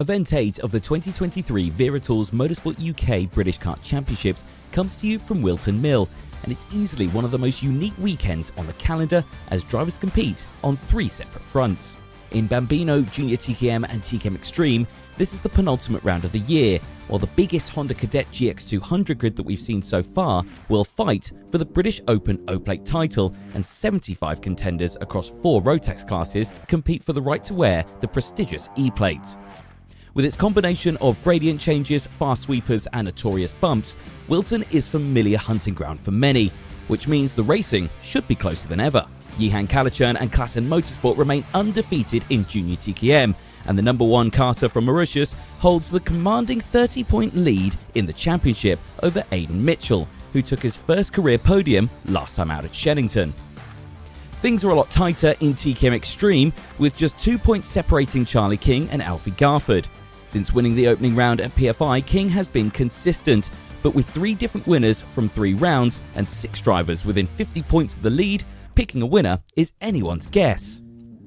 Event 8 of the 2023 Wera Motorsport UK British Kart Championships comes to you from Whilton Mill, and it's easily one of the most unique weekends on the calendar as drivers compete on 3 separate fronts. In Bambino, Junior TKM and TKM Extreme, this is the penultimate round of the year, while the biggest Honda Cadet GX200 grid that we've seen so far will fight for the British Open O Plate title, and 75 contenders across 4 Rotax classes compete for the right to wear the prestigious E Plate. With its combination of gradient changes, fast sweepers and notorious bumps, Whilton is familiar hunting ground for many, which means the racing should be closer than ever. Yihan Kalichern and Klassen Motorsport remain undefeated in Junior TKM, and the #1 karter from Mauritius holds the commanding 30-point lead in the championship over Aidan Mitchell, who took his first career podium last time out at Shennington. Things are a lot tighter in TKM Extreme, with just 2 points separating Charlie King and Alfie Garford. Since winning the opening round at PFI, King has been consistent, but with 3 different winners from 3 rounds and 6 drivers within 50 points of the lead, picking a winner is anyone's guess.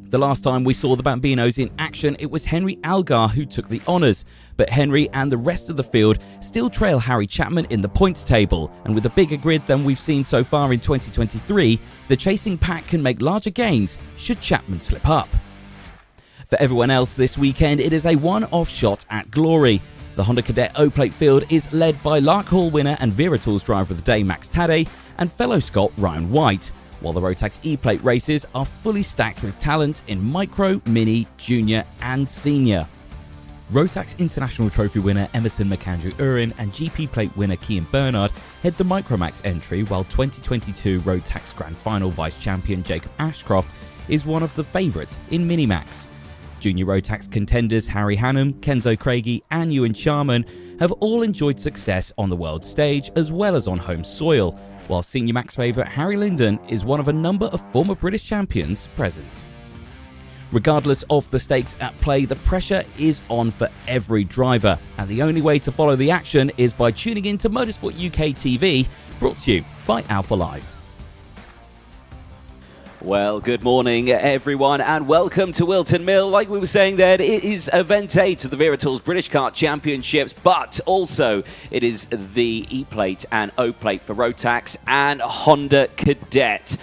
The last time we saw the Bambinos in action, it was Henry Algar who took the honours, but Henry and the rest of the field still trail Harry Chapman in the points table, and with a bigger grid than we've seen so far in 2023, the chasing pack can make larger gains should Chapman slip up. For everyone else this weekend, it is a one-off shot at glory. The Honda Cadet O Plate field is led by Lark Hall winner and Wera Driver of the Day Max Tadej and fellow Scot Ryan White, while the Rotax E Plate races are fully stacked with talent in Micro, Mini, Junior and Senior. Rotax International Trophy winner Emerson McAndrew Urin and GP Plate winner Cian Bernard head the Micromax entry, while 2022 Rotax Grand Final Vice Champion Jacob Ashcroft is one of the favourites in Minimax. Junior Rotax contenders Harry Hannum, Kenzo Craigie and Ewan Sharman have all enjoyed success on the world stage as well as on home soil, while Senior Max favourite Harry Linden is one of a number of former British champions present. Regardless of the stakes at play, the pressure is on for every driver, and the only way to follow the action is by tuning in to Motorsport UK TV, brought to you by Alpha Live. Well, good morning everyone and welcome to Whilton Mill. Like we were saying there, it is event 8 of the Wera British Kart Championships, but also it is the E Plate and O Plate for Rotax and Honda Cadet.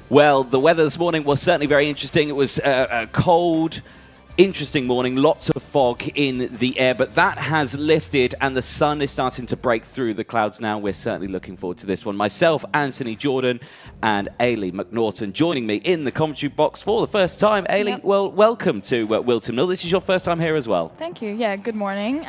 Well, the weather this morning was certainly very interesting. It was a cold, interesting morning, lots of fog in the air, but that has lifted and the sun is starting to break through the clouds now. We're certainly looking forward to this one. Myself, Anthony Jordan and Eilidh McNaughton joining me in the commentary box for the first time. Eilidh, yep. Well, welcome to Whilton Mill. This is your first time here as well. Thank you. Yeah, good morning.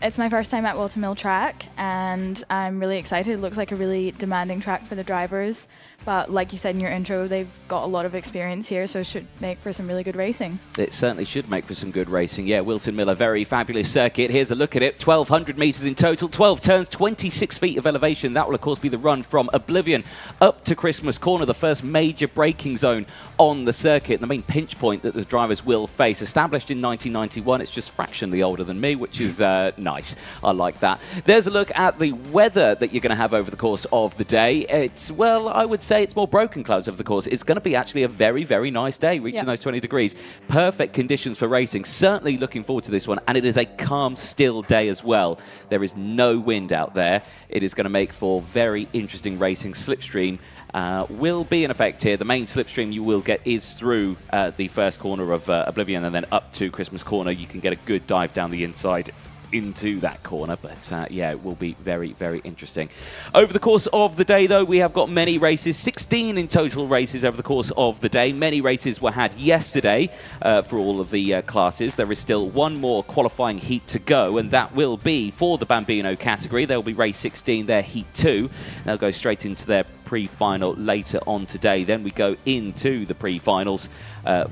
It's my first time at Whilton Mill track and I'm really excited. It looks like a really demanding track for the drivers. But like you said in your intro, they've got a lot of experience here, so it should make for some really good racing. It certainly should make for some good racing. Yeah, Whilton Mill, a very fabulous circuit. Here's a look at it. 1,200 metres in total, 12 turns, 26 feet of elevation. That will, of course, be the run from Oblivion up to Christmas Corner, the first major braking zone on the circuit, the main pinch point that the drivers will face. Established in 1991, it's just fractionally older than me, which is nice. I like that. There's a look at the weather that you're going to have over the course of the day. It's, well, I would say it's more broken clouds over the course. It's going to be actually a very, very nice day, reaching those 20 degrees. Perfect conditions for racing. Certainly looking forward to this one. And it is a calm, still day as well. There is no wind out there. It is going to make for very interesting racing. Slipstream will be in effect here. The main slipstream you will get is through the first corner of Oblivion and then up to Christmas Corner. You can get a good dive down the inside into that corner, but yeah, it will be very, very interesting. Over the course of the day, though, we have got many races, 16 in total races over the course of the day. Many races were had yesterday for all of the classes. There is still one more qualifying heat to go, and that will be for the Bambino category. There will be race 16, their heat 2. They'll go straight into their pre-final later on today. Then we go into the pre-finals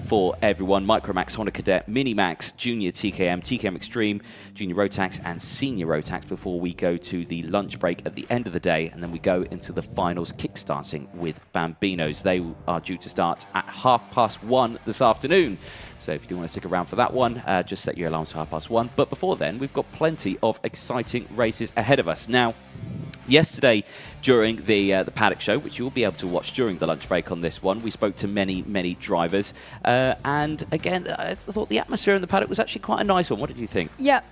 for everyone. Micromax, Honda Cadet, Minimax, Junior TKM, TKM Extreme, Junior Rotax and Senior Rotax before we go to the lunch break at the end of the day, and then we go into the finals, kick-starting with Bambinos. They are due to start at 1:30 this afternoon. So if you do want to stick around for that one, just set your alarms for 1:30. But before then, we've got plenty of exciting races ahead of us. Now, Yesterday, during the Paddock show, which you'll be able to watch during the lunch break on this one, we spoke to many drivers. And again, I thought the atmosphere in the Paddock was actually quite a nice one. What did you think? Yeah,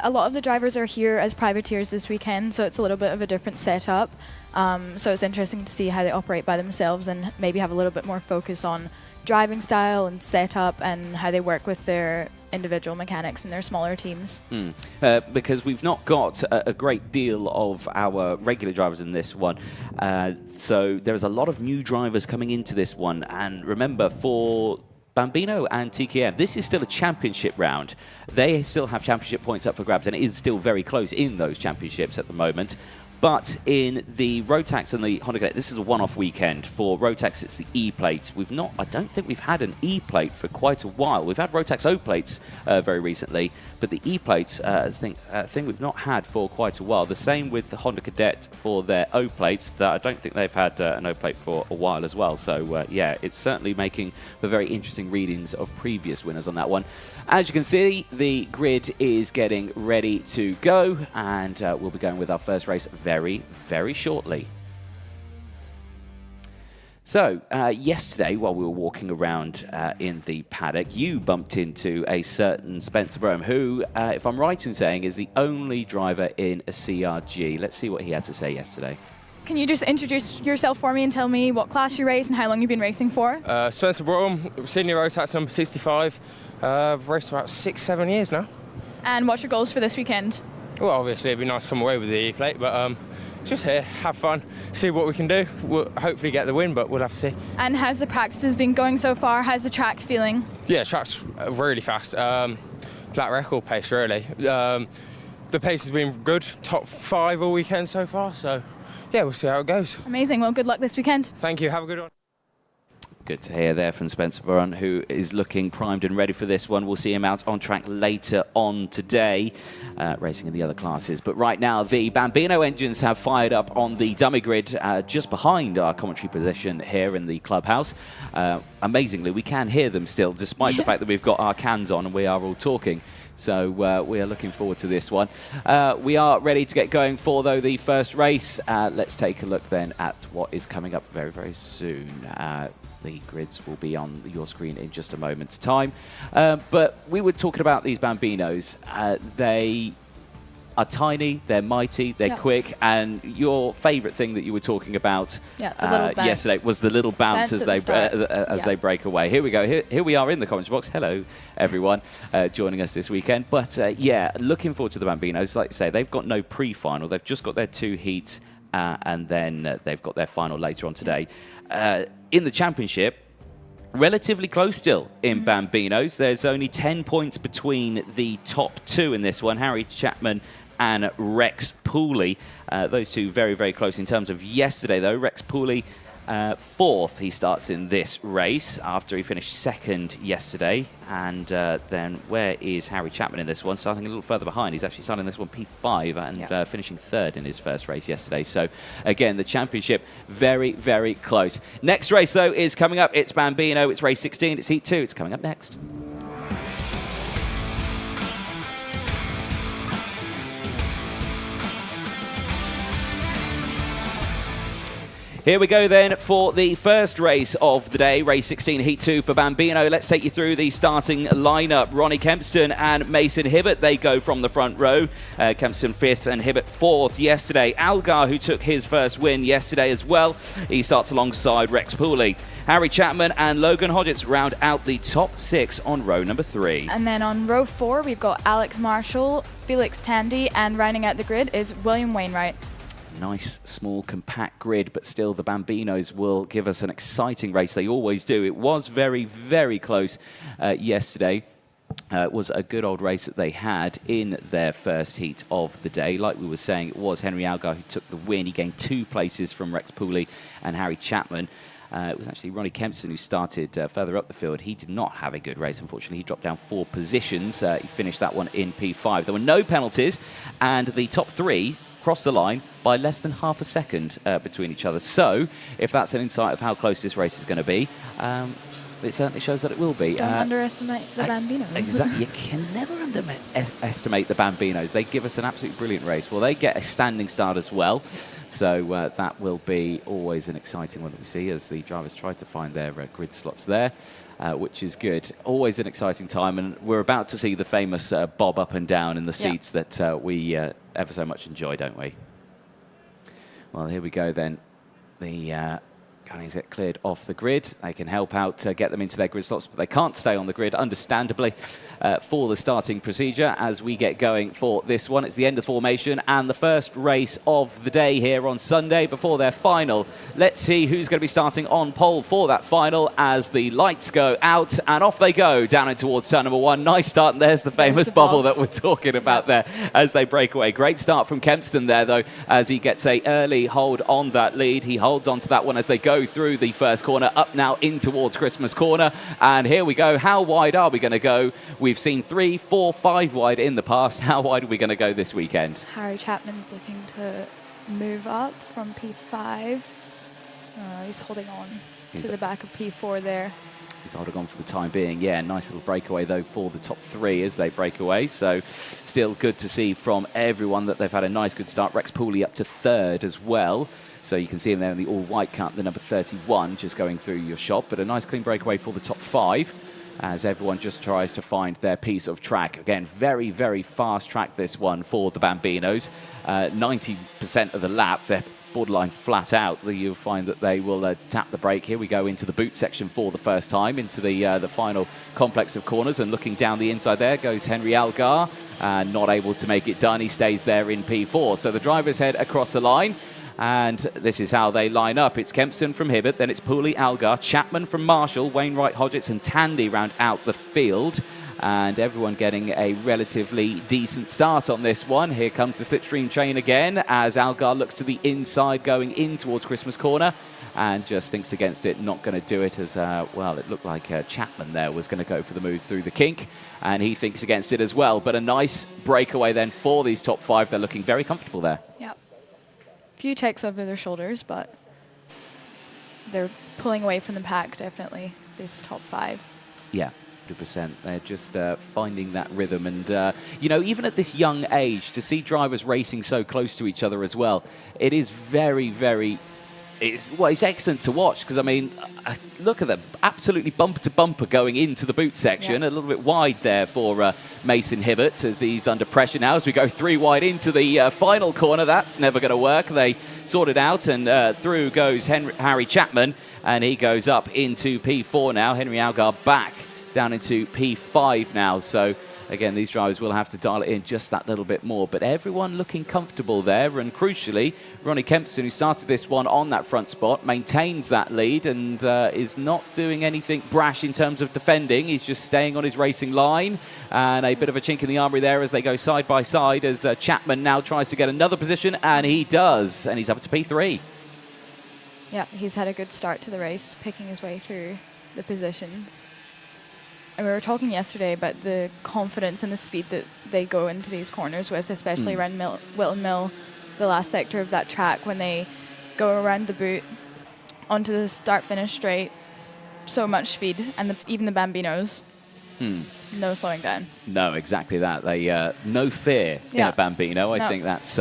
a lot of the drivers are here as privateers this weekend, so it's a little bit of a different setup. So it's interesting to see how they operate by themselves and maybe have a little bit more focus on driving style and setup and how they work with their individual mechanics in their smaller teams. Because we've not got a great deal of our regular drivers in this one. So there's a lot of new drivers coming into this one. And remember, for Bambino and TKM, this is still a championship round. They still have championship points up for grabs, and it is still very close in those championships at the moment. But in the Rotax and the Honda Cadet, this is a one-off weekend. For Rotax, it's the E Plate. I don't think we've had an E Plate for quite a while. We've had Rotax O Plates very recently, but the E Plates, I think, thing we've not had for quite a while. The same with the Honda Cadet for their O Plates. That I don't think they've had an O Plate for a while as well. So yeah, it's certainly making for very interesting readings of previous winners on that one. As you can see, the grid is getting ready to go, and we'll be going with our first race very shortly. So, yesterday, while we were walking around in the paddock, you bumped into a certain Spencer Brome, who, if I'm right in saying, is the only driver in a CRG. Let's see what he had to say yesterday. Can you just introduce yourself for me and tell me what class you race and how long you've been racing for? Spencer Brome, senior Rotax number 65. I've raced about 6-7 years now. And what's your goals for this weekend? Well, obviously it'd be nice to come away with the E Plate, but just here, have fun, see what we can do. We'll hopefully get the win, but we'll have to see. And how's the practices been going so far? How's the track feeling? Yeah, track's really fast. Flat record pace, really. The pace has been good, top 5 all weekend so far, so yeah, we'll see how it goes. Amazing. Well, good luck this weekend. Thank you. Have a good one. Good to hear there from Spencer Brome, who is looking primed and ready for this one. We'll see him out on track later on today, racing in the other classes. But right now, the Bambino engines have fired up on the dummy grid just behind our commentary position here in the clubhouse. Amazingly, we can hear them still, despite the fact that we've got our cans on and we are all talking. So we are looking forward to this one. We are ready to get going for, though, the first race. Let's take a look then at what is coming up very soon. The grids will be on your screen in just a moment's time. But we were talking about these Bambinos. They are tiny, they're mighty, they're quick, and your favourite thing that you were talking about yesterday was the little bounce as they break away. Here we go. Here we are in the commentary box. Hello, everyone joining us this weekend. But yeah, looking forward to the Bambinos. Like I say, they've got no pre-final. They've just got their 2 heats, and then they've got their final later on today. In the championship, relatively close still in Bambinos. There's only 10 points between the top 2 in this one, Harry Chapman and Rex Pooley. Those two very close in terms of yesterday, though. Rex Pooley, 4th, he starts in this race after he finished 2nd yesterday. And then where is Harry Chapman in this one? Starting a little further behind. He's actually starting this one P5 and finishing 3rd in his first race yesterday. So again, the championship very close. Next race, though, is coming up. It's Bambino. It's race 16. It's heat 2. It's coming up next. Here we go then for the first race of the day, race 16, heat 2 for Bambino. Let's take you through the starting lineup. Ronnie Kempston and Mason Hibbert, they go from the front row. Kempston 5th and Hibbert 4th yesterday. Algar, who took his first win yesterday as well, he starts alongside Rex Pooley. Harry Chapman and Logan Hodgetts round out the top 6 on row number 3. And then on row 4, we've got Alex Marshall, Felix Tandy, and rounding out the grid is William Wainwright. Nice, small, compact grid, but still the Bambinos will give us an exciting race. They always do. It was very close yesterday. It was a good old race that they had in their first heat of the day. Like we were saying, it was Henry Algar who took the win. He gained 2 places from Rex Pooley and Harry Chapman. It was actually Ronnie Kempston who started further up the field. He did not have a good race, unfortunately. He dropped down 4 positions. He finished that one in P5. There were no penalties, and the top 3 crossed the line by less than half a second between each other. So, if that's an insight of how close this race is going to be, it certainly shows that it will be. Don't underestimate the Bambinos. Exactly. You can never underestimate the Bambinos. They give us an absolutely brilliant race. Well, they get a standing start as well. So that will be always an exciting one that we see as the drivers try to find their grid slots there, which is good. Always an exciting time, and we're about to see the famous bob up and down in the seats that we ever so much enjoy, don't we? Well, here we go then. The Gunnies get cleared off the grid. They can help out get them into their grid slots, but they can't stay on the grid, understandably, for the starting procedure as we get going for this one. It's the end of formation and the first race of the day here on Sunday before their final. Let's see who's going to be starting on pole for that final as the lights go out and off they go down and towards turn number 1. Nice start, and there's the famous bubble that we're talking about there as they break away. Great start from Kempston there, though, as he gets a early hold on that lead. He holds on to that one as they go through the first corner, up now in towards Christmas corner. And here we go. How wide are we going to go? We've seen 3, 4, 5 wide in the past. How wide are we going to go this weekend? Harry Chapman's looking to move up from P5. He's holding on to the back of P4 there. He's holding on for the time being. Yeah, nice little breakaway, though, for the top 3 as they break away. So still good to see from everyone that they've had a nice, good start. Rex Pooley up to 3rd as well. So you can see him there in the all-white cut, the number 31, just going through your shot. But a nice, clean breakaway for the top 5 as everyone just tries to find their piece of track. Again, very, very fast track, this one, for the Bambinos. 90% of the lap, they're borderline flat out. You'll find that they will tap the brake. Here we go into the boot section for the first time, into the final complex of corners, and looking down the inside there goes Henry Algar, not able to make it done. He stays there in P4. So the drivers head across the line, and this is how they line up. It's Kempston from Hibbert, then it's Pooley, Algar, Chapman from Marshall, Wainwright, Hodgetts and Tandy round out the field. And everyone getting a relatively decent start on this one. Here comes the slipstream train again as Algar looks to the inside going in towards Christmas corner and just thinks against it, not going to do it as, well, it looked like Chapman there was going to go for the move through the kink, and he thinks against it as well. But a nice breakaway then for these top 5. They're looking very comfortable there. Yep. A few checks over their shoulders, but they're pulling away from the pack, definitely, this top 5. Yeah. 100%. They're just finding that rhythm. And, you know, even at this young age, to see drivers racing so close to each other as well, it is very, very... It's excellent to watch because, I mean, look at them, absolutely bumper to bumper going into the boot section. A little bit wide there for Mason Hibbert as he's under pressure now as we go 3 wide into the final corner. That's never going to work. They sort it out, and through goes Harry Chapman, and he goes up into P4 now. Henry Algar back down into P5 now. So again, these drivers will have to dial it in just that little bit more, but everyone looking comfortable there. And crucially, Ronnie Kempston, who started this one on that front spot, maintains that lead and is not doing anything brash in terms of defending. He's just staying on his racing line, and a bit of a chink in the armoury there as they go side by side as Chapman now tries to get another position, and he does, and he's up to P3. Yeah, he's had a good start to the race, picking his way through the positions. And we were talking yesterday about the confidence and the speed that they go into these corners with, especially around Whilton Mill, the last sector of that track, when they go around the boot onto the start-finish straight. So much speed, and even the Bambinos, no slowing down. No, exactly that. They no fear in a Bambino. I think that's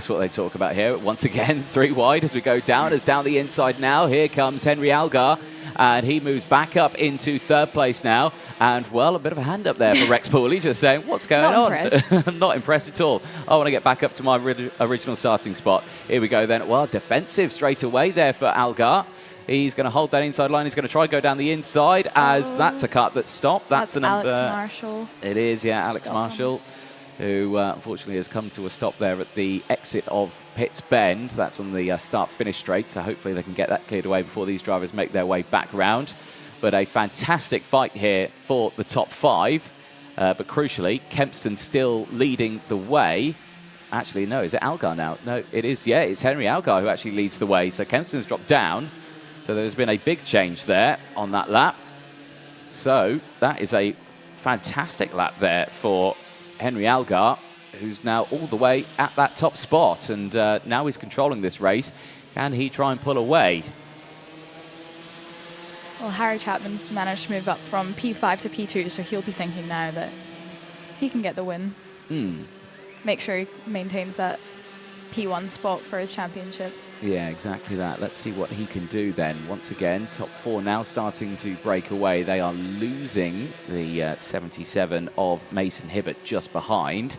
what they talk about here. Once again, 3 wide as we go down. As down the inside now, here comes Henry Algar. And he moves back up into 3rd place now. And, well, a bit of a hand up there for Rex Pooley, just saying, what's going on? I'm not impressed at all. I want to get back up to my original starting spot. Here we go then. Well, defensive straight away there for Algar. He's going to hold that inside line. He's going to try to go down the inside as that's a cut that stopped. That's the number. Alex Marshall. It is, yeah, Alex Marshall, who unfortunately has come to a stop there at the exit of Pitts Bend. That's on the start-finish straight, so hopefully they can get that cleared away before these drivers make their way back round. But a fantastic fight here for the top 5. But crucially, Kempston still leading the way. Actually, no, is it Algar now? No, it is, yeah, it's Henry Algar who actually leads the way. So Kempston's dropped down. So there's been a big change there on that lap. So that is a fantastic lap there for Henry Algar, who's now all the way at that top spot. And now he's controlling this race. Can he try and pull away? Well, Harry Chapman's managed to move up from P5 to P2, so he'll be thinking now that he can get the win. Make sure he maintains that P1 spot for his championship. Yeah, exactly that. Let's see what he can do then. Once again, top 4 now starting to break away. They are losing the 77 of Mason Hibbert just behind.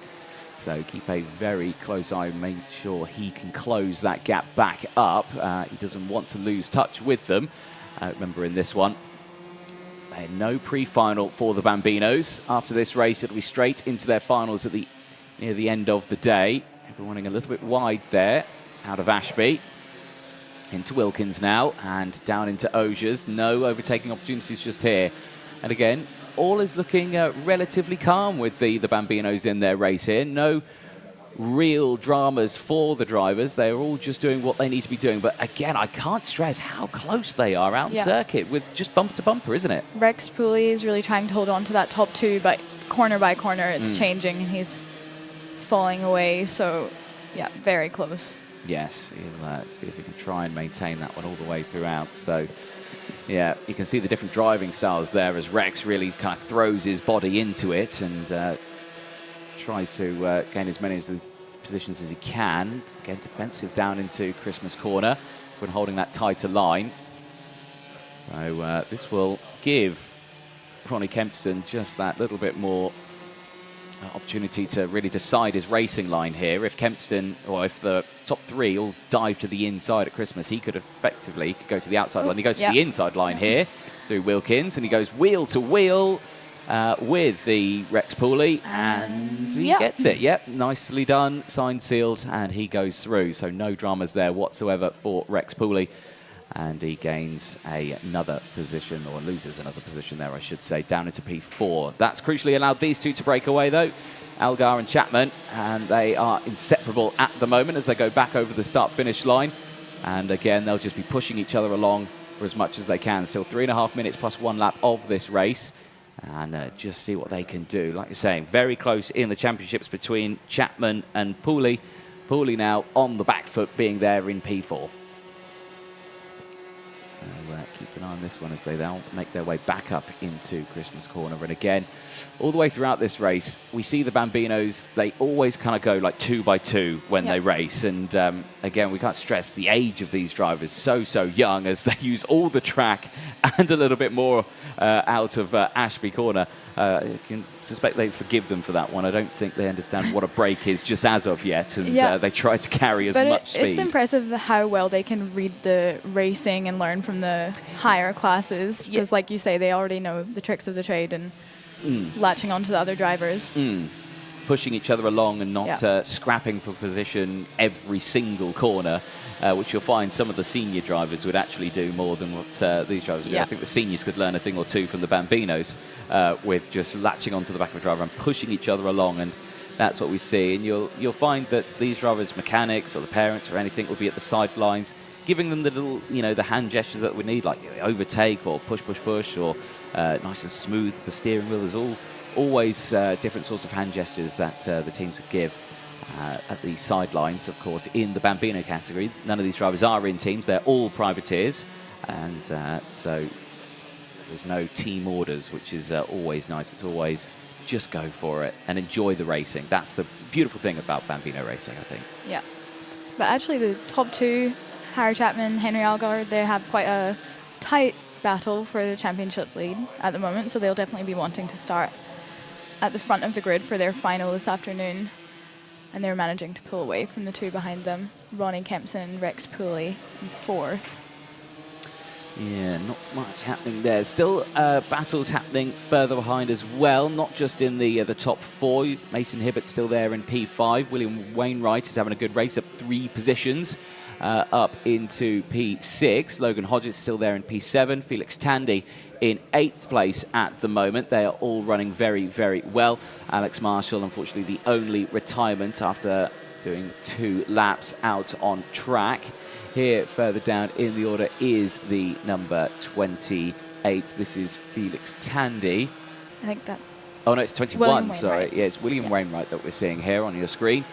So keep a very close eye, make sure he can close that gap back up. He doesn't want to lose touch with them. Remember in this one, no pre-final for the Bambinos. After this race, it'll be straight into their finals at near the end of the day. Everyone running a little bit wide there, out of Ashby. Into Wilkins now, and down into Osiers. No overtaking opportunities just here. And again, all is looking relatively calm with the Bambinos in their race here. No real dramas for the drivers. They're all just doing what they need to be doing. But again, I can't stress how close they are out in circuit with just bumper to bumper, isn't it? Rex Pooley is really trying to hold on to that top 2, but corner by corner it's changing and he's falling away. So, yeah, very close. Yes, he'll see if he can try and maintain that one all the way throughout. So, yeah, you can see the different driving styles there as Rex really kind of throws his body into it and tries to gain as many of the positions as he can. Again, defensive down into Christmas corner when holding that tighter line. So this will give Ronnie Kempston just that little bit more opportunity to really decide his racing line here. If Kempston, or if the top 3 all dive to the inside at Christmas, he could effectively go to the outside line. He goes to the inside line here through Wilkins, and he goes wheel to wheel with the Rex Pooley, and he gets it. Yep, nicely done, signed, sealed, and he goes through. So no dramas there whatsoever for Rex Pooley. And he gains another position, or loses another position there, I should say, down into P4. That's crucially allowed these two to break away, though, Algar and Chapman, and they are inseparable at the moment as they go back over the start-finish line. And again, they'll just be pushing each other along for as much as they can. Still 3.5 minutes plus 1 lap of this race, and just see what they can do. Like you're saying, very close in the championships between Chapman and Pooley. Pooley now on the back foot, being there in P4. So keep an eye on this one as they now make their way back up into Christmas corner. And again, all the way throughout this race, we see the Bambinos, they always kind of go like 2 by 2 when they race. And again, we can't stress the age of these drivers, so young, as they use all the track and a little bit more out of Ashby corner. You can suspect they forgive them for that one. I don't think they understand what a brake is just as of yet, and they try to carry as much speed. It's impressive how well they can read the racing and learn from the higher classes, because like you say, they already know the tricks of the trade and latching onto the other drivers. Pushing each other along and not scrapping for position every single corner, which you'll find some of the senior drivers would actually do more than what these drivers do. I think the seniors could learn a thing or two from the Bambinos with just latching onto the back of the driver and pushing each other along, and that's what we see. And you'll find that these drivers, mechanics or the parents or anything, will be at the sidelines, giving them the little, the hand gestures that we need, like overtake or push, or nice and smooth the steering wheel. There's always different sorts of hand gestures that the teams would give at the sidelines. Of course, in the Bambino category, none of these drivers are in teams. They're all privateers, and so there's no team orders, which is always nice. It's always just go for it and enjoy the racing. That's the beautiful thing about Bambino racing, I think. Yeah. But actually, the top 2, Harry Chapman, Henry Algar, they have quite a tight battle for the championship lead at the moment, so they'll definitely be wanting to start at the front of the grid for their final this afternoon. And they're managing to pull away from the 2 behind them, Ronnie Kempson and Rex Pooley in 4th. Yeah, not much happening there. Still battles happening further behind as well, not just in the top 4. Mason Hibbert still there in P5. William Wainwright is having a good race, up 3 positions up into P6. Logan Hodges still there in P7. Felix Tandy in 8th place at the moment. They are all running very, very well. Alex Marshall, unfortunately, the only retirement after doing 2 laps out on track. Here, further down in the order, is the number 28. This is Felix Tandy. I think that... Oh, no, it's 21, sorry. Yeah, it's William Wainwright that we're seeing here on your screen.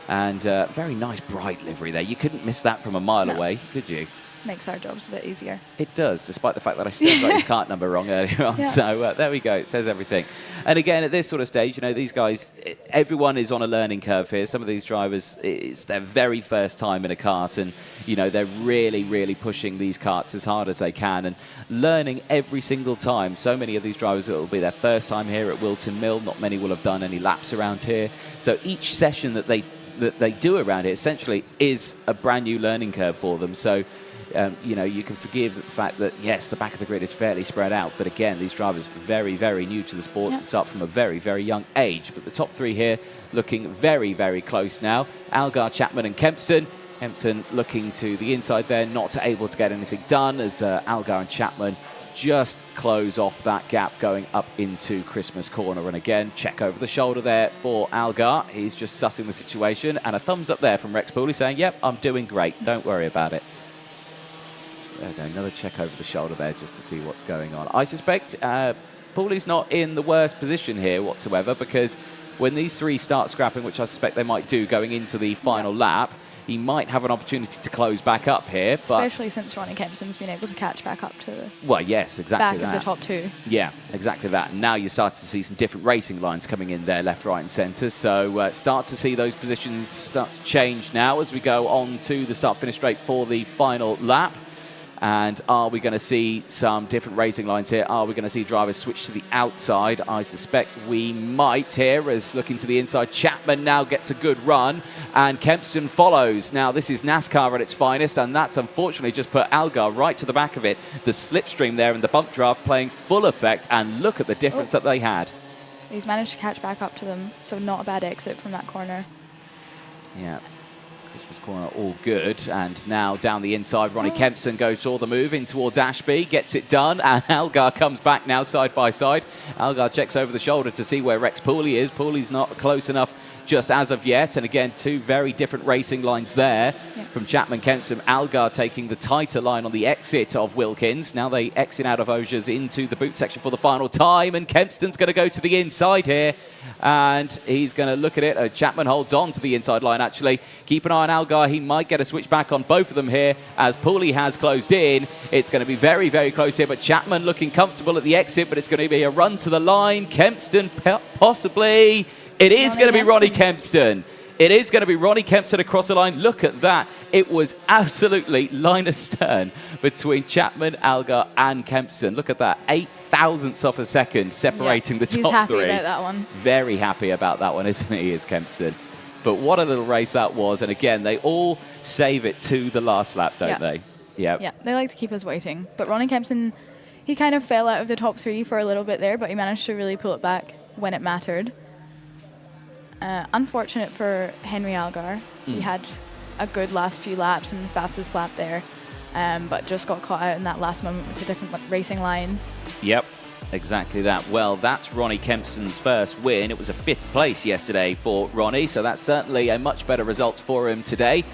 And very nice bright livery there. You couldn't miss that from a mile away, could you? makes our jobs a bit easier. It does, despite the fact that I still got his kart number wrong earlier on. Yeah. So there we go. It says everything. And again, at this sort of stage, these guys, everyone is on a learning curve here. Some of these drivers, it's their very first time in a kart, and they're really, really pushing these karts as hard as they can and learning every single time. So many of these drivers, it will be their first time here at Whilton Mill. Not many will have done any laps around here. So each session that they do around here essentially is a brand new learning curve for them. So you can forgive the fact that, yes, the back of the grid is fairly spread out. But again, these drivers very, very new to the sport, start from a very, very young age. But the top three here looking very, very close now. Algar, Chapman and Kempston. Kempston looking to the inside there, not able to get anything done as Algar and Chapman just close off that gap going up into Christmas corner. And again, check over the shoulder there for Algar. He's just sussing the situation. And a thumbs up there from Rex Pooley saying, yep, I'm doing great. Don't worry about it. Okay, another check over the shoulder there just to see what's going on. I suspect Pooley's not in the worst position here whatsoever, because when these three start scrapping, which I suspect they might do going into the final lap, he might have an opportunity to close back up here. Especially since Ronnie Kempston's been able to catch back up to the yes, exactly back of the top two. Yeah, exactly that. And now you start to see some different racing lines coming in there, left, right and centre. So start to see those positions start to change now as we go on to the start-finish straight for the final lap. And are we going to see some different racing lines here? Are we going to see drivers switch to the outside? I suspect we might here, as looking to the inside. Chapman now gets a good run, and Kempston follows. Now, this is NASCAR at its finest, and that's unfortunately just put Algar right to the back of it. The slipstream there and the bump draft playing full effect, and look at the difference that they had. He's managed to catch back up to them, so not a bad exit from that corner. Yeah. Christmas corner all good, and now down the inside Ronnie Kempston goes for the move in towards Ashby, gets it done, and Algar comes back now side by side. Algar checks over the shoulder to see where Rex Pooley is. Pooley's not close enough just as of yet, and again two very different racing lines there from Chapman Kempston. Algar taking the tighter line on the exit of Wilkins. Now they exit out of Osiers into the boot section for the final time, and Kempston's going to go to the inside here, and he's going to look at it. Chapman holds on to the inside line actually. Keep an eye on Algar. He might get a switch back on both of them here as Pooley has closed in. It's going to be very, very close here, but Chapman looking comfortable at the exit, but it's going to be a run to the line. Kempston possibly. It is going to be Ronnie Kempston. It is going to be Ronnie Kempston across the line. Look at that. It was absolutely line astern between Chapman, Algar and Kempston. Look at that. 8 thousandths of a second separating the top three. He's happy about that one. Very happy about that one, isn't he, is Kempston? But what a little race that was. And again, they all save it to the last lap, don't they? Yeah, they like to keep us waiting. But Ronnie Kempston, he kind of fell out of the top three for a little bit there, but he managed to really pull it back when it mattered. Unfortunate for Henry Algar. He had a good last few laps and the fastest lap there, but just got caught out in that last moment with the different racing lines. Yep, exactly that. Well, that's Ronnie Kempston's first win. It was a 5th place yesterday for Ronnie, so that's certainly a much better result for him today.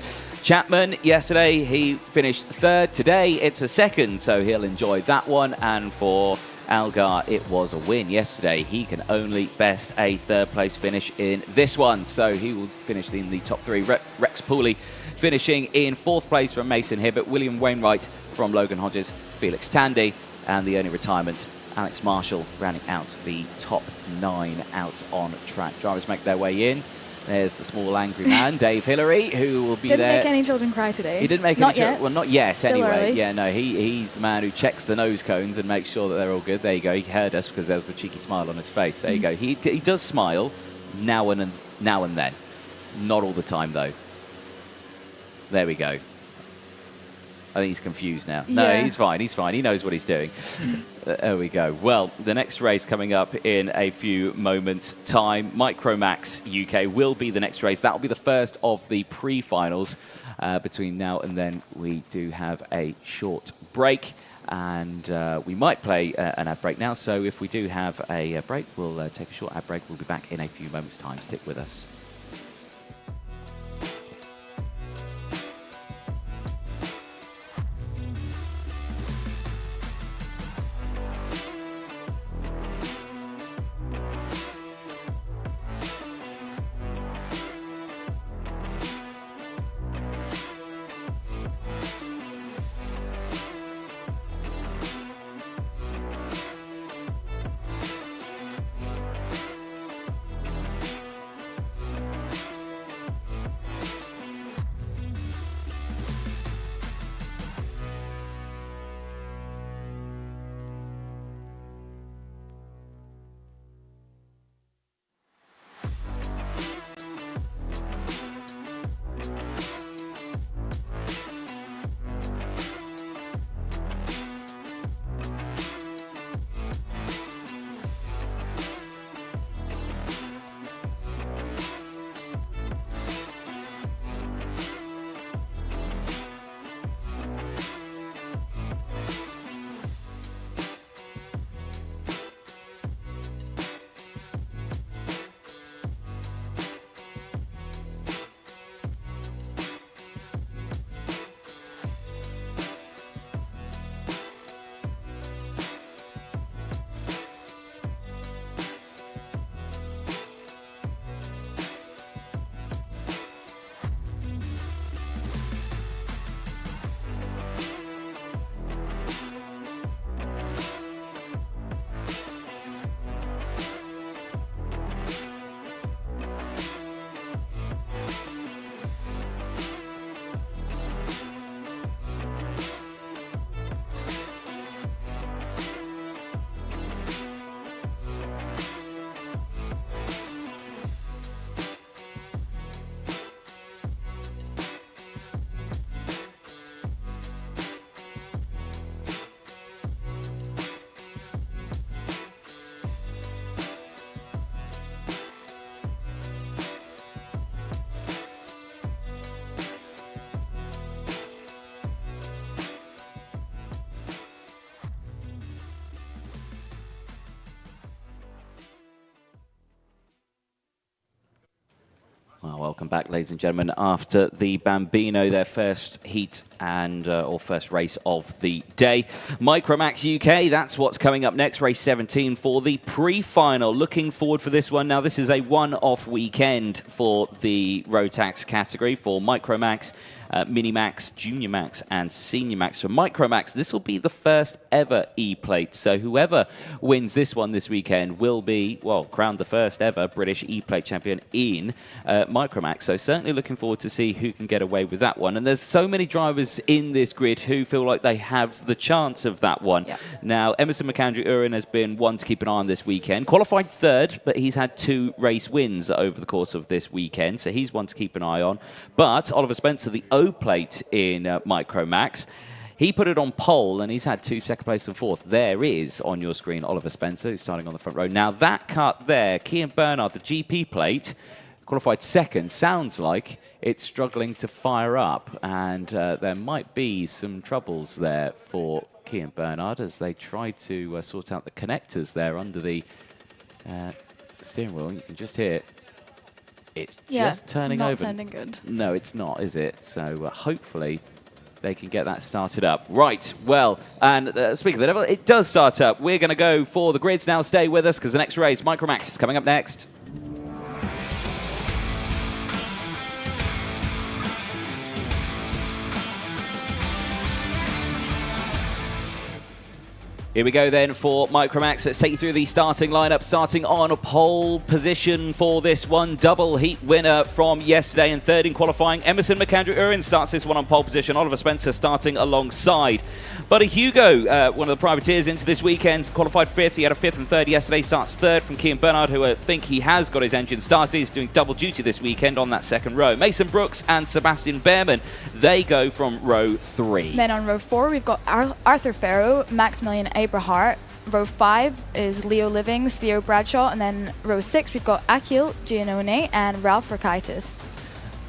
Chapman, yesterday he finished 3rd. Today it's a 2nd, so he'll enjoy that one. And for Algar, it was a win yesterday. He can only best a 3rd place finish in this one, so he will finish in the top 3. Rex Pooley finishing in 4th place from Mason Hibbert, William Wainwright from Logan Hodges, Felix Tandy, and the only retirement, Alex Marshall, rounding out the top 9 out on track. Drivers make their way in. There's the small angry man, Dave Hillary, who will be there. Didn't make any children cry today. He didn't make any children. Well, not yet, Still anyway. early. Yeah, no, he's the man who checks the nose cones and makes sure that they're all good. There you go. He heard us because there was the cheeky smile on his face. There you go. He does smile now and then. Not all the time, though. There we go. I think he's confused now. No, he's fine. He's fine. He knows what he's doing. There we go. Well, the next race coming up in a few moments' time. Micromax UK will be the next race. That will be the first of the pre-finals. Between now and then, we do have a short break. And we might play an ad break now. So if we do have a break, we'll take a short ad break. We'll be back in a few moments' time. Stick with us. Well, welcome back, ladies and gentlemen. After the Bambino, their first heat and or first race of the day. Micromax UK, that's what's coming up next, race 17 for the pre-final. Looking forward for this one. Now, this is a one-off weekend for the Rotax category for Micromax, Minimax, Junior Max, and Senior Max. For Micromax, this will be the first ever E Plate. So whoever wins this one this weekend will be, well, crowned the first ever British E Plate champion in Micromax. So certainly looking forward to see who can get away with that one. And there's so many drivers in this grid who feel like they have the chance of that one. Yeah. Now, Emerson McAndrew-Urin has been one to keep an eye on this weekend. Qualified third, but he's had 2 race wins over the course of this weekend. So he's one to keep an eye on. But Oliver Spencer, the O Plate in Micromax, he put it on pole, and he's had 2 second place and 4th. There is, on your screen, Oliver Spencer, who's starting on the front row. Now, that cut there, Cian Bernard, the GP plate, qualified second, sounds like it's struggling to fire up, and there might be some troubles there for Cian Bernard as they try to sort out the connectors there under the steering wheel. You can just hear it's just turning over. Not sounding good. No, it's not, is it? So hopefully they can get that started up. Right, well, and speaking of the devil, it does start up. We're going to go for the grids now. Stay with us because the next race, Micromax, is coming up next. Here we go then for Micromax. Let's take you through the starting lineup. Starting on a pole position for this one. Double heat winner from yesterday and third in qualifying. Emerson McAndrew-Urin starts this one on pole position. Oliver Spencer starting alongside. Buddy Hugo, one of the privateers into this weekend, qualified 5th. He had a 5th and 3rd yesterday. Starts 3rd from Cian Bernard, who I think he has got his engine started. He's doing double duty this weekend on that 2nd row. Mason Brooks and Sebastian Behrman, they go from row 3. Then on row 4, we've got Arthur Farrow, Maximilian Abrahart. Row 5 is Leo Livings, Theo Bradshaw, and then row 6 we've got Akil Giannone and Ralph Rakaitis.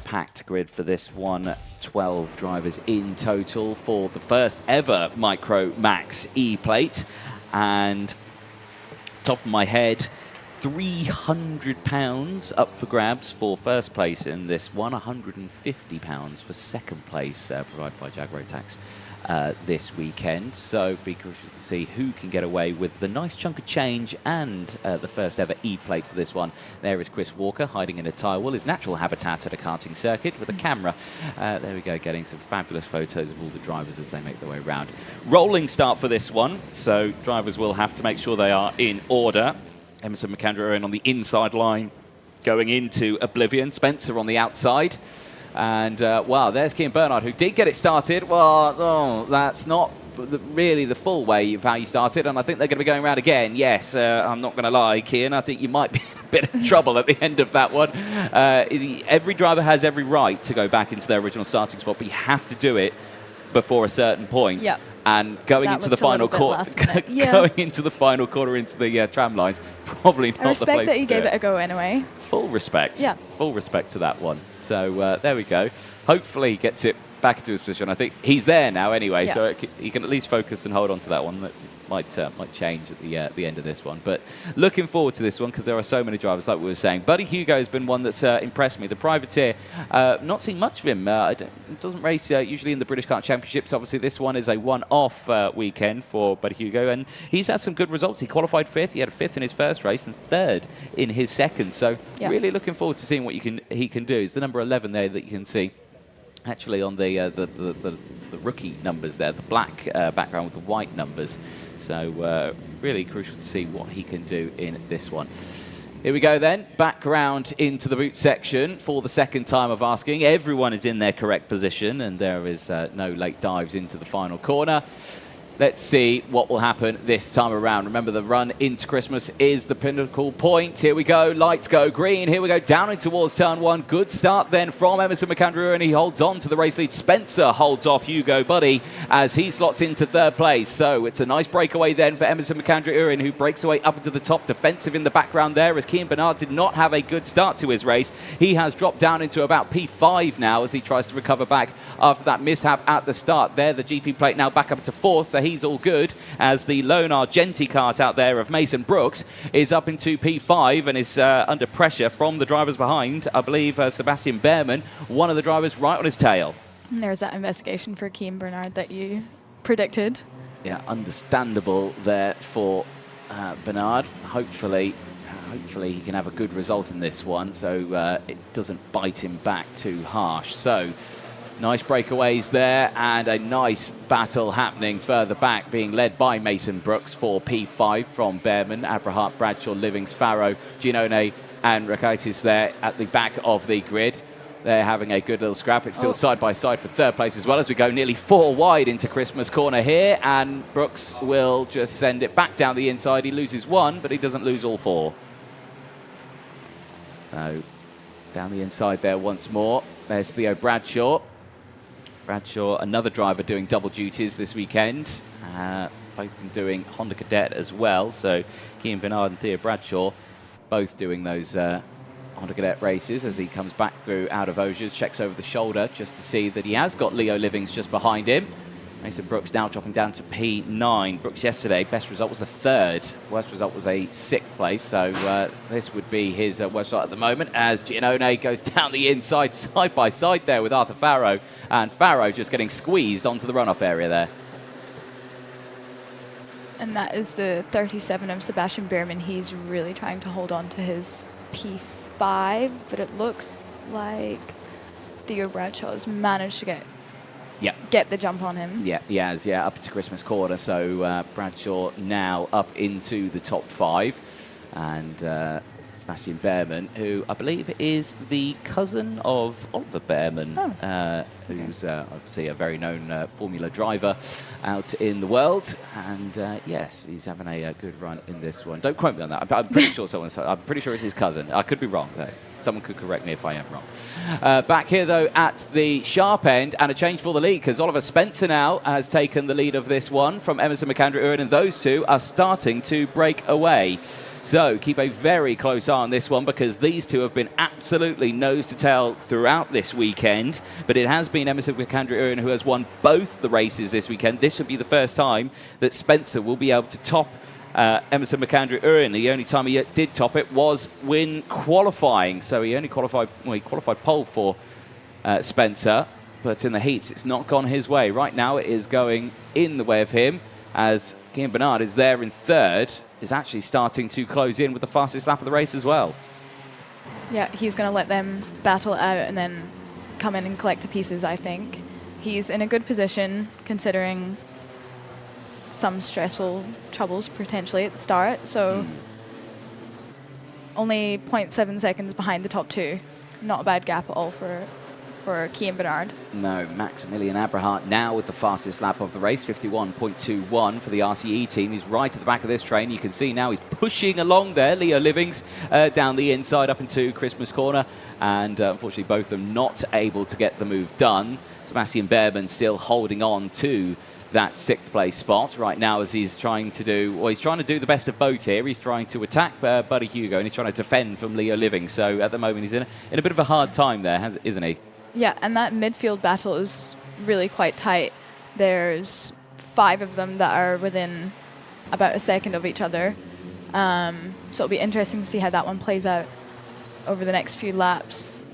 Packed grid for this one. 12 drivers in total for the first ever Micromax E Plate. And top of my head, £300 up for grabs for first place in this one, £150 for second place provided by Jag Rotax this weekend. So be curious to see who can get away with the nice chunk of change and the first ever E-Plate for this one. There is Chris Walker hiding in a tyre wall, his natural habitat at a karting circuit with a camera. There we go, getting some fabulous photos of all the drivers as they make their way around. Rolling start for this one, so drivers will have to make sure they are in order. Emerson McAndrew on the inside line going into Oblivion. Spencer on the outside. And, wow, there's Cian Bernard, who did get it started. Well, that's not really the full way of how you started, and I think they're going to be going around again. Yes, I'm not going to lie, Cian, I think you might be in a bit of trouble at the end of that one. Every driver has every right to go back into their original starting spot, but you have to do it before a certain point. Yep. And going into the final corner, going into the final corner into the tram lines, probably not the place to do it. I respect that you gave it a go anyway. Full respect. Yeah. Full respect to that one. So there we go. Hopefully he gets it back into his position. I think he's there now anyway, so he can at least focus and hold on to that one. That might change at the end of this one. But looking forward to this one because there are so many drivers, like we were saying. Buddy Hugo has been one that's impressed me. The privateer, not seen much of him. Doesn't race usually in the British Kart Championships. Obviously, this one is a one-off weekend for Buddy Hugo, and he's had some good results. He qualified 5th. He had a 5th in his first race and 3rd in his second. So really looking forward to seeing what he can do. It's the number 11 there that you can see. Actually, on the rookie numbers there, the black background with the white numbers. So really crucial to see what he can do in this one. Here we go then, back round into the boot section for the second time of asking. Everyone is in their correct position, and there is no late dives into the final corner. Let's see what will happen this time around. Remember, the run into Christmas is the pinnacle point. Here we go. Lights go green. Here we go down in towards turn 1. Good start then from Emerson McAndrew, and he holds on to the race lead. Spencer holds off Hugo Buddy as he slots into 3rd place. So it's a nice breakaway then for Emerson McAndrew, who breaks away up into the top. Defensive in the background there as Cian Bernard did not have a good start to his race. He has dropped down into about P5 now as he tries to recover back after that mishap at the start. There, the GP plate now back up to 4th. So he he's all good, as the lone Argenti kart out there of Mason Brooks is up into P5 and is under pressure from the drivers behind. I believe Sebastian Behrman, one of the drivers, right on his tail. And there's that investigation for Keane Bernard that you predicted. Yeah, understandable there for Bernard. Hopefully he can have a good result in this one, so it doesn't bite him back too harsh. So nice breakaways there, and a nice battle happening further back, being led by Mason Brooks for P5 from Behrman, Abrahart, Bradshaw, Livings, Farrow, Giannone and Rakaitis there at the back of the grid. They're having a good little scrap. It's still side by side for third place as well, as we go nearly 4 wide into Christmas corner here, and Brooks will just send it back down the inside. He loses 1, but he doesn't lose all 4. So down the inside there once more. There's Theo Bradshaw. Bradshaw, another driver doing double duties this weekend. Both of them doing Honda Cadet as well. So Keane Bernard and Theo Bradshaw both doing those Honda Cadet races as he comes back through out of Augiers, checks over the shoulder just to see that he has got Leo Livings just behind him. Mason Brooks now dropping down to P9. Brooks yesterday, best result was the 3rd. Worst result was a 6th place, so this would be his worst result at the moment, as Giannone goes down the inside, side by side there with Arthur Farrow, and Farrow just getting squeezed onto the runoff area there. And that is the 37 of Sebastian Behrman. He's really trying to hold on to his P5, but it looks like Theo Bradshaw has managed to get the jump on him. Yeah, he has, up into Christmas quarter. So Bradshaw now up into the top 5. And Sebastian Behrman, who I believe is the cousin of Oliver Behrman, who's obviously a very known Formula driver out in the world. And yes, he's having a good run in this one. Don't quote me on that. I'm pretty sure I'm pretty sure it's his cousin. I could be wrong though. Someone could correct me if I am wrong. Back here, though, at the sharp end, and a change for the lead, because Oliver Spencer now has taken the lead of this one from Emerson McAndrew-Uren, and those two are starting to break away. So keep a very close eye on this one, because these two have been absolutely nose to tail throughout this weekend. But it has been Emerson McAndrew-Uren who has won both the races this weekend. This would be the first time that Spencer will be able to top Emerson McAndrew-Uren. The only time he did top it was when qualifying. So he only qualified, he qualified pole for Spencer, but in the heats it's not gone his way. Right now it is going in the way of him, as Keane Bernard is there in 3rd, is actually starting to close in with the fastest lap of the race as well. Yeah, he's going to let them battle out and then come in and collect the pieces, I think. He's in a good position considering some stressful troubles potentially at the start, so only 0.7 seconds behind the top 2. Not a bad gap at all for Keane Bernard. No, Maximilian Abrahart now with the fastest lap of the race, 51.21 for the RCE team. He's right at the back of this train. You can see now he's pushing along there. Leo Livings down the inside up into Christmas corner, and unfortunately both of them not able to get the move done. Sebastian Behrman still holding on to that 6th place spot right now, as he's trying to do, well, he's trying to do the best of both here. He's trying to attack Buddy Hugo, and he's trying to defend from Leo Livings. So at the moment he's in a bit of a hard time there, isn't he? Yeah, and that midfield battle is really quite tight. There's 5 of them that are within about a second of each other. So it'll be interesting to see how that one plays out over the next few laps.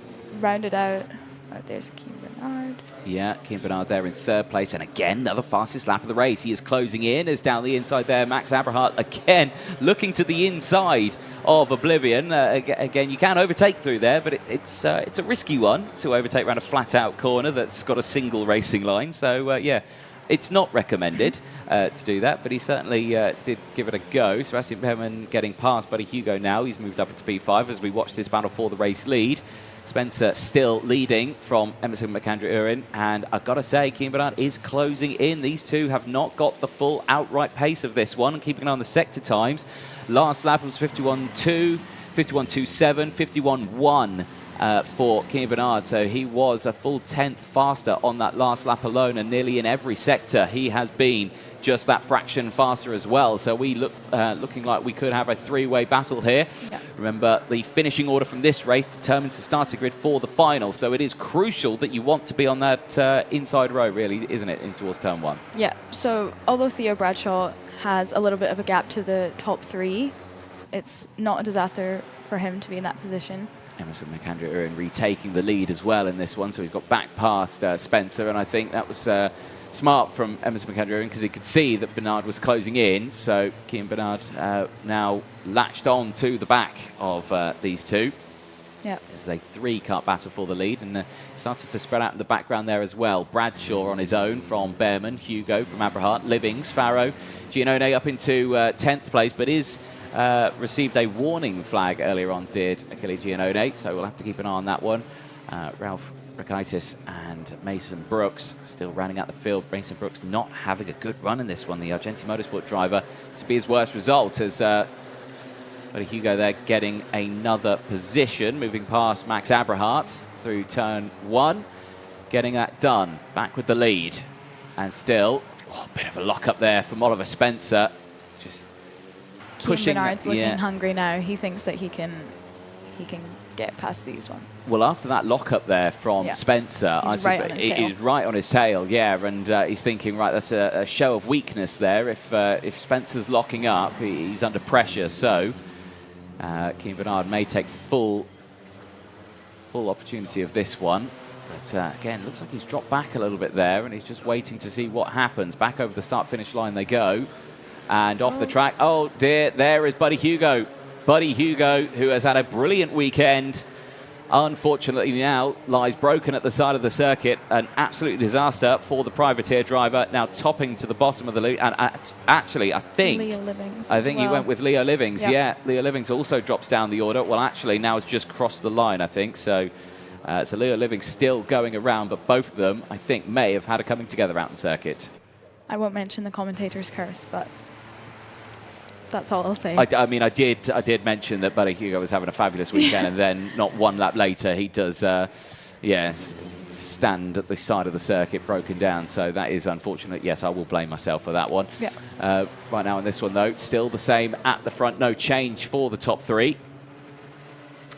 Rounded out. Oh, there's Keane Bernard. Yeah, Keane Bernard there in 3rd place, and again, another fastest lap of the race. He is closing in, is down the inside there. Max Abrahart again looking to the inside of Oblivion. Again, you can overtake through there, but it's a risky one to overtake around a flat-out corner that's got a single racing line. So, yeah, it's not recommended to do that, but he certainly did give it a go. Sebastian Behrman getting past Buddy Hugo now. He's moved up into P5 as we watch this battle for the race lead. Spencer still leading from Emerson McAndrew-Uren, and I've got to say, Keane Bernard is closing in. These two have not got the full outright pace of this one, keeping an eye on the sector times. Last lap was 51.2, 51.27, 51.1 for Keane Bernard, so he was a full 10th faster on that last lap alone, and nearly in every sector he has been just that fraction faster as well. So we looking like we could have a three-way battle here. Yeah. Remember, the finishing order from this race determines the starting grid for the final. So it is crucial that you want to be on that inside row, really, isn't it, in towards turn 1? Yeah, so although Theo Bradshaw has a little bit of a gap to the top 3, it's not a disaster for him to be in that position. Emerson McAndrew retaking the lead as well in this one, so he's got back past Spencer, and I think that was smart from Emerson McAndrew because he could see that Bernard was closing in, so Kean Bernard now latched on to the back of these two. Yeah. There's a 3-car battle for the lead, and started to spread out in the background there as well. Bradshaw on his own from Behrman, Hugo from Aberhart, Livings, Farrow, Giannone up into 10th place, but is received a warning flag earlier on, did Achille Giannone, so we'll have to keep an eye on that one. Ralph Rakaitis and Mason Brooks still rounding out the field. Mason Brooks not having a good run in this one. The Argenti Motorsport driver, this will be his worst result as Buddy Hugo there getting another position, moving past Max Aberhart through turn 1, getting that done. Back with the lead. And still, a bit of a lock-up there from Oliver Spencer. Just pushing. Bernard's looking hungry now. He thinks that he can get past these ones. Well, after that lock-up there from Spencer, he's right on his tail, yeah, and he's thinking, right, that's a show of weakness there. If Spencer's locking up, he's under pressure, so Kean Bernard may take full opportunity of this one. But again, looks like he's dropped back a little bit there, and he's just waiting to see what happens. Back over the start-finish line they go, and off the track. Oh dear, there is Buddy Hugo. Buddy Hugo, who has had a brilliant weekend, unfortunately now lies broken at the side of the circuit. An absolute disaster for the privateer driver, now topping to the bottom of the lead. And actually, I think Leo Livings he went with Leo Livings. Yep. Yeah, Leo Livings also drops down the order. Well, actually, now it's just crossed the line, I think. So Leo Livings still going around, but both of them, I think, may have had a coming together out in circuit. I won't mention the commentator's curse, but that's all I'll say. I mean, I did mention that Buddy Hugo was having a fabulous weekend, and then not one lap later, he does, stand at the side of the circuit, broken down. So that is unfortunate. Yes, I will blame myself for that one. Yeah. Right now in this one, though, still the same at the front. No change for the top 3.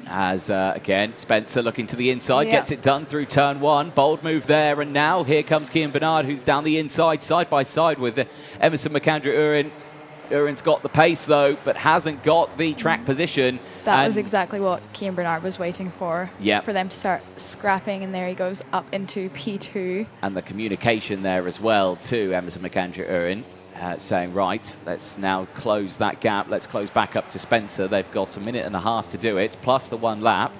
As, again, Spencer looking to the inside, gets it done through turn 1. Bold move there, and now here comes Kean Bernard, who's down the inside, side by side with Emerson McAndrew. Urin's got the pace, though, but hasn't got the track position. That was exactly what Kean Bernard was waiting for. Yeah. For them to start scrapping, and there he goes up into P2. And the communication there as well to Emerson McAndrew saying, right, let's now close that gap. Let's close back up to Spencer. They've got a minute and a half to do it, plus the 1 lap.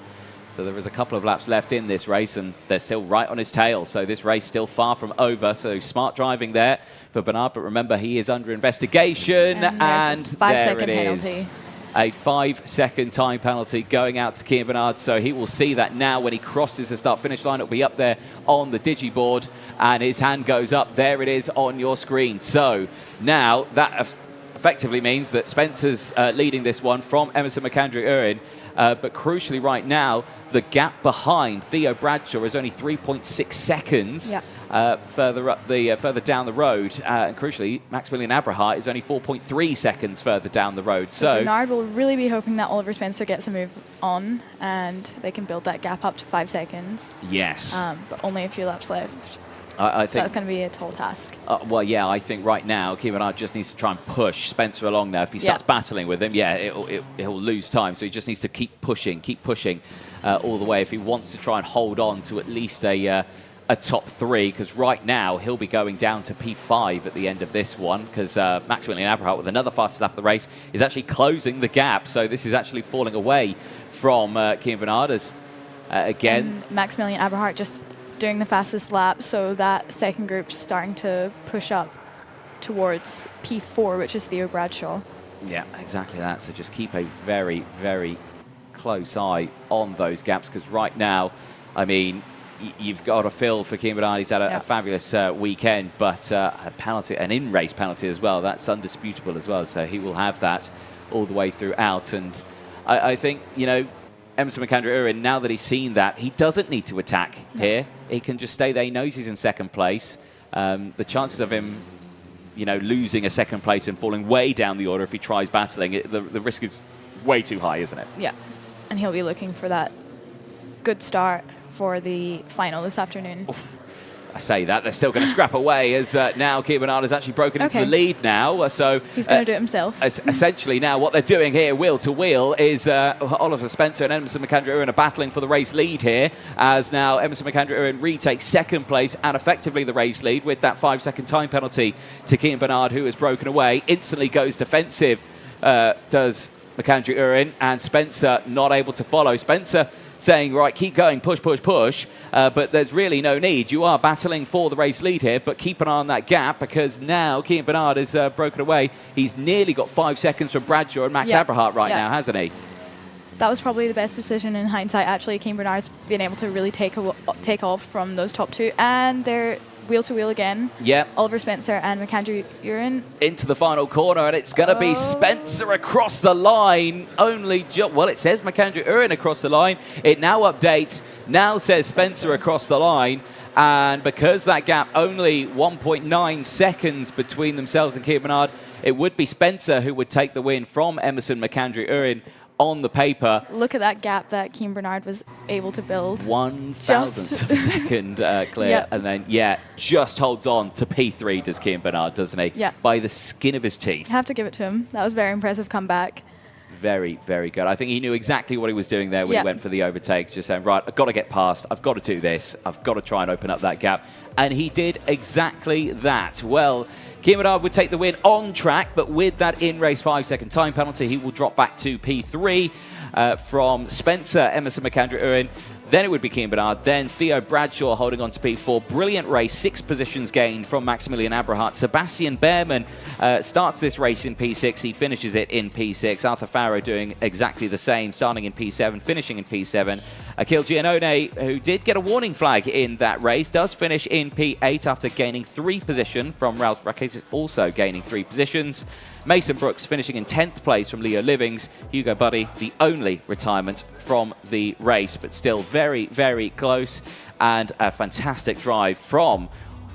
So there is a couple of laps left in this race, and they're still right on his tail. So this race still far from over. So smart driving there for Bernard. But remember, he is under investigation. And there it is. A 5-second time penalty going out to Kean Bernard. So he will see that now when he crosses the start-finish line. It'll be up there on the digiboard. And his hand goes up. There it is on your screen. So now that effectively means that Spencer's leading this one from Emerson McAndrew. But crucially right now, the gap behind Theo Bradshaw is only 3.6 seconds further down the road. And crucially, Maximilian Aberhart is only 4.3 seconds further down the road. So Bernard will really be hoping that Oliver Spencer gets a move on and they can build that gap up to 5 seconds. Yes. But only a few laps left. I think that's going to be a tall task. Well, yeah, I think right now, Kean Bernard just needs to try and push Spencer along now. If he starts battling with him, he'll lose time. So he just needs to keep pushing all the way if he wants to try and hold on to at least a top 3. Because right now, he'll be going down to P5 at the end of this one. Because Maximilian Aberhart, with another fastest lap of the race, is actually closing the gap. So this is actually falling away from Kean Bernard as, again. And Maximilian Aberhart just doing the fastest lap, so that second group's starting to push up towards P4, which is Theo Bradshaw. Yeah, exactly that. So just keep a very, very close eye on those gaps, because right now, I mean, you've got a feel for Kean Bernard. He's had a fabulous weekend, but a penalty, an in-race penalty as well. That's undisputable as well. So he will have that all the way throughout. And I think, you know, Emerson McAndrew, now that he's seen that, he doesn't need to attack here. He can just stay there. He knows he's in second place. The chances of him you know, losing a second place and falling way down the order if he tries battling. The risk is way too high, isn't it? Yeah, and he'll be looking for that good start for the final this afternoon. Oof. I say that, they're still going to scrap away as now Keir Bernard has actually broken into the lead now. So he's going to do it himself. Essentially now what they're doing here, wheel to wheel, is Oliver Spencer and Emerson McAndrew are battling for the race lead here, as now Emerson McAndrew retakes second place and effectively the race lead with that 5-second time penalty to Keir Bernard, who has broken away. Instantly goes defensive, does McAndrew and Spencer not able to follow. Spencer saying, right, keep going, push, push, push. But there's really no need. You are battling for the race lead here, but keep an eye on that gap because now Keir Bernard has broken away. He's nearly got 5 seconds from Bradshaw and Max Aberhart right now, hasn't he? That was probably the best decision in hindsight. Actually, Keir Bernard's been able to really take off from those top two, and they're wheel to wheel again. Yep. Oliver Spencer and McAndrew into the final corner, and it's going to be Spencer across the line. Well, it says McAndrew across the line. It now updates. Now says Spencer across the line. And because that gap only 1.9 seconds between themselves and Keir Bernard, it would be Spencer who would take the win from Emerson McAndrew on the paper. Look at that gap that Keir Bernard was able to build. 1,000th of a second clear. And then, just holds on to P3, does Keir Bernard, doesn't he? Yeah. By the skin of his teeth. You have to give it to him. That was a very impressive comeback. Very, very good. I think he knew exactly what he was doing there when he went for the overtake, just saying, right, I've got to get past, I've got to do this, I've got to try and open up that gap. And he did exactly that. Well, Keir Bernard would take the win on track, but with that in-race 5-second time penalty, he will drop back to P3 from Spencer, Emerson McAndrew. Then it would be Keir Bernard. Then Theo Bradshaw holding on to P4. Brilliant race. 6 positions gained from Maximilian Aberhart. Sebastian Behrman starts this race in P6. He finishes it in P6. Arthur Farrow doing exactly the same, starting in P7, finishing in P7. Akil Giannone, who did get a warning flag in that race, does finish in P8 after gaining 3 positions from Ralph Rackes, also gaining 3 positions. Mason Brooks finishing in 10th place from Leo Livings. Hugo Buddy, the only retirement from the race, but still very, very close. And a fantastic drive from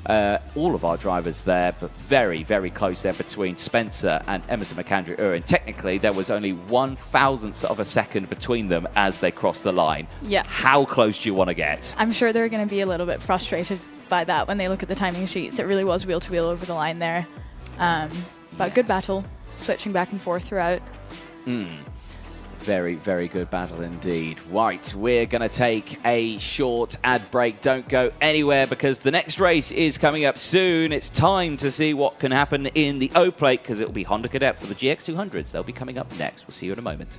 all of our drivers there, but very, very close there between Spencer and Emerson McAndrew. Technically, there was only 1,000th of a second between them as they crossed the line. Yeah. How close do you want to get? I'm sure they're going to be a little bit frustrated by that when they look at the timing sheets. It really was wheel to wheel over the line there. But good battle, switching back and forth throughout. Very, very good battle indeed. Right, we're going to take a short ad break. Don't go anywhere because the next race is coming up soon. It's time to see what can happen in the O Plate because it will be Honda Cadet for the GX200s. They'll be coming up next. We'll see you in a moment.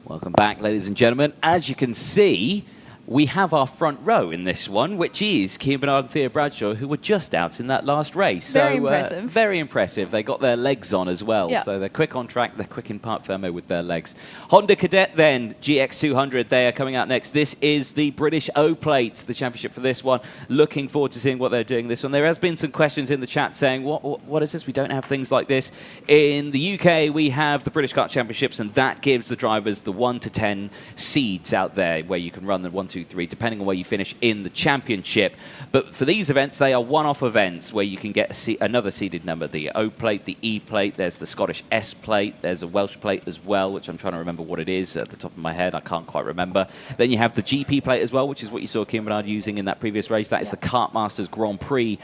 Welcome back, ladies and gentlemen. As you can see, we have our front row in this one, which is Kean Bernard and Thea Bradshaw, who were just out in that last race. Very impressive. Very impressive. They got their legs on as well. Yeah. So they're quick on track. They're quick in parc fermé with their legs. Honda Cadet then, GX200. They are coming out next. This is the British O Plate, the championship for this one. Looking forward to seeing what they're doing this one. There has been some questions in the chat saying, what is this? We don't have things like this. In the UK, we have the British Kart Championships, and that gives the drivers the 1 to 10 seeds out there where you can run the 1, 2, 3, depending on where you finish in the championship. But for these events, they are one-off events where you can get another seeded number. The O Plate, the E Plate, there's the Scottish S Plate, there's a Welsh Plate as well, which I'm trying to remember what it is at the top of my head. I can't quite remember. Then you have the GP Plate as well, which is what you saw Kean Bernard using in that previous race. That is the Kart Masters Grand Prix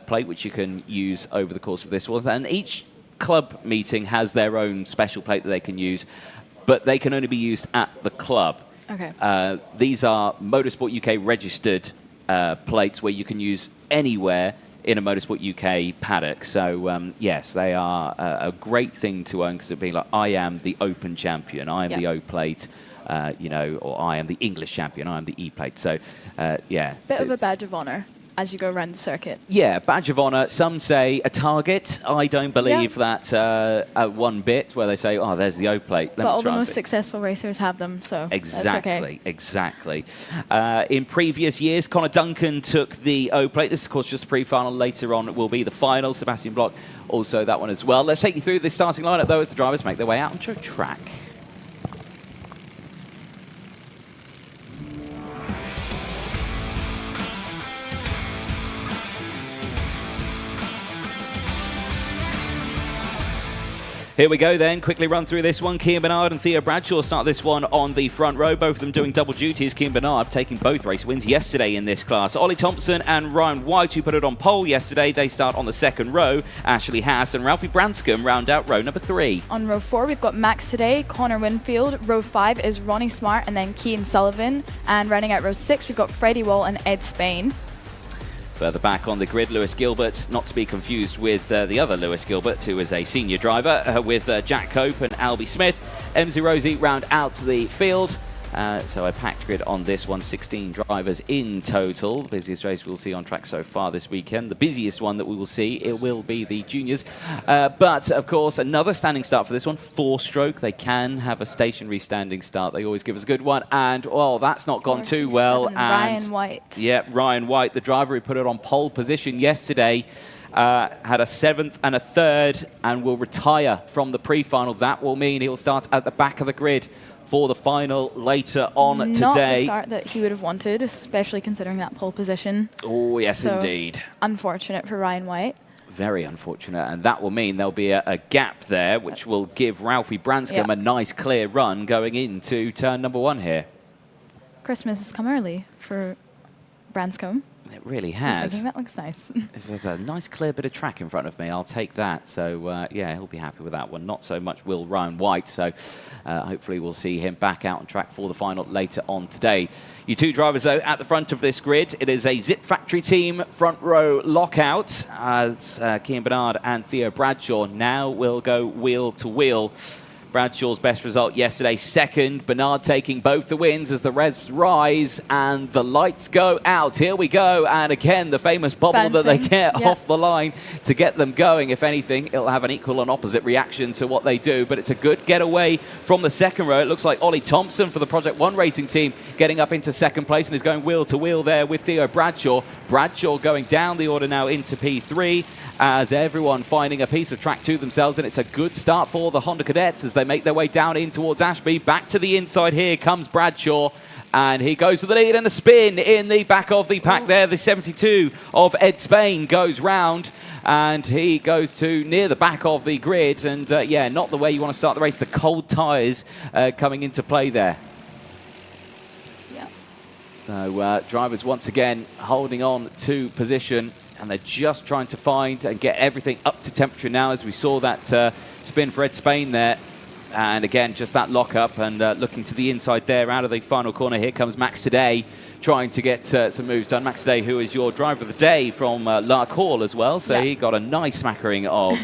plate, which you can use over the course of this one. And each club meeting has their own special plate that they can use, but they can only be used at the club. Okay. These are Motorsport UK registered plates where you can use anywhere in a Motorsport UK paddock. So, yes, they are a great thing to own because it'd be like, I am the Open champion, I am the O Plate, or I am the English champion, I am the E Plate. So, yeah. Bit of a badge of honor as you go around the circuit. Yeah, badge of honor. Some say a target. I don't believe that one bit where they say, oh, there's the O Plate. But all the most successful racers have them, so exactly, that's okay. Exactly. In previous years, Connor Duncan took the O Plate. This is, of course, just the pre-final. Later on, it will be the final. Sebastian Bloch, also that one as well. Let's take you through the starting lineup, though, as the drivers make their way out onto a track. Here we go then, quickly run through this one. Kean Bernard and Thea Bradshaw start this one on the front row, both of them doing double duties. Kean Bernard taking both race wins yesterday in this class. Ollie Thompson and Ryan White, who put it on pole yesterday, they start on the second row. Ashley Haas and Ralphie Branscombe round out row number 3. On row 4, we've got Max today, Connor Winfield. Row 5 is Ronnie Smart and then Kean Sullivan. And rounding out row 6, we've got Freddie Wall and Ed Spain. Further back on the grid, Lewis Gilbert, not to be confused with the other Lewis Gilbert, who is a senior driver, with Jack Cope and Albie Smith. MZ Rosie round out the field. So a packed grid on this one, 16 drivers in total. The busiest race we'll see on track so far this weekend. The busiest one that we will see, it will be the juniors. But, of course, another standing start for this one, 4-stroke. They can have a stationary standing start. They always give us a good one. And, well, that's not gone too well. And Ryan White. Yeah, Ryan White, the driver who put it on pole position yesterday, had a 7th and a 3rd and will retire from the pre-final. That will mean he'll start at the back of the grid for the final later on today. Not the start that he would have wanted, especially considering that pole position. Oh, yes, so indeed. Unfortunate for Ryan White. Very unfortunate, and that will mean there'll be a gap there, which will give Ralphie Branscombe a nice clear run going into turn number 1 here. Christmas has come early for Branscombe. It really has. Just thinking, that looks nice. There's a nice clear bit of track in front of me. I'll take that. So, yeah, he'll be happy with that one. Not so much will Ryan White. So, hopefully we'll see him back out on track for the final later on today. You two drivers, though, at the front of this grid. It is a Zip Factory team front row lockout as Kean Bernard and Thea Bradshaw now will go wheel to wheel. Bradshaw's best result yesterday, 2nd. Bernard taking both the wins as the revs rise and the lights go out. Here we go. And again, the famous bubble that they get off the line to get them going. If anything, it'll have an equal and opposite reaction to what they do. But it's a good getaway from the 2nd row. It looks like Ollie Thompson for the Project 1 racing team getting up into 2nd place and is going wheel to wheel there with Theo Bradshaw. Bradshaw going down the order now into P3 as everyone finding a piece of track to themselves. And it's a good start for the Honda Cadets as they make their way down in towards Ashby. Back to the inside here comes Bradshaw. And he goes for the lead and a spin in the back of the pack there. The 72 of Ed Spain goes round. And he goes to near the back of the grid. And, yeah, not the way you want to start the race. The cold tyres coming into play there. Yeah. So drivers once again holding on to position. And they're just trying to find and get everything up to temperature now, as we saw that spin for Ed Spain there. And again, just that lock-up and looking to the inside there out of the final corner. Here comes Max Cadet trying to get some moves done. Max Cadet, who is your driver of the day from Lark Hall as well. So he got a nice smattering of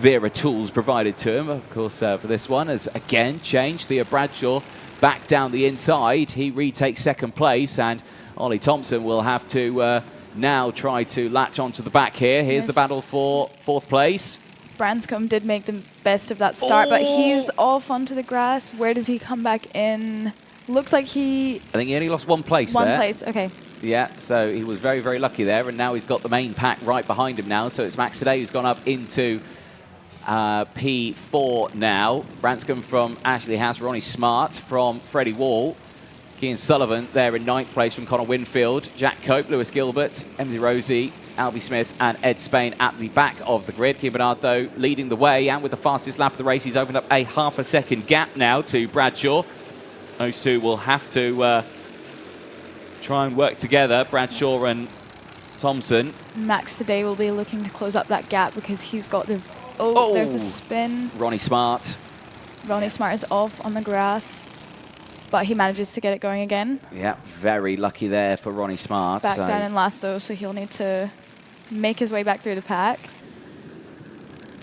Wera tools provided to him, of course, for this one. As again, changed Theo Bradshaw back down the inside. He retakes second place, and Ollie Thompson will have to now try to latch onto the back here. Here's the battle for fourth place. Branscombe did make the best of that start, but he's off onto the grass. Where does he come back in? Looks like I think he only lost one place there. One place, okay. Yeah, so he was very, very lucky there, and now he's got the main pack right behind him now. So it's Max Cadet who's gone up into P4 now. Branscombe from Ashley Haas, Ronnie Smart from Freddie Wall. Kean Sullivan there in 9th place from Connor Winfield. Jack Cope, Lewis Gilbert, Emily Rosie, Albie Smith and Ed Spain at the back of the grid. Kean Bernard, though, leading the way, and with the fastest lap of the race, he's opened up a half a second gap now to Bradshaw. Those two will have to try and work together, Bradshaw and Thompson. Max today will be looking to close up that gap because he's got the... Oh, there's a spin. Ronnie Smart. Ronnie Smart is off on the grass, but he manages to get it going again. Yeah, very lucky there for Ronnie Smart. Back down in last, though, so he'll need to make his way back through the pack.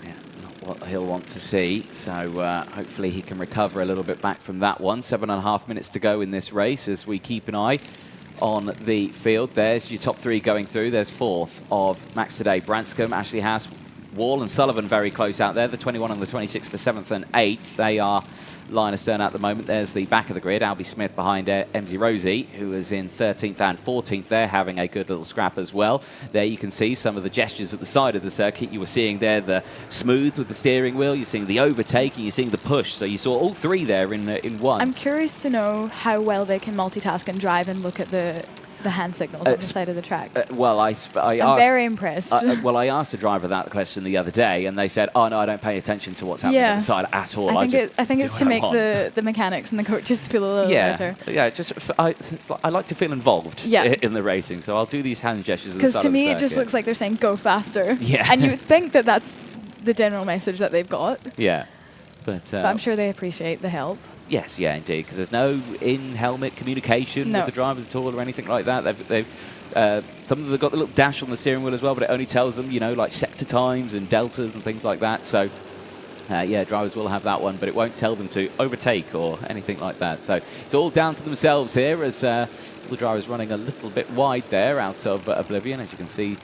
Yeah, not what he'll want to see. So hopefully he can recover a little bit back from that one. 7.5 minutes to go in this race as we keep an eye on the field. There's your top three going through. There's fourth of Max Cadet, Branscombe, Ashley Haas, Wall and Sullivan very close out there. The 21 and the 26 for 7th and 8th. They are line astern at the moment. There's the back of the grid. Albie Smith behind MZ Rosie, who is in 13th and 14th there, having a good little scrap as well. There you can see some of the gestures at the side of the circuit. You were seeing there the smooth with the steering wheel. You're seeing the overtake and you're seeing the push. So you saw all three there in one. I'm curious to know how well they can multitask and drive and look at the hand signals on the side of the track. Well, I'm very impressed. Well, I asked a driver that question the other day, and they said, "Oh no, I don't pay attention to what's happening at the side at all. I think it's to make the mechanics and the coaches feel a little better." Yeah, I like to feel involved in the racing, so I'll do these hand gestures. Because to me, it just looks like they're saying "go faster." Yeah, and you would think that that's the general message that they've got. Yeah, but I'm sure they appreciate the help. Yes, yeah, indeed, because there's no in-helmet communication with the drivers at all or anything like that. Some of them have got the little dash on the steering wheel as well, but it only tells them, like sector times and deltas and things like that. So, yeah, drivers will have that one, but it won't tell them to overtake or anything like that. So it's all down to themselves here as the drivers running a little bit wide there out of Oblivion, as you can see.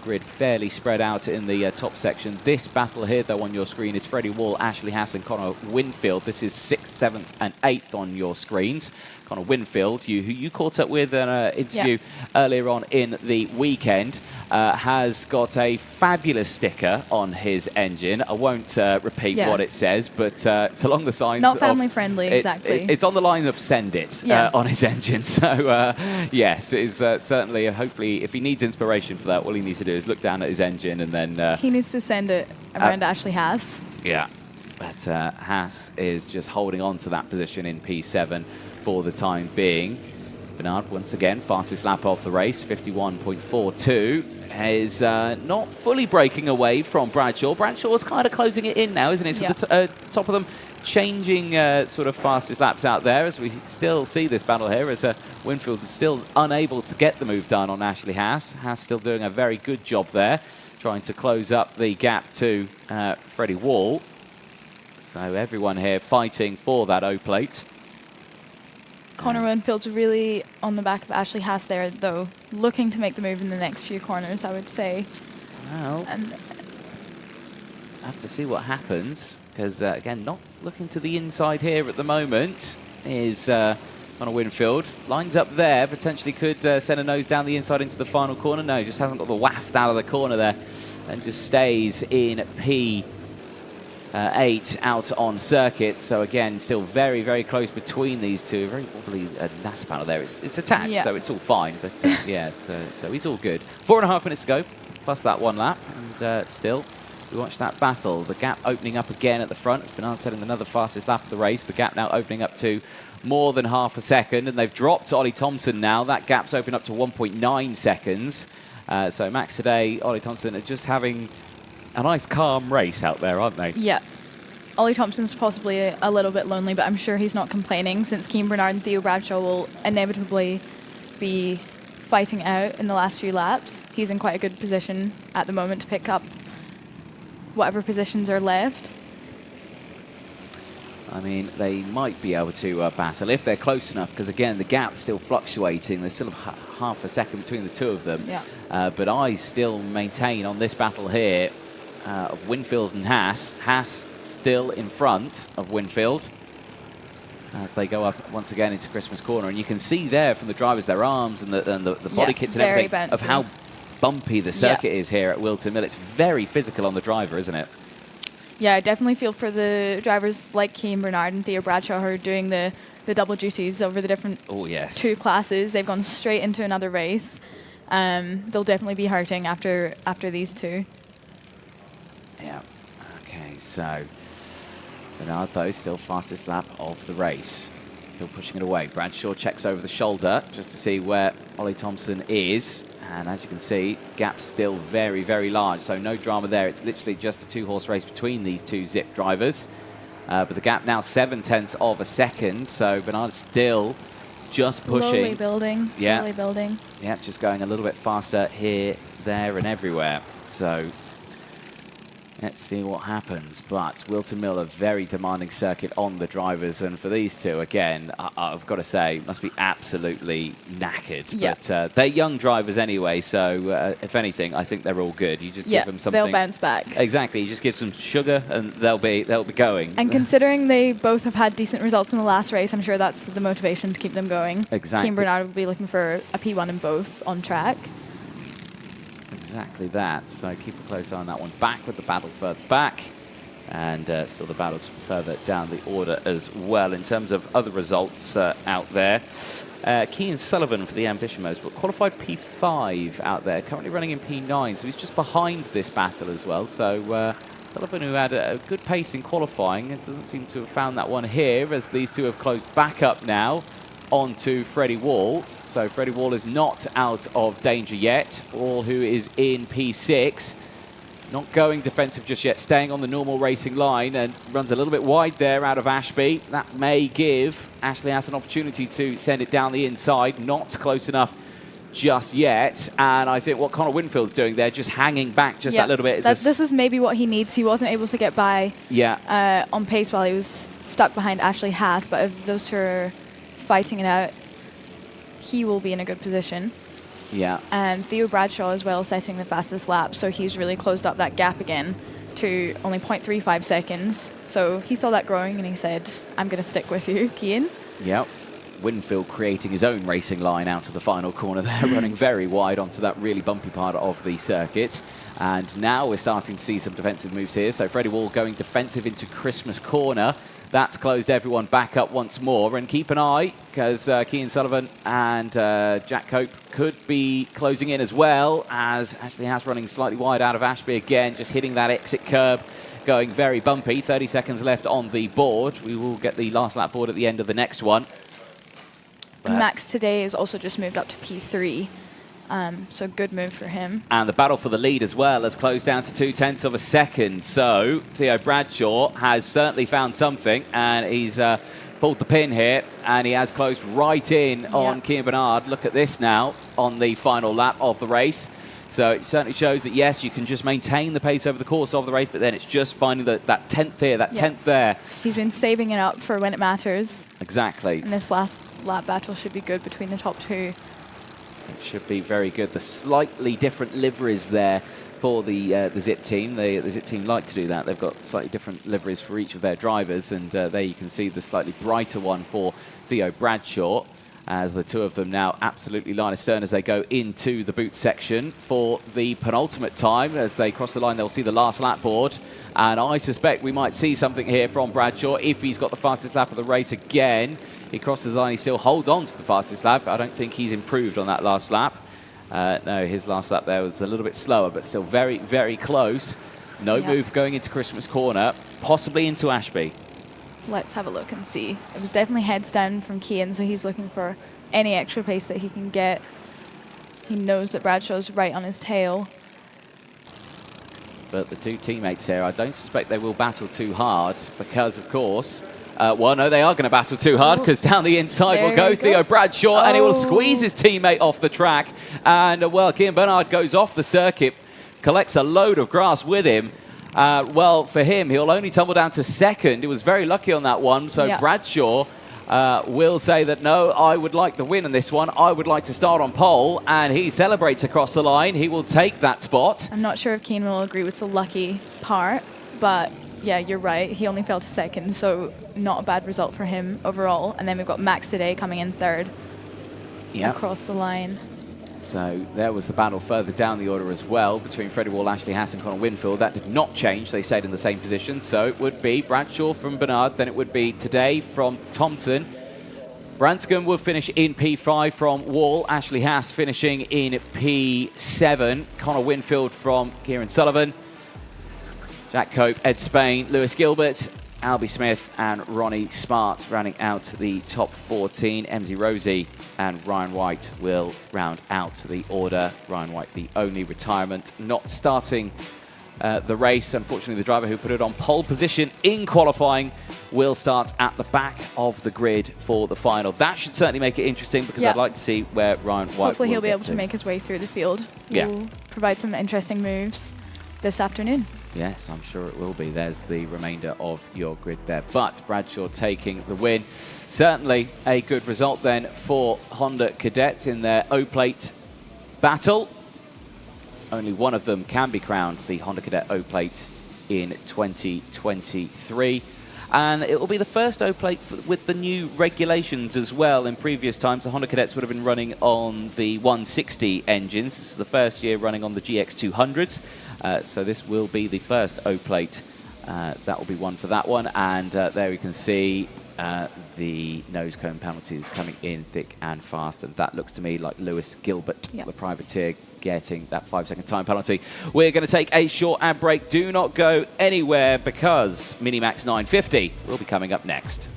Grid fairly spread out in the top section. This battle here, though, on your screen is Freddie Wall, Ashley Haas and Connor Winfield. This is 6th, 7th and 8th on your screens. Connor Winfield, who you caught up with in an interview earlier on in the weekend, has got a fabulous sticker on his engine. I won't repeat what it says, but it's along the signs Not family friendly, exactly. It's on the line of send it on his engine. So, yes, it's certainly, hopefully, if he needs inspiration for that, all he needs to do is look down at his engine and then... he needs to send it around Ashley Haas. Yeah, but Haas is just holding on to that position in P7 for the time being. Bernard, once again, fastest lap of the race, 51.42, is not fully breaking away from Bradshaw. Bradshaw is kind of closing it in now, isn't it? So the top of them changing sort of fastest laps out there as we still see this battle here as Winfield is still unable to get the move done on Ashley Haas. Haas still doing a very good job there, trying to close up the gap to Freddie Wall. So everyone here fighting for that O plate. Connor Winfield's really on the back of Ashley Haas there, though, looking to make the move in the next few corners, I would say. Well, I have to see what happens, because, again, not looking to the inside here at the moment is Connor Winfield. Lines up there, potentially could send a nose down the inside into the final corner. No, just hasn't got the waft out of the corner there and just stays in P8 out on circuit. So again, still very, very close between these two. Very wobbly NASA panel there. It's attached, so it's all fine. But yeah, so he's all good. 4.5 minutes to go, plus that one lap. And still, we watch that battle. The gap opening up again at the front. It's Bernard setting another fastest lap of the race. The gap now opening up to more than half a second. And they've dropped Ollie Thompson now. That gap's opened up to 1.9 seconds. So Max today, Ollie Thompson are just having a nice calm race out there, aren't they? Yeah. Ollie Thompson's possibly a little bit lonely, but I'm sure he's not complaining since Cian Bernard and Theo Bradshaw will inevitably be fighting out in the last few laps. He's in quite a good position at the moment to pick up whatever positions are left. I mean, they might be able to battle if they're close enough, because again, the gap's still fluctuating. There's still half a second between the two of them. Yeah. But I still maintain on this battle here of Winfield and Haas. Haas still in front of Winfield as they go up once again into Christmas Corner. And you can see there from the drivers, their arms and the body kits and everything, bouncy. of how bumpy the circuit is here at Whilton Mill. It's very physical on the driver, isn't it? Yeah, I definitely feel for the drivers like Cian Bernard and Theo Bradshaw who are doing the double duties over the different two classes. They've gone straight into another race. They'll definitely be hurting after these two. Yeah. Okay, so Bernard, though, still fastest lap of the race. Still pushing it away. Bradshaw checks over the shoulder just to see where Ollie Thompson is. And as you can see, gap's still very, very large. So no drama there. It's literally just a two-horse race between these two Zip drivers. But the gap now 0.7 of a second. So Bernard's still just pushing. Slowly building. Slowly building. Yeah, just going a little bit faster here, there, and everywhere. So let's see what happens. But Whilton Mill, a very demanding circuit on the drivers. And for these two, again, I've got to say, must be absolutely knackered. Yeah. But they're young drivers anyway. So if anything, I think they're all good. You just give them something. They'll bounce back. Exactly. You just give them sugar and they'll be going. And considering they both have had decent results in the last race, I'm sure that's the motivation to keep them going. Exactly. Cian Bernard will be looking for a P1 in both on track. Exactly that. So keep a close eye on that one. Back with the battle further back. And still the battles further down the order as well. In terms of other results out there, Cian Sullivan for the Ambition Motorsport qualified P5 out there, currently running in P9. So he's just behind this battle as well. So Sullivan, who had a good pace in qualifying, it doesn't seem to have found that one here, as these two have closed back up now onto Freddie Wall. So Freddie Wall is not out of danger yet. Wall, who is in P6, not going defensive just yet, staying on the normal racing line and runs a little bit wide there out of Ashby. That may give Ashley Haas an opportunity to send it down the inside. Not close enough just yet. And I think what Connor Winfield's doing there, just hanging back just that little bit. This is maybe what he needs. He wasn't able to get by on pace while he was stuck behind Ashley Haas, but if those two are fighting it out, he will be in a good position. Yeah. And Theo Bradshaw as well setting the fastest lap, so he's really closed up that gap again to only 0.35 seconds. So he saw that growing and he said, I'm going to stick with you, Cian. Yep. Winfield creating his own racing line out of the final corner there, running very wide onto that really bumpy part of the circuit. And now we're starting to see some defensive moves here. So Freddie Wall going defensive into Christmas Corner. That's closed everyone back up once more. And keep an eye, because Cian Sullivan and Jack Cope could be closing in as well, as Ashley Haas running slightly wide out of Ashby again, just hitting that exit curb, going very bumpy. 30 seconds left on the board. We will get the last lap board at the end of the next one. And Max today has also just moved up to P3. So good move for him. And the battle for the lead as well has closed down to 0.2 of a second. So Theo Bradshaw has certainly found something, and he's pulled the pin here, and he has closed right in on Cian Bernard. Look at this now on the final lap of the race. So it certainly shows that, yes, you can just maintain the pace over the course of the race, but then it's just finding that 10th here, that 10th there. He's been saving it up for when it matters. Exactly. And this last lap battle should be good between the top two. It should be very good. The slightly different liveries there for the Zip team. The Zip team like to do that. They've got slightly different liveries for each of their drivers, and there you can see the slightly brighter one for Theo Bradshaw, as the two of them now absolutely line astern as they go into the boot section for the penultimate time. As they cross the line, they'll see the last lap board, and I suspect we might see something here from Bradshaw if he's got the fastest lap of the race again. He crosses the line, he still holds on to the fastest lap. I don't think he's improved on that last lap. No, his last lap there was a little bit slower, but still very, very close. No move going into Christmas Corner, possibly into Ashby. Let's have a look and see. It was definitely heads down from Cian, so he's looking for any extra pace that he can get. He knows that Bradshaw's right on his tail. but the two teammates here, I don't suspect they will battle too hard because, of course, well, no, they are going to battle too hard because down the inside will go Theo Bradshaw, and he will squeeze his teammate off the track. And, well, Cian Bernard goes off the circuit, collects a load of grass with him. Well, for him, he'll only tumble down to second. He was very lucky on that one. So Bradshaw will say that, no, I would like the win in this one. I would like to start on pole. And he celebrates across the line. He will take that spot. I'm not sure if Cian will agree with the lucky part, but yeah, you're right. He only fell to second, so not a bad result for him overall. And then we've got Max today coming in third across the line. So there was the battle further down the order as well between Freddie Wall, Ashley Haas and Conor Winfield. That did not change. They stayed in the same position. So it would be Bradshaw from Bernard. Then it would be today from Thompson. Branscombe will finish in P5 from Wall. Ashley Haas finishing in P7. Conor Winfield from Kieran Sullivan. Jack Cope, Ed Spain, Lewis Gilbert, Albie Smith and Ronnie Smart rounding out the top 14. MZ Rosie and Ryan White will round out the order. Ryan White, the only retirement not starting the race. Unfortunately, the driver who put it on pole position in qualifying will start at the back of the grid for the final. That should certainly make it interesting because I'd like to see where Ryan White Hopefully he'll be able to make his way through the field. We'll provide some interesting moves this afternoon. Yes, I'm sure it will be. There's the remainder of your grid there. But Bradshaw taking the win. Certainly a good result then for Honda Cadet in their O Plate battle. Only one of them can be crowned the Honda Cadet O Plate in 2023. And it will be the first O Plate with the new regulations as well. In previous times, the Honda Cadets would have been running on the 160 engines. This is the first year running on the GX200s. So this will be the first O Plate. That will be one for that one. And there we can see the nose cone penalties coming in thick and fast. And that looks to me like Lewis Gilbert, the privateer, getting that 5-second time penalty. We're going to take a short ad break. Do not go anywhere because Minimax 950 will be coming up next.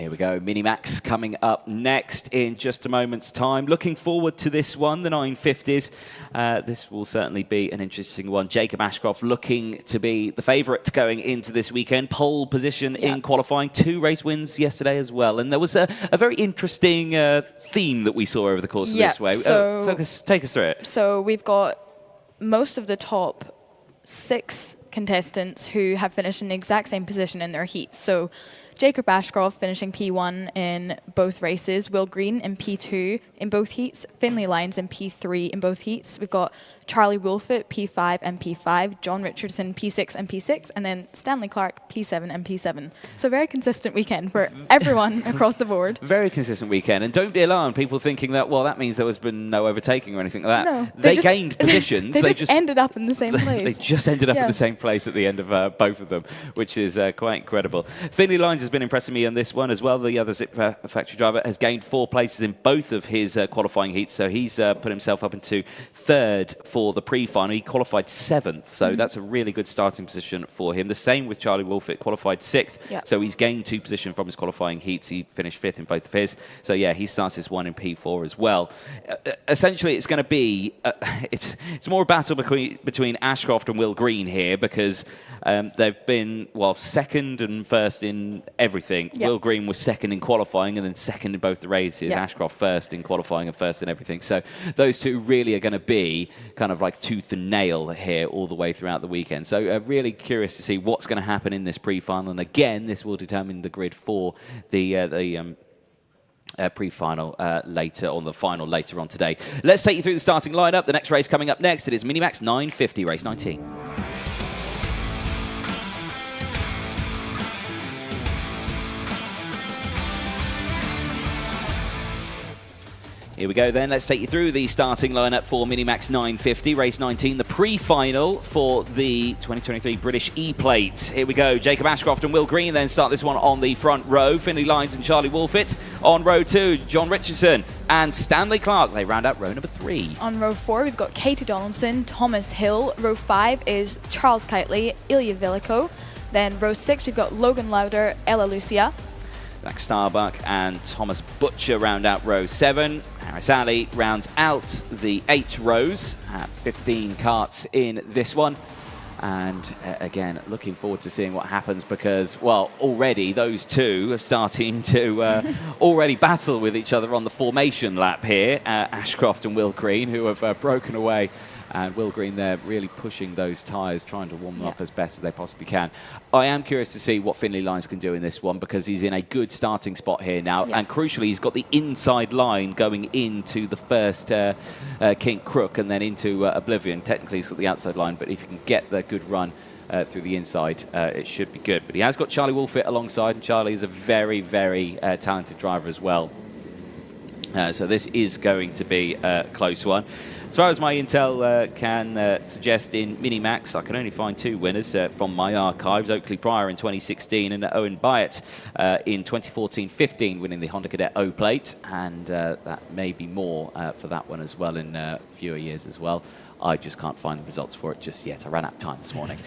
Here we go, Minimax coming up next in just a moment's time. Looking forward to this one, the 950s. This will certainly be an interesting one. Jacob Ashcroft looking to be the favourite going into this weekend. Pole position in qualifying, 2 race wins yesterday as well. And there was a very interesting theme that we saw over the course of this way. So take us through it. So we've got most of the top 6 contestants who have finished in the exact same position in their heats. So Jacob Ashcroft finishing P1 in both races, Will Green in P2 in both heats, Finlay Lyons in P3 in both heats. We've got Charlie Wolfett P5 and P5, John Richardson P6 and P6, and then Stanley Clark P7 and P7. So very consistent weekend for everyone across the board. Very consistent weekend. And don't be alarmed, people thinking that, well, that means there has been no overtaking or anything like that. No, they gained positions. They just ended up in the same place. They just ended up in the same place at the end of both of them, which is quite incredible. Finlay Lyons has been impressing me on this one as well. The other Zip factory driver has gained 4 places in both of his qualifying heats, so he's put himself up into 3rd for the pre-final. He qualified 7th, so that's a really good starting position for him. The same with Charlie Wolfett, qualified 6th, so he's gained 2 positions from his qualifying heats. He finished 5th in both of his, so yeah, he starts his one in P4 as well. Essentially, it's going to be it's more a battle between Ashcroft and Will Green here, because they've been, well, 2nd and 1st in everything. Will Green was 2nd in qualifying and then 2nd in both the races. Ashcroft 1st in qualifying and 1st in everything. So those two really are going to be kind of like tooth and nail here all the way throughout the weekend. So really curious to see what's going to happen in this pre-final. And again, this will determine the grid for the pre-final later, on the final later on today. Let's take you through the starting lineup. The next race coming up next, it is Minimax 950, race 19. Here we go then, let's take you through the starting lineup for Minimax 950, race 19, the pre-final for the 2023 British E Plate. Here we go, Jacob Ashcroft and Will Green then start this one on the front row. Finlay Lyons and Charlie Wolfett on row 2, John Richardson and Stanley Clark, they round out row number 3. On row 4, we've got Katie Donaldson, Thomas Hill. Row 5 is Charles Kitely, Eilidh Villico. Then row 6, we've got Logan Lauder, Ella Lucia. Zach Starbuck and Thomas Butcher round out row 7. Harris Alley rounds out the 8 rows. 15 karts in this one. And again, looking forward to seeing what happens, because, well, already those two are starting to already battle with each other on the formation lap here. Ashcroft and Will Green, who have broken away. And Will Green there really pushing those tyres, trying to warm them up as best as they possibly can. I am curious to see what Finlay Lyons can do in this one, because he's in a good starting spot here now. And crucially, he's got the inside line going into the first kink crook and then into Oblivion. Technically, he's got the outside line, but if you can get the good run through the inside, it should be good. But he has got Charlie Wolfett alongside, and Charlie is a very, very talented driver as well. So this is going to be a close one. As far as my intel can suggest, in Minimax, I can only find 2 winners from my archives. Oakley Pryor in 2016 and Owen Byatt in 2014-15 winning the Honda Cadet O Plate. And that may be more for that one as well in fewer years as well. I just can't find the results for it just yet. I ran out of time this morning.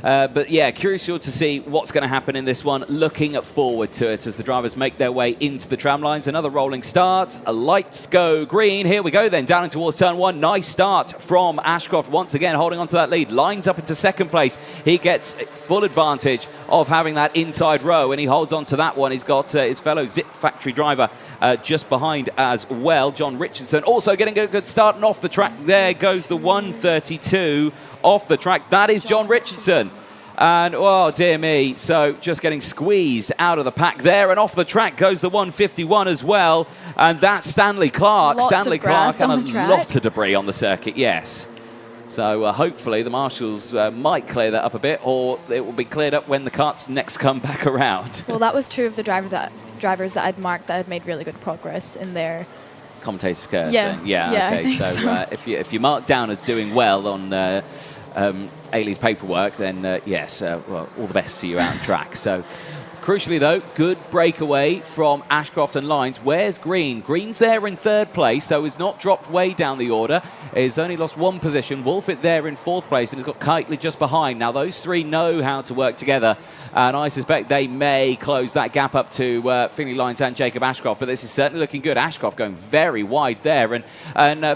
But yeah, curious to see what's going to happen in this one. Looking forward to it as the drivers make their way into the tram lines. Another rolling start. Lights go green. Here we go then, down towards turn 1. Nice start from Ashcroft, once again holding on to that lead. Lines up into 2nd place. He gets full advantage of having that inside row, and he holds on to that one. He's got his fellow Zip factory driver just behind as well. John Richardson also getting a good start, and off the track there goes the 132 off the track. That is John Richardson. And, oh, dear me, so just getting squeezed out of the pack there, and off the track goes the 151 as well. And that's Stanley Clark. Stanley Clark and a lot of debris on the circuit, yes. So hopefully the marshals might clear that up a bit, or it will be cleared up when the karts next come back around. Well, that was true of the drivers that I'd marked that had made really good progress in their commentator's curve. Yeah, okay. So if you mark down as doing well on Eilidh's paperwork, then yes, well, all the best to you out on track. So Crucially, though, good breakaway from Ashcroft and Lines. Where's Green? Green's there in third place, so he's not dropped way down the order. He's only lost one position. Wolfett there in fourth place, and he's got Kitely just behind. Now, those three know how to work together, and I suspect they may close that gap up to Finley Lines and Jacob Ashcroft, but this is certainly looking good. Ashcroft going very wide there, and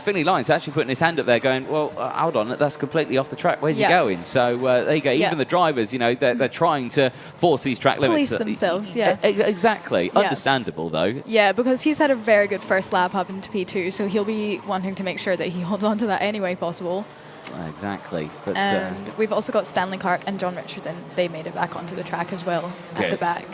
Finley Lines actually putting his hand up there going, well, hold on, that's completely off the track. Where's he going? So there you go. Even the drivers, you know, they're trying to force these track limits. Police themselves, yeah. Exactly. Yeah. Understandable, though. Yeah, because he's had a very good first lap up into P2, so he'll be wanting to make sure that he holds on to that any way possible. Exactly. But, and we've also got Stanley Clark and John Richardson. They made it back onto the track as well at the back.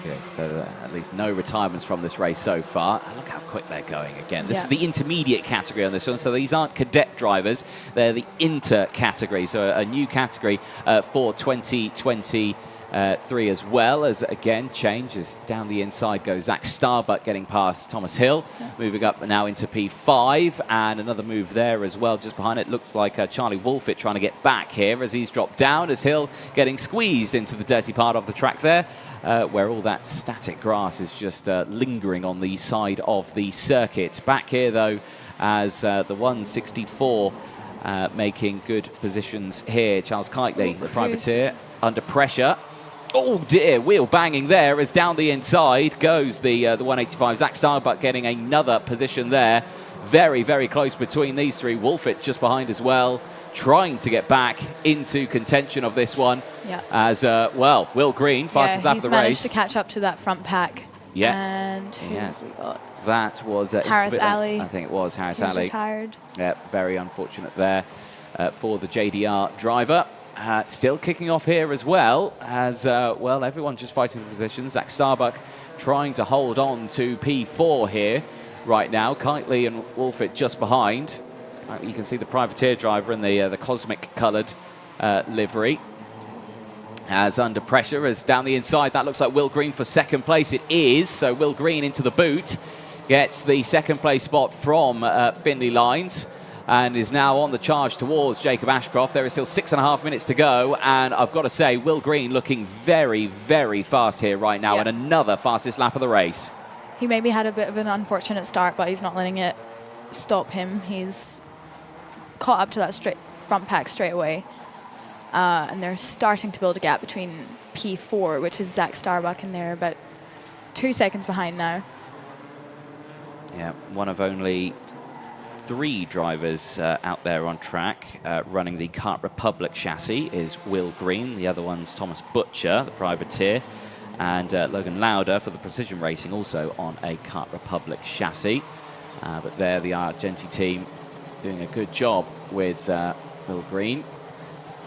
Good. So at least no retirements from this race so far. And look how quick they're going again. This is the intermediate category on this one. So these aren't cadet drivers. They're the inter category. So a new category for 2023 as well, as again changes down the inside goes Zach Starbuck getting past Thomas Hill, moving up now into P5, and another move there as well just behind it. Looks like Charlie Wolfett trying to get back here as he's dropped down, as Hill getting squeezed into the dirty part of the track there, where all that static grass is just lingering on the side of the circuit. Back here though, as the 164 making good positions here. Charles Kitely, the privateer, under pressure. Oh dear, wheel banging there as down the inside goes the 185. Zach Starbuck getting another position there. Very, very close between these three. Wolfett just behind as well, trying to get back into contention of this one. Yeah. As, well, Will Green, fastest lap of the race. He's managed to catch up to that front pack. Yeah. And who have we got? That was Harris Alley. I think it was Harris Alley. Alley. Retired. Yeah, very unfortunate there for the JDR driver. Still kicking off here as well, as, well, everyone just fighting for positions. Zach Starbuck trying to hold on to P4 here right now. Kitely and Wolfett just behind. You can see the privateer driver in the cosmic-coloured livery. As under pressure, as down the inside, that looks like Will Green for second place. It is, so Will Green into the boot. Gets the second place spot from Finley Lines. And is now on the charge towards Jacob Ashcroft. There is still 6.5 minutes to go, and I've got to say, Will Green looking very, very fast here right now, and another fastest lap of the race. He maybe had a bit of an unfortunate start, but he's not letting it stop him. He's caught up to that front pack straight away, and they're starting to build a gap between P4, which is Zach Starbuck, and they're about 2 seconds behind now. Yeah, one of only 3 drivers out there on track running the Kart Republic chassis is Will Green. The other one's Thomas Butcher, the privateer, and Logan Lauder for the precision racing, also on a Kart Republic chassis. But there, the Argenti team doing a good job with Will Green.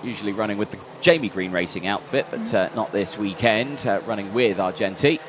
Usually running with the Jamie Green Racing outfit, but not this weekend, running with Argenti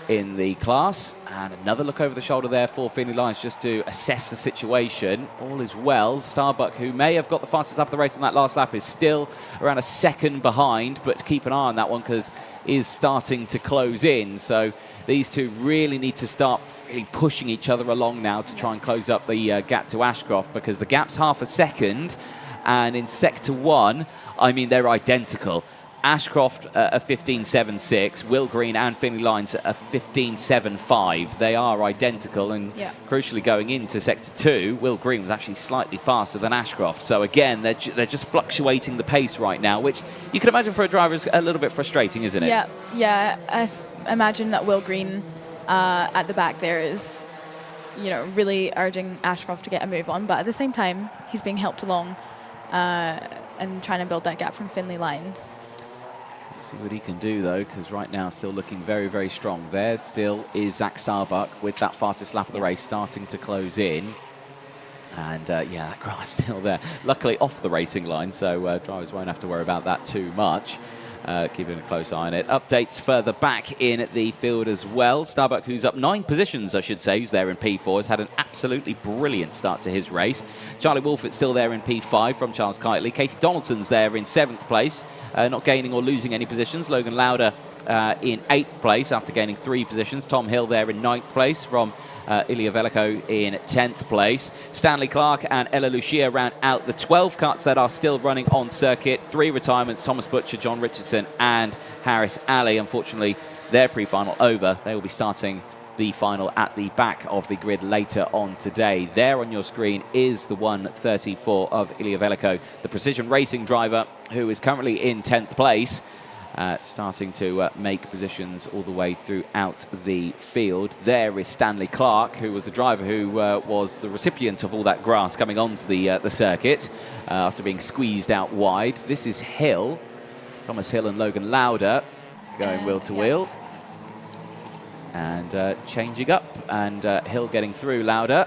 in the class. And another look over the shoulder there for Finley Lines just to assess the situation. All is well. Starbuck, who may have got the fastest lap of the race on that last lap, is still around a second behind, but keep an eye on that one because is starting to close in. So these two really need to start really pushing each other along now to try and close up the gap to Ashcroft, because the gap's half a second, and in Sector 1, I mean, they're identical. Ashcroft a 15.76, Will Green and Finley Lines a 15.75. They are identical, and crucially going into Sector 2, Will Green was actually slightly faster than Ashcroft. So again, they're just fluctuating the pace right now, which you can imagine for a driver is a little bit frustrating, isn't it? Yeah. I imagine that Will Green at the back there is, you know, really urging Ashcroft to get a move on, but at the same time, he's being helped along and trying to build that gap from Finley Lines. See what he can do, though, because right now still looking very, very strong. There still is Zach Starbuck with that fastest lap of the race starting to close in. And, yeah, that grass still there. Luckily off the racing line, so drivers won't have to worry about that too much. Keeping a close eye on it. Updates further back in the field as well. Starbuck, who's up 9 positions, I should say, who's there in P4, has had an absolutely brilliant start to his race. Charlie Wolfett still there in P5 from Charles Kitely. Katie Donaldson's there in 7th place, not gaining or losing any positions. Logan Lauder in 8th place after gaining 3 positions. Tom Hill there in 9th place from Eilidh Vellico in 10th place. Stanley Clark and Ella Lucia round out the 12 karts that are still running on circuit. 3 retirements, Thomas Butcher, John Richardson and Harris Alley. Unfortunately, their pre-final over. They will be starting the final at the back of the grid later on today. There on your screen is the 134 of Eilidh, the precision racing driver who is currently in 10th place. Starting to make positions all the way throughout the field. There is Stanley Clark, who was the driver who was the recipient of all that grass coming onto the circuit after being squeezed out wide. This is Hill, Thomas Hill and Logan Lauder going wheel to wheel. And changing up, and Hill getting through Lauder,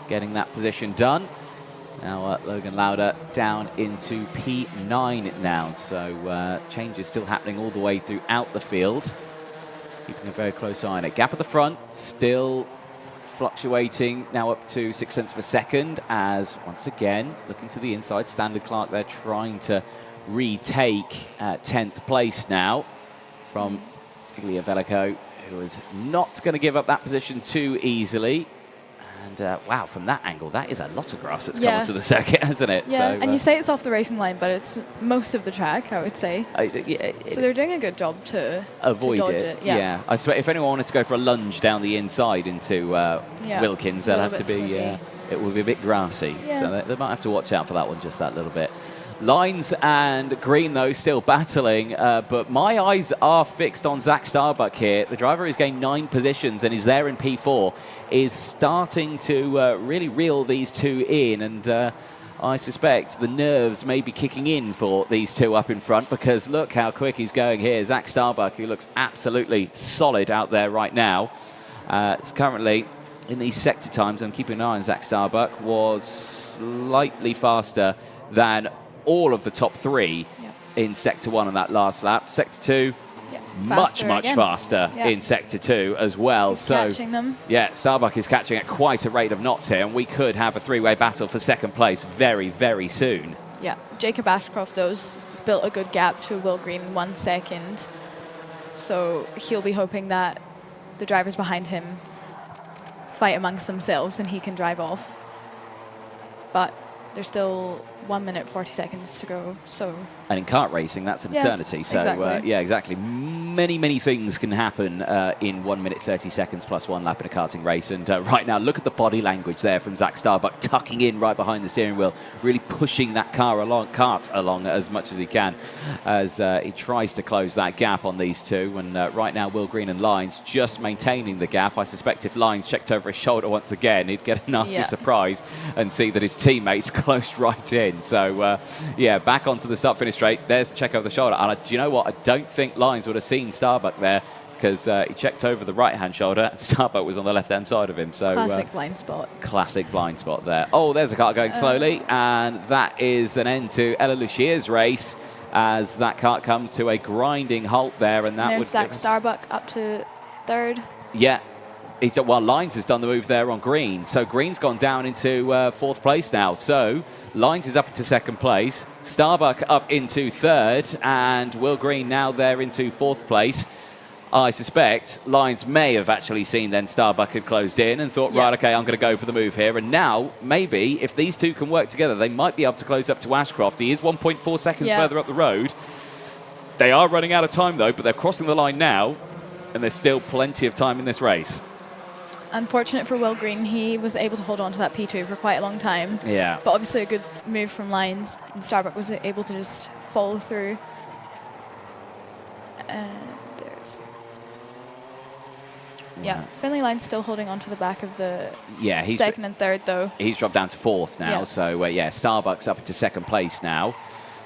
getting that position done. Now Logan Lauder down into P9 now, so changes still happening all the way throughout the field. Keeping a very close eye on it. Gap at the front, still fluctuating, now up to 0.6 of a second, as once again, looking to the inside, Stanley Clark there trying to retake 10th place now from Eilidh, who is not going to give up that position too easily. And wow, from that angle, that is a lot of grass that's come onto the circuit, hasn't it? Yeah, so, and you say it's off the racing line, but it's most of the track, I would say. So they're doing a good job to avoid dodge it. Yeah. I swear, if anyone wanted to go for a lunge down the inside into Wilkins, they'll have to be. It will be a bit grassy, so they might have to watch out for that one just that little bit. Lines and Green, though, still battling, but my eyes are fixed on Zach Starbuck here. The driver who's gained 9 positions and is there in P4 is starting to really reel these two in, and I suspect the nerves may be kicking in for these two up in front, because look how quick he's going here. Zach Starbuck, who looks absolutely solid out there right now, is currently in these sector times. I'm keeping an eye on Zach Starbuck, was slightly faster than all of the top 3 in Sector 1 on that last lap. Sector 2, much faster in Sector 2 as well. He's catching them. Yeah, Starbuck is catching at quite a rate of knots here, and we could have a 3-way battle for second place very, very soon. Yeah, Jacob Ashcroft, those built a good gap to Will Green in 1 second. So he'll be hoping that the drivers behind him fight amongst themselves and he can drive off. But there's still 1 minute 40 seconds to go, so... And in kart racing, that's an eternity. So, exactly. Yeah, exactly. Many things can happen in 1 minute 30 seconds plus 1 lap in a karting race. And right now, look at the body language there from Zach Starbuck, tucking in right behind the steering wheel, really pushing that kart along as much as he can as he tries to close that gap on these two. And right now, Will Green and Lines just maintaining the gap. I suspect if Lines checked over his shoulder once again, he'd get a nasty surprise and see that his teammates closed right in. So, yeah, back onto the start-finish straight. There's the check over the shoulder. And do you know what? I don't think Lines would have seen Starbuck there, because he checked over the right-hand shoulder and Starbuck was on the left-hand side of him. So classic blind spot. Classic blind spot there. Oh, there's a car going slowly, and that is an end to Ella Lucia's race as that kart comes to a grinding halt there. And that there's Zach Starbuck up to 3rd. Yeah. Well, Lines has done the move there on Green. So Green's gone down into 4th place now. So Lines is up into 2nd place. Starbuck up into 3rd. And Will Green now there into 4th place. I suspect Lines may have actually seen then Starbuck had closed in and thought, right, okay, I'm going to go for the move here. And now, maybe, if these two can work together, they might be able to close up to Ashcroft. He is 1.4 seconds further up the road. They are running out of time, though, but they're crossing the line now. And there's still plenty of time in this race. Unfortunate for Will Green, he was able to hold on to that P2 for quite a long time. Yeah. But obviously a good move from Lines, and Starbuck was able to just follow through. There's... Yeah, Finley Lines still holding on to the back of the he's 2nd and 3rd, though. He's dropped down to 4th now, so yeah, Starbuck's up into 2nd place now.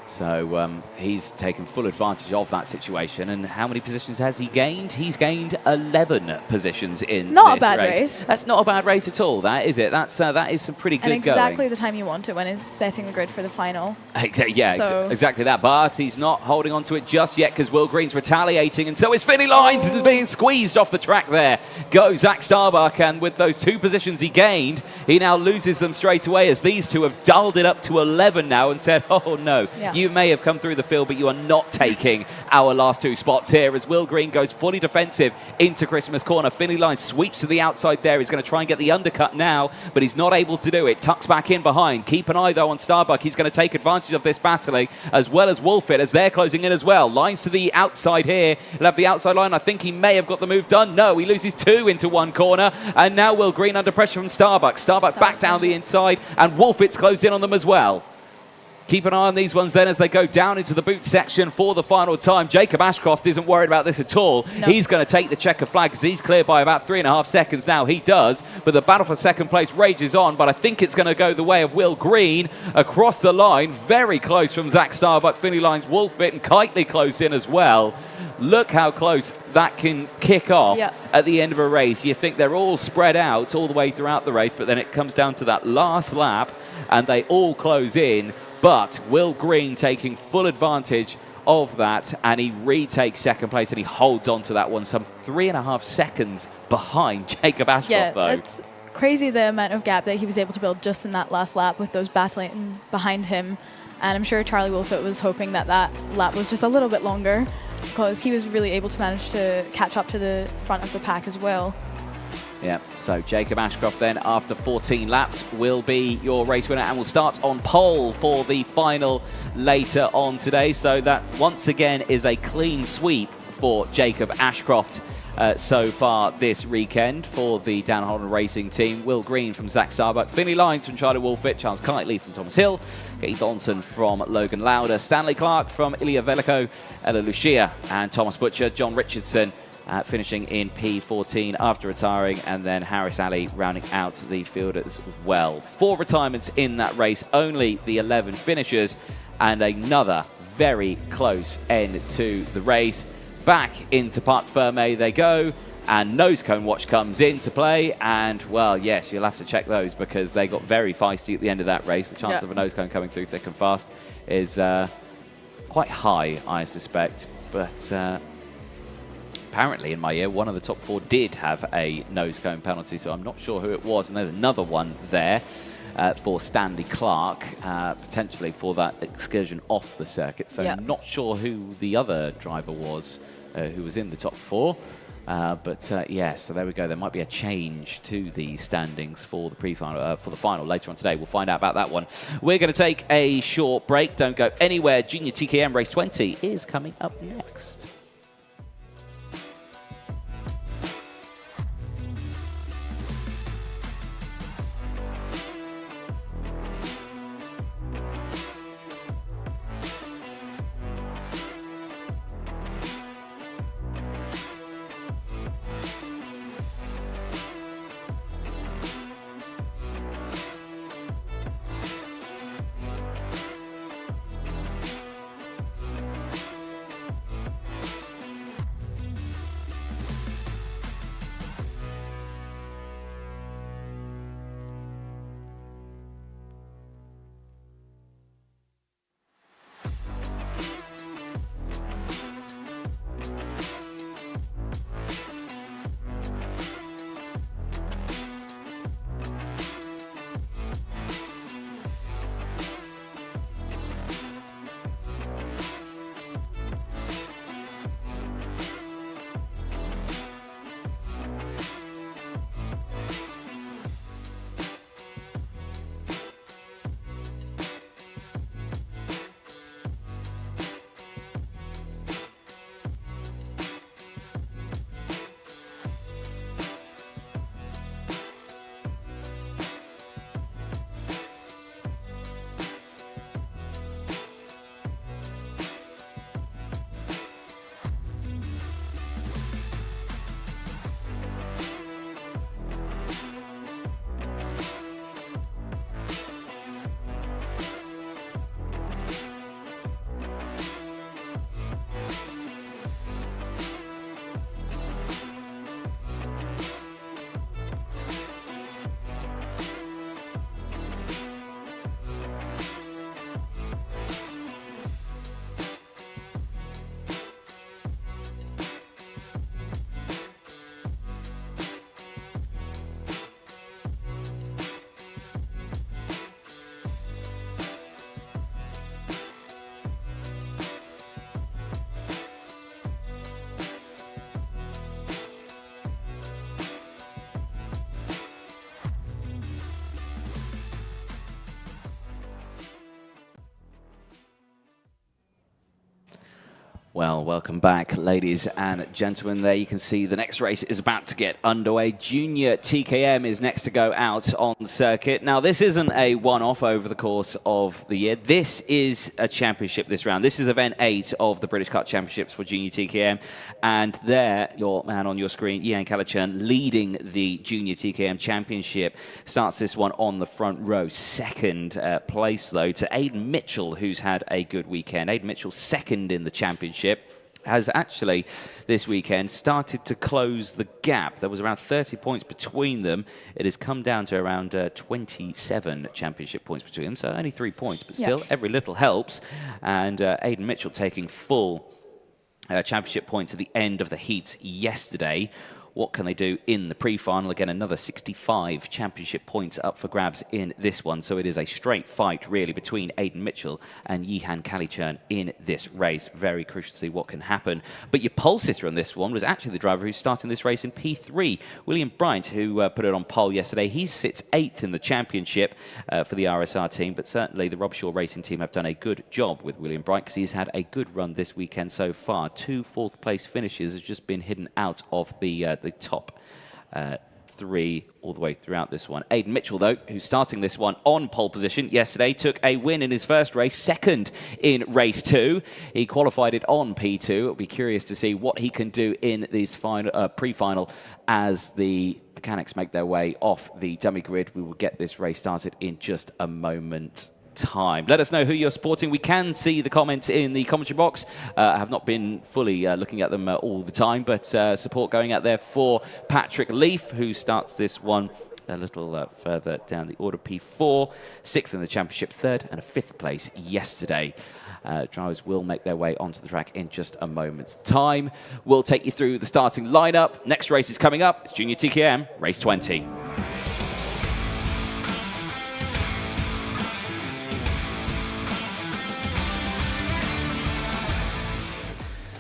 So he's taken full advantage of that situation. And how many positions has he gained? He's gained 11 positions in this race. Not a bad race. That's not a bad race at all, that is it? That is some pretty good going. And exactly the time you want it when he's setting the grid for the final. Yeah, exactly that. But he's not holding on to it just yet, because Will Green's retaliating, and so is Finley Lines is being squeezed off the track there. Goes Zach Starbuck, and with those 2 positions he gained, he now loses them straight away, as these two have dialed it up to 11 now and said, oh no, you You may have come through the field, but you are not taking our last 2 spots here as Will Green goes fully defensive into Christmas corner. Finley Line sweeps to the outside there. He's going to try and get the undercut now, but he's not able to do it. Tucks back in behind. Keep an eye, though, on Starbuck. He's going to take advantage of this battling, as well as Wolfit, as they're closing in as well. Lines to the outside here. He'll have the outside line. I think he may have got the move done. No, he loses 2 into one corner, and now Will Green under pressure from Starbuck. Starbuck back down the inside, and Wolfit's closed in on them as well. Keep an eye on these ones then as they go down into the boot section for the final time. Jacob Ashcroft isn't worried about this at all. No. He's going to take the checker flag because he's cleared by about 3.5 seconds now. He does, but the battle for second place rages on, but I think it's going to go the way of Will Green across the line. Very close from Zach Starbuck. Finley Lines, Wolfit and Kitely close in as well. Look how close that can kick off at the end of a race. You think they're all spread out all the way throughout the race, but then it comes down to that last lap and they all close in. But Will Green taking full advantage of that, and he retakes second place, and he holds on to that one some 3.5 seconds behind Jacob Ashcroft, though. It's crazy the amount of gap that he was able to build just in that last lap with those battling behind him. And I'm sure Charlie Wolfit was hoping that that lap was just a little bit longer, because he was really able to manage to catch up to the front of the pack as well. Yeah, so Jacob Ashcroft then, after 14 laps, will be your race winner and will start on pole for the final later on today. So that, once again, is a clean sweep for Jacob Ashcroft so far this weekend for the Dan Holland Racing team. Will Green from Zach Starbuck, Finley Lines from Charlie Wolfit, Charles Kitely from Thomas Hill, Katie Donson from Logan Lauder, Stanley Clark from Ilya Veliko, Ella Lucia and Thomas Butcher, John Richardson finishing in P14 after retiring, and then Harris Ali rounding out the field as well. 4 retirements in that race, only the 11 finishers, and another very close end to the race. Back into Parc Fermé they go, and nose cone watch comes into play, and well, yes, you'll have to check those because they got very feisty at the end of that race. The chance of a nose cone coming through thick and fast is quite high, I suspect, but apparently in my year, one of the top 4 did have a nose cone penalty, so I'm not sure who it was. And there's another one there for Stanley Clark, potentially for that excursion off the circuit. So I'm not sure who the other driver was who was in the top 4. But yeah, so there we go. There might be a change to the standings for the pre-final, for the final later on today. We'll find out about that one. We're going to take a short break. Don't go anywhere. Junior TKM Race 20 is coming up next. Well, welcome back, ladies and gentlemen. There you can see the next race is about to get underway. Junior TKM is next to go out on circuit. Now, this isn't a one-off over the course of the year. This is a championship this round. This is event 8 of the British Kart Championships for Junior TKM. And there, your man on your screen, Ian Calichurn, leading the Junior TKM Championship, starts this one on the front row. Second place, though, to Aiden Mitchell, who's had a good weekend. Aiden Mitchell, second in the championship, has actually this weekend started to close the gap. There was around 30 points between them. It has come down to around 27 championship points between them, so only 3 points, but still every little helps. And Aiden Mitchell taking full championship points at the end of the heats yesterday. What can they do in the pre-final? Again, another 65 championship points up for grabs in this one. So it is a straight fight, really, between Aiden Mitchell and Yihan Calichurn in this race. Very crucial to see what can happen. But your pole sitter on this one was actually the driver who's starting this race in P3, William Bryant, who put it on pole yesterday. He sits 8th in the championship for the RSR team, but certainly the Robshaw Racing team have done a good job with William Bryant because he's had a good run this weekend so far. 2 fourth-place finishes has just been hidden out of the top 3 all the way throughout this one. Aiden Mitchell, though, who's starting this one on pole position yesterday, took a win in his first race, second in race 2. He qualified it on P2. It'll be curious to see what he can do in this final pre-final as the mechanics make their way off the dummy grid. We will get this race started in just a moment. Time. Let us know who you're supporting. We can see the comments in the commentary box. I have not been fully looking at them all the time, but support going out there for Patrick Leaf, who starts this one a little further down the order. P4, 6th in the championship, 3rd and a 5th place yesterday. Drivers will make their way onto the track in just a moment's time. We'll take you through the starting lineup. Next race is coming up. It's Junior TKM, race 20.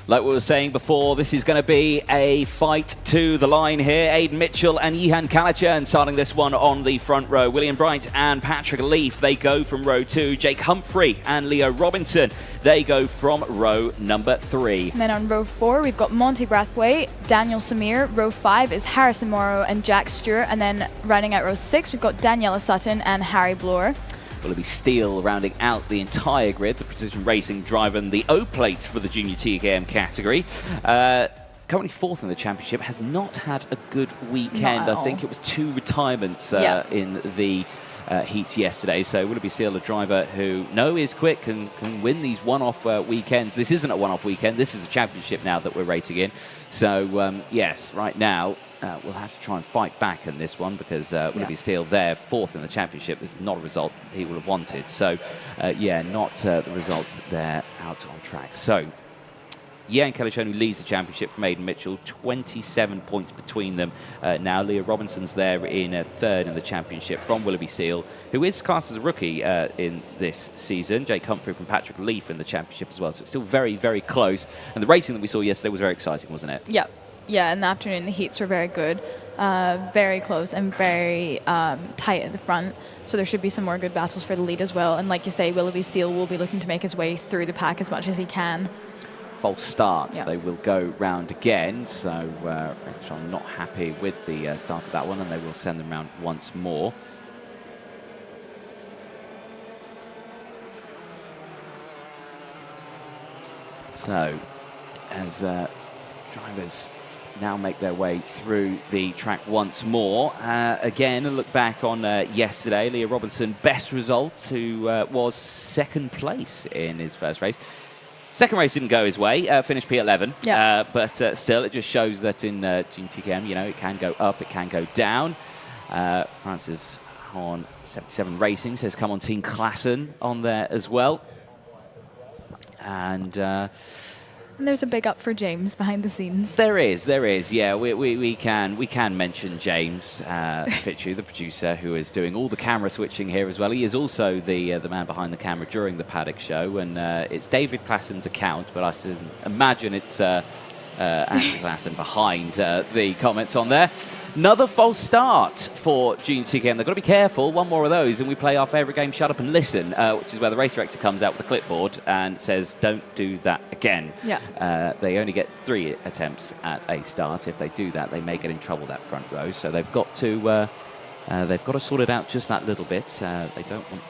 Like we were saying before, this is going to be a fight to the line here. Aiden Mitchell and Yihan Calichurn starting this one on the front row. William Bryant and Patrick Leaf, they go from row 2. Jake Humphrey and Leo Robinson, they go from row number 3. And then on row 4, we've got Monty Brathwaite, Daniel Samir. Row 5 is Harrison Morrow and Jack Stewart. And then running at row 6, we've got Daniela Sutton and Harry Bloor. Willoughby Steele rounding out the entire grid, the precision racing driving the O Plate for the Junior TKM category. Currently 4th in the championship, has not had a good weekend. I think it was 2 retirements in the heats yesterday. So Willoughby Steele, a driver who is quick and can win these one-off weekends. This isn't a one-off weekend. This is a championship now that we're racing in. So yes, right now, we'll have to try and fight back in this one because Willoughby Steele there, 4th in the championship. This is not a result he would have wanted. So, not the results there out on track. So, Ian Calichurn, who leads the championship from Aiden Mitchell, 27 points between them now. Leah Robinson's there in 3rd in the championship from Willoughby Steele, who is cast as a rookie in this season. Jake Humphrey from Patrick Leaf in the championship as well. So it's still very, very close. And the racing that we saw yesterday was very exciting, wasn't it? Yeah. Yeah, in the afternoon, the heats were very good, very close and very tight at the front. So there should be some more good battles for the lead as well. And like you say, Willoughby Steele will be looking to make his way through the pack as much as he can. False starts. They will go round again. So I'm not happy with the start of that one, and they will send them round once more. So as drivers now make their way through the track once more. Again, a look back on yesterday. Leo Robinson, best result, who was 2nd place in his first race. Second race didn't go his way, finished P11. But still, it just shows that in Junior TKM, it can go up, it can go down. Francis on 77 Racings has come on Team Klassen on there as well. And there's a big up for James behind the scenes. There is. Yeah, we can mention James Fitchew, the producer, who is doing all the camera switching here as well. He is also the man behind the camera during the Paddock show, and it's David Klassen's account, but I imagine it's Andrew Klassen behind the comments on there. Another false start for Junior TKM. They've got to be careful. One more of those, and we play our favourite game, Shut Up and Listen, which is where the race director comes out with a clipboard and says, don't do that again. Yeah. They only get 3 attempts at a start. If they do that, they may get in trouble, that front row. So they've got to sort it out just that little bit. They don't want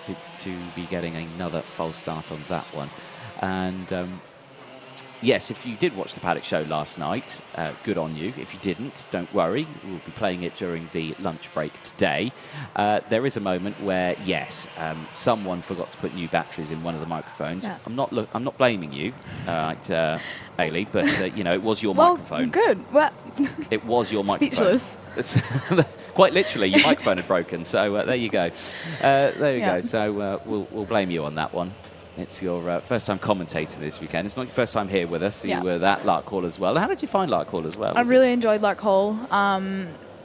to be getting another false start on that one. And yes, if you did watch the Paddock show last night, good on you. If you didn't, don't worry. We'll be playing it during the lunch break today. There is a moment where, yes, someone forgot to put new batteries in one of the microphones. Yeah. I'm not blaming you, Eilidh, but it was your microphone. Good. Well, it was your microphone. Speechless. Quite literally, your microphone had broken. So there you go. There you go. So we'll blame you on that one. It's your first time commentating this weekend. It's not your first time here with us. You were at Lark Hall as well. How did you find Lark Hall as well? I really enjoyed Lark Hall.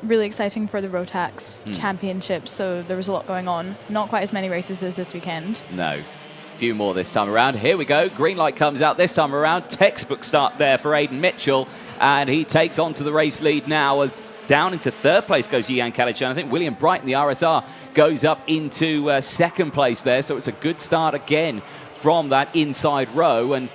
Really exciting for the Rotax Championship, so there was a lot going on. Not quite as many races as this weekend. No. A few more this time around. Here we go. Green light comes out this time around. Textbook start there for Aidan Mitchell, and he takes on to the race lead now as down into third place goes Yian Kalichan. I think William Bright in the RSR goes up into second place there, so it's a good start again from that inside row, and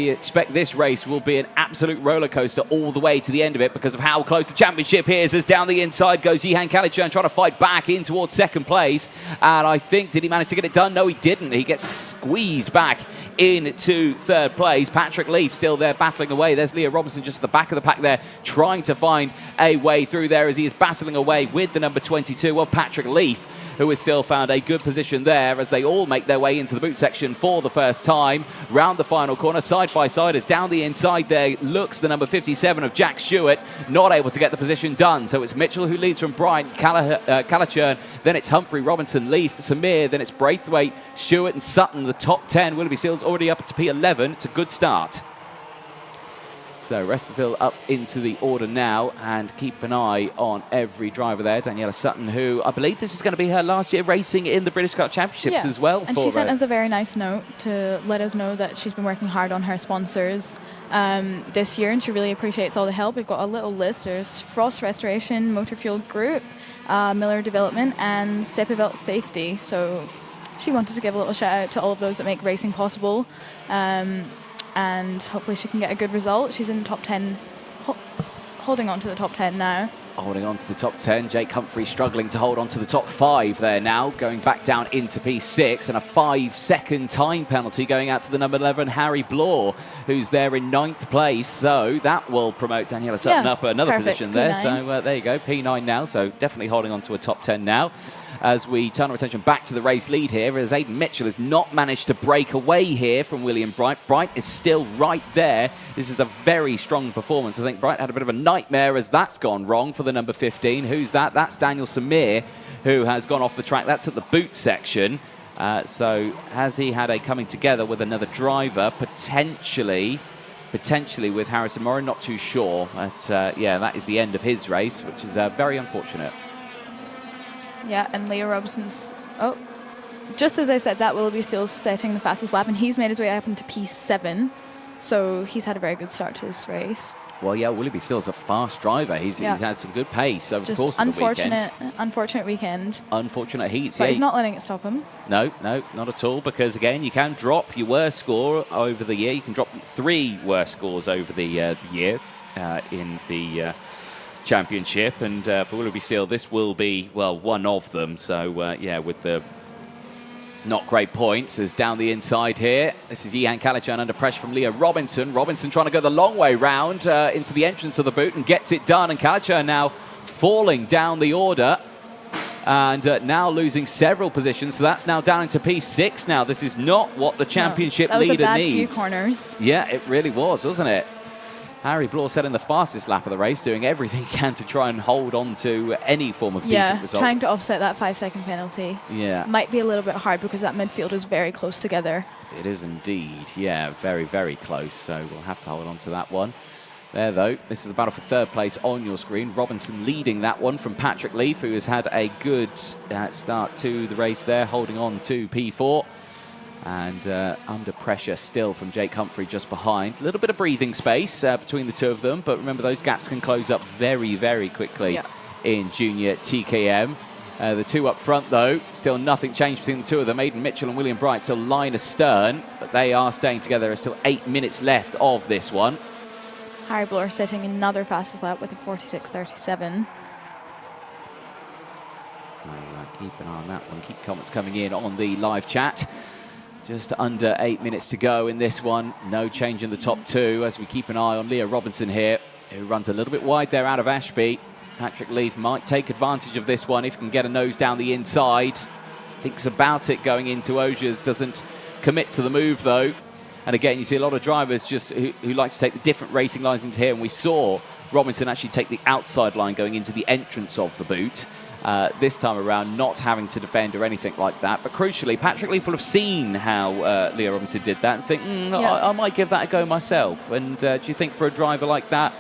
you expect this race will be an absolute roller coaster all the way to the end of it because of how close the championship is. As down the inside goes Yihan Kalichan trying to fight back in towards second place, and I think, did he manage to get it done? No, he didn't. He gets squeezed back into third place. Patrick Leaf still there battling away. There's Leah Robinson just at the back of the pack there trying to find a way through there as he is battling away with the number 22. Well, Patrick Leaf, who has still found a good position there as they all make their way into the boot section for the first time. Round the final corner, side by side, as down the inside there looks the number 57 of Jack Stewart, not able to get the position done. So it's Mitchell who leads from Bright, Kalichan, then it's Humphrey, Robinson, Leaf, Samir, then it's Braithwaite, Stewart and Sutton, the top 10. Willoughby Seals already up to P11. It's a good start. So rest of the field up into the order now, and keep an eye on every driver there. Daniela Sutton, who I believe this is going to be her last year racing in the British Kart Championships as well. And she sent us a very nice note to let us know that she's been working hard on her sponsors this year, and she really appreciates all the help. We've got a little list. There's Frost Restoration, Motor Fuel Group, Miller Development, and Sepibelt Safety. So she wanted to give a little shout out to all of those that make racing possible. And hopefully she can get a good result. She's in the top 10, holding on to the top 10 now. Holding on to the top 10. Jake Humphrey struggling to hold on to the top 5 there now, going back down into P6, and a 5-second time penalty going out to the number 11, Harry Blore, who's there in 9th place. So that will promote Daniela Sutton up another position there. P9. So there you go, P9 now. So definitely holding on to a top 10 now. As we turn our attention back to the race lead here, as Aidan Mitchell has not managed to break away here from William Bright. Bright is still right there. This is a very strong performance. I think Bright had a bit of a nightmare as that's gone wrong for the number 15. Who's that? That's Daniel Samir, who has gone off the track. That's at the boot section. So has he had a coming together with another driver, potentially with Harrison Moran? Not too sure. But yeah, that is the end of his race, which is very unfortunate. Yeah, and Leah Robinson's... Oh, just as I said that, Willoughby Steele's setting the fastest lap, and he's made his way up into P7. So he's had a very good start to this race. Well, yeah, Willoughby Steele's a fast driver. He's had some good pace over the course of the weekend. Unfortunate weekend. Unfortunate heats. But he's not letting it stop him. No, not at all. Because, again, you can drop your worst score over the year. You can drop 3 worst scores over the year in the... championship, and for Willoughby Steele this will be, well, one of them. So yeah, with the not great points as down the inside here, this is Yihan Kalichan under pressure from Leah Robinson. Robinson trying to go the long way round into the entrance of the boot and gets it done, and Kalichan now falling down the order and now losing several positions. So that's now down into P6 now. This is not what the championship leader needs. That was a bad few corners. Yeah, it really was, wasn't it? Harry Blore setting the fastest lap of the race, doing everything he can to try and hold on to any form of decent result. Trying to offset that 5-second penalty. Yeah. Might be a little bit hard because that midfield is very close together. It is indeed, yeah, very, very close. So we'll have to hold on to that one. There, though, this is the battle for third place on your screen. Robinson leading that one from Patrick Leaf, who has had a good start to the race there, holding on to P4. And under pressure still from Jake Humphrey just behind. A little bit of breathing space between the two of them, but remember those gaps can close up very, very quickly in junior TKM. The two up front, though, still nothing changed between the two of them. Aidan Mitchell and William Bright still line astern, but they are staying together. There's still 8 minutes left of this one. Harry Bloor setting another fastest lap with a 46.37. Keep an eye on that one. Keep comments coming in on the live chat. Just under 8 minutes to go in this one. No change in the top two as we keep an eye on Leah Robinson here, who runs a little bit wide there out of Ashby. Patrick Leaf might take advantage of this one if he can get a nose down the inside. Thinks about it going into Osiers, doesn't commit to the move though. And again, you see a lot of drivers just who like to take the different racing lines into here, and we saw Robinson actually take the outside line going into the entrance of the boot. This time around, not having to defend or anything like that. But crucially, Patrick Leaf will have seen how Leah Robinson did that and think, I might give that a go myself. And do you think for a driver like that,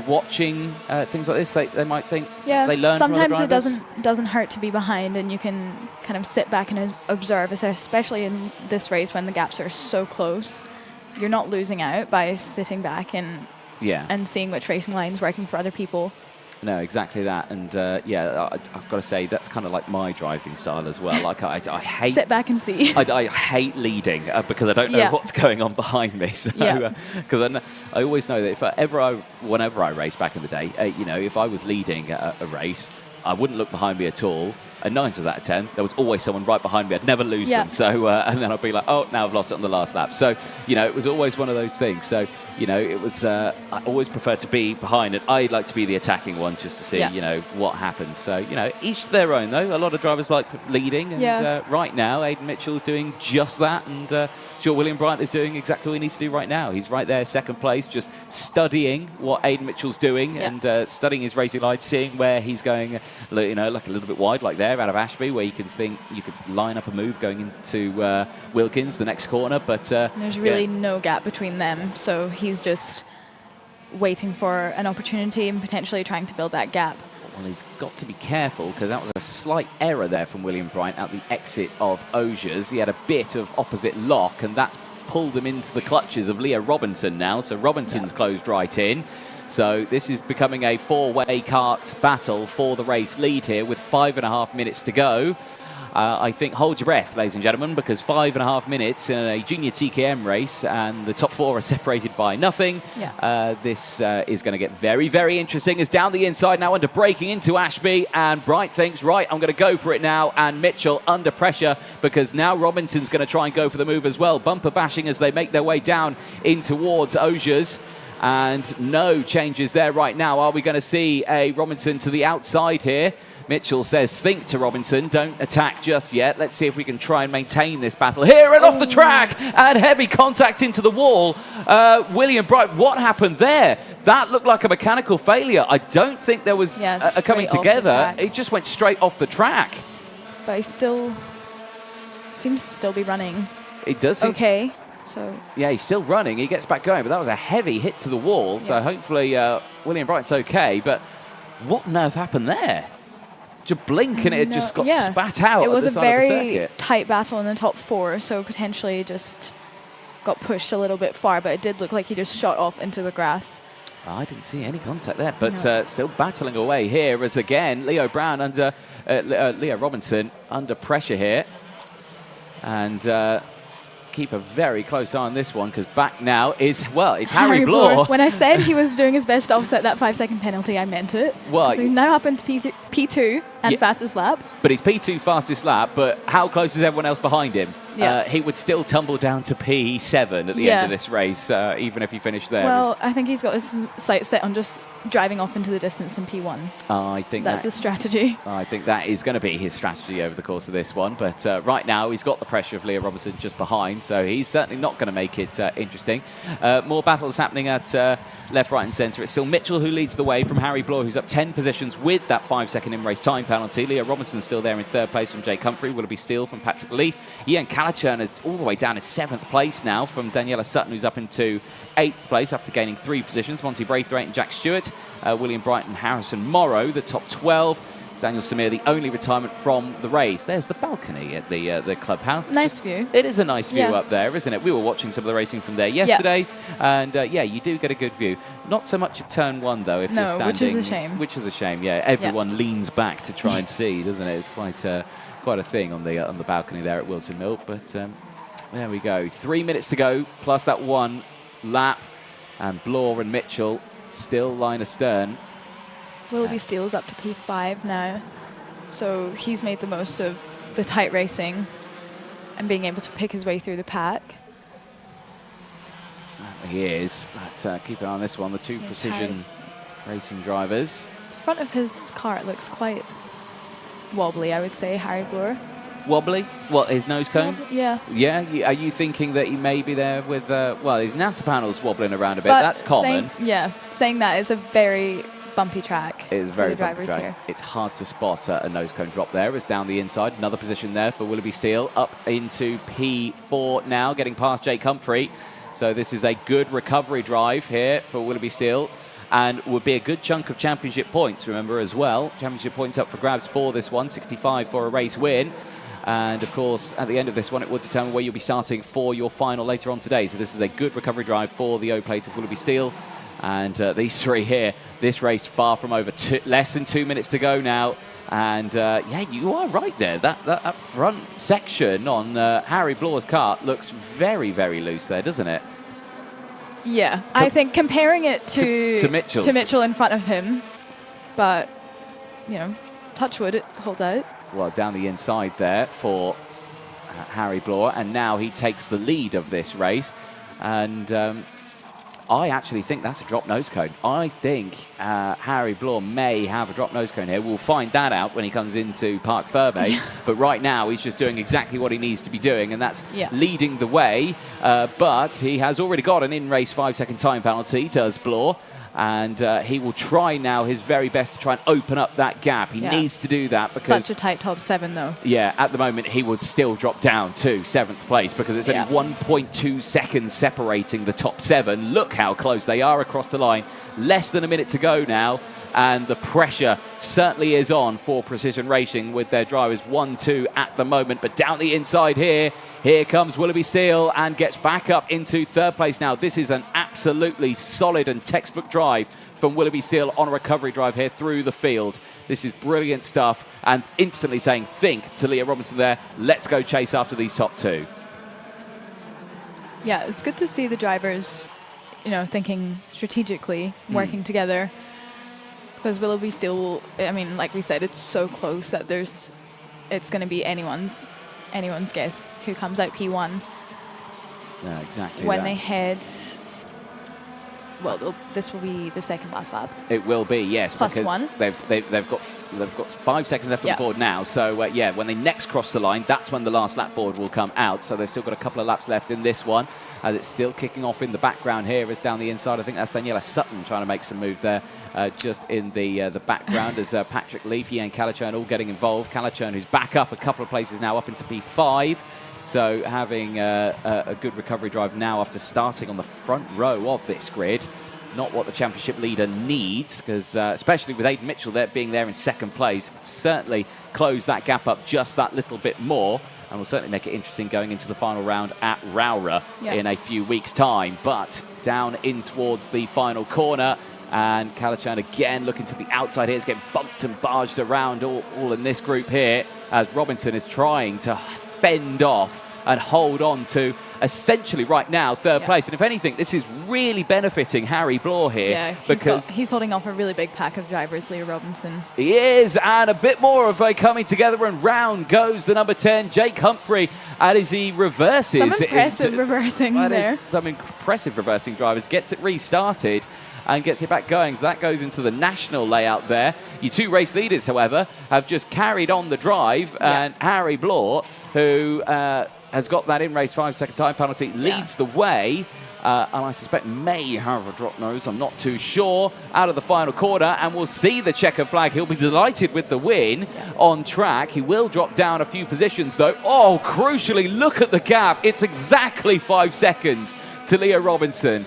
watching things like this, they might think they learn from other drivers? Sometimes it doesn't hurt to be behind, and you can kind of sit back and observe, especially in this race when the gaps are so close. You're not losing out by sitting back and seeing which racing line's working for other people. No, exactly that. And I've got to say, that's kind of like my driving style as well. Like I hate... Sit back and see. I hate leading because I don't know what's going on behind me. So, because I always know that whenever I raced back in the day, if I was leading a race, I wouldn't look behind me at all. And 9 times out of 10, there was always someone right behind me. I'd never lose them. So, and then I'd be like, oh, now I've lost it on the last lap. So, it was always one of those things. So, it was, I always prefer to be behind it. I'd like to be the attacking one just to see, what happens. So, each to their own, though. A lot of drivers like leading. And right now, Aidan Mitchell's doing just that. And sure, William Bryant is doing exactly what he needs to do right now. He's right there, second place, just studying what Aidan Mitchell's doing and studying his racing line, seeing where he's going, like a little bit wide, like there out of Ashby, where you can think you could line up a move going into Wilkins, the next corner. But there's really no gap between them, so he's just waiting for an opportunity and potentially trying to build that gap. Well, he's got to be careful because that was a slight error there from William Bryant at the exit of Osiers. He had a bit of opposite lock, and that's pulled him into the clutches of Leah Robinson now. So Robinson's closed right in. So this is becoming a four-way kart battle for the race lead here with 5.5 minutes to go. I think hold your breath, ladies and gentlemen, because 5.5 minutes in a junior TKM race and the top four are separated by nothing. This is going to get very, very interesting. As down the inside now under braking into Ashby, and Bright thinks, right, I'm going to go for it now. And Mitchell under pressure because now Robinson's going to try and go for the move as well. Bumper bashing as they make their way down in towards Osiers. And no changes there right now. Are we going to see a Robinson to the outside here? Mitchell says, think to Robinson, don't attack just yet. Let's see if we can try and maintain this battle here and off the track and heavy contact into the wall. William Bright, what happened there? That looked like a mechanical failure. I don't think there was a coming together. It just went straight off the track. But he still seems to still be running. It does seem okay. So yeah, he's still running. He gets back going, but that was a heavy hit to the wall. So hopefully William Bright's okay. But what on earth happened there? Just blink and it just got spat out. It was at the a side of the very circuit. tight battle in the top four, so potentially just got pushed a little bit far, but it did look like he just shot off into the grass. I didn't see any contact there, but still battling away here as again Leah Robinson under pressure here. And keep a very close eye on this one because back now is, it's Harry Bloor. When I said he was doing his best to offset that 5-second penalty, I meant it. Well, so he now happened to P2 and fastest lap. But he's P2 fastest lap, but how close is everyone else behind him? He would still tumble down to P7 at the end of this race, even if he finished there. Well, I think he's got his sights set on just driving off into the distance in P1. I think that's his strategy. I think that is going to be his strategy over the course of this one. But right now, he's got the pressure of Leah Robinson just behind, so he's certainly not going to make it interesting. More battles happening at left, right, and centre. It's still Mitchell who leads the way from Harry Bloor, who's up 10 positions with that 5-second in-race time penalty. Leah Robinson's still there in third place from Jake Humphrey. Willoughby Steele from Patrick Leaf. Ian Callachurn is all the way down to 7th place now from Daniela Sutton, who's up into 8th place after gaining 3 positions. Monty Braithwaite and Jack Stewart. William Bright and Harrison Morrow, the top 12. Daniel Samir, the only retirement from the race. There's the balcony at the clubhouse. Nice view. It is a nice view up there, isn't it? We were watching some of the racing from there yesterday, and yeah, you do get a good view. Not so much of turn one, though, if you're standing. Which is a shame. Which is a shame, yeah. Everyone leans back to try and see, doesn't it? It's quite a thing on the balcony there at Whilton Mill, but there we go. 3 minutes to go, plus that one lap, and Bloor and Mitchell still line astern. Willoughby Steele's up to P5 now, so he's made the most of the tight racing and being able to pick his way through the pack. Certainly he is, but keep an eye on this one. The two precision racing drivers. Front of his cart looks quite wobbly, I would say, Harry Bloor. Wobbly? What, his nose cone? Yeah. Yeah? Are you thinking that he may be there with, well, his NASA panel's wobbling around a bit. That's common. Saying that is a very bumpy track. It is very bumpy track. Here. It's hard to spot a nose cone drop there. It's down the inside. Another position there for Willoughby Steele. Up into P4 now, getting past Jake Humphrey. So this is a good recovery drive here for Willoughby Steele, and would be a good chunk of championship points, remember, as well. Championship points up for grabs for this one, 65 for a race win. And, of course, at the end of this one, it will determine where you'll be starting for your final later on today. So this is a good recovery drive for the O Plate of Willoughby Steele. And these three here, this race far from over. Less than 2 minutes to go now. And, yeah, you are right there. That front section on Harry Bloor's kart looks very, very loose there, doesn't it? Yeah, I think comparing it to Mitchell in front of him, but, you know, touch wood, it holds out. Well, down the inside there for Harry Bloor, and now he takes the lead of this race. And I actually think that's a drop nose cone. I think Harry Bloor may have a drop nose cone here. We'll find that out when he comes into Parc Fermé. But right now, he's just doing exactly what he needs to be doing, and that's leading the way. But he has already got an in-race 5-second time penalty, does Bloor. And he will try now his very best to try and open up that gap. He needs to do that because... Such a tight top 7, though. Yeah, at the moment, he would still drop down to 7th place because it's only 1.2 seconds separating the top 7. Look how close they are across the line. Less than a minute to go now. And the pressure certainly is on for Precision Racing with their drivers 1-2 at the moment. But down the inside here comes Willoughby Steele and gets back up into 3rd place now. This is an absolutely solid and textbook drive from Willoughby Steele on a recovery drive here through the field. This is brilliant stuff, and instantly saying, think to Leah Robinson there, let's go chase after these top 2. Yeah, it's good to see the drivers, you know, thinking strategically, working together. Because Willoughby Steele, I mean, like we said, it's so close that it's going to be anyone's guess who comes out P1. Yeah, exactly. When they head, well, this will be the second last lap. It will be, yes. Plus because 1. They've got 5 seconds left on the board now. So yeah, when they next cross the line, that's when the last lap board will come out. So they've still got a couple of laps left in this one. As it's still kicking off in the background here is down the inside. I think that's Daniela Sutton trying to make some move there, just in the background as Patrick Leafy and Calichurn all getting involved. Calichurn, who's back up a couple of places now, up into P5. So having a good recovery drive now after starting on the front row of this grid. Not what the championship leader needs, because especially with Aidan Mitchell there being there in 2nd place, certainly close that gap up just that little bit more. And will certainly make it interesting going into the final round at Wera in a few weeks' time. But down in towards the final corner, and Calichurn again looking to the outside here. It's getting bumped and barged around all in this group here, as Robinson is trying to fend off and hold on to essentially right now 3rd place. And if anything, this is really benefiting Harry Bloor here, because he's holding off a really big pack of drivers, Leah Robinson. He is, and a bit more of a coming together, and round goes the number 10, Jake Humphrey, as he reverses. Some impressive reversing there. Some impressive reversing drivers, gets it restarted and gets it back going. So that goes into the national layout there. Your 2 race leaders, however, have just carried on the drive, and Harry Bloor, who has got that in-race 5-second time penalty, leads the way, and I suspect may have a drop nose, I'm not too sure, out of the final corner, and we'll see the checker flag. He'll be delighted with the win on track. He will drop down a few positions, though. Oh, crucially, look at the gap. It's exactly 5 seconds to Leah Robinson.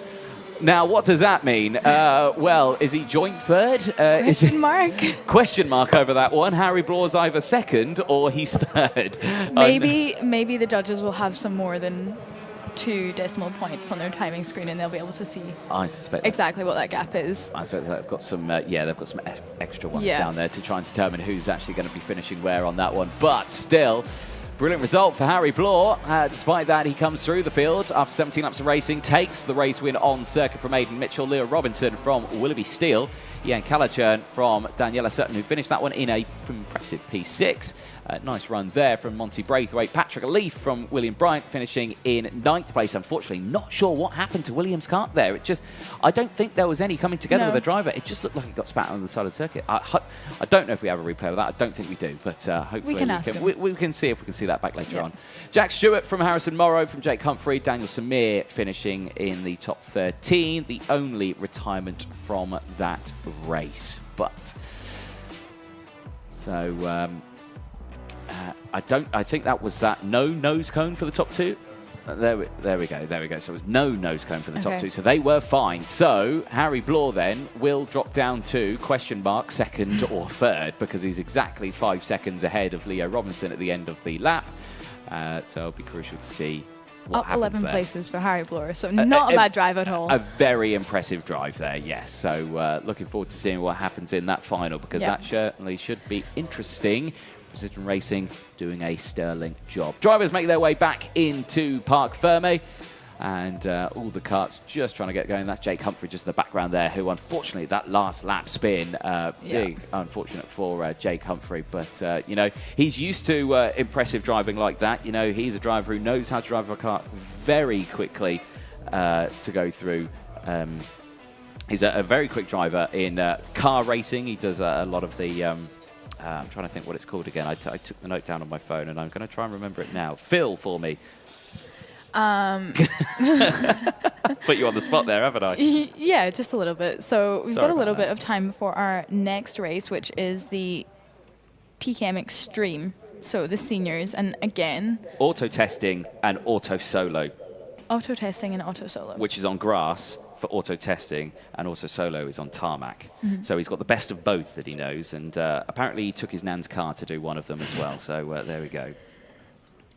Now, what does that mean? Well, is he joint third? Question mark over that one. Harry Blaw's either second or he's third. Maybe the judges will have some more than 2 decimal points on their timing screen, and they'll be able to see I suspect exactly what that gap is. I suspect they've got some, they've got some extra ones down there to try and determine who's actually going to be finishing where on that one. But still, brilliant result for Harry Blaw. Despite that, he comes through the field after 17 laps of racing, takes the race win on circuit from Aidan Mitchell, Leo Robinson from Willoughby Steel, Ian Callachurn from Daniela Sutton, who finished that one in a impressive P6. Nice run there from Monty Braithwaite. Patrick Leaf from William Bryant finishing in 9th place. Unfortunately, not sure what happened to William's kart there. I don't think there was any coming together with the driver. It just looked like it got spat on the side of the circuit. I don't know if we have a replay of that. I don't think we do, but hopefully we can see if we can see that back later on. Jack Stewart from Harrison Morrow, from Jake Humphrey, Daniel Samir finishing in the top 13. The only retirement from that race. But so I think that was that no nose cone for the top 2. There we go. So it was no nose cone for the top 2. So they were fine. So Harry Blaw then will drop down to question mark second or third, because he's exactly 5 seconds ahead of Leo Robinson at the end of the lap. So it'll be crucial to see what happens 11 there. Places for Harry Blaw. So not a bad drive at all. A very impressive drive there, yes. So looking forward to seeing what happens in that final, because that certainly should be interesting. Precision Racing doing a sterling job. Drivers make their way back into Parc Ferme, and all the karts just trying to get going. That's Jake Humphrey just in the background there, who unfortunately that last lap spin, big unfortunate for Jake Humphrey. But you know, he's used to impressive driving like that. You know, he's a driver who knows how to drive a kart very quickly to go through. He's a very quick driver in car racing. He does a lot of the I'm trying to think what it's called again. I took the note down on my phone, and I'm going to try and remember it now. Phil, for me. Put you on the spot there, haven't I? Yeah, just a little bit. So we've got a little bit of time before our next race, which is the TKM Extreme. So the seniors, and again, auto testing and auto solo. Auto testing and auto solo. Which is on grass for auto testing, and auto solo is on tarmac. So he's got the best of both that he knows, and apparently he took his nan's car to do one of them as well. So there we go.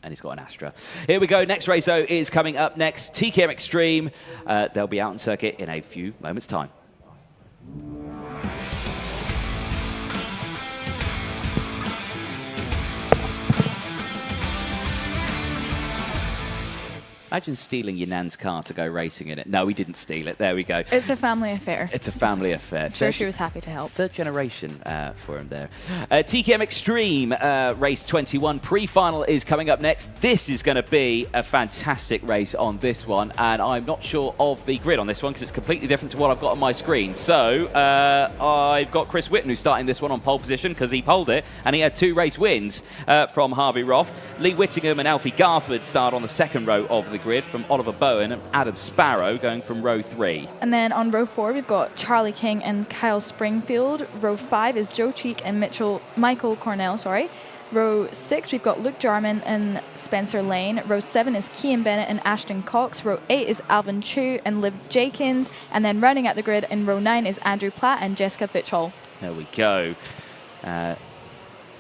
And he's got an Astra. Here we go. Next race, though, is coming up next. TKM Extreme. They'll be out on circuit in a few moments' time. Imagine stealing your nan's car to go racing in it. No, we didn't steal it. There we go. It's a family affair. It's a family affair. I'm sure she was happy to help. Third generation for him there. TKM Extreme Race 21 pre-final is coming up next. This is going to be a fantastic race on this one, and I'm not sure of the grid on this one because it's completely different to what I've got on my screen. So I've got Chris Whitten, who's starting this one on pole position because he polled it, and he had 2 race wins from Harvey Roth. Lee Whittingham and Alfie Garford start on the second row of the grid, from Oliver Bowen and Adam Sparrow going from row 3. And then on row 4, we've got Charlie King and Kyle Springfield. Row 5 is Joe Cheek and Michael Cornell, sorry. Row 6, we've got Luke Jarman and Spencer Lane. Row 7 is Cian Bennett and Ashton Cox. Row 8 is Alvin Chu and Liv Jakins. And then running at the grid in row 9 is Andrew Platt and Jessica Fitchhall. There we go.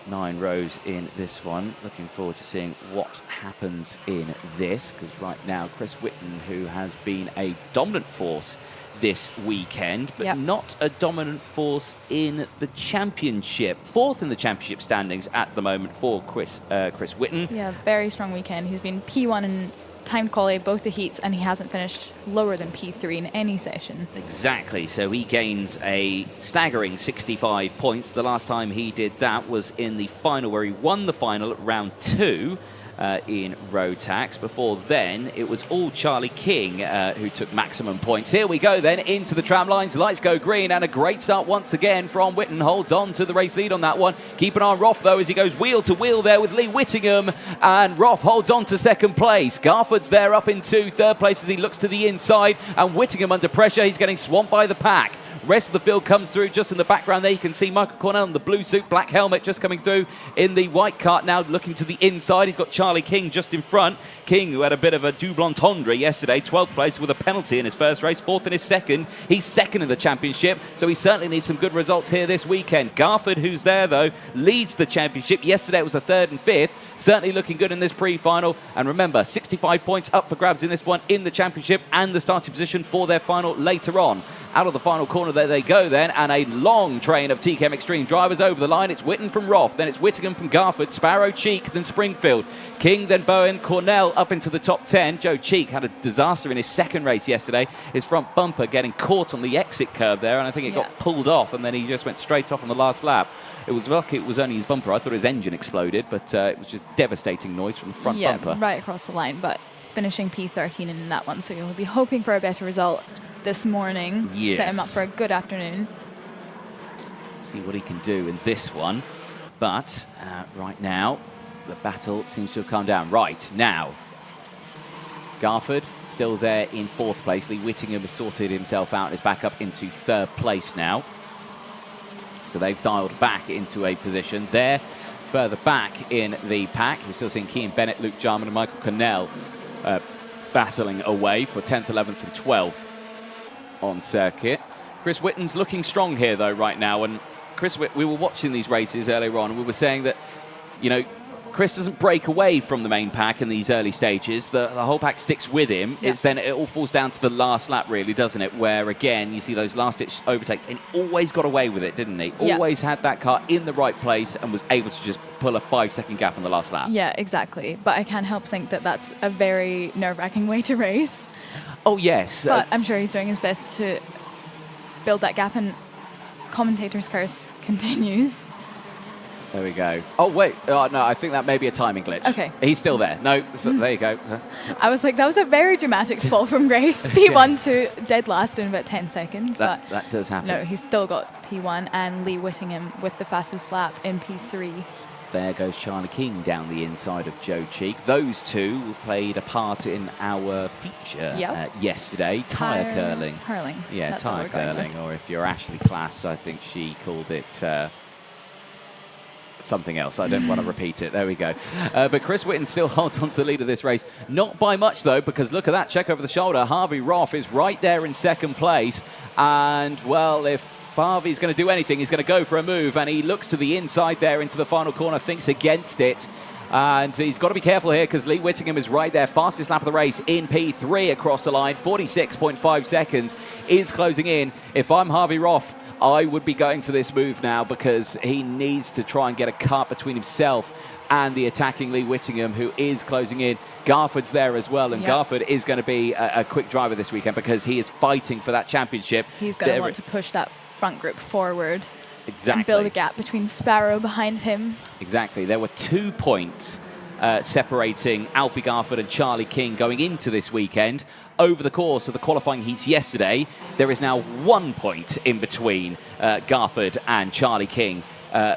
9 rows in this one. Looking forward to seeing what happens in this, because right now Chris Whitten, who has been a dominant force this weekend, but not a dominant force in the championship. 4th in the championship standings at the moment for Chris Whitten. Yeah, very strong weekend. He's been P1 in time quality both the heats, and he hasn't finished lower than P3 in any session. Exactly, so he gains a staggering 65 points. The last time he did that was in the final, where he won the final at round 2 in Rotax. Before then, it was all Charlie King who took maximum points. Here we go then into the tram lines. Lights go green, and a great start once again from Whitten. Holds on to the race lead on that one. Keep an eye on Roth, though, as he goes wheel to wheel there with Lee Whittingham, and Roth holds on to second place. Garford's there up into third place as he looks to the inside, and Whittingham under pressure. He's getting swamped by the pack. Rest of the field comes through just in the background there. You can see Michael Cornell in the blue suit, black helmet just coming through in the white cart now looking to the inside. He's got Charlie King just in front. King, who had a bit of a double entendre yesterday, 12th place with a penalty in his first race, 4th in his second. He's second in the championship, so he certainly needs some good results here this weekend. Garford, who's there though, leads the championship. Yesterday it was a 3rd and 5th. Certainly looking good in this pre-final. And remember, 65 points up for grabs in this one in the championship and the starting position for their final later on. Out of the final corner, there they go then, and a long train of TKM Extreme drivers over the line. It's Whitten from Roth, then it's Whittingham from Garford, Sparrow, Cheek, then Springfield. King, then Bowen, Cornell up into the top 10. Joe Cheek had a disaster in his second race yesterday. His front bumper getting caught on the exit curve there, and I think it got pulled off, and then he just went straight off on the last lap. It was lucky it was only his bumper. I thought his engine exploded, but it was just devastating noise from the front bumper. Yeah, right across the line, but finishing P13 in that one, so you'll be hoping for a better result this morning. Yes. Set him up for a good afternoon. See what he can do in this one. But right now, the battle seems to have calmed down. Right, now, Garford still there in 4th place. Lee Whittingham has sorted himself out and is back up into 3rd place now. So they've dialed back into a position. They're further back in the pack. You're still seeing Keane Bennett, Luke Jarman and Michael Cornell battling away for 10th, 11th and 12th on circuit. Chris Whitten's looking strong here though right now, and Chris, we were watching these races earlier on and we were saying that, you know, Chris doesn't break away from the main pack in these early stages. The whole pack sticks with him. Yeah. It's then it all falls down to the last lap, really, doesn't it? Where, again, you see those last-ditch overtakes. And he always got away with it, didn't he? Yeah. Always had that car in the right place and was able to just pull a 5-second gap on the last lap. Yeah, exactly. But I can't help think that that's a very nerve-wracking way to race. Oh, yes. But I'm sure he's doing his best to build that gap, and commentator's curse continues. There we go. Oh, wait. Oh, no, I think that may be a timing glitch. Okay. He's still there. No, there you go. I was like, that was a very dramatic fall from grace. P1 to dead last in about 10 seconds. That does happen. No, he's still got P1, and Lee Whittingham with the fastest lap in P3. There goes Charlie King down the inside of Joe Cheek. Those two played a part in our feature yesterday. Tyre curling. Curling. Yeah, tyre curling. Or if you're Ashley Class, I think she called it something else. I don't want to repeat it. There we go. But Chris Whitten still holds on to the lead of this race. Not by much, though, because look at that. Check over the shoulder. Harvey Roth is right there in 2nd place. And, well, if Harvey's going to do anything, he's going to go for a move. And he looks to the inside there into the final corner, thinks against it. And he's got to be careful here because Lee Whittingham is right there. Fastest lap of the race in P3 across the line. 46.5 seconds is closing in. If I'm Harvey Roth, I would be going for this move now because he needs to try and get a cut between himself and the attacking Lee Whittingham, who is closing in. Garford's there as well, and Garford is going to be a quick driver this weekend because he is fighting for that championship. He's going to want to push that front group forward. Exactly. And build a gap between Sparrow behind him. Exactly. There were 2 points separating Alfie Garford and Charlie King going into this weekend. Over the course of the qualifying heats yesterday, there is now 1 point in between Garford and Charlie King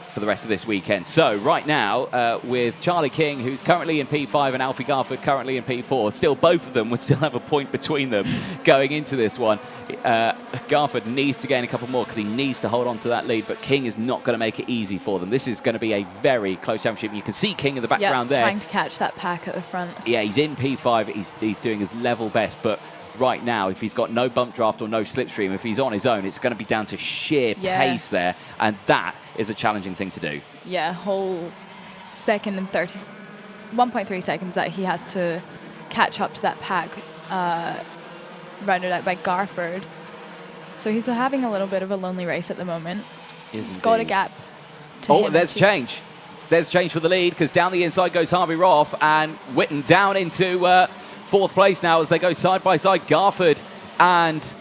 for the rest of this weekend. So right now, with Charlie King, who's currently in P5, and Alfie Garford currently in P4, still both of them would still have a point between them going into this one. Garford needs to gain a couple more because he needs to hold on to that lead, but King is not going to make it easy for them. This is going to be a very close championship. You can see King in the background there. Trying to catch that pack at the front. Yeah, he's in P5. He's doing his level best, but right now, if he's got no bump draft or no slipstream, if he's on his own, it's going to be down to sheer pace there, and that is a challenging thing to do. Yeah, whole 2nd and 1.3 seconds that he has to catch up to that pack rounded out by Garford. So he's having a little bit of a lonely race at the moment. He's got a gap to him. There's change. There's change for the lead because down the inside goes Harvey Roth, and Whitten down into 4th place now as they go side by side. Garford and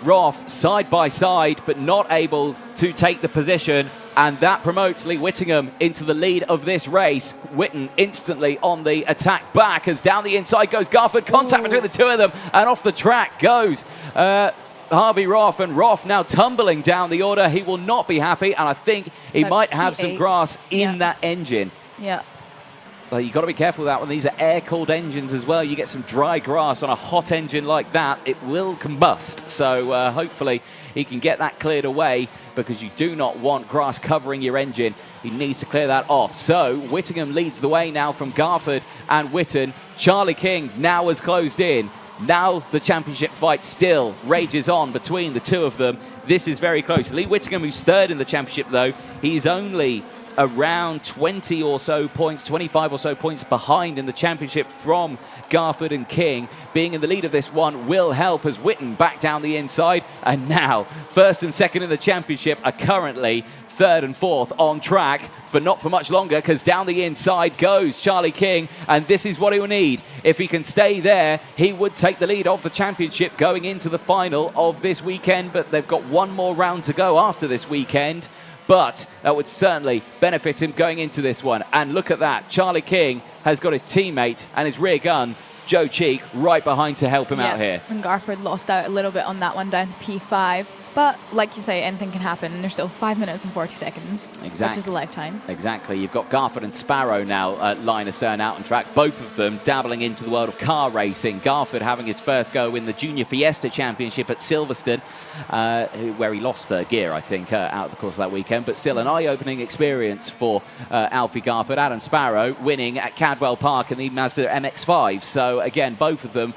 Roth side by side, but not able to take the position. And that promotes Lee Whittingham into the lead of this race. Whitten instantly on the attack back as down the inside goes Garford. Contact between the two of them, and off the track goes Harvey Roth, and Roth now tumbling down the order. He will not be happy, and I think he might have some grass in that engine. Yeah. You've got to be careful with that one. These are air-cooled engines as well. You get some dry grass on a hot engine like that, it will combust. So hopefully he can get that cleared away, because you do not want grass covering your engine. He needs to clear that off. So Whittingham leads the way now from Garford and Whitton. Charlie King now has closed in. Now the championship fight still rages on between the two of them. This is very close. Lee Whittingham, who's third in the championship, though, he's only around 20 or so points, 25 or so points behind in the championship from Garford and King. Being in the lead of this one will help as Whitton back down the inside. And now, first and second in the championship are currently third and fourth on track for not for much longer, because down the inside goes Charlie King, and this is what he will need. If he can stay there, he would take the lead of the championship going into the final of this weekend, but they've got one more round to go after this weekend. But that would certainly benefit him going into this one. And look at that. Charlie King has got his teammate and his rear gun, Joe Cheek, right behind to help him out here. And Garford lost out a little bit on that one, down to P5. But like you say, anything can happen. And there's still 5 minutes and 40 seconds, which is a lifetime. Exactly. You've got Garford and Sparrow now line astern out on track. Both of them dabbling into the world of car racing. Garford having his first go in the Junior Fiesta Championship at Silverstone, where he lost third gear, I think, out of the course of that weekend. But still an eye-opening experience for Alfie Garford. Adam Sparrow winning at Cadwell Park in the Mazda MX-5. So, again, both of them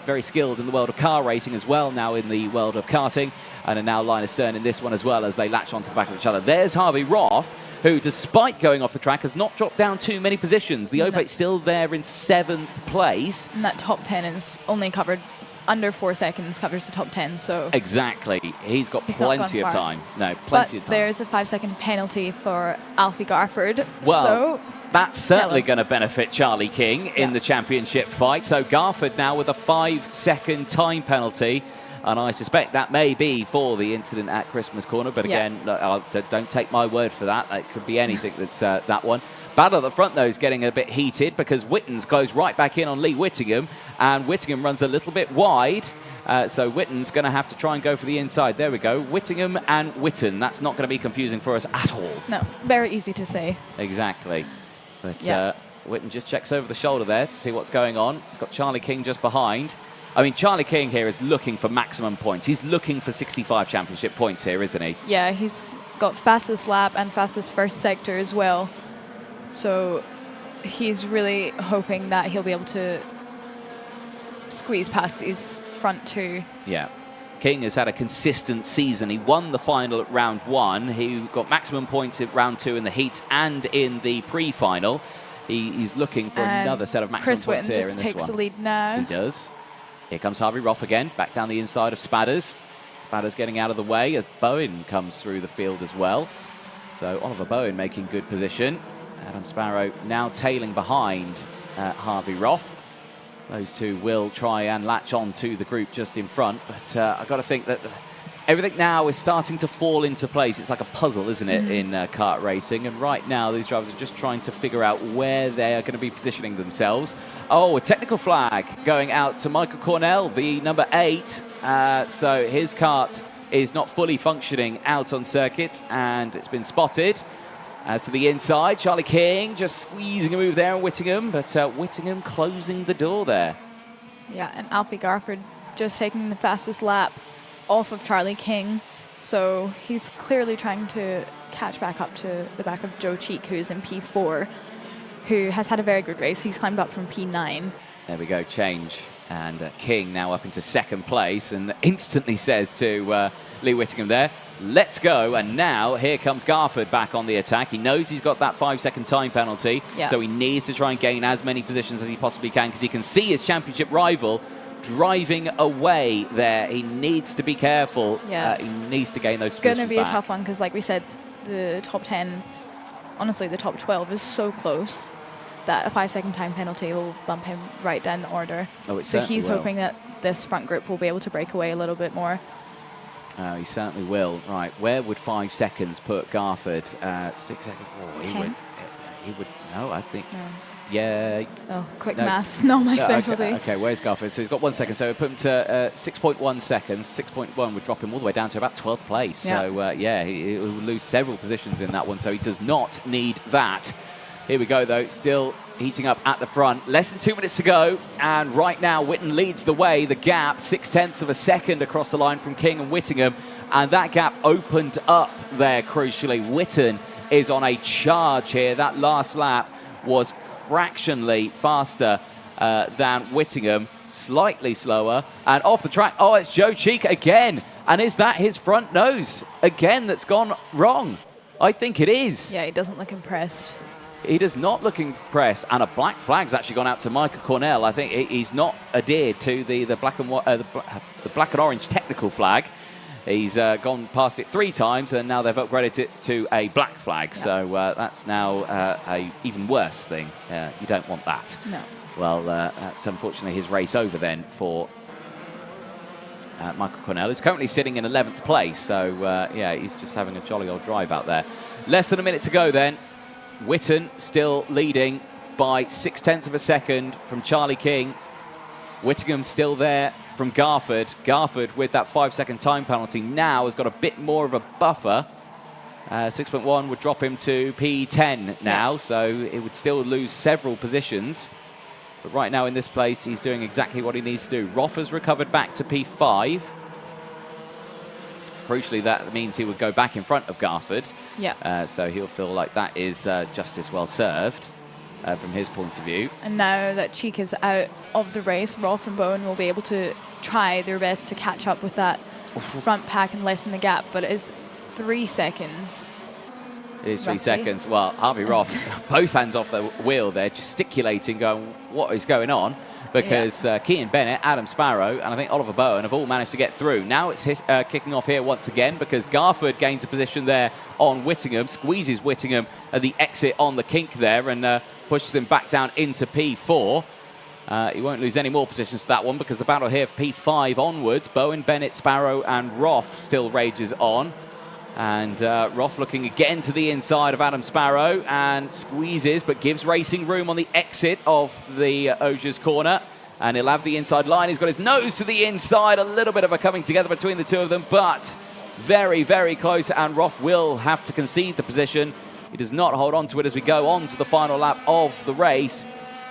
very skilled in the world of car racing as well, now in the world of karting, and are now line astern in this one as well as they latch onto the back of each other. There's Harvey Roth, who, despite going off the track, has not dropped down too many positions. The O-Plate's still there in 7th place. And that top 10 is only covered under 4 seconds, covers the top 10, so... Exactly. He's got plenty of time. No, plenty of time. There's a 5-second penalty for Alfie Garford, well, so... That's certainly going to benefit Charlie King in the championship fight. So Garford now with a 5-second time penalty. And I suspect that may be for the incident at Christmas Corner. But again, don't take my word for that. It could be anything that's that one. Battle at the front, though, is getting a bit heated because Whitton's goes right back in on Lee Whittingham. And Whittingham runs a little bit wide. So Whitton's going to have to try and go for the inside. There we go. Whittingham and Whitton. That's not going to be confusing for us at all. No, very easy to say. Exactly. But Whitton just checks over the shoulder there to see what's going on. He's got Charlie King just behind. I mean, Charlie King here is looking for maximum points. He's looking for 65 championship points here, isn't he? Yeah, he's got fastest lap and fastest first sector as well. So he's really hoping that he'll be able to squeeze past these front two. Yeah. King has had a consistent season. He won the final at round 1. He got maximum points at round 2 in the heats and in the pre-final. He's looking for another set of maximum points here in this one. Chris Whitton just takes the lead now. He does. Here comes Harvey Roth again, back down the inside of Spadders. Spadders getting out of the way as Bowen comes through the field as well. So Oliver Bowen making good position. Adam Sparrow now tailing behind Harvey Roth. Those two will try and latch on to the group just in front. But I've got to think that everything now is starting to fall into place. It's like a puzzle, isn't it, in kart racing? And right now, these drivers are just trying to figure out where they are going to be positioning themselves. Oh, a technical flag going out to Michael Cornell, the number 8. So his kart is not fully functioning out on circuit, and it's been spotted. As to the inside, Charlie King just squeezing a move there on Whittingham, but Whittingham closing the door there. Yeah, and Alfie Garford just taking the fastest lap off of Charlie King. So he's clearly trying to catch back up to the back of Joe Cheek, who's in P4, who has had a very good race. He's climbed up from P9. There we go, change. And King now up into 2nd place and instantly says to Lee Whittingham there, let's go. And now here comes Garford back on the attack. He knows he's got that 5-second time penalty, so he needs to try and gain as many positions as he possibly can because he can see his championship rival driving away there. He needs to be careful. Yeah, he needs to gain those positions. It's going to be a tough one because, like we said, the top 10, honestly, the top 12 is so close that a 5-second time penalty will bump him right down the order. Oh, so he's hoping that this front group will be able to break away a little bit more. He certainly will. Right, where would 5 seconds put Garford? 6 seconds. Oh, he would. No, I think. No. Yeah. Oh, quick maths, not my specialty. Okay, where's Garford? So he's got 1 second. So we put him to 6.1 seconds. 6.1 would drop him all the way down to about 12th place. Yeah. So he will lose several positions in that one. So he does not need that. Here we go, though. Still heating up at the front. Less than 2 minutes to go, and right now Whitton leads the way. The gap, 0.6 of a second across the line from King and Whittingham, and that gap opened up there crucially. Whitton is on a charge here. That last lap was fractionally faster than Whittingham, slightly slower, and off the track. Oh, it's Joe Cheek again, and is that his front nose again that's gone wrong? I think it is. Yeah, he doesn't look impressed. He does not look impressed, and a black flag's actually gone out to Michael Cornell. I think he's not adhered to the black and the black and orange technical flag. He's gone past it 3 times, and now they've upgraded it to a black flag. Yeah. So that's now a even worse thing. You don't want that. No. Well, that's unfortunately his race over then for Michael Cornell. He's currently sitting in 11th place, so yeah, he's just having a jolly old drive out there. Less than a minute to go then. Whitton still leading by 0.6 of a second from Charlie King. Whittingham still there from Garford. Garford with that 5-second time penalty now has got a bit more of a buffer. 6.1 would drop him to P10 now, so it would still lose several positions. But right now in this place, he's doing exactly what he needs to do. Roth has recovered back to P5. Crucially, that means he would go back in front of Garford. Yeah. So he'll feel like that is just as well served from his point of view. And now that Cheek is out of the race, Rolf and Bowen will be able to try their best to catch up with that front pack and lessen the gap, but it is 3 seconds. It is 3 seconds. Well, Harvey Roth, both hands off the wheel there, gesticulating, going, what is going on? Because Cian Bennett, Adam Sparrow, and I think Oliver Bowen have all managed to get through. Now it's kicking off here once again because Garford gains a position there on Whittingham, squeezes Whittingham at the exit on the kink there and pushes him back down into P4. He won't lose any more positions for that one because the battle here for P5 onwards, Bowen, Bennett, Sparrow and Roth still rages on. And Roth looking again to the inside of Adam Sparrow and squeezes, but gives racing room on the exit of the Osiers corner. And he'll have the inside line. He's got his nose to the inside. A little bit of a coming together between the two of them, but very, very close. And Roth will have to concede the position. He does not hold on to it as we go on to the final lap of the race.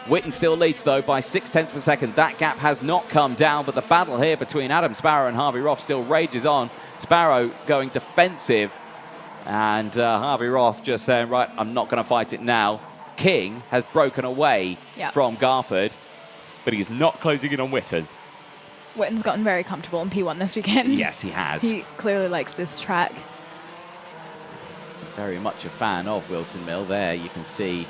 Whitton still leads, though, by 0.6 of a second. That gap has not come down, but the battle here between Adam Sparrow and Harvey Roth still rages on. Sparrow going defensive, and Harvey Roth just saying, right, I'm not going to fight it now. King has broken away from Garford, but he's not closing in on Whitton. Whitton's gotten very comfortable in P1 this weekend. Yes, he has. He clearly likes this track. Very much a fan of Whilton Mill there. You can see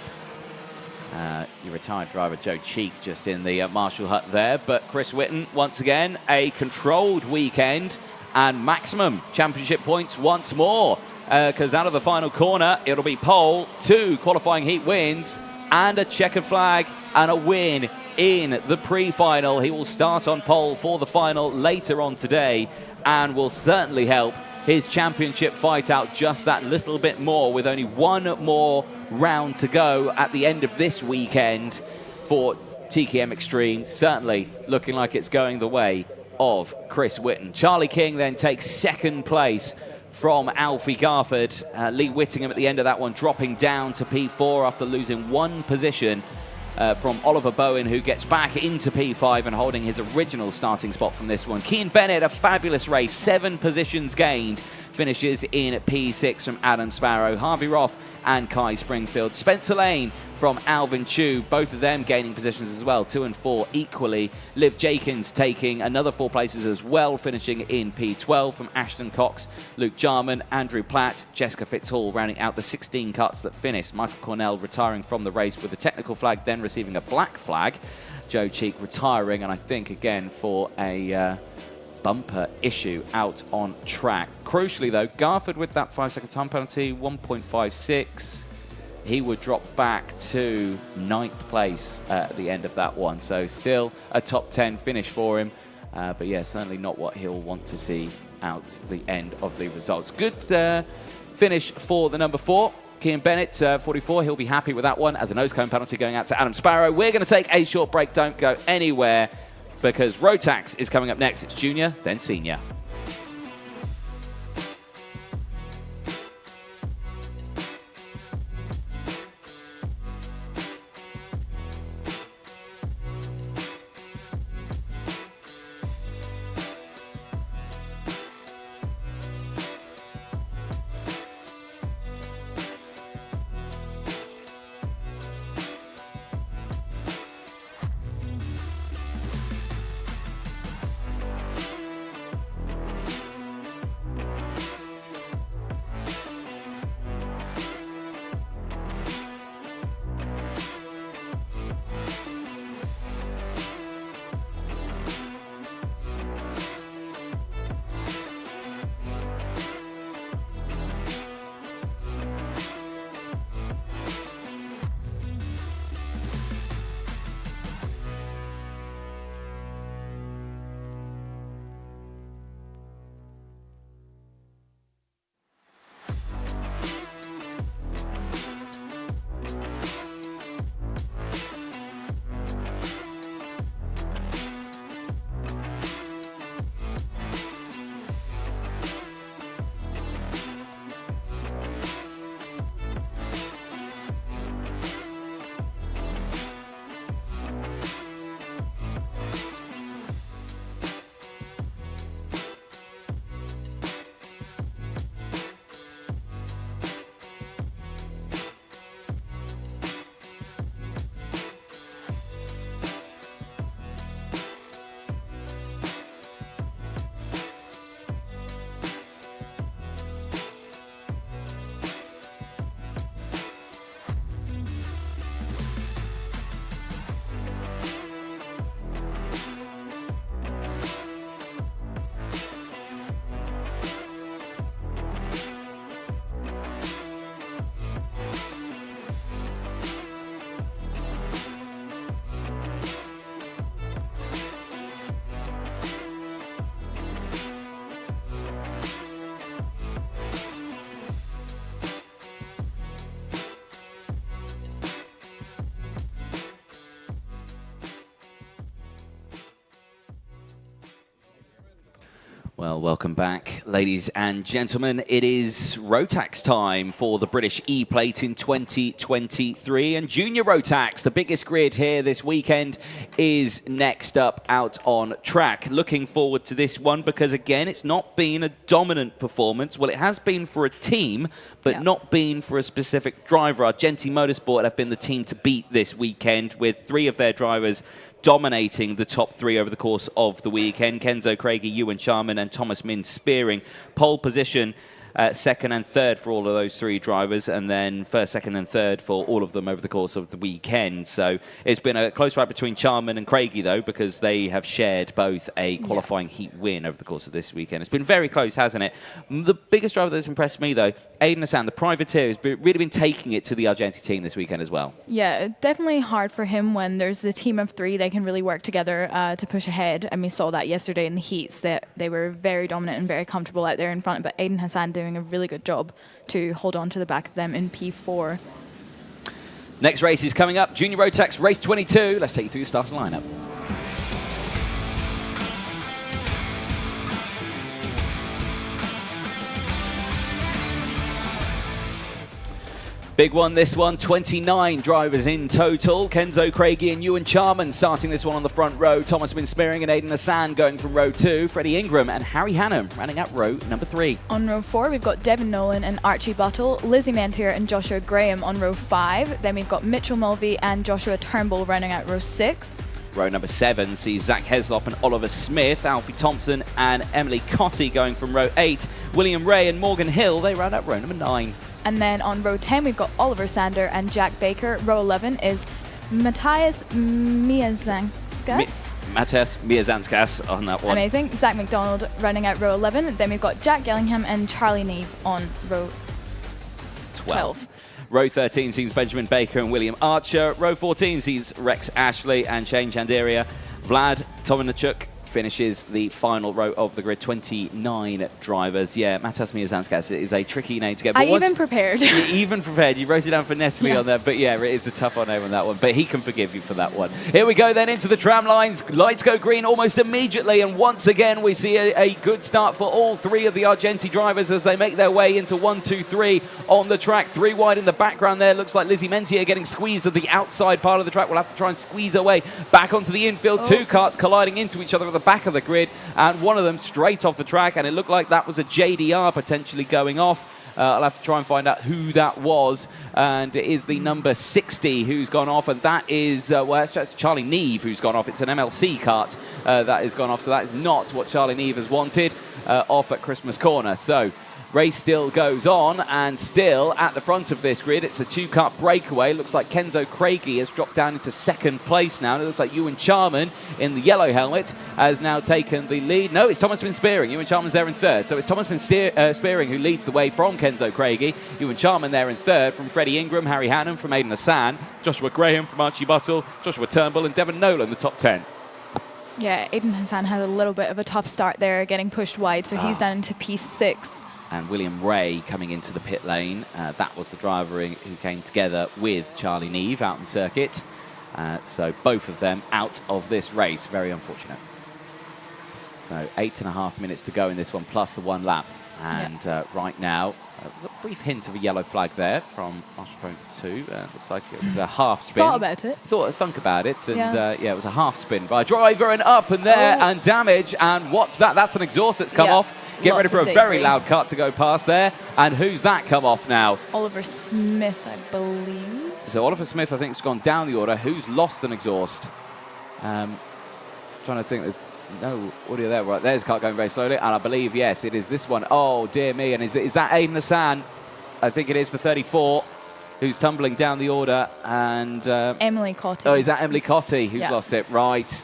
your retired driver Joe Cheek just in the Marshall hut there, but Chris Whitton, once again, a controlled weekend. And maximum championship points once more, because out of the final corner, it'll be pole, 2 qualifying heat wins, and a checkered flag, and a win in the pre-final. He will start on pole for the final later on today, and will certainly help his championship fight out just that little bit more, with only one more round to go at the end of this weekend for TKM Extreme. Certainly looking like it's going the way of Chris Whitton. Charlie King then takes 2nd place from Alfie Garford. Lee Whittingham at the end of that one dropping down to P4 after losing 1 position from Oliver Bowen, who gets back into P5 and holding his original starting spot from this one. Cian Bennett, a fabulous race, 7 positions gained, finishes in P6 from Adam Sparrow. Harvey Roth and Kai Springfield. Spencer Lane from Alvin Chu, both of them gaining positions as well, 2 and 4 equally. Liv Jakins taking another 4 places as well, finishing in P12 from Ashton Cox, Luke Jarman, Andrew Platt, Jessica Fitzhall rounding out the 16 cuts that finished. Michael Cornell retiring from the race with a technical flag, then receiving a black flag. Joe Cheek retiring, and I think again for a bumper issue out on track. Crucially though, Garford with that 5-second time penalty, 1.56. He would drop back to 9th place at the end of that one. So still a top 10 finish for him. But yeah, certainly not what he'll want to see out the end of the results. Good finish for the number 4. Cian Bennett, 44, he'll be happy with that one as a nose cone penalty going out to Adam Sparrow. We're going to take a short break. Don't go anywhere, because Rotax is coming up next. It's junior, then senior. Well, welcome back, ladies and gentlemen. It is Rotax time for the British E Plate in 2023. And Junior Rotax, the biggest grid here this weekend, is next up out on track. Looking forward to this one because, again, it's not been a dominant performance. Well, it has been for a team, but not been for a specific driver. Argenti Motorsport have been the team to beat this weekend, with 3 of their drivers dominating the top 3 over the course of the weekend. Kenzo Craigie, Ewan Charman and Thomas Min spearing pole position, second and third for all of those 3 drivers, and then first, second and third for all of them over the course of the weekend. So it's been a close fight between Charman and Craigie, though, because they have shared both a qualifying heat win over the course of this weekend. It's been very close, hasn't it? The biggest driver that's impressed me, though, Eilidh Hassan, the privateer, has really been taking it to the Argenti team this weekend as well. Yeah, definitely hard for him when there's a team of 3. They can really work together to push ahead. And we saw that yesterday in the heats, that they were very dominant and very comfortable out there in front. But Eilidh Hassan doing a really good job to hold on to the back of them in P4. Next race is coming up, Junior Rotax Race 22. Let's take you through the starting lineup. Big one, this one, 29 drivers in total. Kenzo Craigie and Ewan Charman starting this one on the front row. Thomas Min Spearing and Eilidh Hassan going from row 2. Freddie Ingram and Harry Hannum running out row number 3. On row 4, we've got Devin Nolan and Archie Buttle, Lizzie Mantier and Joshua Graham on row 5. Then we've got Mitchell Mulvey and Joshua Turnbull running out row 6. Row number 7 sees Zach Heslop and Oliver Smith, Alfie Thompson and Emily Cotty going from row 8. William Ray and Morgan Hill, they round out row number 9. And then on row 10, we've got Oliver Sander and Jack Baker. Row 11 is Matthias Miazanskas. Matthias Miazanskas on that one. Amazing. Zach McDonald running out row 11. Then we've got Jack Gillingham and Charlie Neve on row 12. Row 13 sees Benjamin Baker and William Archer. Row 14 sees Rex Ashley and Shane Chanderia. Vlad Tomanachuk finishes the final row of the grid. 29 drivers. Yeah, Matas Miazanskas is a tricky name to get. But even prepared. You even prepared. You wrote it down phonetically on there. But yeah, it is a tough name on that one. But he can forgive you for that one. Here we go then into the tram lines. Lights go green almost immediately. And once again, we see a good start for all 3 of the Argenti drivers as they make their way into 1, 2, 3 on the track. 3 wide in the background there. Looks like Lizzie Mentier getting squeezed at the outside part of the track. We'll have to try and squeeze her way back onto the infield. 2 karts colliding into each other at the back of the grid, and one of them straight off the track, and it looked like that was a JDR potentially going off. I'll have to try and find out who that was, and it is the number 60 who's gone off, and that is, well, that's Charlie Neve who's gone off. It's an MLC kart that has gone off, so that is not what Charlie Neve has wanted off at Christmas Corner. So race still goes on, and still at the front of this grid, it's a 2-kart breakaway. Looks like Kenzo Craigie has dropped down into 2nd place now. And it looks like Ewan Charman in the yellow helmet has now taken the lead. No, it's Thomas Min Spearing. Ewan Charman's there in 3rd. So it's Thomas Min Spearing who leads the way from Kenzo Craigie. Ewan Charman there in 3rd from Freddie Ingram, Harry Hannum from Eilidh Hassan, Joshua Graham from Archie Buttle, Joshua Turnbull and Devin Nolan, the top 10. Yeah, Eilidh Hassan had a little bit of a tough start there, getting pushed wide, so he's down into P6. And William Ray coming into the pit lane. That was the driver who came together with Charlie Neve out in circuit. So both of them out of this race. Very unfortunate. So 8.5 minutes to go in this one, plus the 1 lap. And right now, there was a brief hint of a yellow flag there from Master Point 2. Looks like it was a half spin. Thought about it. Thunk about it. And yeah, it was a half spin by a driver, and up and there and damage. And what's that? That's an exhaust that's come off. Get ready for a very loud cut to go past there. And who's that come off now? Oliver Smith, I believe. So Oliver Smith, I think, has gone down the order. Who's lost an exhaust? Trying to think. There's no audio there. Right, there's car going very slowly. And I believe, yes, it is this one. Oh, dear me. And is that Eilidh Hassan? I think it is the 34 who's tumbling down the order. And Emily Cotty. Oh, is that Emily Cotty who's lost it? Right.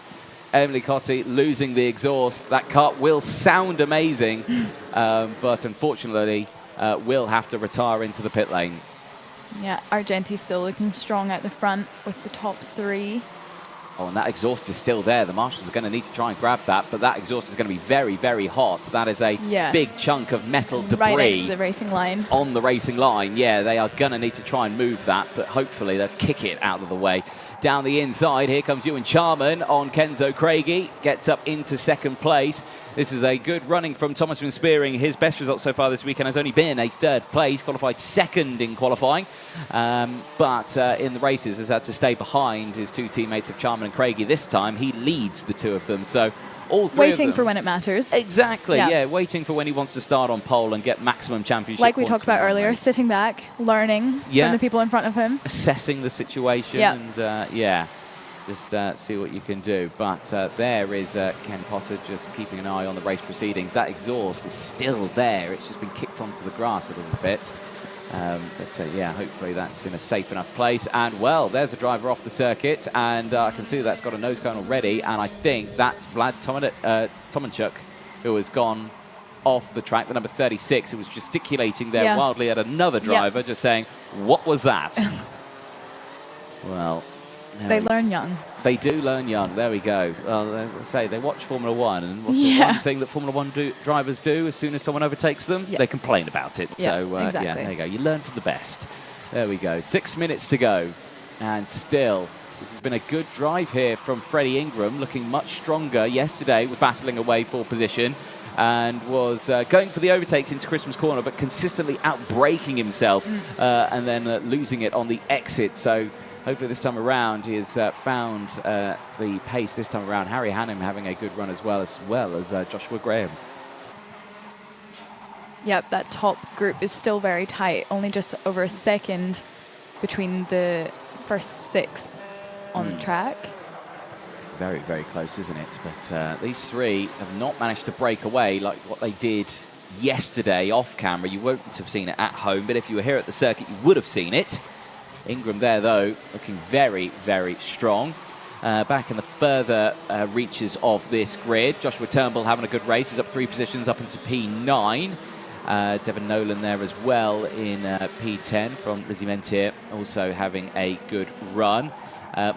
Emily Cotty losing the exhaust. That kart will sound amazing, but unfortunately will have to retire into the pit lane. Yeah, Argenti's still looking strong at the front with the top 3. Oh, and that exhaust is still there. The marshals are going to need to try and grab that, but that exhaust is going to be very, very hot. That is a big chunk of metal debris. Right next to the racing line. On the racing line, yeah, they are going to need to try and move that, but hopefully they'll kick it out of the way. Down the inside, here comes Ewan Charman on Kenzo Craigie, gets up into second place. This is a good running from Thomas van Spearing. His best result so far this weekend has only been a third place, qualified second in qualifying. But in the races has had to stay behind his two teammates of Charman and Craigie. This time he leads the two of them. So all three waiting of them, for when it matters. Exactly, yeah, waiting for when he wants to start on pole and get maximum championship. Like we talked about earlier, sitting back, learning from the people in front of him. Assessing the situation and, just see what you can do. But there is Ken Potter just keeping an eye on the race proceedings. That exhaust is still there. It's just been kicked onto the grass a little bit. But hopefully that's in a safe enough place. And, well, there's a driver off the circuit. And I can see that's got a nose cone already. And I think that's Vlad Tomanchuk, who has gone off the track, the number 36, who was gesticulating there wildly at another driver, just saying, what was that? Well... They learn young. They do learn young. There we go. Well, as I say, they watch Formula One, and what's the one thing that Formula One drivers do as soon as someone overtakes them? They complain about it. So, exactly. there you go. You learn from the best. There we go. 6 minutes to go. And still, this has been a good drive here from Freddie Ingram, looking much stronger yesterday, was battling away for position and was going for the overtakes into Christmas Corner, but consistently out-braking himself and then losing it on the exit. So, hopefully this time around he has found the pace this time around. Harry Hannum having a good run as well as Joshua Graham. Yep, that top group is still very tight. Only just over a second between the first 6 on the track. Very, very close, isn't it? But these three have not managed to break away like what they did yesterday off camera. You won't have seen it at home, but if you were here at the circuit, you would have seen it. Ingram there, though, looking very, very strong. Back in the further reaches of this grid, Joshua Turnbull having a good race. He's up 3 positions up into P9. Devon Nolan there as well in P10 from Lizzie Mentier, also having a good run.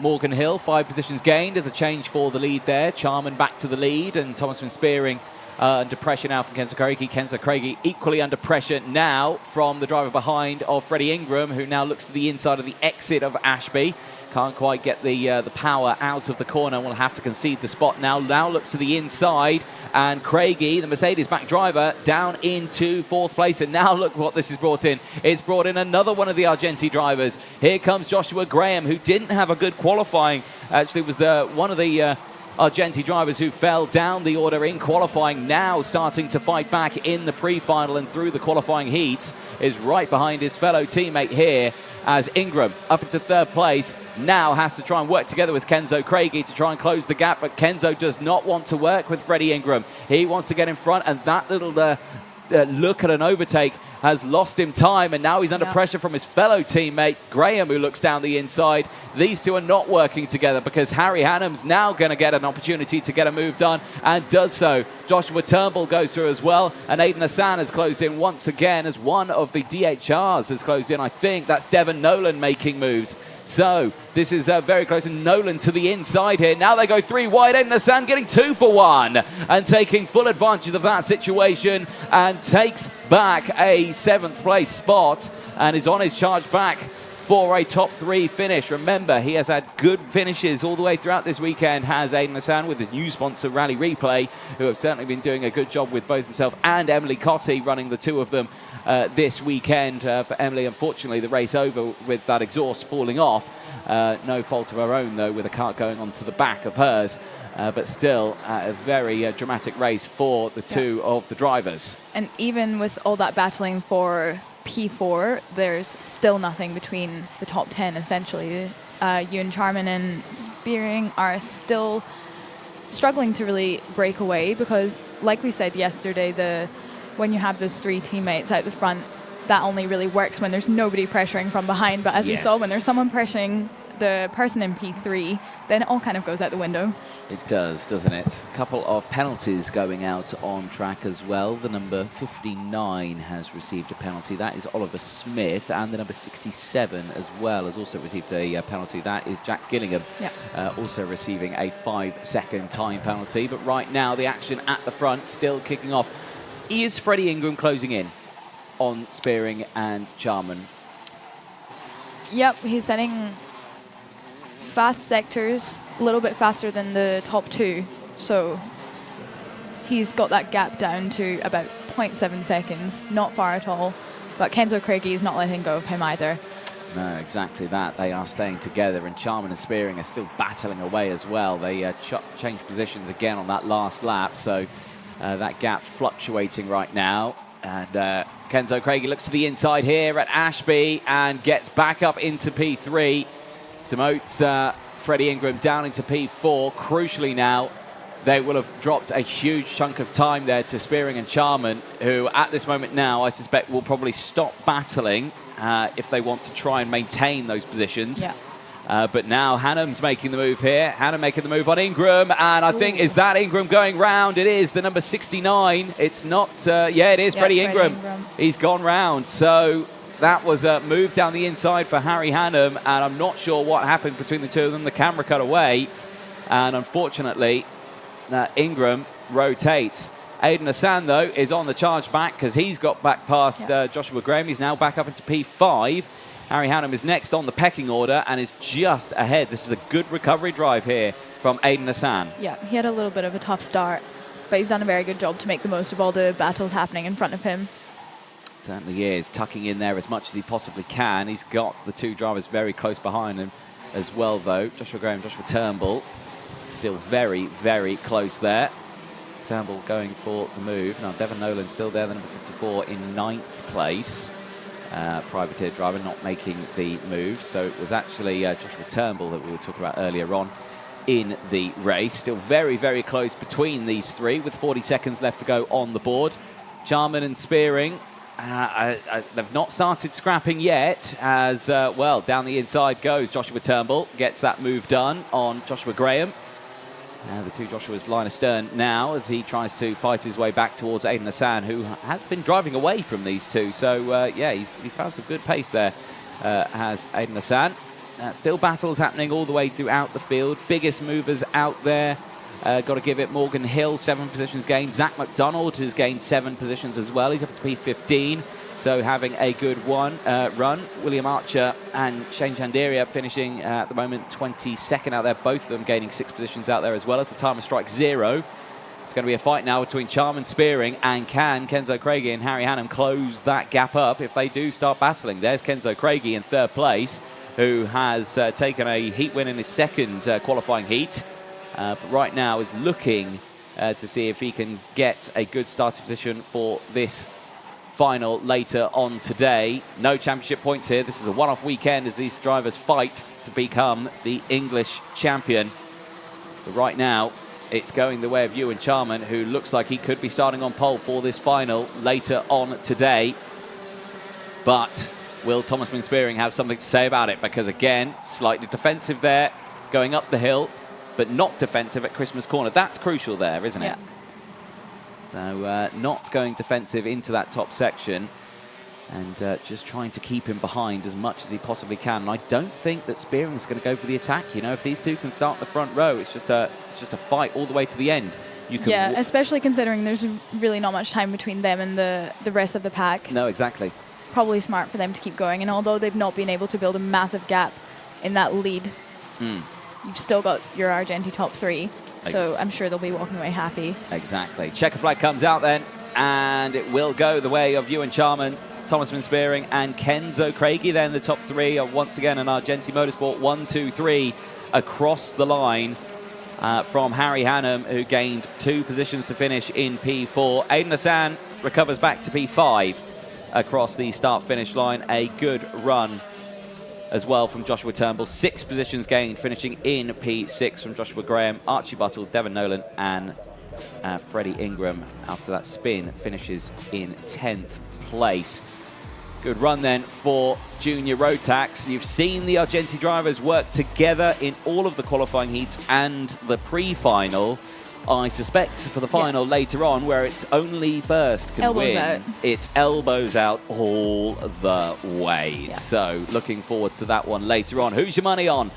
Morgan Hill, 5 positions gained. There's a change for the lead there. Charman back to the lead, and Thomas van Spearing under pressure now from Kenzo Craigie. Kenzo Craigie equally under pressure now from the driver behind of Freddie Ingram, who now looks to the inside of the exit of Ashby. Can't quite get the power out of the corner. Will have to concede the spot now. Now looks to the inside, and Craigie, the Mercedes-backed driver, down into 4th place. And now look what this has brought in. It's brought in another one of the Argenti drivers. Here comes Joshua Graham, who didn't have a good qualifying. Actually, was one of the Argenti drivers who fell down the order in qualifying, now starting to fight back in the pre-final and through the qualifying heats, is right behind his fellow teammate here as Ingram up into 3rd place now has to try and work together with Kenzo Craigie to try and close the gap, but Kenzo does not want to work with Freddie Ingram. He wants to get in front, and that little look at an overtake has lost him time, and now he's under pressure from his fellow teammate Graham, who looks down the inside. These two are not working together because Harry Hannum's now going to get an opportunity to get a move done, and does so. Joshua Turnbull goes through as well, and Aidan Hassan has closed in once again as one of the DHRs has closed in. I think that's Devon Nolan making moves. So this is very close, and Nolan to the inside here. Now they go 3 wide. Aidan Hassan getting 2 for 1 and taking full advantage of that situation and takes back a 7th place spot and is on his charge back for a top 3 finish. Remember, he has had good finishes all the way throughout this weekend, has Aidan Hassan, with his new sponsor Rally Replay, who have certainly been doing a good job with both himself and Emily Cotty, running the two of them this weekend. For Emily, unfortunately, the race over with that exhaust falling off. No fault of her own, though, with a kart going onto the back of hers. But still, a very dramatic race for the two of the drivers. And even with all that battling for P4, there's still nothing between the top 10, essentially. Ewan Charman and Spearing are still struggling to really break away because, like we said yesterday, when you have those 3 teammates out the front, that only really works when there's nobody pressuring from behind. But as we saw, when there's someone pressuring the person in P3, then it all kind of goes out the window. It does, doesn't it? A couple of penalties going out on track as well. The number 59 has received a penalty. That is Oliver Smith. And the number 67 as well has also received a penalty. That is Jack Gillingham, also receiving a 5-second time penalty. But right now, the action at the front still kicking off. Is Freddie Ingram closing in on Spearing and Charman? Yep, he's setting fast sectors, a little bit faster than the top two. So he's got that gap down to about 0.7 seconds, not far at all. But Kenzo Craigie is not letting go of him either. No, exactly that. They are staying together, and Charman and Spearing are still battling away as well. They changed positions again on that last lap, so that gap fluctuating right now. And Kenzo Craigie looks to the inside here at Ashby and gets back up into P3. Demotes Freddie Ingram down into P4. Crucially now, they will have dropped a huge chunk of time there to Spearing and Charman, who at this moment now, I suspect, will probably stop battling if they want to try and maintain those positions. Yeah. But now Hannum's making the move here. Hannum making the move on Ingram, and I think, is that Ingram going round? It is, the number 69. It's not, yeah, it is Freddie Ingram. He's gone round. So that was a move down the inside for Harry Hannum, and I'm not sure what happened between the two of them. The camera cut away, and unfortunately, Ingram rotates. Aidan Hassan, though, is on the charge back because he's got back past Joshua Graham. He's now back up into P5. Harry Hannum is next on the pecking order and is just ahead. This is a good recovery drive here from Aidan Hassan. Yeah, he had a little bit of a tough start, but he's done a very good job to make the most of all the battles happening in front of him. Certainly is, tucking in there as much as he possibly can. He's got the two drivers very close behind him as well, though. Joshua Graham, Joshua Turnbull, still very, very close there. Turnbull going for the move. Now, Devon Nolan still there, the number 54 in 9th place. Privateer driver not making the move. So it was actually Joshua Turnbull that we were talking about earlier on in the race. Still very, very close between these three with 40 seconds left to go on the board. Charman and Spearing, they've not started scrapping yet as, well, down the inside goes Joshua Turnbull. Gets that move done on Joshua Graham. The two Joshuas line astern now as he tries to fight his way back towards Aidan Hassan, who has been driving away from these two. So, yeah, he's found some good pace there, has Aidan Hassan. Still battles happening all the way throughout the field. Biggest movers out there. Got to give it Morgan Hill, 7 positions gained. Zach McDonald, who's gained 7 positions as well. He's up to P15. So having a good run. William Archer and Shane Chanderia finishing at the moment 22nd out there. Both of them gaining 6 positions out there as well as the timer strikes 0. It's going to be a fight now between Charman Spearing and can Kenzo Craigie and Harry Hannum close that gap up if they do start battling. There's Kenzo Craigie in 3rd place, who has taken a heat win in his 2nd qualifying heat. But right now is looking to see if he can get a good starting position for this final later on today. No championship points here. This is a one-off weekend as these drivers fight to become the English champion. But right now, it's going the way of Ewan Charman, who looks like he could be starting on pole for this final later on today. But will Thomasman Spearing have something to say about it? Because again, slightly defensive there, going up the hill, but not defensive at Christmas Corner. That's crucial there, isn't it? So not going defensive into that top section and just trying to keep him behind as much as he possibly can. And I don't think that Spearing's going to go for the attack. You know, if these two can start the front row, it's just a fight all the way to the end. You can especially considering there's really not much time between them and the rest of the pack. No, exactly. Probably smart for them to keep going. And although they've not been able to build a massive gap in that lead, you've still got your Argenti top 3. So I'm sure they'll be walking away happy. Exactly. Checker flag comes out then, and it will go the way of Ewan Charman, Thomasman Spearing, and Kenzo Craigie. Then the top 3 are once again an Argenti Motorsport 1, 2, 3 across the line from Harry Hannum, who gained 2 positions to finish in P4. Aidan Hassan recovers back to P5 across the start-finish line. A good run as well from Joshua Turnbull. 6 positions gained, finishing in P6 from Joshua Graham. Archie Buttle, Devon Nolan, and Freddie Ingram, after that spin, finishes in 10th place. Good run then for Junior Rotax. You've seen the Argenti drivers work together in all of the qualifying heats and the pre-final. I suspect for the final later on, where it's only first can elbows win, out. It's elbows out all the way. So looking forward to that one later on. Who's your money on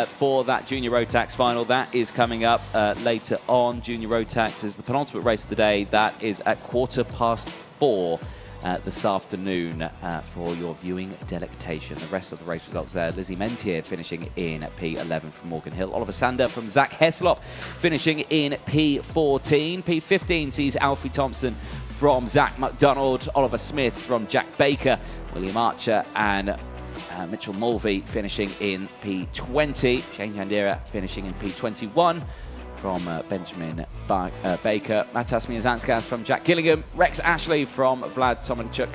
for that Junior Rotax final? That is coming up later on. Junior Rotax is the penultimate race of the day. That is at 4:15 this afternoon for your viewing delectation. The rest of the race results there. Lizzie Mentier finishing in P11 from Morgan Hill. Oliver Sander from Zach Heslop finishing in P14. P15 sees Alfie Thompson from Zach McDonald. Oliver Smith from Jack Baker. William Archer and Mitchell Mulvey finishing in P20. Shane Chandira finishing in P21. From Benjamin Baker, Matas Miazanskas from Jack Gillingham, Rex Ashley from Vlad Tomanchuk,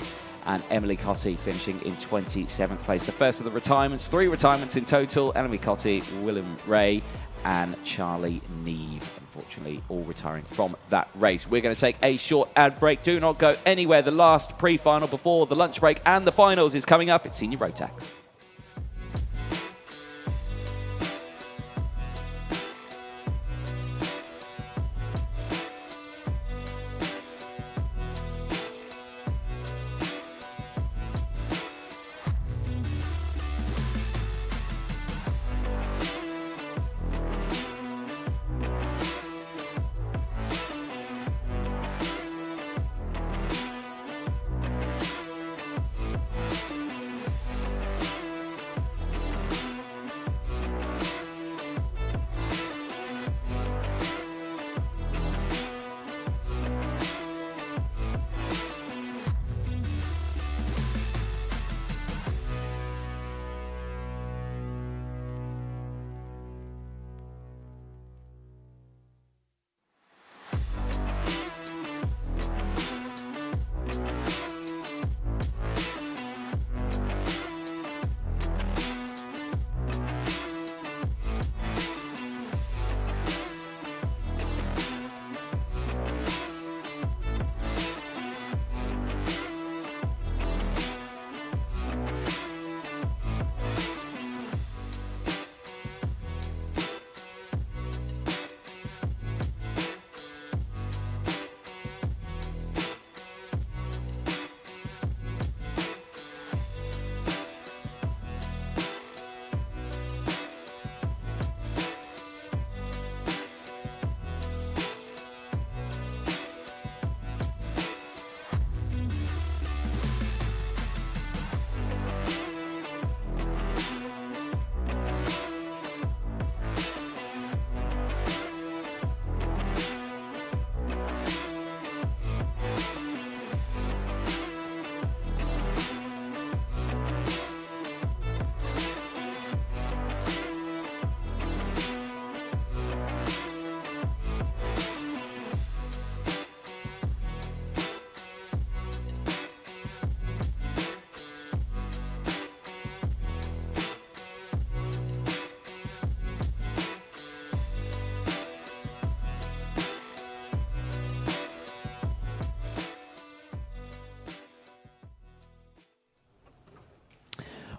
and Emily Cotty finishing in 27th place. The first of the retirements, 3 retirements in total. Emily Cotty, William Ray, and Charlie Neve, unfortunately, all retiring from that race. We're going to take a short ad break. Do not go anywhere. The last pre-final before the lunch break and the finals is coming up. It's Senior Rotax.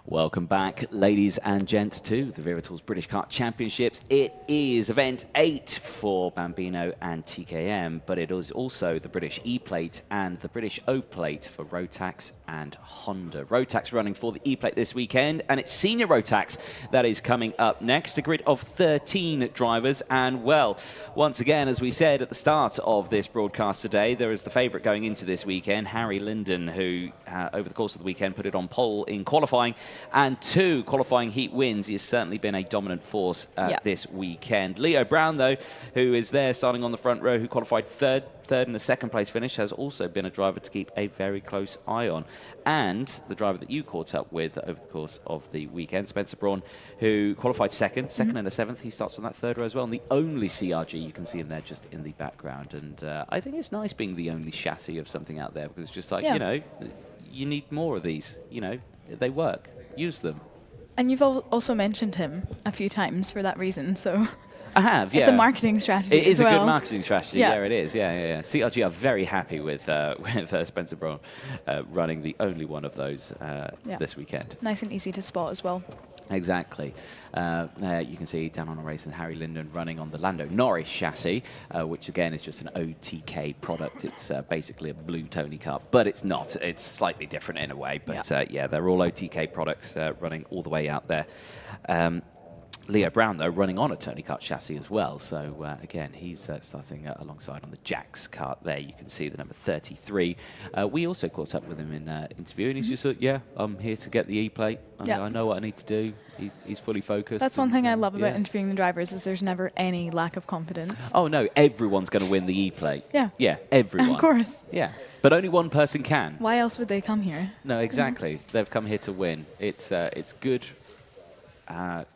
Welcome back, ladies and gents, to the Wera British Kart Championships. It is event 8 for Bambino and TKM, but it is also the British E Plate and the British O Plate for Rotax and Honda. Rotax running for the E Plate this weekend, and it's Senior Rotax that is coming up next. A grid of 13 drivers, and well, once again, as we said at the start of this broadcast today, there is the favourite going into this weekend, Harry Linden, who over the course of the weekend put it on pole in qualifying, and 2 qualifying heat wins. He has certainly been a dominant force this weekend. Leo Brown, though, who is there starting on the front row, who qualified third in the second place finish, has also been a driver to keep a very close eye on. And the driver that you caught up with over the course of the weekend, Spencer Braun, who qualified second in the 7th. He starts on that third row as well, and the only CRG. You can see him there just in the background. And I think it's nice being the only chassis of something out there, because it's just like, you know, you need more of these. You know, they work. Use them. And you've also mentioned him a few times for that reason, so... I have, yeah. It's a marketing strategy. It is as a well. good marketing strategy. Yeah. Yeah, it is. Yeah. CRG are very happy with Spencer Braun running the only one of those this weekend. Nice and easy to spot as well. Exactly. There you can see down on the race and Harry Linden running on the Lando Norris chassis, which again is just an OTK product. It's basically a blue Tony Kart, but it's not. It's slightly different in a way. But yeah, they're all OTK products running all the way out there. Leo Brown, though, running on a Tony Kart chassis as well. So, again, he's starting alongside on the Jax kart there. You can see the number 33. We also caught up with him in interview, and he's just like, yeah, I'm here to get the E Plate. I know what I need to do. He's fully focused. That's one thing I love about interviewing the drivers is there's never any lack of confidence. Oh, no, everyone's going to win the E Plate. Yeah. Yeah, everyone. Of course. Yeah, but only one person can. Why else would they come here? No, exactly. They've come here to win. It's good.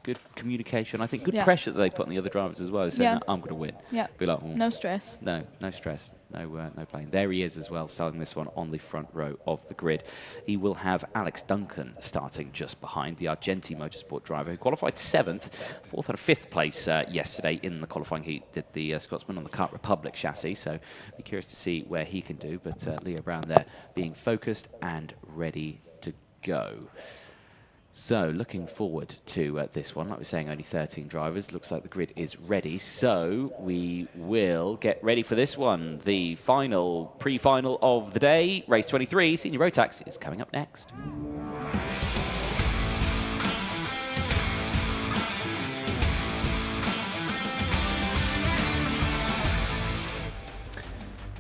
Good communication. I think good pressure that they put on the other drivers as well, saying, I'm going to win. Yeah. Be like, no stress. No stress. No playing. There he is as well, starting this one on the front row of the grid. He will have Alex Duncan starting just behind, the Argenti Motorsport driver who qualified 7th, 4th and 5th place yesterday in the qualifying heat. Did the Scotsman on the Kart Republic chassis, so be curious to see where he can do. But Leo Brown there being focused and ready to go. So, looking forward to this one. Like we're saying, only 13 drivers. Looks like the grid is ready. So, we will get ready for this one. The final, pre-final of the day, race 23, Senior Rotax, is coming up next.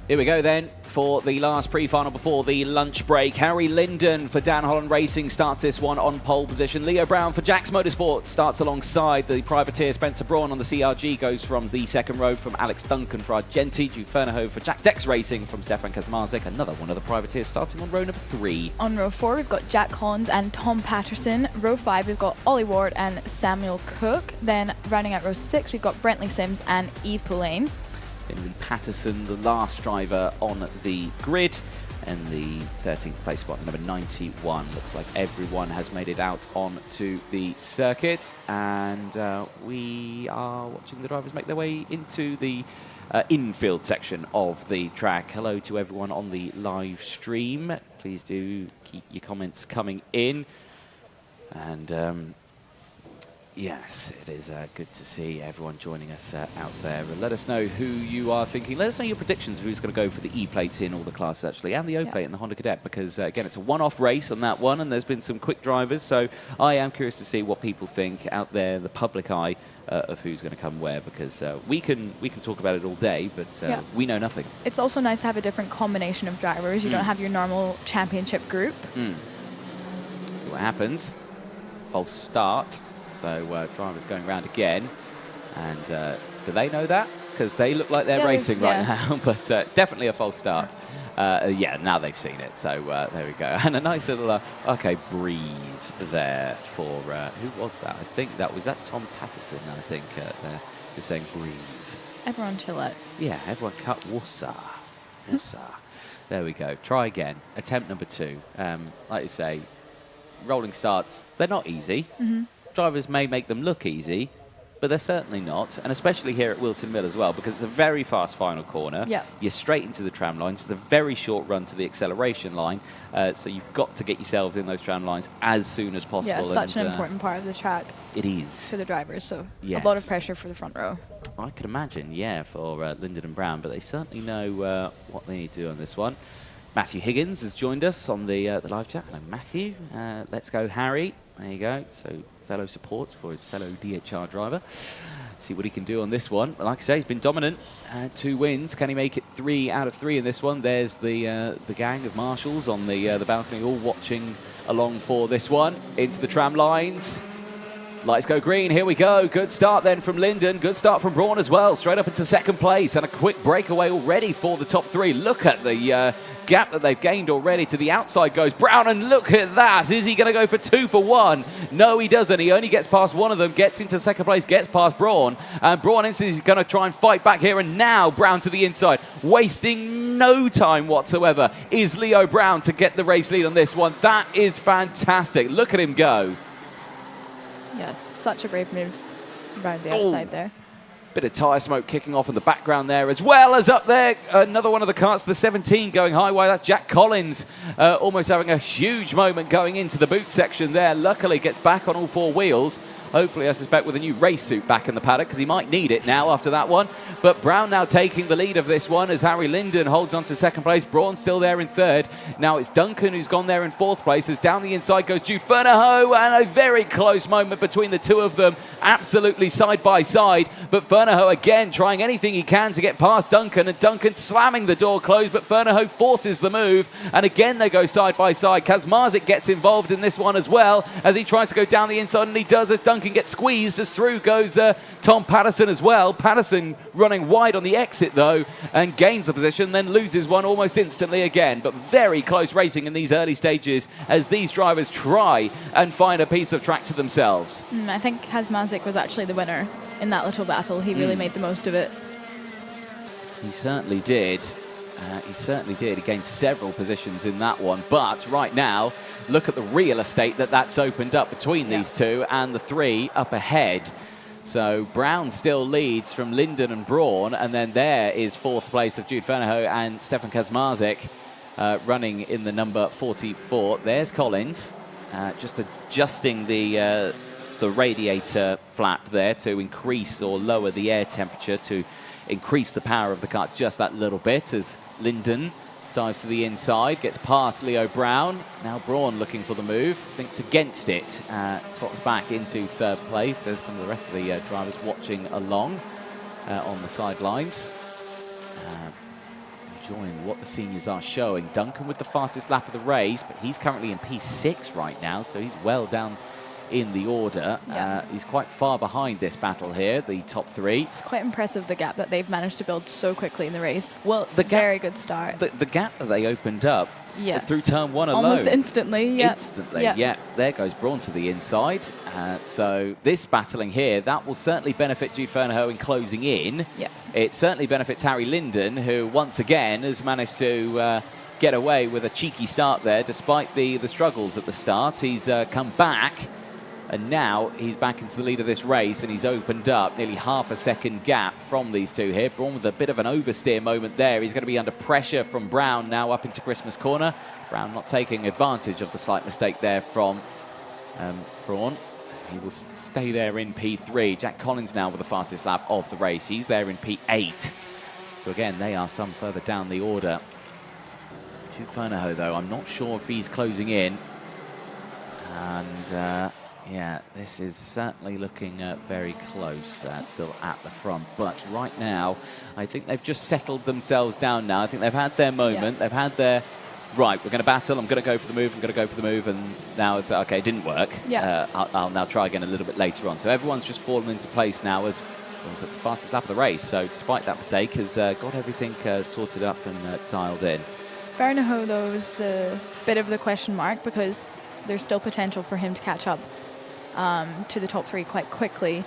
Here we go then for the last pre-final before the lunch break. Harry Linden for Dan Holland Racing starts this one on pole position. Leo Brown for Jax Motorsport starts alongside the privateer Spencer Braun on the CRG, goes from the second row from Alex Duncan for Argenti. Jude Fernahoe for Jack Dex Racing from Stefan Kazmarzik, another one of the privateers starting on row number 3. On row 4 we've got Jack Collins and Tom Patterson. Row 5 we've got Ollie Ward and Samuel Cook. Then rounding out row 6 we've got Brentley Sims and Eve Poulain. Finley Patterson, the last driver on the grid, and the 13th place spot, number 91. Looks like everyone has made it out onto the circuit, and we are watching the drivers make their way into the infield section of the track. Hello to everyone on the live stream. Please do keep your comments coming in. And yes, it is good to see everyone joining us out there. Let us know who you are thinking. Let us know your predictions of who's going to go for the E-plates in all the classes, actually, and the O-plate and the Honda Cadet, because, again, it's a one-off race on that one, and there's been some quick drivers, so I am curious to see what people think out there, the public eye, of who's going to come where, because we can talk about it all day, but we know nothing. It's also nice to have a different combination of drivers. You don't have your normal championship group. See what happens. False start. So drivers going around again, and do they know that? Because they look like they're racing right now, but definitely a false start. Yeah, now they've seen it, so there we go. And a nice little, okay, breathe there for, who was that? I think that was Tom Patterson, I think, there, just saying breathe. Everyone chill out. Yeah, everyone cut Wussa. There we go. Try again. Attempt number 2. Like you say, rolling starts, they're not easy. Drivers may make them look easy, but they're certainly not, and especially here at Whilton Mill as well, because it's a very fast final corner. You're straight into the tram lines. It's a very short run to the acceleration line, so you've got to get yourself in those tram lines as soon as possible. Yeah, such an important part of the track. It is. For the drivers, so a lot of pressure for the front row. I could imagine, yeah, for Linden and Brown, but they certainly know what they need to do on this one. Matthew Higgins has joined us on the live chat. Hello, Matthew. Let's go, Harry. There you go. So fellow support for his fellow DHR driver. See what he can do on this one. Like I say, he's been dominant. 2 wins. Can he make it 3 out of 3 in this one? There's the gang of marshals on the balcony, all watching along for this one. Into the tram lines. Lights go green. Here we go. Good start then from Linden. Good start from Braun as well. Straight up into second place. And a quick breakaway already for the top 3. Look at the gap that they've gained already. To the outside goes Brown, and look at that. Is he going to go for 2 for 1? No, he doesn't. He only gets past one of them, gets into second place, gets past Braun, and Braun is going to try and fight back here, and now Brown to the inside, wasting no time whatsoever, is Leo Brown to get the race lead on this one. That is fantastic. Look at him go. Yes, such a brave move around the outside there. Bit of tyre smoke kicking off in the background there, as well as up there, another one of the karts, the 17 going high wire. That's Jack Collins, almost having a huge moment going into the boot section there. Luckily gets back on all four wheels. Hopefully, I suspect, with a new race suit back in the paddock, because he might need it now after that one. But Brown now taking the lead of this one as Harry Linden holds on to second place. Braun still there in third. Now it's Duncan who's gone there in fourth place. As down the inside goes Jude Fernahoe, and a very close moment between the two of them. Absolutely side by side. But Fernahoe again trying anything he can to get past Duncan, and Duncan slamming the door closed, but Fernahoe forces the move. And again they go side by side. Kazmarzik gets involved in this one as well as he tries to go down the inside, and he does as Duncan gets squeezed. As through goes Tom Patterson as well. Patterson running wide on the exit though and gains the position, then loses one almost instantly again. But very close racing in these early stages as these drivers try and find a piece of track to themselves. I think Kazmarzik was actually the winner in that little battle. He really made the most of it. He certainly did. He certainly did. He gained several positions in that one. But right now, look at the real estate that's opened up between these two and the three up ahead. So Brown still leads from Linden and Braun, and then there is fourth place of Jude Fernahoe and Stefan Kazmarzik running in the number 44. There's Collins, just adjusting the radiator flap there to increase or lower the air temperature to increase the power of the kart just that little bit as Linden dives to the inside, gets past Leo Brown. Now Braun looking for the move, thinks against it, slots back into third place as some of the rest of the drivers watching along on the sidelines. Enjoying what the seniors are showing. Duncan with the fastest lap of the race, but he's currently in P6 right now, so he's well down in the order. He's quite far behind this battle here, the top three. It's quite impressive the gap that they've managed to build so quickly in the race. Well, the gap, very good start. The gap that they opened up through turn one alone. Almost instantly, Instantly, there goes Braun to the inside. So this battling here, that will certainly benefit Jude Fernahoe in closing in. It certainly benefits Harry Linden, who once again has managed to get away with a cheeky start there, despite the struggles at the start. He's come back. And now he's back into the lead of this race, and he's opened up nearly half a second gap from these two here. Braun with a bit of an oversteer moment there. He's going to be under pressure from Brown now up into Christmas corner. Brown not taking advantage of the slight mistake there from Braun. He will stay there in P3. Jack Collins now with the fastest lap of the race. He's there in P8. So again, they are some further down the order. Jude Fernahoe, though, I'm not sure if he's closing in. And yeah, this is certainly looking very close, still at the front. But right now, I think they've just settled themselves down now. I think they've had their moment. They've had their, right, we're going to battle, I'm going to go for the move, I'm going to go for the move. And now it's, okay, it didn't work. I'll now try again a little bit later on. So everyone's just fallen into place now as that's the fastest lap of the race. So despite that mistake, has got everything sorted up and dialed in. Fernahoe, though, is the bit of the question mark because there's still potential for him to catch up to the top three quite quickly.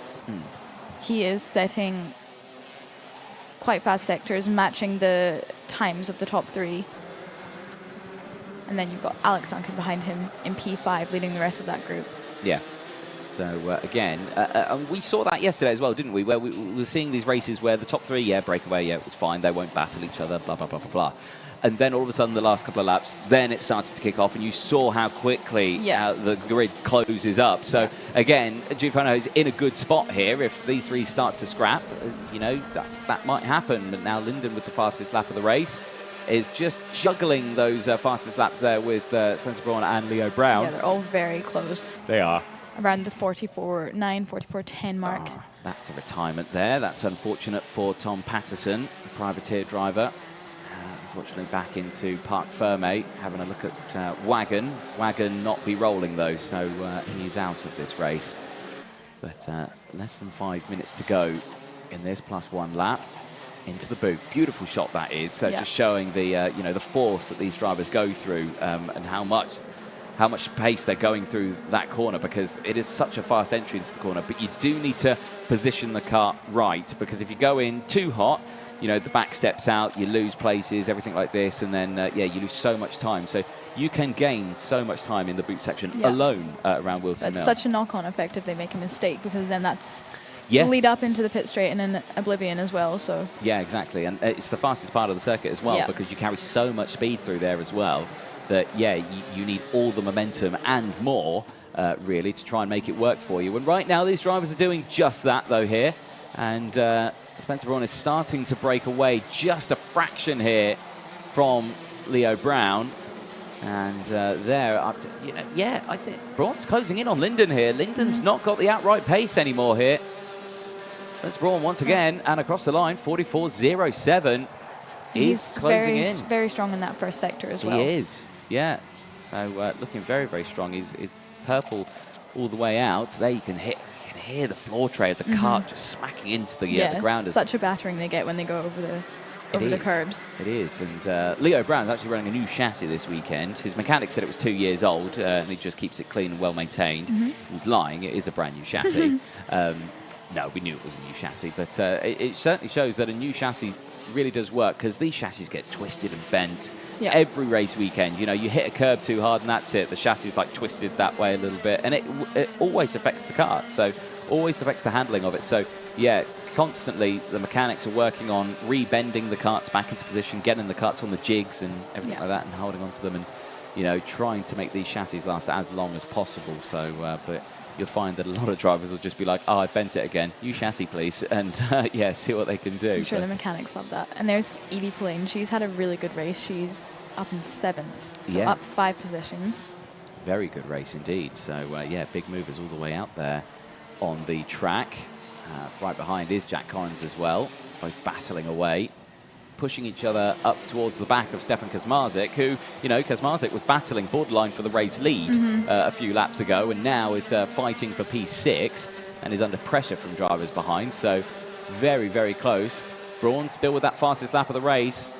He is setting quite fast sectors, matching the times of the top three. And then you've got Alex Duncan behind him in P5, leading the rest of that group. Yeah. So again, we saw that yesterday as well, didn't we? Where we were seeing these races where the top three, breakaway, it was fine, they won't battle each other, blah, blah, blah, blah, blah. And then all of a sudden, the last couple of laps, then it started to kick off, and you saw how quickly the grid closes up. So again, Jude Fernahoe is in a good spot here. If these three start to scrap, you know, that might happen. But now Linden with the fastest lap of the race is just juggling those fastest laps there with Spencer Braun and Leo Brown. Yeah, they're all very close. They are. Around the 44.9, 44.10 mark. That's a retirement there. That's unfortunate for Tom Patterson, the privateer driver. Unfortunately, back into Parc Ferme, having a look at Wagon. Wagon not be rolling, though, so he's out of this race. But less than 5 minutes to go in this +1 lap into the boot. Beautiful shot that is. So just showing the you know, the force that these drivers go through and how much pace they're going through that corner, because it is such a fast entry into the corner. But you do need to position the kart right, because if you go in too hot, you know, the back steps out, you lose places, everything like this, and then, you lose so much time. So you can gain so much time in the boot section alone around Whilton Mill. That's such a knock-on effect if they make a mistake, because then that's Yeah. lead up into the pit straight and then Oblivion as well. So Yeah, exactly. And it's the fastest part of the circuit as well, Yeah. because you carry so much speed through there as well that, yeah, you need all the momentum and more, really, to try and make it work for you. And right now, these drivers are doing just that, though, here. And Spencer Braun is starting to break away just a fraction here from Leo Brown. And there, up to, yeah, I think Braun's closing in on Lyndon here. Lyndon's not got the outright pace anymore here. That's Braun once again, and across the line, 44.07. He's closing in. Very strong in that first sector as well. He is, yeah. So looking very, very strong. He's purple all the way out. There you can hear the floor tray of the kart just smacking into the ground. Such a battering they get when they go over the curbs. It is, and Leo Brown's actually running a new chassis this weekend. His mechanic said it was 2 years old, and he just keeps it clean and well maintained. He's lying, it is a brand new chassis. No, we knew it was a new chassis, but it certainly shows that a new chassis really does work, because these chassis get twisted and bent every race weekend. You know, you hit a curb too hard and that's it. The chassis is like twisted that way a little bit, and it always affects the kart, so always affects the handling of it. So, yeah, constantly the mechanics are working on rebending the karts back into position, getting the karts on the jigs and everything like that, and holding on to them, and, you know, trying to make these chassis last as long as possible. So, but you'll find that a lot of drivers will just be like, oh, I've bent it again. New chassis, please. And, yeah, see what they can do. I'm sure the mechanics love that. And there's Eilidh Pauline. She's had a really good race. She's up in 7th. So up 5 positions. Very good race indeed. So, yeah, big movers all the way out there on the track. Right behind is Jack Collins as well, both battling away, pushing each other up towards the back of Stefan Kazmarzik, who, you know, Kazmarzik was battling borderline for the race lead a few laps ago, and now is fighting for P6 and is under pressure from drivers behind. So very, very close. Braun, still with that fastest lap of the race,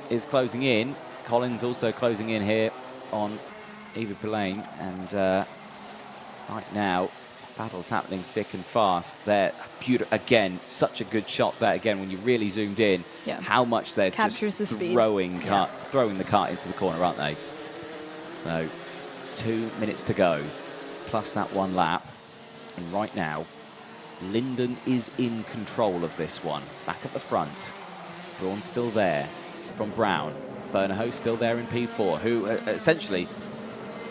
is closing in. Collins also closing in here on Eilidh Pauline, and right now, battle's happening thick and fast. There, again, such a good shot there. Again, when you really zoomed in, how much they're captures just the throwing the kart into the corner, aren't they? So, 2 minutes to go, plus that 1 lap. And right now, Lyndon is in control of this one. Back at the front. Braun's still there from Brown. Fernahoe still there in P4, who essentially...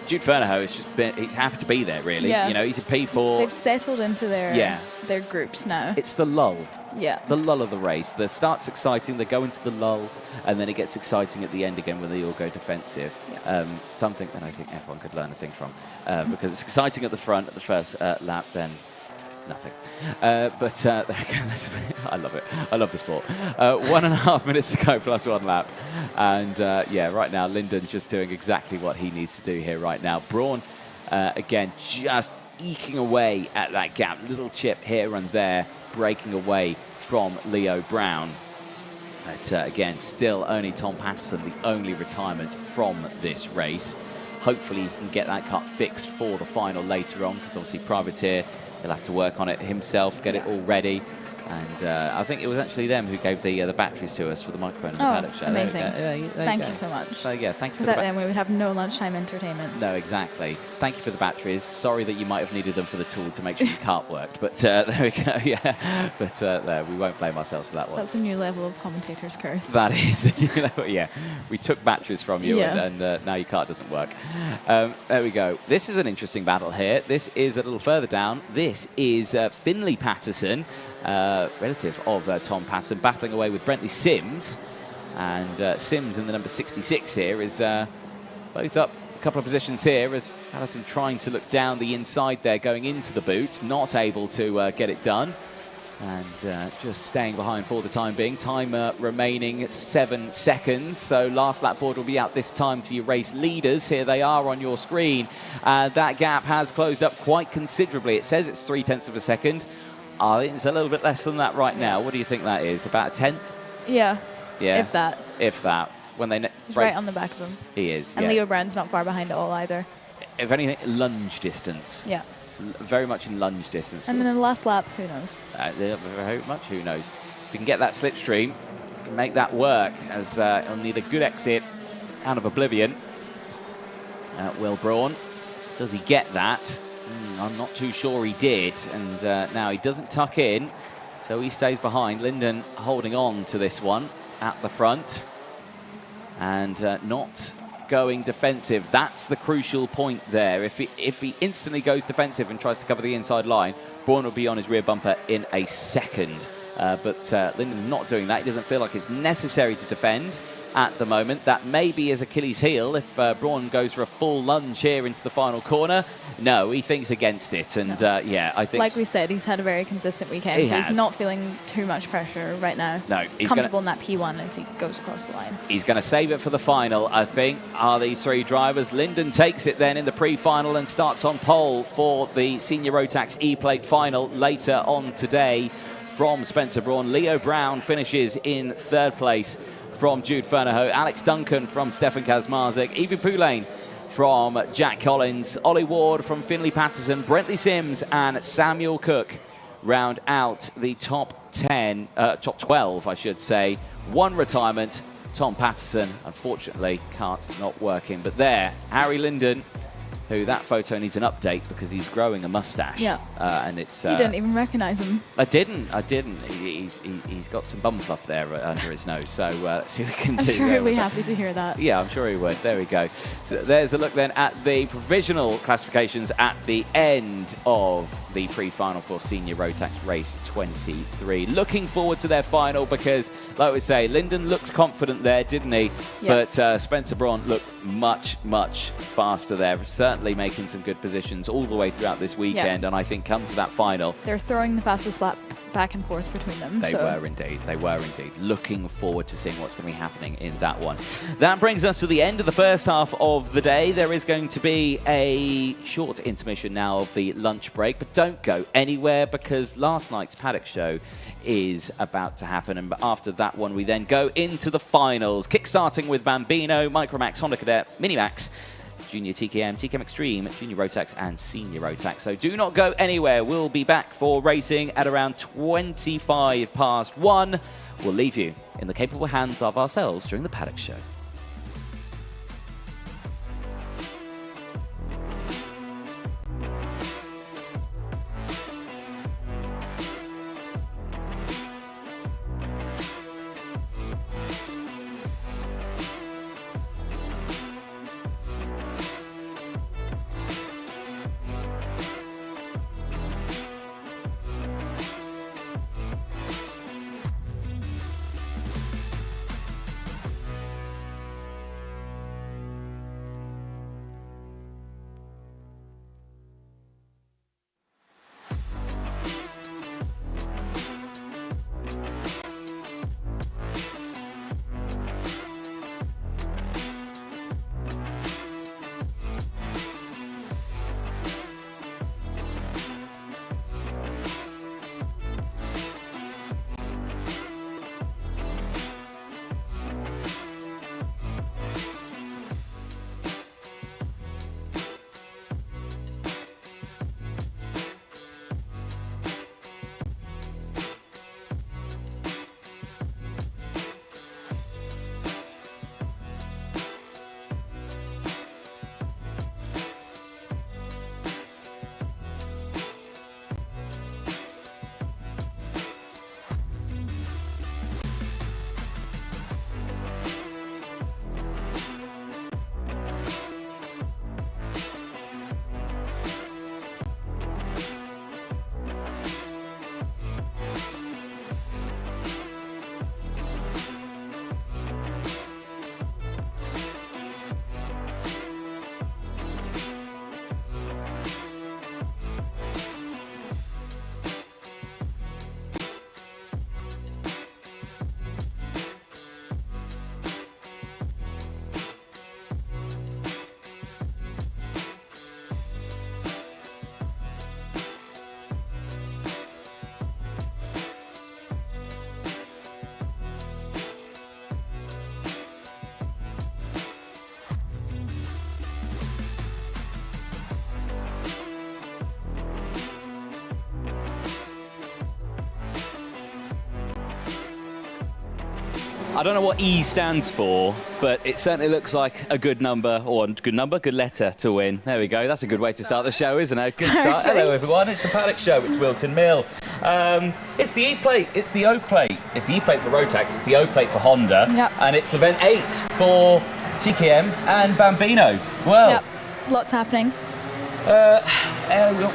Jude Fernahoe has just been—he's happy to be there, really. Yeah. You know, he's a P4. They've settled into their groups now. It's the lull. Yeah. The lull of the race. The start's exciting, they go into the lull, and then it gets exciting at the end again when they all go defensive. Yeah. Something that I think everyone could learn a thing from. Because it's exciting at the front at the first lap, then nothing. But I love it. I love the sport. 1.5 minutes to go plus 1 lap. And yeah, right now, Lyndon just doing exactly what he needs to do here right now. Braun, again, just eking away at that gap. Little chip here and there, breaking away from Leo Brown. But again, still only Tom Patterson, the only retirement from this race. Hopefully he can get that cut fixed for the final later on, because obviously Privateer, he'll have to work on it himself, get it all ready. And I think it was actually them who gave the batteries to us for the microphone and the Paddock show. Amazing. Thank you so much. So yeah, thank you. Without them, we would have no lunchtime entertainment. No, exactly. Thank you for the batteries. Sorry that you might have needed them for the tool to make sure your cart worked, but there we go. Yeah, but there, we won't blame ourselves for that one. That's a new level of commentator's curse. That is, yeah. We took batteries from you, and now your cart doesn't work. There we go. This is an interesting battle here. This is a little further down. This is Finley Patterson. Relative of Tom Patterson, battling away with Brentley Sims, and Sims in the number 66 here is both up a couple of positions here as Patterson trying to look down the inside there, going into the boot, not able to get it done, and just staying behind for the time being. Time remaining 7 seconds, so last lap board will be out this time to your race leaders. Here they are on your screen. That gap has closed up quite considerably. It says it's 0.3 of a second. I think it's a little bit less than that right now. What do you think that is? About a 10th? Yeah. Yeah. If that. If that. When they He's right on the back of him. He is. And Leo Brown's not far behind at all either. If anything, lunge distance. Yeah. Very much in lunge distance. And then in the last lap, who knows? Very much, who knows? If we can get that slipstream, can make that work, as he'll need a good exit out of Oblivion. Will Braun. Does he get that? I'm not too sure he did, and now he doesn't tuck in, so he stays behind. Linden holding on to this one at the front and not going defensive. That's the crucial point there. If he instantly goes defensive and tries to cover the inside line, Braun will be on his rear bumper in a second. But Linden not doing that. He doesn't feel like it's necessary to defend at the moment. That may be his Achilles heel if Braun goes for a full lunge here into the final corner. No, he thinks against it. And yeah, I think... Like we said, he's had a very consistent weekend, so he's not feeling too much pressure right now. No, he's comfortable in that P1 as he goes across the line. He's going to save it for the final, I think, are these three drivers. Linden takes it then in the pre-final and starts on pole for the Senior Rotax E Plate final later on today from Spencer Braun. Leo Brown finishes in third place from Jude Fernahoe, Alex Duncan from Stefan Kazmarzik, Evie Poulain from Jack Collins, Ollie Ward from Finley Patterson, Brentley Sims and Samuel Cook round out the top 12, I should say. One retirement, Tom Patterson, unfortunately, Kart not working. But there, Harry Linden, who that photo needs an update because he's growing a mustache. Yeah. And it's... You didn't even recognize him. I didn't. He's got some bum fluff there under his nose. So let's see what we can do. I'm sure he'll be happy to hear that. Yeah, I'm sure he would. There we go. So there's a look then at the provisional classifications at the end of the pre-final for Senior Rotax Race 23. Looking forward to their final because, like we say, Linden looked confident there, didn't he? Yep. But Spencer Braun looked much, much faster there. Certainly making some good positions all the way throughout this weekend, and I think come to that final. They're throwing the fastest lap back and forth between them. They were indeed. They were indeed. Looking forward to seeing what's going to be happening in that one. That brings us to the end of the first half of the day. There is going to be a short intermission now of the lunch break, but don't go anywhere because last night's Paddock show is about to happen, and after that one we then go into the finals, kick-starting with Bambino, Micromax, Honda Cadet, Minimax, Junior TKM, TKM Extreme, Junior Rotax and Senior Rotax. So do not go anywhere. We'll be back for racing at around 1:25. We'll leave you in the capable hands of ourselves during the Paddock show. I don't know what E stands for, but it certainly looks like a good number, or good letter to win. There we go. That's a good way to start the show, isn't it? Good start. Hello, everyone. It's the Paddock Show. It's Whilton Mill. It's the E Plate. It's the O Plate. It's the E Plate for Rotax. It's the O Plate for Honda. Yep. And it's event 8 for TKM and Bambino. Well, Yep. Lots happening.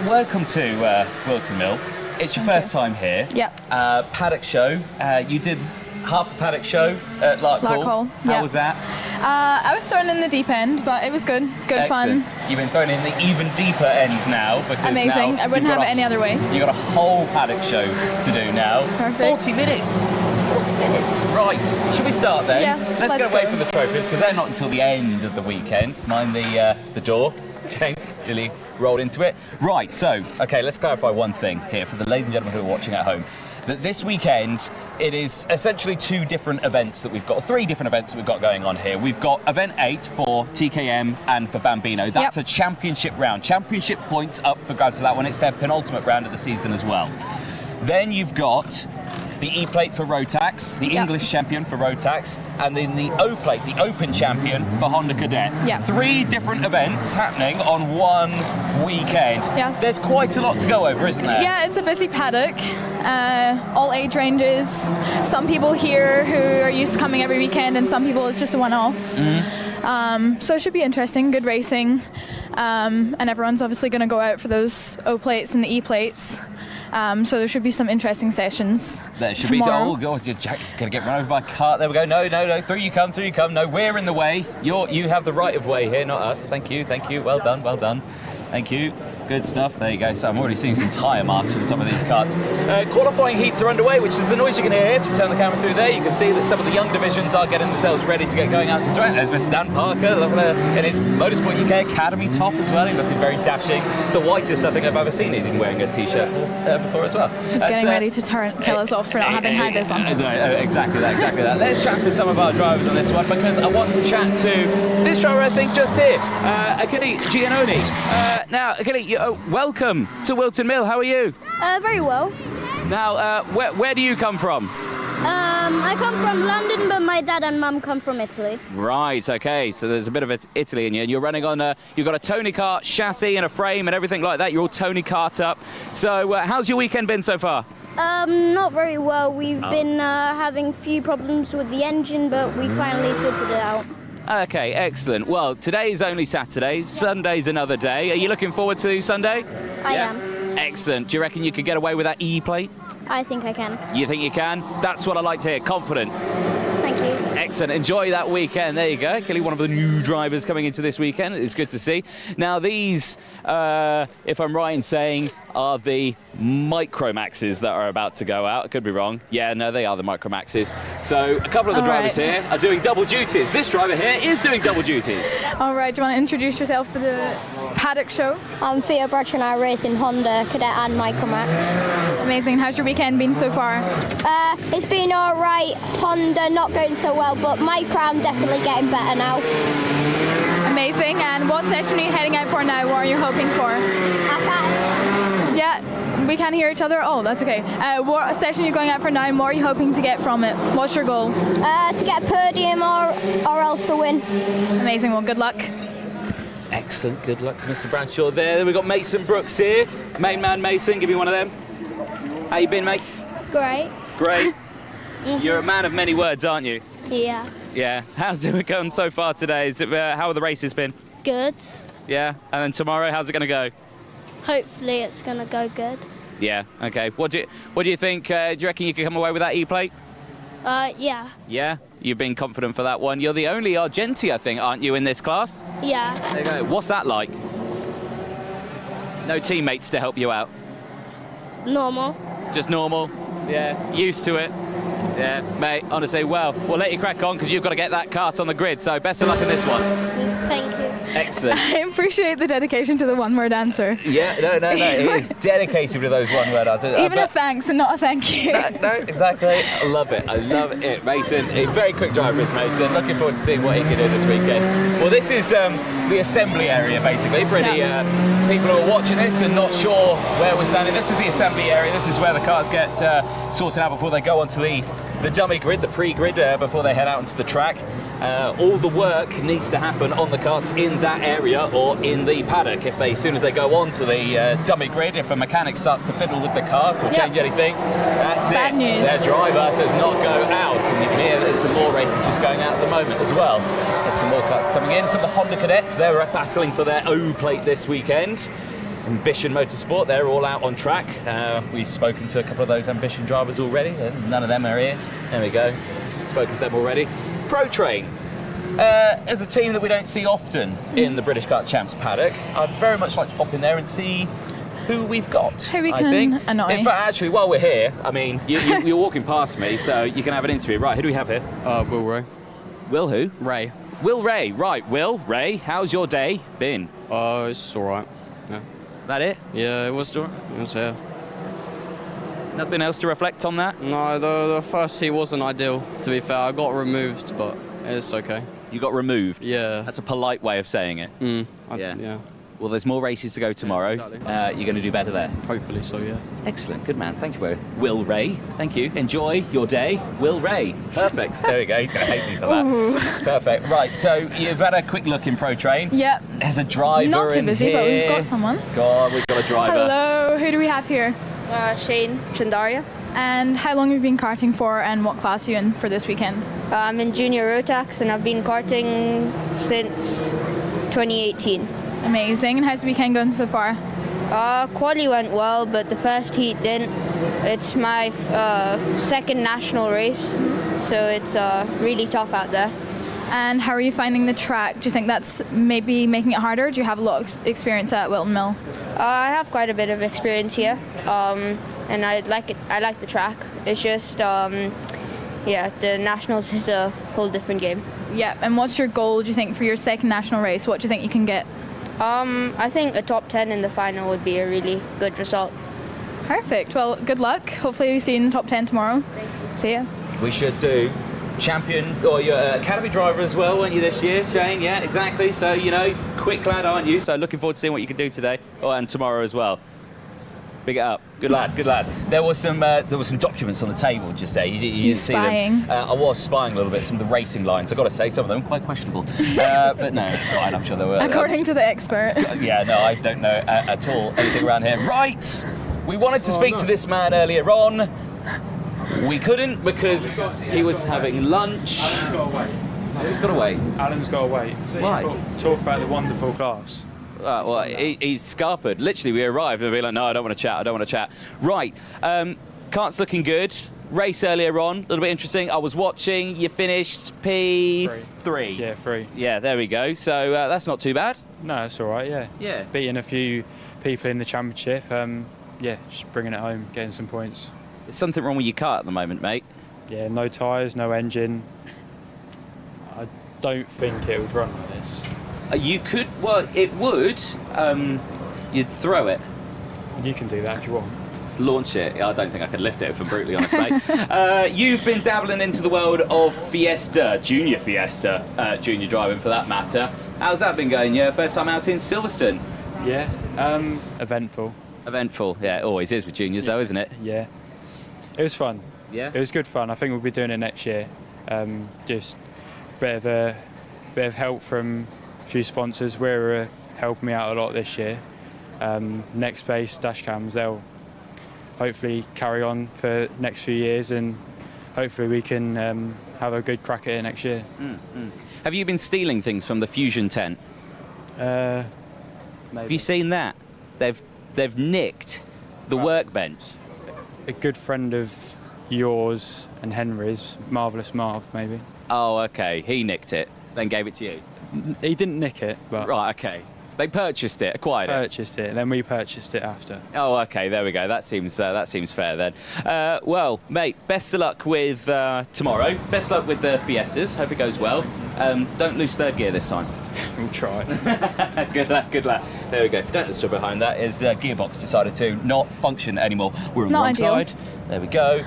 welcome to Whilton Mill. It's your first time here. Yep. Paddock Show. You did half the Paddock Show at Larkhall. How yep. was that? I was thrown in the deep end, but it was good. Good Excellent. fun. You've been thrown in the even deeper end now because Amazing. now I wouldn't have it any other way. You've got a whole Paddock Show to do now. Perfect. 40 minutes. 40 minutes. Right. Should we start then? Yeah, Let's let's go away go. from the trophies because they're not until the end of the weekend. Mind the door. James really rolled into it. Right, so, okay, let's clarify one thing here for the ladies and gentlemen who are watching at home. That this weekend, it is essentially 2 different events that we've got, 3 different events that we've got going on here. We've got event 8 for TKM and for Bambino. That's Yep. a championship round. Championship points up for grabs for that one. It's their penultimate round of the season as well. Then you've got the E Plate for Rotax, the Yep. English champion for Rotax, and then the O Plate, the Open champion for Honda Cadet. Yep. 3 different events happening on one weekend. Yeah. There's quite a lot to go over, isn't there? Yeah, it's a busy paddock. All age ranges. Some people here who are used to coming every weekend, and some people it's just a one-off. So it should be interesting, good racing. And everyone's obviously going to go out for those O plates and the E plates. So there should be some interesting sessions. There should tomorrow. be. Oh, God, Jack's going to get run over by a cart. There we go. No, no, no. Through you come, through you come. No, we're in the way. You have the right of way here, not us. Thank you, thank you. Well done, well done. Thank you. Good stuff. There you go. So I'm already seeing some tyre marks on some of these carts. Qualifying heats are underway, which is the noise you can hear. If you turn the camera through there, you can see that some of the young divisions are getting themselves ready to get going out to the track. There's Mr. Dan Parker in his Motorsport UK Academy top as well. He's looking very dashing. It's the whitest I think I've ever seen. He's been wearing a t-shirt before as well. He's getting ready to tell us off for not having high vis on. Exactly that, exactly that. Let's chat to some of our drivers on this one because I want to chat to this driver I think just here, Eilidh Giannoni. Now, Eilidh, welcome to Whilton Mill. How are you? Very well. Now, where do you come from? I come from London, but my dad and mum come from Italy. Right, okay, so there's a bit of Italy in you, and you're running on you've got a Tony Kart chassis and a frame and everything like that. You're all Tony Kart up. So, how's your weekend been so far? Not very well. We've been having a few problems with the engine, but we finally sorted it out. Okay, excellent. Well, today is only Saturday. Sunday's another day. Are you looking forward to Sunday? I am. Excellent. Do you reckon you could get away with that E plate? I think I can. You think you can? That's what I like to hear. Confidence. Thank you. Excellent. Enjoy that weekend. There you go. Kelly, one of the new drivers coming into this weekend. It's good to see. Now, these, if I'm right in saying, are the Micromaxes that are about to go out. I could be wrong. Yeah, no, they are the Micromaxes. So a couple of the drivers here are doing double duties. This driver here is doing double duties. All right, do you want to introduce yourself for the Paddock Show? I'm Theo Bradshaw and I race in Honda, Cadet and Micromax. Amazing. How's your weekend been so far? It's been all right. Honda not going so well, but Micro I'm definitely getting better now. Amazing. And what session are you heading out for now? What are you hoping for? Yeah, we can't hear each other. Oh, that's okay. What session are you going out for now and what are you hoping to get from it? What's your goal? To get a podium or else to win. Amazing. Well, good luck. Excellent. Good luck to Mr. Bradshaw there. Then we've got Mason Brooks here. Main man Mason, give me one of them. How you been, mate? Great. Great. You're a man of many words, aren't you? Yeah. Yeah. How's it going so far today? How have the races been? Good. Yeah. And then tomorrow, how's it going to go? Hopefully it's going to go good. Yeah. Okay. What do you think? Do you reckon you could come away with that E plate? Yeah. Yeah. You've been confident for that one. You're the only Argenti, I think, aren't you, in this class? Yeah. There you go. What's that like? No teammates to help you out? Normal. Just normal? Yeah. Used to it? Yeah. Mate, honestly, well, we'll let you crack on because you've got to get that kart on the grid, so best of luck in this one. Thank you. Excellent. I appreciate the dedication to the one-word answer. Yeah, no. He is dedicated to those one-word answers. Even a thanks and not a thank you. No, exactly. I love it. Mason, a very quick driver is Mason. Looking forward to seeing what he can do this weekend. Well, this is the assembly area, basically, for any people who are watching this and not sure where we're standing. This is the assembly area. This is where the cars get sorted out before they go onto the the dummy grid, the pre-grid, before they head out onto the track. All the work needs to happen on the karts in that area or in the paddock. As soon as they go on to the dummy grid, if a mechanic starts to fiddle with the kart or change anything, that's Bad it. news. Their driver does not go out. And you can hear there's some more races just going out at the moment as well. There's some more karts coming in. Some of the Honda cadets, they're battling for their O plate this weekend. Ambition Motorsport, they're all out on track. We've spoken to a couple of those Ambition drivers already. None of them are here. There we go. Spoken to them already. Pro Train, as a team that we don't see often in the British Kart Champs paddock, I'd very much like to pop in there and see who we've got. Who we I can think. annoy. In fact, actually, while we're here, I mean, you're walking past me, so you can have an interview. Right, who do we have here? Will Ray. Will who? Ray. Will Ray. Right, Will, Ray, how's your day been? It's alright. Yeah. That it? Yeah, it was. It was, yeah. Nothing else to reflect on that? No, the first heat wasn't ideal, to be fair. I got removed, but it's okay. You got removed? Yeah. That's a polite way of saying it. Yeah. Well, there's more races to go tomorrow. Exactly. You're going to do better there. Hopefully so, yeah. Excellent. Good man. Thank you, Will Ray. Thank you. Enjoy your day. Will Ray. Perfect. There we go. He's going to hate me for that. Ooh. Perfect. Right. So you've had a quick look in Pro Train. Yep. There's a driver Not too in busy, here. but we've got someone. God, we've got a driver. Hello, who do we have here? Shane Chandaria. And how long have you been karting for, and what class are you in for this weekend? I'm in junior Rotax and I've been karting since 2018. Amazing. And how's the weekend going so far? Quali went well, but the first heat didn't. It's my second national race, so it's really tough out there. And how are you finding the track? Do you think that's maybe making it harder? Do you have a lot of experience at Whilton Mill? I have quite a bit of experience here, and I like it. I like the track. It's just, the nationals is a whole different game. Yeah. And what's your goal, do you think, for your second national race? What do you think you can get? I think a top 10 in the final would be a really good result. Perfect. Well, good luck. Hopefully we see you in the top 10 tomorrow. Thank you. See ya. We should do champion, or you're academy driver as well, weren't you, this year, Shane? Yeah, exactly. So, quick lad, aren't you? So looking forward to seeing what you can do today, and tomorrow as well. Big it up. Good lad, good lad. There was some documents on the table just there. You didn't see spying. them. I was spying a little bit, some of the racing lines. I've got to say, some of them quite questionable. But no, it's fine. I'm sure there were. According to the expert. Yeah, no, I don't know at all anything around here. Right, we wanted to speak to this man earlier on. We couldn't because he was having lunch. Alan's got to wait. Who's got to wait? Alan's got to wait. Why? Talk about the wonderful class. Well, he's scarpered. Literally, we arrived and we're like, no, I don't want to chat. Right, kart's looking good. Race earlier on, a little bit interesting. I was watching. You finished P3. Yeah, 3. Yeah, there we go. So that's not too bad. No, it's all right, yeah. Yeah. Beating a few people in the championship. Just bringing it home, getting some points. There's something wrong with your car at the moment, mate. Yeah, no tyres, no engine. I don't think it would run like this. You could, well, it would. You'd throw it. You can do that if you want. Launch it. I don't think I could lift it, if I'm brutally honest, mate. You've been dabbling into the world of Fiesta, junior junior driving for that matter. How's that been going? Yeah, first time out in Silverstone. Yeah, eventful. Eventful, yeah, it always is with juniors though, isn't it? Yeah. It was fun. Yeah. It was good fun. I think we'll be doing it next year. Just a bit of help from a few sponsors. Wera helping me out a lot this year. Next Space, Dashcams, they'll hopefully carry on for next few years, and hopefully we can have a good crack at it next year. Have you been stealing things from the Fusion tent? Maybe. Have you seen that? They've nicked the workbench. A good friend of yours and Henry's, Marvellous Marv, maybe. Oh, okay. He nicked it, then gave it to you. He didn't nick it, but Right, okay. They purchased it, acquired it. purchased it, then we purchased it after. Oh, okay. There we go. That seems fair then. Well, mate, best of luck with tomorrow. Best of luck with the Fiestas. Hope it goes well. Don't lose third gear this time. We'll try. Good luck, good luck. There we go. If you don't listen behind that, is gearbox decided to not function anymore. We're on the Not wrong ideal. side. There we go.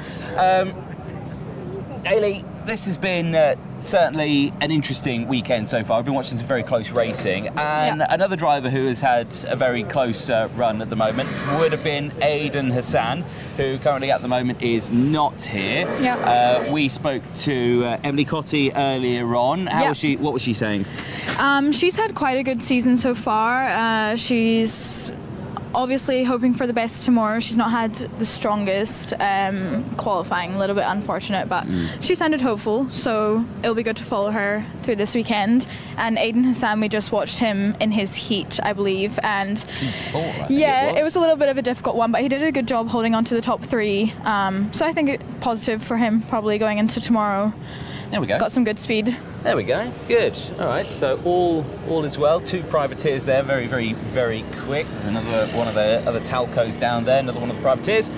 Eilidh, this has been certainly an interesting weekend so far. I've been watching some very close racing, and another driver who has had a very close run at the moment would have been Eilidh Hassan, who currently at the moment is not here. We spoke to Emily Cotty earlier on. How was she? What was she saying? She's had quite a good season so far. She's obviously hoping for the best tomorrow. She's not had the strongest qualifying, a little bit unfortunate, but she sounded hopeful, so it'll be good to follow her through this weekend. And Eilidh Hassan, we just watched him in his heat, I believe, and it was a little bit of a difficult one, but he did a good job holding on to the top 3, so I think it's positive for him probably going into tomorrow. There we go. Got some good speed. There we go. Good. All right. So all is well. 2 privateers there. Very, very, very quick. There's another one of the other Talcos down there. Another one of the privateers.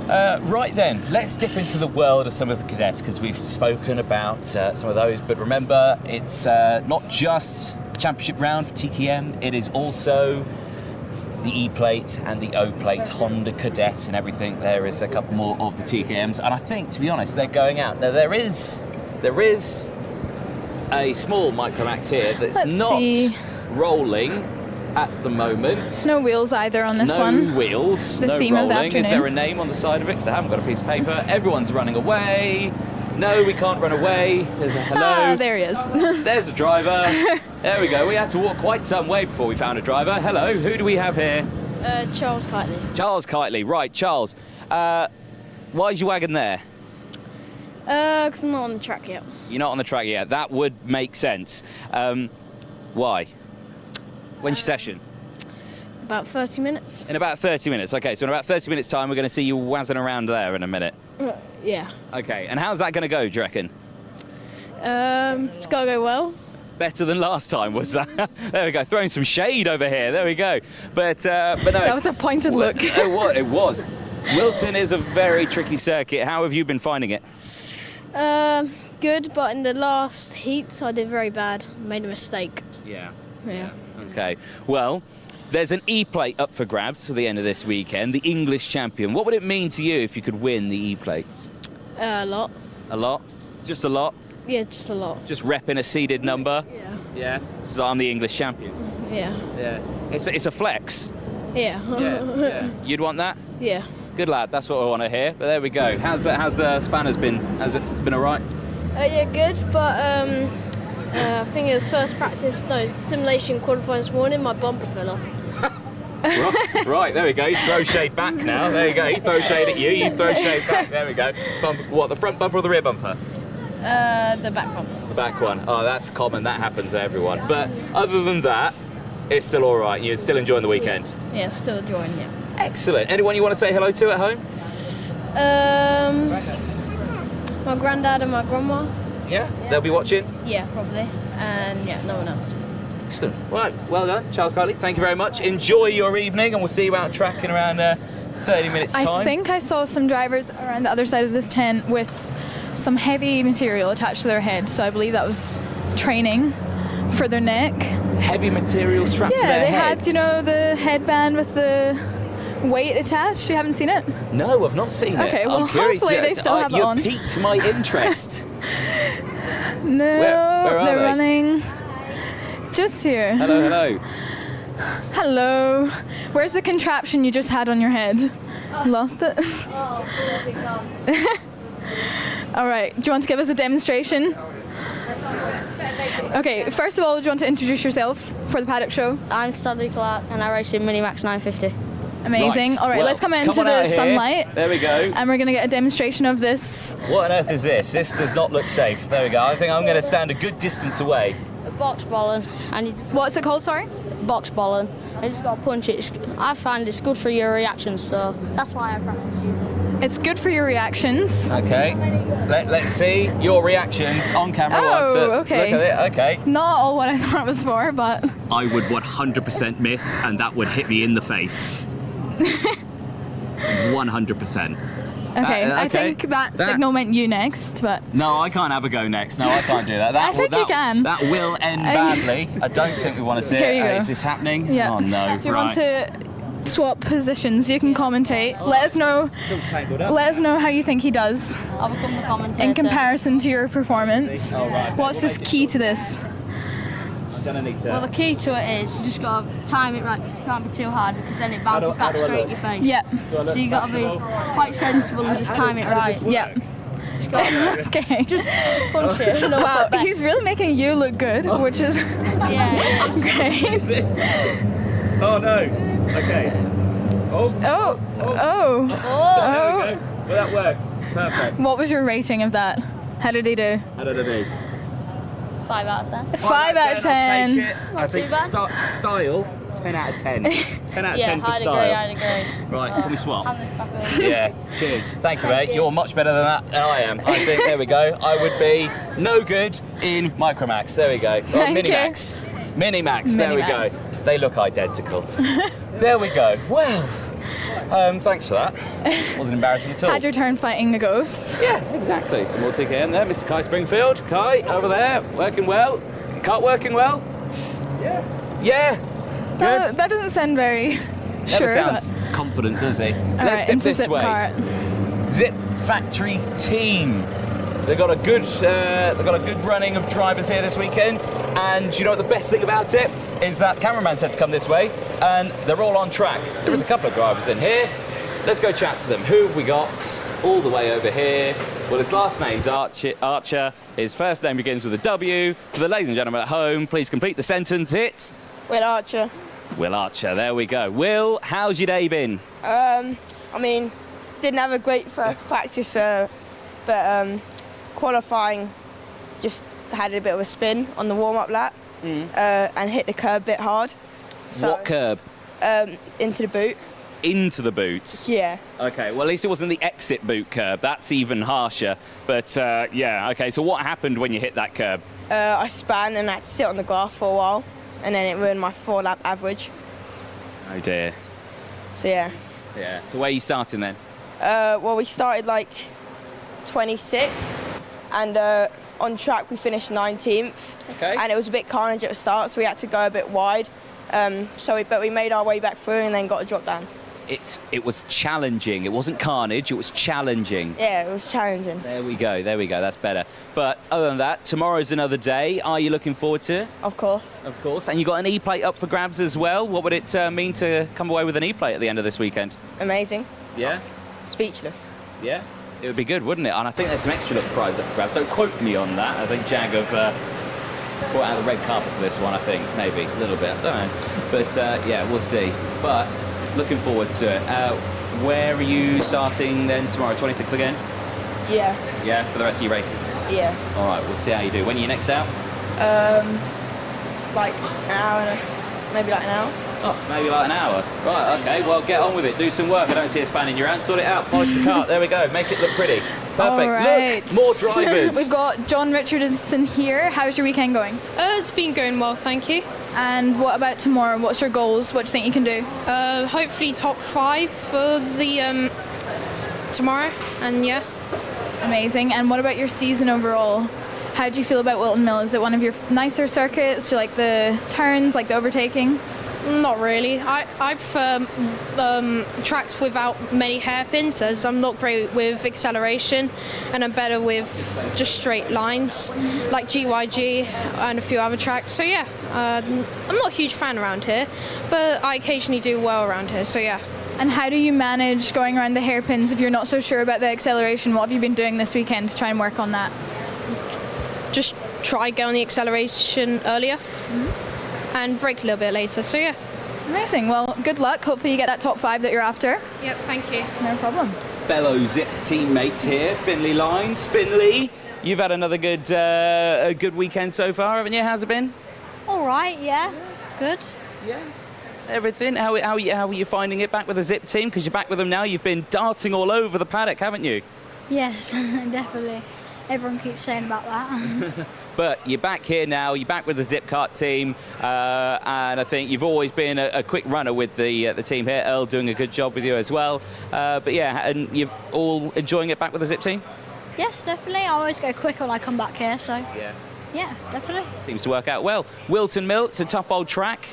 Right then, let's dip into the world of some of the cadets, because we've spoken about some of those. But remember, it's not just a championship round for TKM. It is also the E Plate and the O Plate, Honda Cadet and everything. There is a couple more of the TKMs, and I think, to be honest, they're going out. Now there is a small Micromax here that's not rolling at the moment. No wheels either on this one. No wheels, the no theme rolling. Of the afternoon. Is there a name on the side of it? Because I haven't got a piece of paper. Everyone's running away. No, we can't run away. There's a hello. Ah, there he is. There's a driver. There we go. We had to walk quite some way before we found a driver. Hello, who do we have here? Charles Kitely. Charles Kitely. Right, Charles. Why is your wagon there? Because I'm not on the track yet. You're not on the track yet. That would make sense. Why? When's your session? About 30 minutes. In about 30 minutes. Okay, so in about 30 minutes' time, we're going to see you whizzing around there in a minute. Yeah. Okay, and how's that going to go, do you reckon? It's got to go well. Better than last time, was that? There we go, throwing some shade over here. There we go. But no. That was a pointed look. It was. Wilton is a very tricky circuit. How have you been finding it? Good, but in the last heats I did very bad. Made a mistake. Yeah. Okay. Well, there's an E Plate up for grabs for the end of this weekend, the English champion. What would it mean to you if you could win the E Plate? A lot. A lot? Just a lot? Yeah, just a lot. Just repping a seeded number? Yeah. So I'm the English champion. Yeah. It's a flex. Yeah. You'd want that? Yeah. Good lad, that's what I want to hear. But there we go. How's Spanners been? Has it been all right? Yeah, good. But I think it was first practice. No, simulation qualifying this morning. My bumper fell off. Right, there we go. You throw shade back now. There you go. He throws shade at you. You throw shade back. There we go. What? The front bumper or the rear bumper? The back bumper. The back one. Oh, that's common. That happens to everyone. But other than that, it's still all right. You're still enjoying the weekend. Yeah, still enjoying it. Excellent. Anyone you want to say hello to at home? My granddad and my grandma. Yeah? They'll be watching? Yeah, probably. And yeah, no one else. Excellent. Right, well done, Charles Kitely. Thank you very much. Enjoy your evening, and we'll see you out track in around 30 minutes' time. I think I saw some drivers around the other side of this tent with some heavy material attached to their head, so I believe that was training for their neck. Heavy material strapped to their heads? Yeah, they had, the headband with the weight attached. You haven't seen it? No, I've not seen it. Okay, well, I'm curious. hopefully they still have it on. You piqued my interest. No, where are they're they? running just here. Hello. Hello. Where's the contraption you just had on your head? Lost it? All right, do you want to give us a demonstration? Okay, first of all, do you want to introduce yourself for the Paddock show? I'm Stanley Clark and I race in Minimax 950. Amazing. Right. All right, Well, let's come out into on out the here. sunlight. There we go. And we're going to get a demonstration of this. What on earth is this? This does not look safe. There we go. I think I'm going to stand a good distance away. A box ballon, and you just What's it called, sorry? box ballon. You just got to punch it. I find it's good for your reactions, so that's why I practice using it. It's good for your reactions. Okay. Let's see your reactions on camera. Oh, okay. Look at it. Okay. Not all what I thought it was for, but... I would 100% miss, and that would hit me in the face. 100%. Okay, I think that signal meant you next, but... No, I can't have a go next. No, I can't do that. I think you can. That will end badly. I don't think we want to see Here it. you go. Is this happening? Yeah. Oh, no. Do you want to swap positions. You can commentate. Let us know. Let us know how you think he does I'll become the commentator. in comparison to your performance. What's the key to this? Well, the key to it is you just got to time it right, because you can't be too hard, because then it bounces back straight at your face. Yeah. So you got to be quite sensible and just time it right. Yeah. Okay. Just punch it. No, Wow, he's really making you look good, which is yeah. great. Oh no. Okay. Oh. Oh. Oh. Oh. There we go. Well, that works. Perfect. What was your rating of that? How did he do? How did I do? 5 out of 10. 5 out of 10. I think too bad. style, 10 out of 10. 10 out of 10 for I'd style. I'd agree. Right, can we swap? Hand this back over. Yeah, cheers. Thank you, mate. you. You're much better than that than I am. I think, there we go. I would be no good in Micromax. There we go. Or Thank you. Minimax. Minimax, there we go. Minimax. They look identical. There we go. Well, thanks for that. Wasn't embarrassing at all. Had your turn fighting the ghosts. Yeah, exactly. Some more TKM there. Mr. Kai Springfield. Kai, over there, working well. Kart working well? Yeah. Yeah. Good. That doesn't sound very Never sure. sounds confident, does he? All Let's right, dip into this Zip way. Kart. Zip Factory team. They've got a good running of drivers here this weekend, and you know what the best thing about it is that cameraman said to come this way, and they're all on track. There is a couple of drivers in here. Let's go chat to them. Who have we got all the way over here? Well, his last name's Archer. His first name begins with a W. For the ladies and gentlemen at home, please complete the sentence. It's Will Archer. Will Archer. There we go. Will, how's your day been? I mean, didn't have a great first practice, but qualifying just had a bit of a spin on the warm-up lap and hit the curb a bit hard. So, What curb? into the boot. Into the boot. Yeah. Okay, well, at least it wasn't the exit boot curb. That's even harsher. But yeah, okay, so what happened when you hit that curb? I span and I had to sit on the grass for a while, and then it ruined my 4-lap average. Oh dear. So yeah. Yeah. So where are you starting then? Well, we started like 26th, and on track we finished 19th. Okay. And it was a bit carnage at the start, so we had to go a bit wide. But we made our way back through and then got a drop down. It was challenging. It wasn't carnage, it was challenging. Yeah, it was challenging. There we go, that's better. But other than that, tomorrow's another day. Are you looking forward to it? Of course. Of course. And you got an E Plate up for grabs as well. What would it mean to come away with an E Plate at the end of this weekend? Amazing. Yeah? Speechless. Yeah? It would be good, wouldn't it? And I think there's some extra little prizes up for grabs. Don't quote me on that. I think Jag have brought out the red carpet for this one, I think. Maybe. A little bit. I don't know. But yeah, we'll see. But looking forward to it. Where are you starting then tomorrow? 26th again? Yeah. Yeah, for the rest of your races? Yeah. All right, we'll see how you do. When are you next out? Like an hour, maybe like an hour. Oh, maybe like an hour. Right, okay, well, get on with it. Do some work. I don't see a span in your hand. Sort it out. Polish the cart. There we go. Make it look pretty. Perfect. All right. Look, more drivers. We've got John Richardson here. How's your weekend going? It's been going well, thank you. And what about tomorrow? What's your goals? What do you think you can do? Hopefully top 5 for the tomorrow, and yeah. Amazing. And what about your season overall? How do you feel about Whilton Mill? Is it one of your nicer circuits? Do you like the turns, like the overtaking? Not really. I prefer tracks without many hairpins, as I'm not great with acceleration, and I'm better with just straight lines, like GYG and a few other tracks. So yeah, I'm not a huge fan around here, but I occasionally do well around here, so yeah. And how do you manage going around the hairpins if you're not so sure about the acceleration? What have you been doing this weekend to try and work on that? Just try getting the acceleration earlier. And brake a little bit later, so yeah. Amazing. Well, good luck. Hopefully you get that top 5 that you're after. Yep, thank you. No problem. Fellow Zip teammate here, Finley Lines. Finley, you've had another a good weekend so far, haven't you? How's it been? All right, yeah. Good. Yeah. Everything. How are you finding it back with the Zip team? Because you're back with them now. You've been darting all over the paddock, haven't you? Yes, definitely. Everyone keeps saying about that. But you're back here now, you're back with the Zip Kart team, and I think you've always been a quick runner with the team here. Earl doing a good job with you as well. But yeah, and you're all enjoying it back with the Zip team? Yes, definitely. I always go quicker when I come back here, so. Yeah. Yeah, definitely. Seems to work out well. Whilton Mill, it's a tough old track.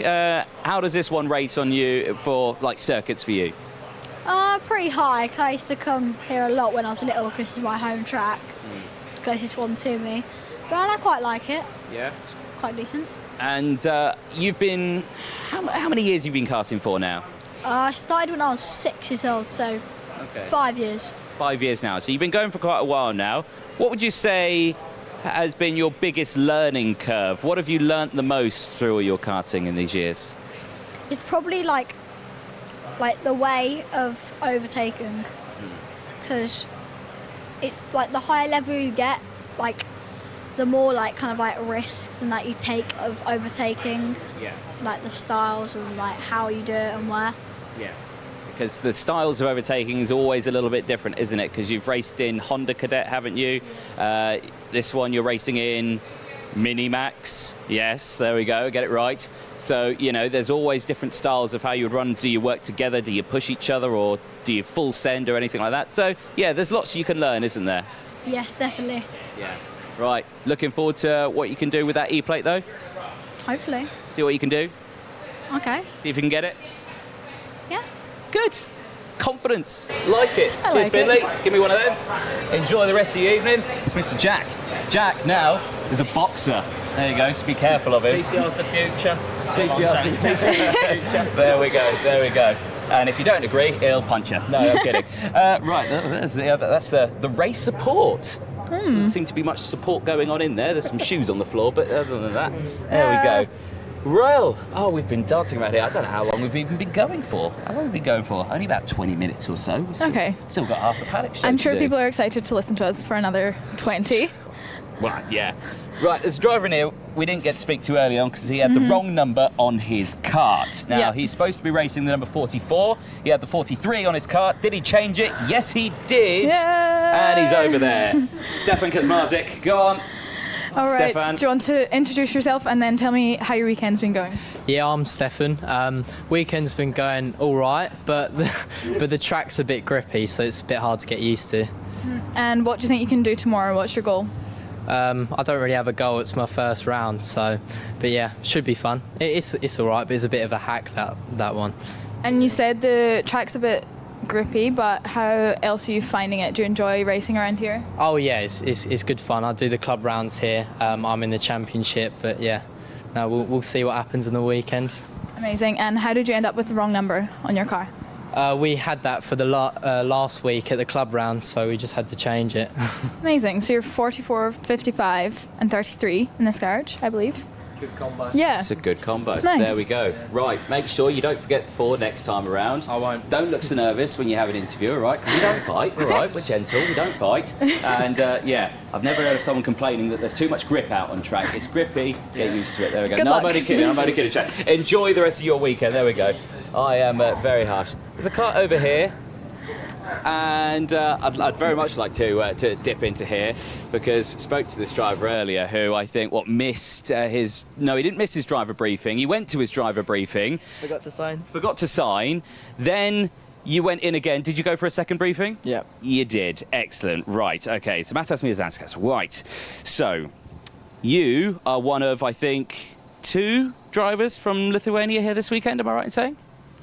How does this one rate on you for like circuits for you? Pretty high. 'Cause I used to come here a lot when I was little because this is my home track. Closest one to me. But I quite like it. Yeah. It's quite decent. And you've been, how many years have you been karting for now? I started when I was 6 years old, so 5 years. 5 years now. So you've been going for quite a while now. What would you say has been your biggest learning curve? What have you learnt the most through all your karting in these years? It's probably like the way of overtaking, because it's like the higher level you get, like the more like kind of like risks and that you take of overtaking. Yeah. Like the styles and like how you do it and where. Yeah. Because the styles of overtaking is always a little bit different, isn't it? Because you've raced in Honda Cadet, haven't you? This one you're racing in Minimax. Yes, there we go, get it right. So, you know, there's always different styles of how you would run. Do you work together? Do you push each other? Or do you full send or anything like that? So, yeah, there's lots you can learn, isn't there? Yes, definitely. Yeah. Right, looking forward to what you can do with that E Plate, though? Hopefully. See what you can do? Okay. See if you can get it? Yeah. Good. Confidence. Like it. I Cheers, like Finley. it. Give me one of them. Enjoy the rest of your evening. It's Mr. Jack. Jack now is a boxer. There you go, so be careful of him. TCR's the future. TCR's the future. There we go, there we go. And if you don't agree, he'll punch you. No, I'm kidding. Right, that's the race support. Doesn't seem to be much support going on in there. There's some shoes on the floor, but other than that, there we go. Well, we've been dancing around here. I don't know how long we've even been going for. How long have we been going for? Only about 20 minutes or so. Still got half the paddock show I'm to sure do. people are excited to listen to us for another 20. Well, yeah. Right, there's a driver in here we didn't get to speak to early on because he had the wrong number on his kart. Now, he's supposed to be racing the number 44. He had the 43 on his kart. Did he change it? Yes, he did. Yeah. And he's over there. Stefan Kazmarzik, go on. All right, Stefan. do you want to introduce yourself and then tell me how your weekend's been going? Yeah, I'm Stefan. Weekend's been going all right, but the track's a bit grippy, so it's a bit hard to get used to. And what do you think you can do tomorrow? What's your goal? I don't really have a goal. It's my first round, but yeah, should be fun. It's all right, but it's a bit of a hack that one. And you said the track's a bit grippy, but how else are you finding it? Do you enjoy racing around here? Oh yeah, it's good fun. I do the club rounds here. I'm in the championship, but yeah, no, we'll see what happens in the weekend. Amazing. And how did you end up with the wrong number on your car? We had that for the last week at the club round, so we just had to change it. Amazing. So you're 44, 55 and 33 in this garage, I believe. Good combo. Yeah. It's a good combo. Nice. There we go. Right, make sure you don't forget the 4 next time around. I won't. Don't look so nervous when you have an interview, all right? Because we don't bite, all right? We're gentle, we don't bite. And yeah, I've never heard of someone complaining that there's too much grip out on track. It's grippy, get used to it. There we go. Good No, luck. I'm only kidding, Jack. Enjoy the rest of your weekend. There we go. I am very harsh. There's a cart over here. And I'd very much like to dip into here because I spoke to this driver earlier who I think missed his... No, he didn't miss his driver briefing. He went to his driver briefing. Forgot to sign. Then you went in again. Did you go for a second briefing? Yeah. You did. Excellent. Right. Okay. So Matas Miazanskas. Right. So you are one of, I think, 2 drivers from Lithuania here this weekend. Am I right in saying?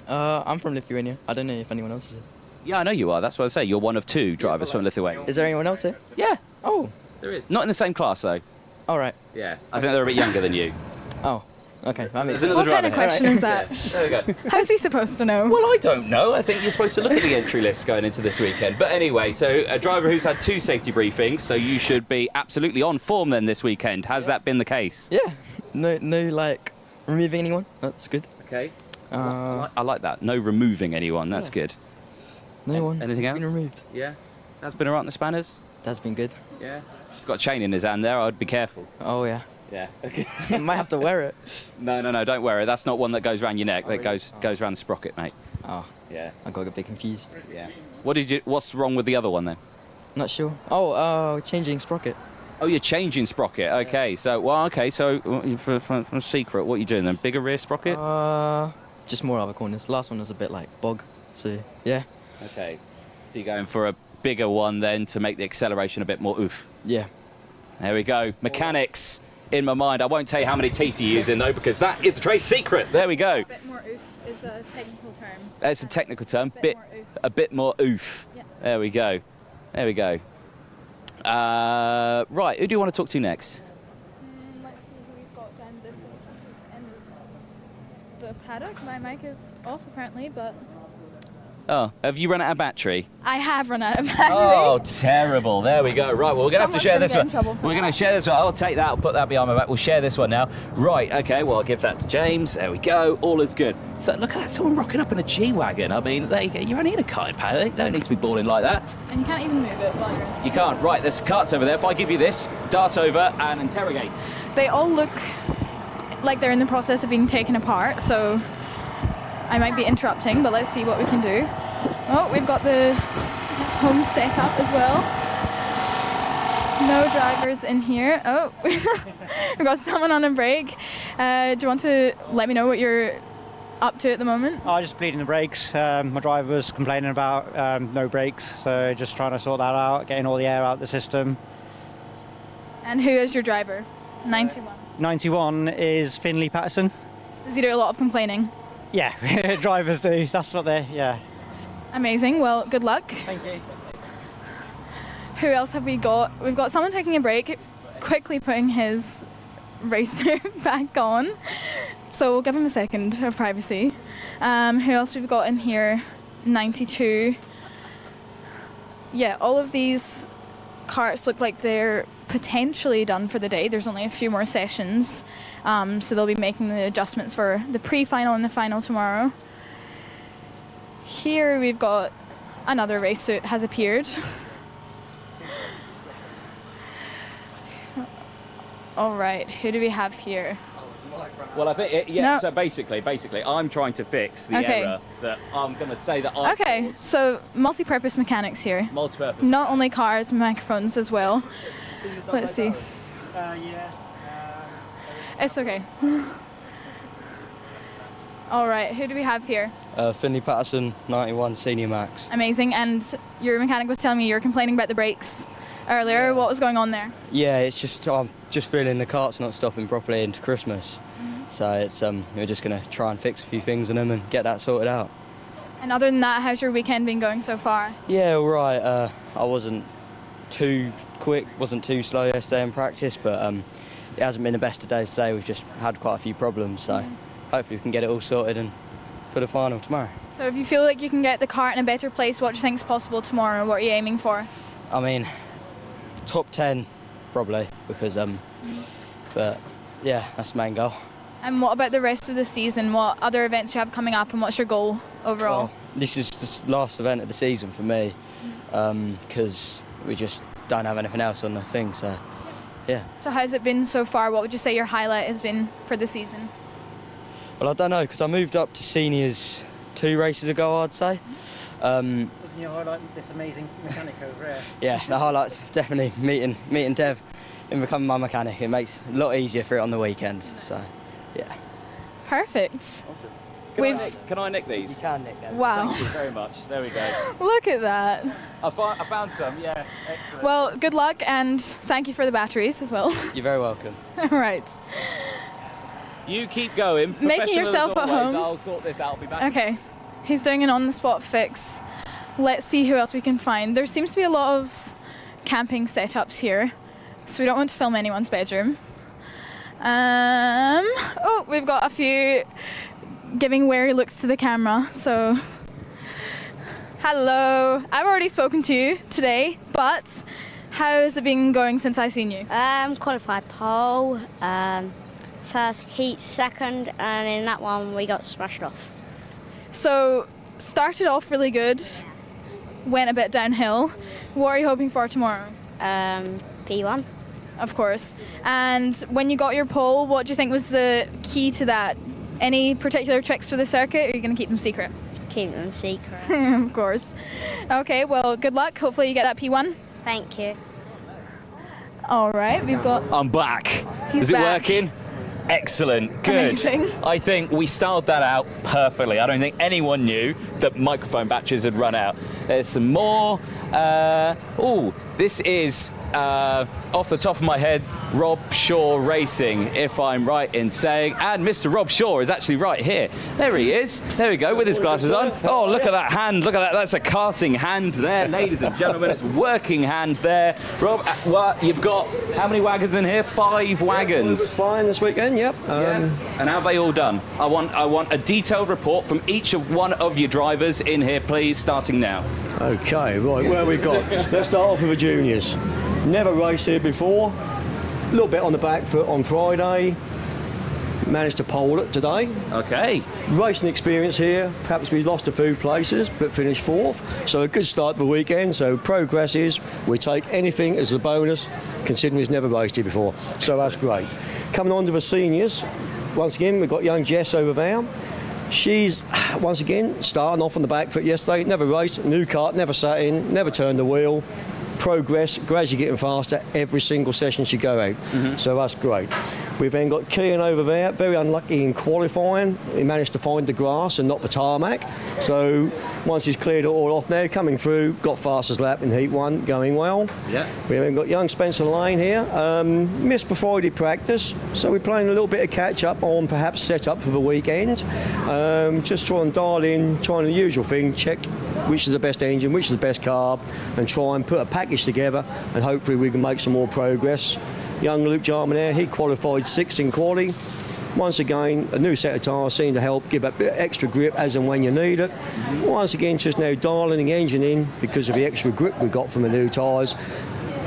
I'm from Lithuania. I don't know if anyone else is here. Yeah, I know you are. That's what I say. You're one of 2 drivers from Lithuania. Is there anyone else here? Yeah. Oh. There is. Not in the same class, though. All right. Yeah. I think they're a bit younger than you. Oh. Okay. There's another What kind of driver. question is that? There we go. How's he supposed to know? Well, I don't know. I think you're supposed to look at the entry list going into this weekend. But anyway, so a driver who's had 2 safety briefings, so you should be absolutely on form then this weekend. Has that been the case? Yeah. No, like removing anyone. That's good. Okay. I like that. No removing anyone. That's good. No one. Anything else? Been removed. Yeah. That's been alright in the spanners? That's been good. Yeah. He's got a chain in his hand there. I'd be careful. Oh yeah. Yeah. Okay. I might have to wear it. No, don't wear it. That's not one that goes around your neck. That goes around the sprocket, mate. Oh. Yeah. I got a bit confused. Yeah. What's wrong with the other one then? Not sure. Oh, changing sprocket. Oh, you're changing sprocket. Okay. So from secret, what are you doing then? Bigger rear sprocket? Just more other corners. Last one was a bit like bog. So yeah. Okay. So you're going for a bigger one then to make the acceleration a bit more oof. Yeah. There we go. Mechanics. in my mind. I won't tell you how many teeth you're using though, because that is a trade secret. There we go. A bit more oof is a technical term. It's a technical term. A bit more oof. Yeah. There we go. There we go. Right, who do you want to talk to next? Let's see who we've got down this end of the paddock. My mic is off apparently, but... Oh, have you run out of battery? I have run out of battery. Oh, terrible. There we go. Right, well, we're going to have to share this one. We're going to share this one. I'll take that. I'll put that behind my back. We'll share this one now. Right, okay, well, I'll give that to James. There we go. All is good. So look at that. Someone rocking up in a G-Wagon. I mean, you're only in a karting paddock. You don't need to be balling like that. And you can't even move it while you're in. You can't. Right, there's carts over there. If I give you this, dart over and interrogate. They all look like they're in the process of being taken apart, so I might be interrupting, but let's see what we can do. Oh, we've got the home setup as well. No drivers in here. Oh, we've got someone on a break. Do you want to let me know what you're up to at the moment? Oh, just bleeding the brakes. My driver was complaining about no brakes, so just trying to sort that out, getting all the air out of the system. And who is your driver? 91. 91 is Finley Patterson. Does he do a lot of complaining? Yeah, drivers do. That's what they're, yeah. Amazing. Well, good luck. Thank you. Who else have we got? We've got someone taking a break, quickly putting his racer back on. So we'll give him a second of privacy. Who else we've got in here? 92. Yeah, all of these carts look like they're potentially done for the day. There's only a few more sessions. So they'll be making the adjustments for the pre-final and the final tomorrow. Here we've got another race suit has appeared. All right, who do we have here? Well, I think, so basically, I'm trying to fix the error that I'm going to say that I Okay, so multi-purpose mechanics here. Multi-purpose. Not only cars, microphones as well. Let's see. It's okay. All right, who do we have here? Finley Patterson, 91, Senior Max. Amazing, and your mechanic was telling me you were complaining about the brakes earlier. What was going on there? Yeah, it's just I'm just feeling the cart's not stopping properly into Christmas. So it's we're just going to try and fix a few things in them and get that sorted out. And other than that, how's your weekend been going so far? Yeah, all right. I wasn't too quick, wasn't too slow yesterday in practice, but it hasn't been the best of days today. We've just had quite a few problems, so hopefully we can get it all sorted and for the final tomorrow. So if you feel like you can get the cart in a better place, what do you think is possible tomorrow? What are you aiming for? I mean, top 10 probably, because but yeah, that's the main goal. And what about the rest of the season? What other events do you have coming up, and what's your goal overall? Well, this is the last event of the season for me, because we just don't have anything else on the thing, so yeah. So how's it been so far? What would you say your highlight has been for the season? Well, I don't know, because I moved up to seniors 2 races ago, I'd say. Wasn't your highlight this amazing mechanic over here? Yeah, the highlight's definitely meeting Dev and becoming my mechanic. It makes it a lot easier for it on the weekend, so yeah. Perfect. Awesome. Can I nick these? You can nick them. Wow. Thank you very much. There we go. Look at that. I found some, yeah. Excellent. Well, good luck, and thank you for the batteries as well. You're very welcome. All right. You keep going. Making yourself at home. I'll sort this out. I'll be back. Okay. He's doing an on-the-spot fix. Let's see who else we can find. There seems to be a lot of camping setups here, so we don't want to film anyone's bedroom. Oh, we've got a few giving wary looks to the camera, so hello. I've already spoken to you today, but how's it been going since I've seen you? Qualified pole, first heat, second, and in that one we got smashed off. So, started off really good, went a bit downhill. What are you hoping for tomorrow? P1. Of course. And when you got your pole, what do you think was the key to that? Any particular tricks for the circuit, or are you going to keep them secret? Keep them secret. Of course. Okay, well, good luck. Hopefully you get that P1. Thank you. All right, we've got... I'm back. He's Is it back. working? Excellent. Good. Amazing. I think we styled that out perfectly. I don't think anyone knew that microphone batteries had run out. There's some more. This is, off the top of my head, Rob Shaw Racing, if I'm right in saying. And Mr. Rob Shaw is actually right here. There he is. There we go, with his glasses on. Oh, look at that hand. Look at that. That's a karting hand there, ladies and gentlemen. It's working hand there. Rob, well, you've got how many wagons in here? 5 wagons. Fine this weekend, yep. And how have they all done? I want a detailed report from each one of your drivers in here, please, starting now. Okay, right, where we got? Let's start off with the juniors. Never raced here before. A little bit on the back foot on Friday. Managed to pole it today. Okay. Racing experience here. Perhaps we lost a few places, but finished 4th. So a good start for the weekend. So progresses. We take anything as a bonus, considering he's never raced here before. So that's great. Coming on to the seniors. Once again, we've got young Jess over there. She's, once again, starting off on the back foot yesterday. Never raced, new kart, never sat in, never turned the wheel. Progress, gradually getting faster every single session she go out. So that's great. We've then got Kean over there, very unlucky in qualifying. He managed to find the grass and not the tarmac. So once he's cleared it all off now, coming through, got fastest lap in Heat 1, going well. Yeah. We've then got young Spencer Lane here. Missed the Friday practice, so we're playing a little bit of catch up on perhaps set up for the weekend. Just trying to dial in, trying the usual thing, check which is the best engine, which is the best car, and try and put a package together, and hopefully we can make some more progress. Young Luke Jarman there, he qualified 6th in quali. Once again, a new set of tyres seem to help give a bit of extra grip as and when you need it. Once again, just now dialing the engine in because of the extra grip we got from the new tyres.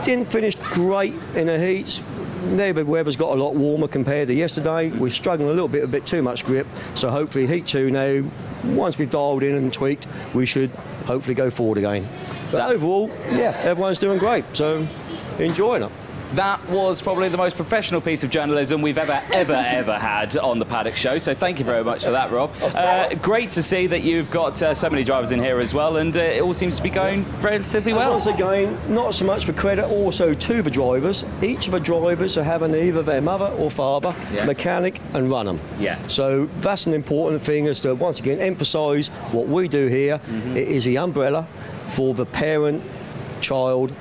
Didn't finish great in the heats. Now the weather's got a lot warmer compared to yesterday. We're struggling a bit too much grip. So hopefully Heat 2 now, once we've dialed in and tweaked, we should hopefully go forward again. But overall, yeah, everyone's doing great. So enjoying it. That was probably the most professional piece of journalism we've ever had on the Paddock Show, so thank you very much for that, Rob. Great to see that you've got so many drivers in here as well, and it all seems to be going relatively well. Once again, not so much for credit, also to the drivers. Each of the drivers are having either their mother or father, mechanic, and run them. Yeah. So that's an important thing, is to once again emphasise what we do here. It is the umbrella for the parent child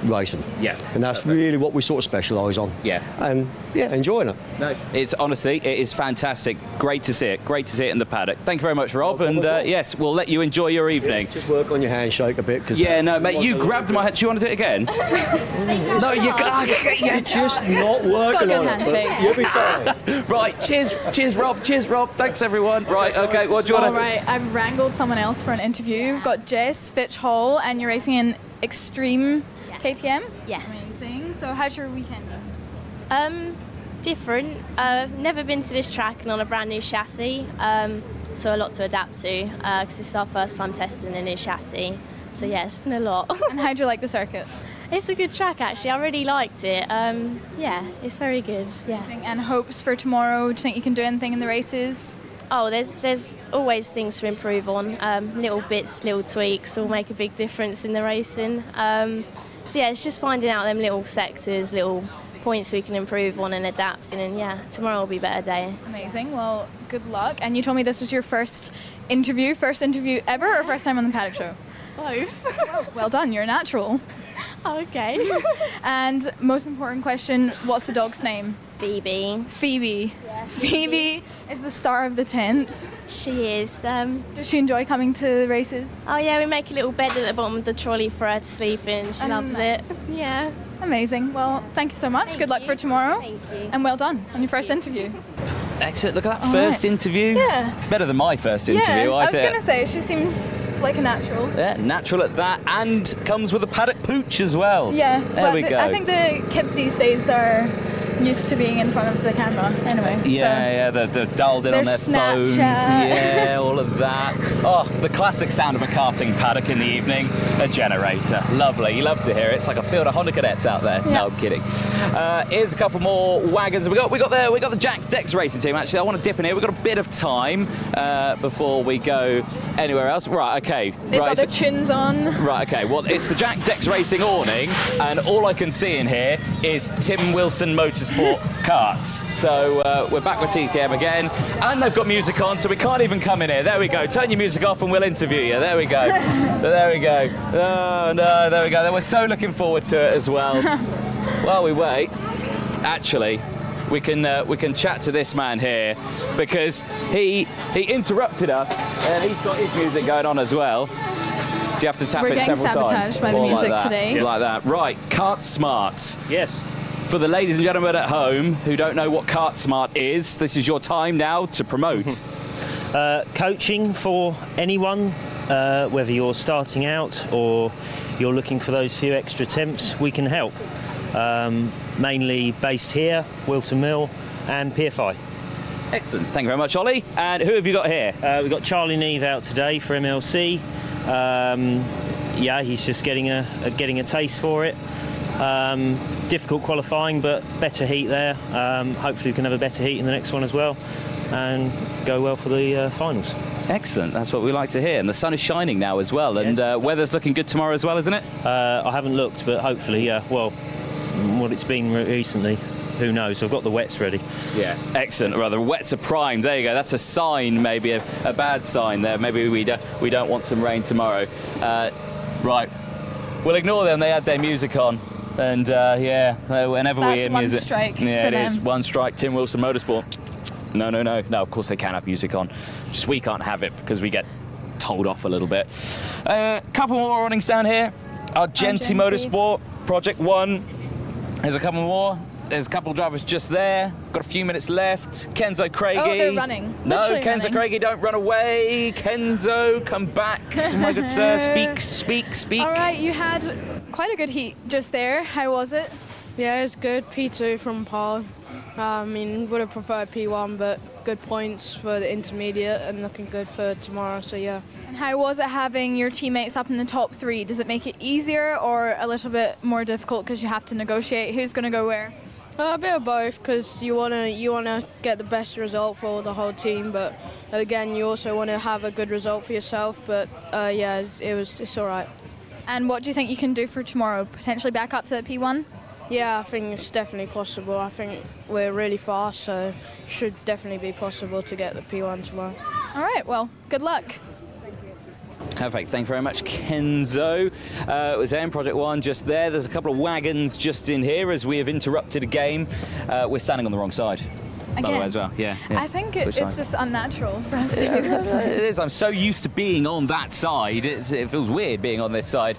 racing. Yeah. And that's really what we sort of specialise on. Yeah. And yeah, enjoying it. No, it's honestly, it is fantastic. Great to see it. Great to see it in the paddock. Thank you very much, Rob. And yes, we'll let you enjoy your evening. Just work on your handshake a bit. Cause no, mate, you grabbed my hand. Do you want to do it again? No, you can't. You're just not working on it. Handshake. You'll be fine. Right, cheers, Rob. Cheers, Rob. Thanks, everyone. Right, okay, what do you want to... All right, I've wrangled someone else for an interview. We've got Jess Fitch Hall, and you're racing in Extreme KTM? Yes. Amazing. So how's your weekend? Different. Never been to this track and on a brand new chassis, so a lot to adapt to because this is our first time testing a new chassis. So yeah, it's been a lot. And how do you like the circuit? It's a good track actually. I really liked it. Yeah, it's very good. Yeah. Amazing. And hopes for tomorrow? Do you think you can do anything in the races? Oh, there's always things to improve on. Little bits, little tweaks will make a big difference in the racing. So yeah, it's just finding out them little sectors, little points we can improve on and adapt in, and yeah, tomorrow will be a better day. Amazing. Well, good luck. And you told me this was your first interview ever, or first time on the Paddock Show? Both. Well done, you're a natural. Okay. And most important question, what's the dog's name? Phoebe. Phoebe. Yeah, Phoebe is the star of the tent. She is. Does she enjoy coming to the races? Oh yeah, we make a little bed at the bottom of the trolley for her to sleep in. She loves it. Yeah. Amazing. Well, thank you so much. Good luck for tomorrow. Thank you. And well done on your first interview. Excellent. Look at that first interview. Yeah. Better than my first interview, I was think. going to say, she seems like a natural. Yeah, natural at that, and comes with a paddock pooch as well. Yeah. There we go. I think the kids these days are used to being in front of the camera anyway. Yeah, they're dialed in on their phones. Yeah, all of that. Oh, the classic sound of a karting paddock in the evening. A generator. Lovely. You love to hear it. It's like a field of Honda Cadets out there. Yeah. No, I'm kidding. Here's a couple more wagons. We got the Jack Dex racing team. Actually, I want to dip in here. We've got a bit of time before we go anywhere else. Right, okay. They've got their tunes on. Right, okay. Well, it's the Jack Dex Racing awning, and all I can see in here is Tim Wilson Motorsport karts. So we're back with TKM again, and they've got music on, so we can't even come in here. There we go. Turn your music off and we'll interview you. There we go. There we go. Oh, no, there we go. We're so looking forward to it as well. While we wait. actually, we can chat to this man here, because he interrupted us, and he's got his music going on as well. Do you have to tap We're it getting several times? sabotaged by the music like today. Like that. Right, Kart Smart. Yes. For the ladies and gentlemen at home who don't know what Kart Smart is, this is your time now to promote. Coaching for anyone, whether you're starting out or you're looking for those few extra tips, we can help. Mainly based here, Whilton Mill and PFI. Excellent. Thank you very much, Ollie. And who have you got here? We've got Charlie Neve out today for MLC. Yeah, he's just getting a taste for it. Difficult qualifying, but better heat there. Hopefully we can have a better heat in the next one as well and go well for the finals. Excellent, that's what we like to hear. And the sun is shining now as well, and weather's looking good tomorrow as well, isn't it? I haven't looked, but hopefully, yeah. Well, what it's been recently, who knows? I've got the wets ready. Yeah, excellent. Rather, wets are primed. There you go. That's a sign, maybe a bad sign there. Maybe we don't want some rain tomorrow. Right, we'll ignore them. They had their music on. And yeah, whenever we hear music, strike yeah, for it is them. one strike. Tim Wilson Motorsport. No. Of course they can have music on. Just we can't have it because we get told off a little bit. Couple more runnings down here. Argenti Motorsport, Project 1. There's a couple more. There's a couple of drivers just there. Got a few minutes left. Kenzo Craigie. Oh, they're running. No, Literally Kenzo running. Craigie, don't run away. Kenzo, come back. Oh my good sir, speak. All right, you had quite a good heat just there. How was it? Yeah, it was good. P2 from Paul. I mean, would have preferred P1, but good points for the intermediate and looking good for tomorrow, so yeah. And how was it having your teammates up in the top 3? Does it make it easier or a little bit more difficult because you have to negotiate who's going to go where? A bit of both, because you wanna get the best result for the whole team, but again, you also want to have a good result for yourself. But yeah, it's all right. And what do you think you can do for tomorrow? Potentially back up to the P1? Yeah, I think it's definitely possible. I think we're really fast, so it should definitely be possible to get the P1 tomorrow. All right, well, good luck. Perfect, thank you very much, Kenzo. It was M Project 1 just there. There's a couple of wagons just in here as we have interrupted a game. We're standing on the wrong side, by the way, as well. Yeah. I think it's just unnatural for us to be this It way. is. I'm so used to being on that side. It feels weird being on this side.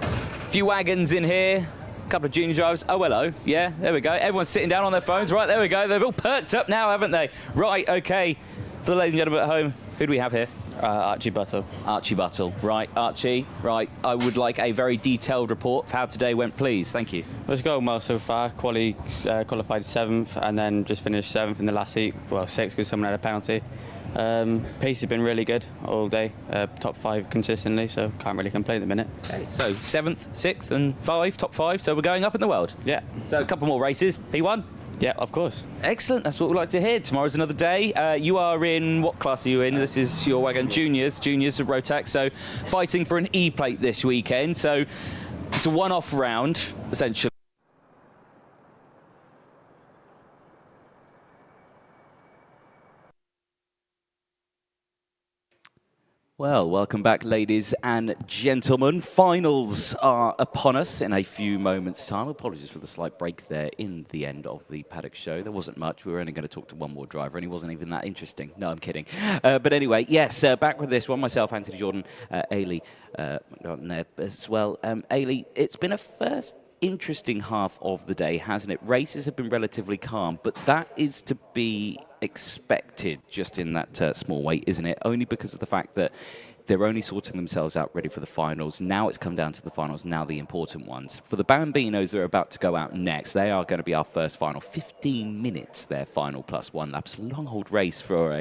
A few wagons in here. A couple of junior drivers. Oh, hello. Yeah, there we go. Everyone's sitting down on their phones. Right, there we go. They've all perked up now, haven't they? Right, OK. For the ladies and gentlemen at home, who do we have here? Archie Buttle. Archie Buttle. Right, Archie. Right, I would like a very detailed report of how today went, please. Thank you. Let's go well so far. Qualified 7th and then just finished 7th in the last heat. Well, 6th because someone had a penalty. Pace has been really good all day. Top 5 consistently, so can't really complain at the minute. Okay, so 7th, 6th and 5, top 5, so we're going up in the world. Yeah. So a couple more races, P1. Yeah, of course. Excellent, that's what we like to hear. Tomorrow's another day. You are in, what class are you in? This is your wagon, juniors at Rotax, so fighting for an E Plate this weekend. So it's a one-off round, essentially. Well, welcome back, ladies and gentlemen. Finals are upon us in a few moments' time. Apologies for the slight break there in the end of the Paddock show. There wasn't much. We were only going to talk to one more driver, and he wasn't even that interesting. No, I'm kidding. But anyway, yes, back with this one. Myself, Anthony Jordan, Eilidh, McNaughton there as well. Eilidh, it's been a first interesting half of the day, hasn't it? Races have been relatively calm, but that is to be expected just in that small weight, isn't it? Only because of the fact that they're only sorting themselves out ready for the finals. Now it's come down to the finals, now the important ones. For the Bambinos that are about to go out next, they are going to be our first final. 15 minutes, their final plus 1 lap. It's a long old race for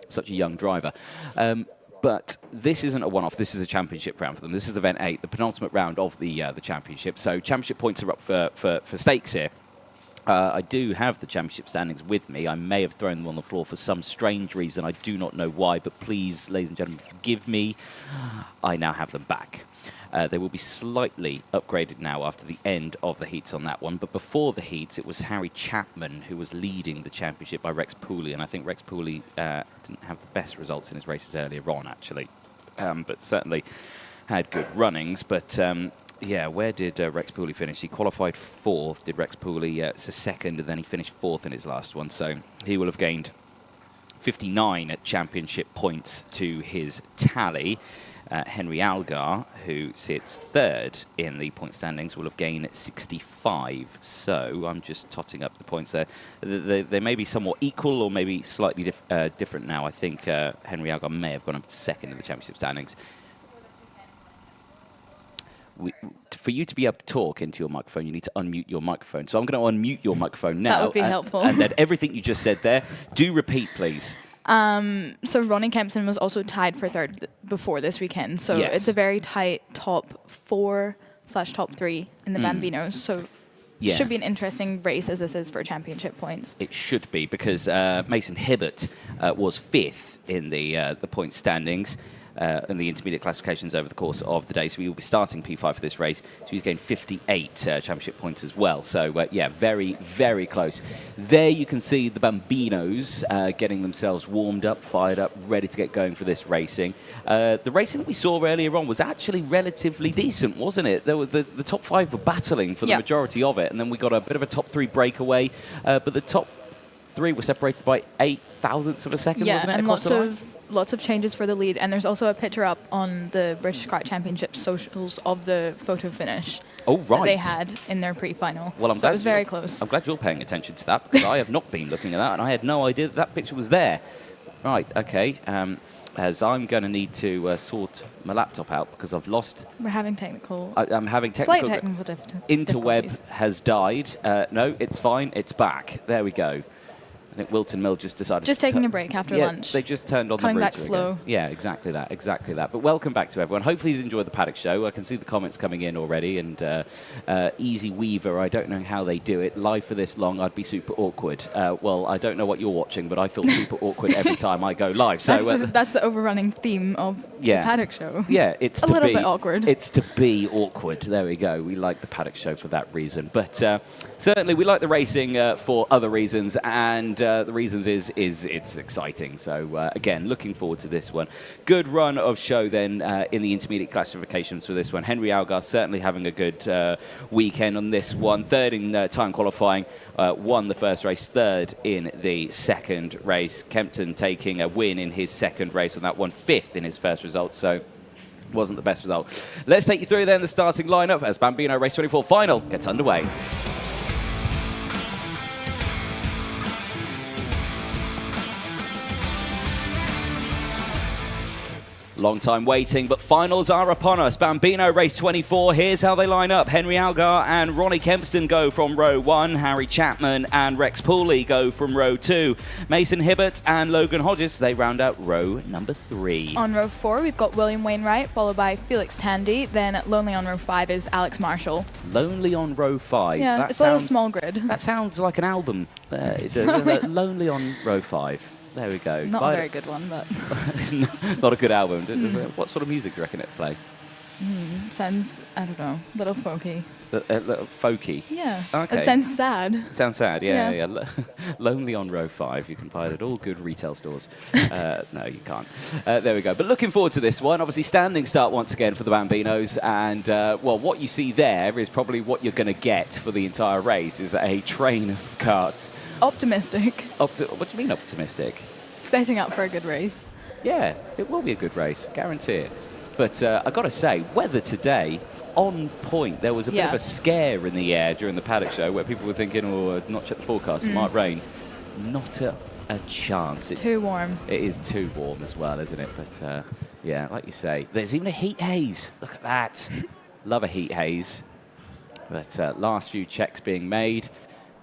such a young driver. But this isn't a one-off. This is a championship round for them. This is event 8, the penultimate round of the championship. So championship points are up for stakes here. I do have the championship standings with me. I may have thrown them on the floor for some strange reason. I do not know why, but please, ladies and gentlemen, forgive me. I now have them back. They will be slightly upgraded now after the end of the heats on that one. But before the heats, it was Harry Chapman who was leading the championship by Rex Pooley. And I think Rex Pooley didn't have the best results in his races earlier on, actually. But certainly had good runnings. But Yeah, where did Rex Pooley finish? He qualified 4th. Did Rex Pooley second, and then he finished 4th in his last one. So he will have gained 59 championship points to his tally. Henry Algar, who sits 3rd in the point standings, will have gained 65. So I'm just totting up the points there. They may be somewhat equal or maybe slightly different now. I think Henry Algar may have gone up to 2nd in the championship standings. For you to be able to talk into your microphone, you need to unmute your microphone. So I'm going to unmute your microphone now. That would be helpful. And then everything you just said there, do repeat, please. So Ronnie Kempson was also tied for 3rd before this weekend. So Yes. it's a very tight top 4/top 3 in the Bambinos. So Yeah. it should be an interesting race as this is for championship points. It should be, because Mason Hibbert was 5th in the point standings. In the intermediate classifications over the course of the day. So we will be starting P5 for this race. So he's gained 58 championship points as well. So, yeah, very, very close. There you can see the Bambinos getting themselves warmed up, fired up, ready to get going for this racing. The racing that we saw earlier on was actually relatively decent, wasn't it? There were the top 5 were battling for the majority of it, and then we got a bit of a top 3 breakaway. But the top 3 were separated by 0.08 of a second, wasn't it? And Across the line? lots of changes for the lead, and there's also a picture up on the British Kart Championship socials of the photo finish that they had in their pre-final. Well, so it was very close. I'm glad you're paying attention to that, because I have not been looking at that, and I had no idea that picture was there. Right, okay. As I'm going to need to sort my laptop out because I've lost... We're having technical... I'm having slight technical Interweb has died. No, it's fine. It's back. There we go. I think Whilton Mill just decided Just taking a break after lunch. They just turned on Coming the back router slow. again. Yeah, exactly that, exactly that. But welcome back to everyone. Hopefully you did enjoy the Paddock show. I can see the comments coming in already. And Easy Weaver, I don't know how they do it. Live for this long, I'd be super awkward. Well, I don't know what you're watching, but I feel super awkward every time I go live. So that's the overrunning theme of the Paddock show. Yeah, it's a little bit awkward. It's to be awkward. There we go. We like the Paddock show for that reason. But certainly we like the racing for other reasons. And the reasons is it's exciting. So again, looking forward to this one. Good run of show then in the intermediate classifications for this one. Henry Algar certainly having a good weekend on this one. 3rd in time qualifying, won the first race, 3rd in the second race. Kempton taking a win in his second race on that one, 5th in his first result. So wasn't the best result. Let's take you through then the starting lineup as Bambino Race 24 Final gets underway. Long time waiting, but finals are upon us. Bambino Race 24, here's how they line up. Henry Algar and Ronnie Kempston go from row 1. Harry Chapman and Rex Pooley go from row 2. Mason Hibbert and Logan Hodges, they round out row number 3. On row 4, we've got William Wainwright, followed by Felix Tandy. Then lonely on row 5 is Alex Marshall. Lonely on row 5. Yeah, that it's a little small grid. That sounds like an album. Lonely on row 5. There we go. Not a very good one, but... Not a good album. What sort of music do you reckon it'd play? Sounds, I don't know, a little folky. Little folky? Yeah. Okay. It sounds sad. Sounds sad, yeah. Lonely on row 5. You can buy it at all good retail stores. No, you can't. There we go. But looking forward to this one. Obviously, standing start once again for the Bambinos. And, well, what you see there is probably what you're going to get for the entire race is a train of karts. Optimistic. What do you mean optimistic? Setting up for a good race. Yeah, it will be a good race, guarantee it. But I got to say, weather today, on point. There was a bit of a scare in the air during the Paddock show where people were thinking, oh, not check the forecast, it might rain. Not a chance. It's too warm. It is too warm as well, isn't it? But yeah, like you say, there's even a heat haze. Look at that. Love a heat haze. But last few checks being made.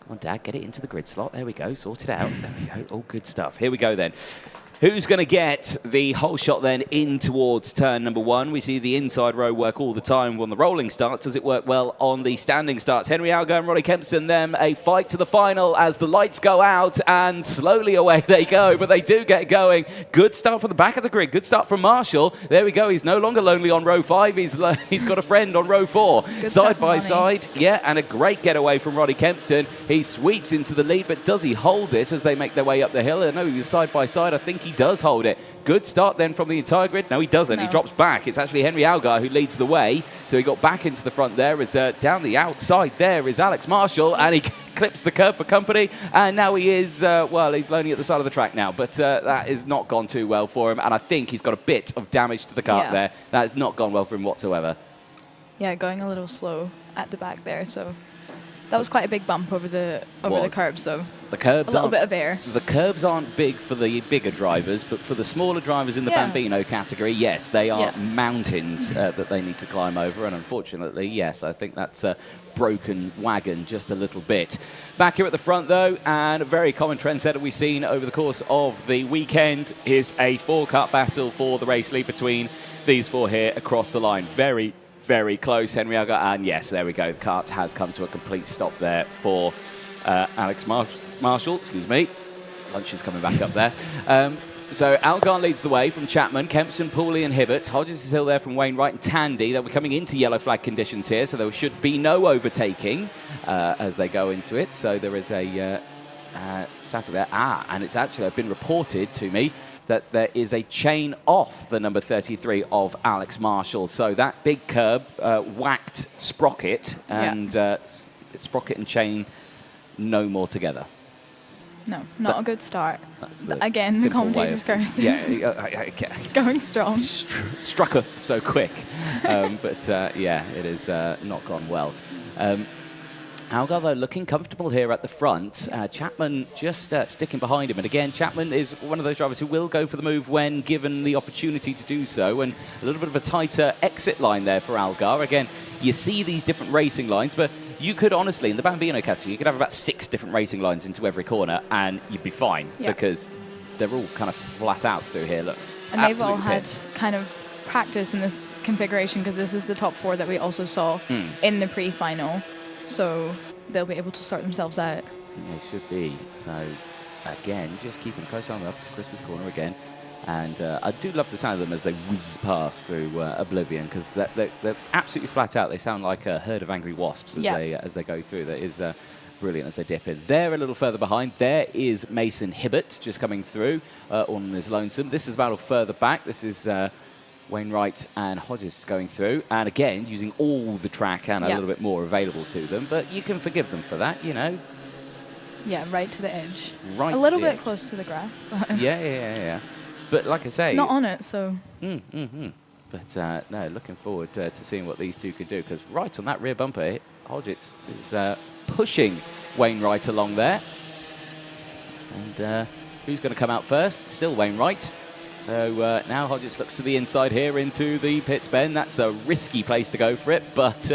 Come on, Dad, get it into the grid slot. There we go, sort it out. There we go, all good stuff. Here we go then. Who's going to get the whole shot then in towards turn number 1? We see the inside row work all the time on the rolling starts. Does it work well on the standing starts? Henry Algar and Ronnie Kempson, them a fight to the final as the lights go out and slowly away they go, but they do get going. Good start from the back of the grid. Good start from Marshall. There we go. He's no longer lonely on row 5. He's got a friend on row 4. Side by side. Yeah, and a great getaway from Ronnie Kempson. He sweeps into the lead, but does he hold it as they make their way up the hill? I know he was side by side. I think he does hold it. Good start then from the entire grid. No, he doesn't. He drops back. It's actually Henry Algar who leads the way. So he got back into the front there. As down the outside there is Alex Marshall, and he clips the curb for company. And now he is, well, he's only at the side of the track now. But that has not gone too well for him. And I think he's got a bit of damage to the kart there. That has not gone well for him whatsoever. Yeah, going a little slow at the back there. So that was quite a big bump over the curb. So the curbs a little bit of air. The curbs aren't big for the bigger drivers, but for the smaller drivers in the Bambino category, yes, they are mountains that they need to climb over. And unfortunately, yes, I think that's a broken wagon just a little bit. Back here at the front, though, and a very common trendsetter we've seen over the course of the weekend is a four-cut battle for the race lead between these four here across the line. Very, very close, Henry Algar, and yes, there we go. The kart has come to a complete stop there for Alex Marshall. Excuse me. Lunch is coming back up there. So Algar leads the way from Chapman, Kempson, Pooley and Hibbert. Hodges is still there from Wainwright and Tandy. They'll be coming into yellow flag conditions here, so there should be no overtaking as they go into it. So there is a static there. And it's actually been reported to me that there is a chain off the number 33 of Alex Marshall. So that big curb whacked Sprocket, and Sprocket and chain no more together. No, not a good start. Again, the commentator's curses. Yeah, going strong. Strucketh so quick. But yeah, it has not gone well. Algar, though, looking comfortable here at the front. Chapman just sticking behind him. And again, Chapman is one of those drivers who will go for the move when given the opportunity to do so. And a little bit of a tighter exit line there for Algar. Again, you see these different racing lines, but you could honestly, in the Bambino category, you could have about 6 different racing lines into every corner and you'd be fine because they're all kind of flat out through here. Look, and they've all had kind of practice in this configuration because this is the top 4 that we also saw in the pre-final. So they'll be able to sort themselves out. They should be. So again, just keeping a close eye up to Christmas corner again. And I do love the sound of them as they whiz past through Oblivion because they're absolutely flat out. They sound like a herd of angry wasps as they go through. That is brilliant as they dip in. They're a little further behind. There is Mason Hibbert just coming through on his lonesome. This is a battle further back. This is Wainwright and Hodges going through. And again, using all the track and a little bit more available to them. But you can forgive them for that, you know. Yeah, right to the edge. Right a little bit close to the grass. But yeah. But like I say... Not on it, so... But no, looking forward to seeing what these two could do, because right on that rear bumper, Hodges is pushing Wainwright along there. And who's going to come out first? Still Wainwright. So now Hodges looks to the inside here into the pits bend. That's a risky place to go for it, but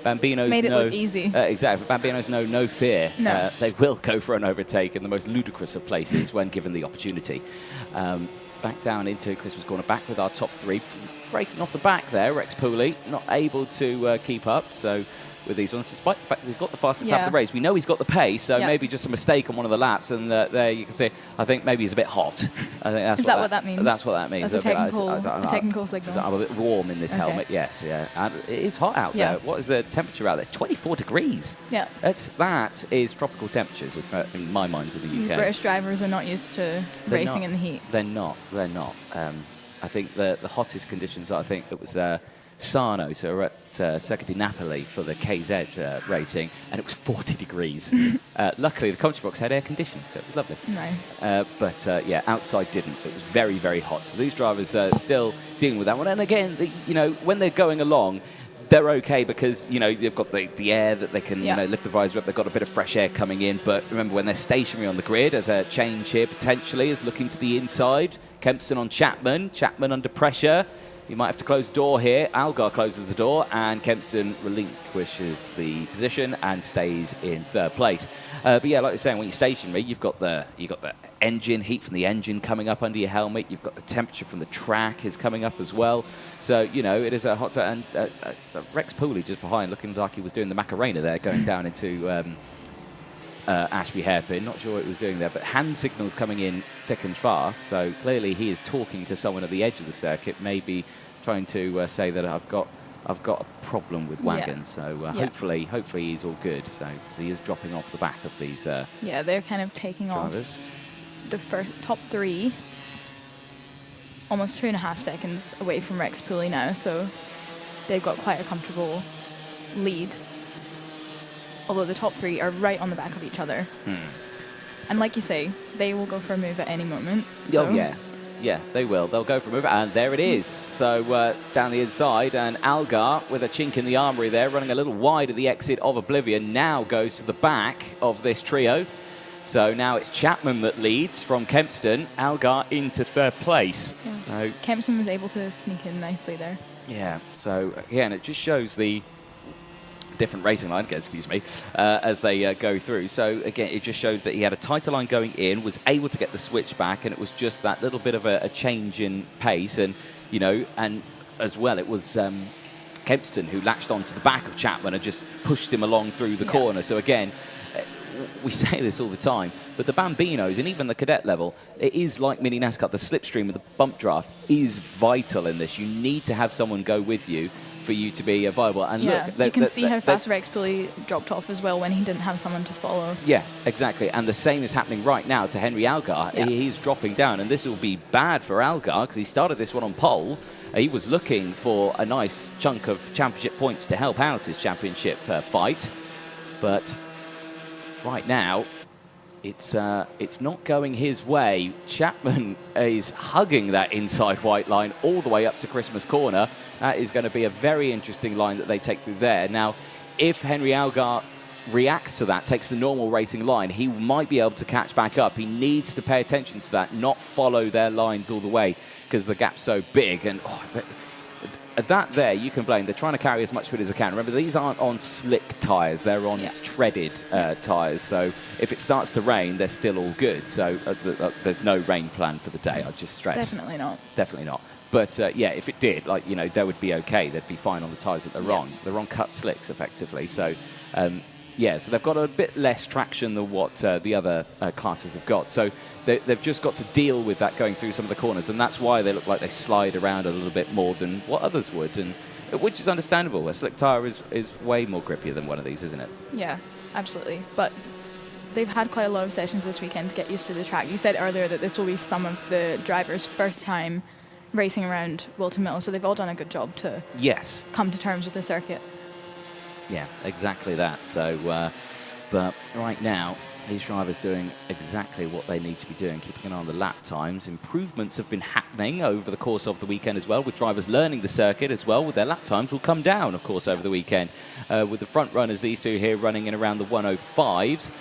Bambino's made it look easy. Exactly. Bambino's no fear. No. They will go for an overtake in the most ludicrous of places when given the opportunity. Back down into Christmas corner, back with our top 3. Breaking off the back there, Rex Pooley, not able to keep up. So with these ones, despite the fact that he's got the fastest lap of the race, we know he's got the pace, so maybe just a mistake on one of the laps. And there you can see, I think maybe he's a bit hot. I think that's is that what that means? That's what that means. That's a technical signal. I'm a bit warm in this helmet, yes, And it is hot out there. What is the temperature out there? 24 degrees. Yeah. That is tropical temperatures in my mind in the UK. These British drivers are not used to racing in the heat. They're not. I think the hottest conditions, I think, that was Sarno, so we're at Circuit di Napoli for the KZ racing, and it was 40 degrees. Luckily, the commentary box had air conditioning, so it was lovely. Nice. But yeah, outside didn't. It was very, very hot. So these drivers are still dealing with that one. And again, you know, when they're going along, they're okay because, you know, they've got the air that they can, you know, lift the visor up. They've got a bit of fresh air coming in. But remember, when they're stationary on the grid, as a change here potentially is looking to the inside. Kempson on Chapman. Chapman under pressure. You might have to close the door here. Algar closes the door, and Kempson relinquishes the position and stays in 3rd place. But yeah, like I was saying, when you're stationary, you've got the engine, heat from the engine coming up under your helmet. You've got the temperature from the track is coming up as well. So, you know, it is a hot... And so Rex Pooley just behind, looking like he was doing the Macarena there, going down into Ashby Hairpin. Not sure what he was doing there, but hand signals coming in thick and fast. So clearly he is talking to someone at the edge of the circuit, maybe trying to say that I've got a problem with wagon. So hopefully he's all good. So he is dropping off the back of these yeah, they're kind of taking drivers. off the top 3. almost 2.5 seconds away from Rex Pooley now, so they've got quite a comfortable lead. Although the top 3 are right on the back of each other. And like you say, they will go for a move at any moment. So. Oh, yeah. Yeah, they will. They'll go for a move, and there it is. So down the inside, and Algar with a chink in the armory there, running a little wide of the exit of Oblivion, now goes to the back of this trio. So now it's Chapman that leads from Kempston, Algar into 3rd place. Yeah. So Kempston was able to sneak in nicely there. yeah, so again, it just shows the different racing line, excuse me, as they go through. So again, it just showed that he had a tighter line going in, was able to get the switch back, and it was just that little bit of a change in pace. And, you know, and as well, it was Kempston who latched onto the back of Chapman and just pushed him along through the corner. So again, we say this all the time, but the Bambinos and even the cadet level, it is like mini NASCAR. The slipstream and the bump draft is vital in this. You need to have someone go with you for you to be viable. And yeah, look, you can see how fast Rex Pooley dropped off as well when he didn't have someone to follow. Yeah, exactly. And the same is happening right now to Henry Algar. Yeah. He's dropping down, and this will be bad for Algar because he started this one on pole. He was looking for a nice chunk of championship points to help out his championship fight. But right now, it's not going his way. Chapman is hugging that inside white line all the way up to Christmas Corner. That is going to be a very interesting line that they take through there. Now, if Henry Algar reacts to that, takes the normal racing line, he might be able to catch back up. He needs to pay attention to that, not follow their lines all the way because the gap's so big. And that there, you can blame. They're trying to carry as much speed as they can. Remember, these aren't on slick tyres. They're on treaded tyres. So if it starts to rain, they're still all good. So there's no rain plan for the day, I'd just stress. Definitely not. Definitely not. But, yeah, if it did, like, you know, they would be okay. They'd be fine on the tyres that they're on. So they're on cut slicks, effectively. So, yeah, so they've got a bit less traction than what the other classes have got. So they've just got to deal with that going through some of the corners, and that's why they look like they slide around a little bit more than what others would, and which is understandable. A slick tyre is way more grippier than one of these, isn't it? Yeah, absolutely. But they've had quite a lot of sessions this weekend to get used to the track. You said earlier that this will be some of the drivers' first time racing around Whilton Mill, so they've all done a good job to come to terms with the circuit. Yeah, exactly that. So, but right now, these drivers doing exactly what they need to be doing, keeping an eye on the lap times. Improvements have been happening over the course of the weekend as well, with drivers learning the circuit as well, with their lap times will come down, of course, over the weekend. With the front runners, these two here running in around the 105s.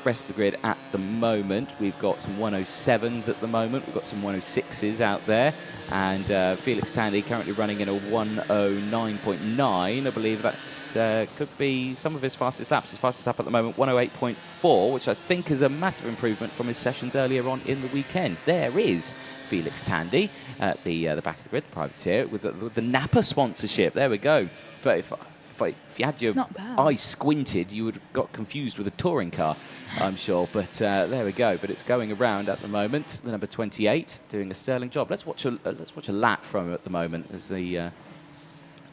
Rest of the grid at the moment, we've got some 107s at the moment. We've got some 106s out there. And Felix Tandy currently running in a 109.9. I believe that's could be some of his fastest laps. His fastest lap at the moment, 108.4, which I think is a massive improvement from his sessions earlier on in the weekend. There is Felix Tandy at the back of the grid, the privateer, with the Napa sponsorship. There we go. If you had your eyes squinted, you would have got confused with a touring car, I'm sure. But there we go. But it's going around at the moment. The number 28 doing a sterling job. Let's watch a lap from him at the moment as he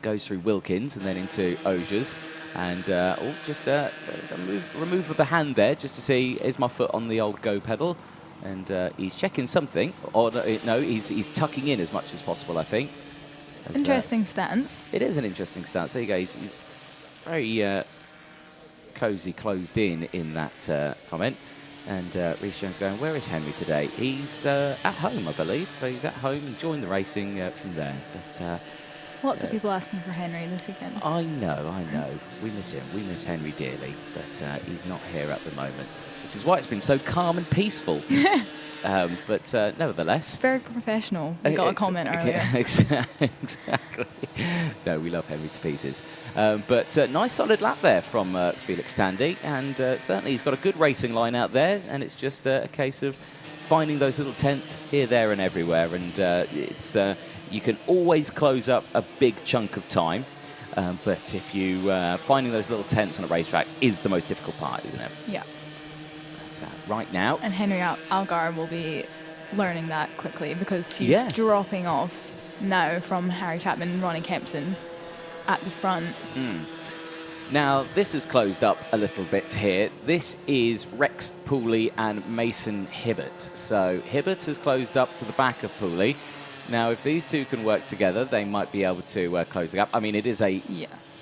goes through Wilkins and then into Osiers. And just remove of the hand there just to see, is my foot on the old go pedal? And he's checking something. Or no, he's tucking in as much as possible, I think. Interesting stance. It is an interesting stance. There you go. He's very cosy, closed in that comment. And Rhys Jones going, where is Henry today? He's at home, I believe. He's at home, enjoying the racing from there. But lots of people asking for Henry this weekend. I know. We miss him. We miss Henry dearly. But he's not here at the moment, which is why it's been so calm and peaceful. But nevertheless... Very professional. We got a comment earlier. Yeah, exactly. No, we love Henry to pieces. But nice solid lap there from Felix Tandy. And certainly he's got a good racing line out there. And it's just a case of finding those little tents here, there and everywhere. And it's you can always close up a big chunk of time. But if you finding those little tents on a racetrack is the most difficult part, isn't it? Yeah. Right now. And Henry Algar will be learning that quickly because he's dropping off now from Harry Chapman and Ronnie Kempson at the front. Now, this has closed up a little bit here. This is Rex Pooley and Mason Hibbert. So Hibbert has closed up to the back of Pooley. Now, if these two can work together, they might be able to close the gap. I mean, it is a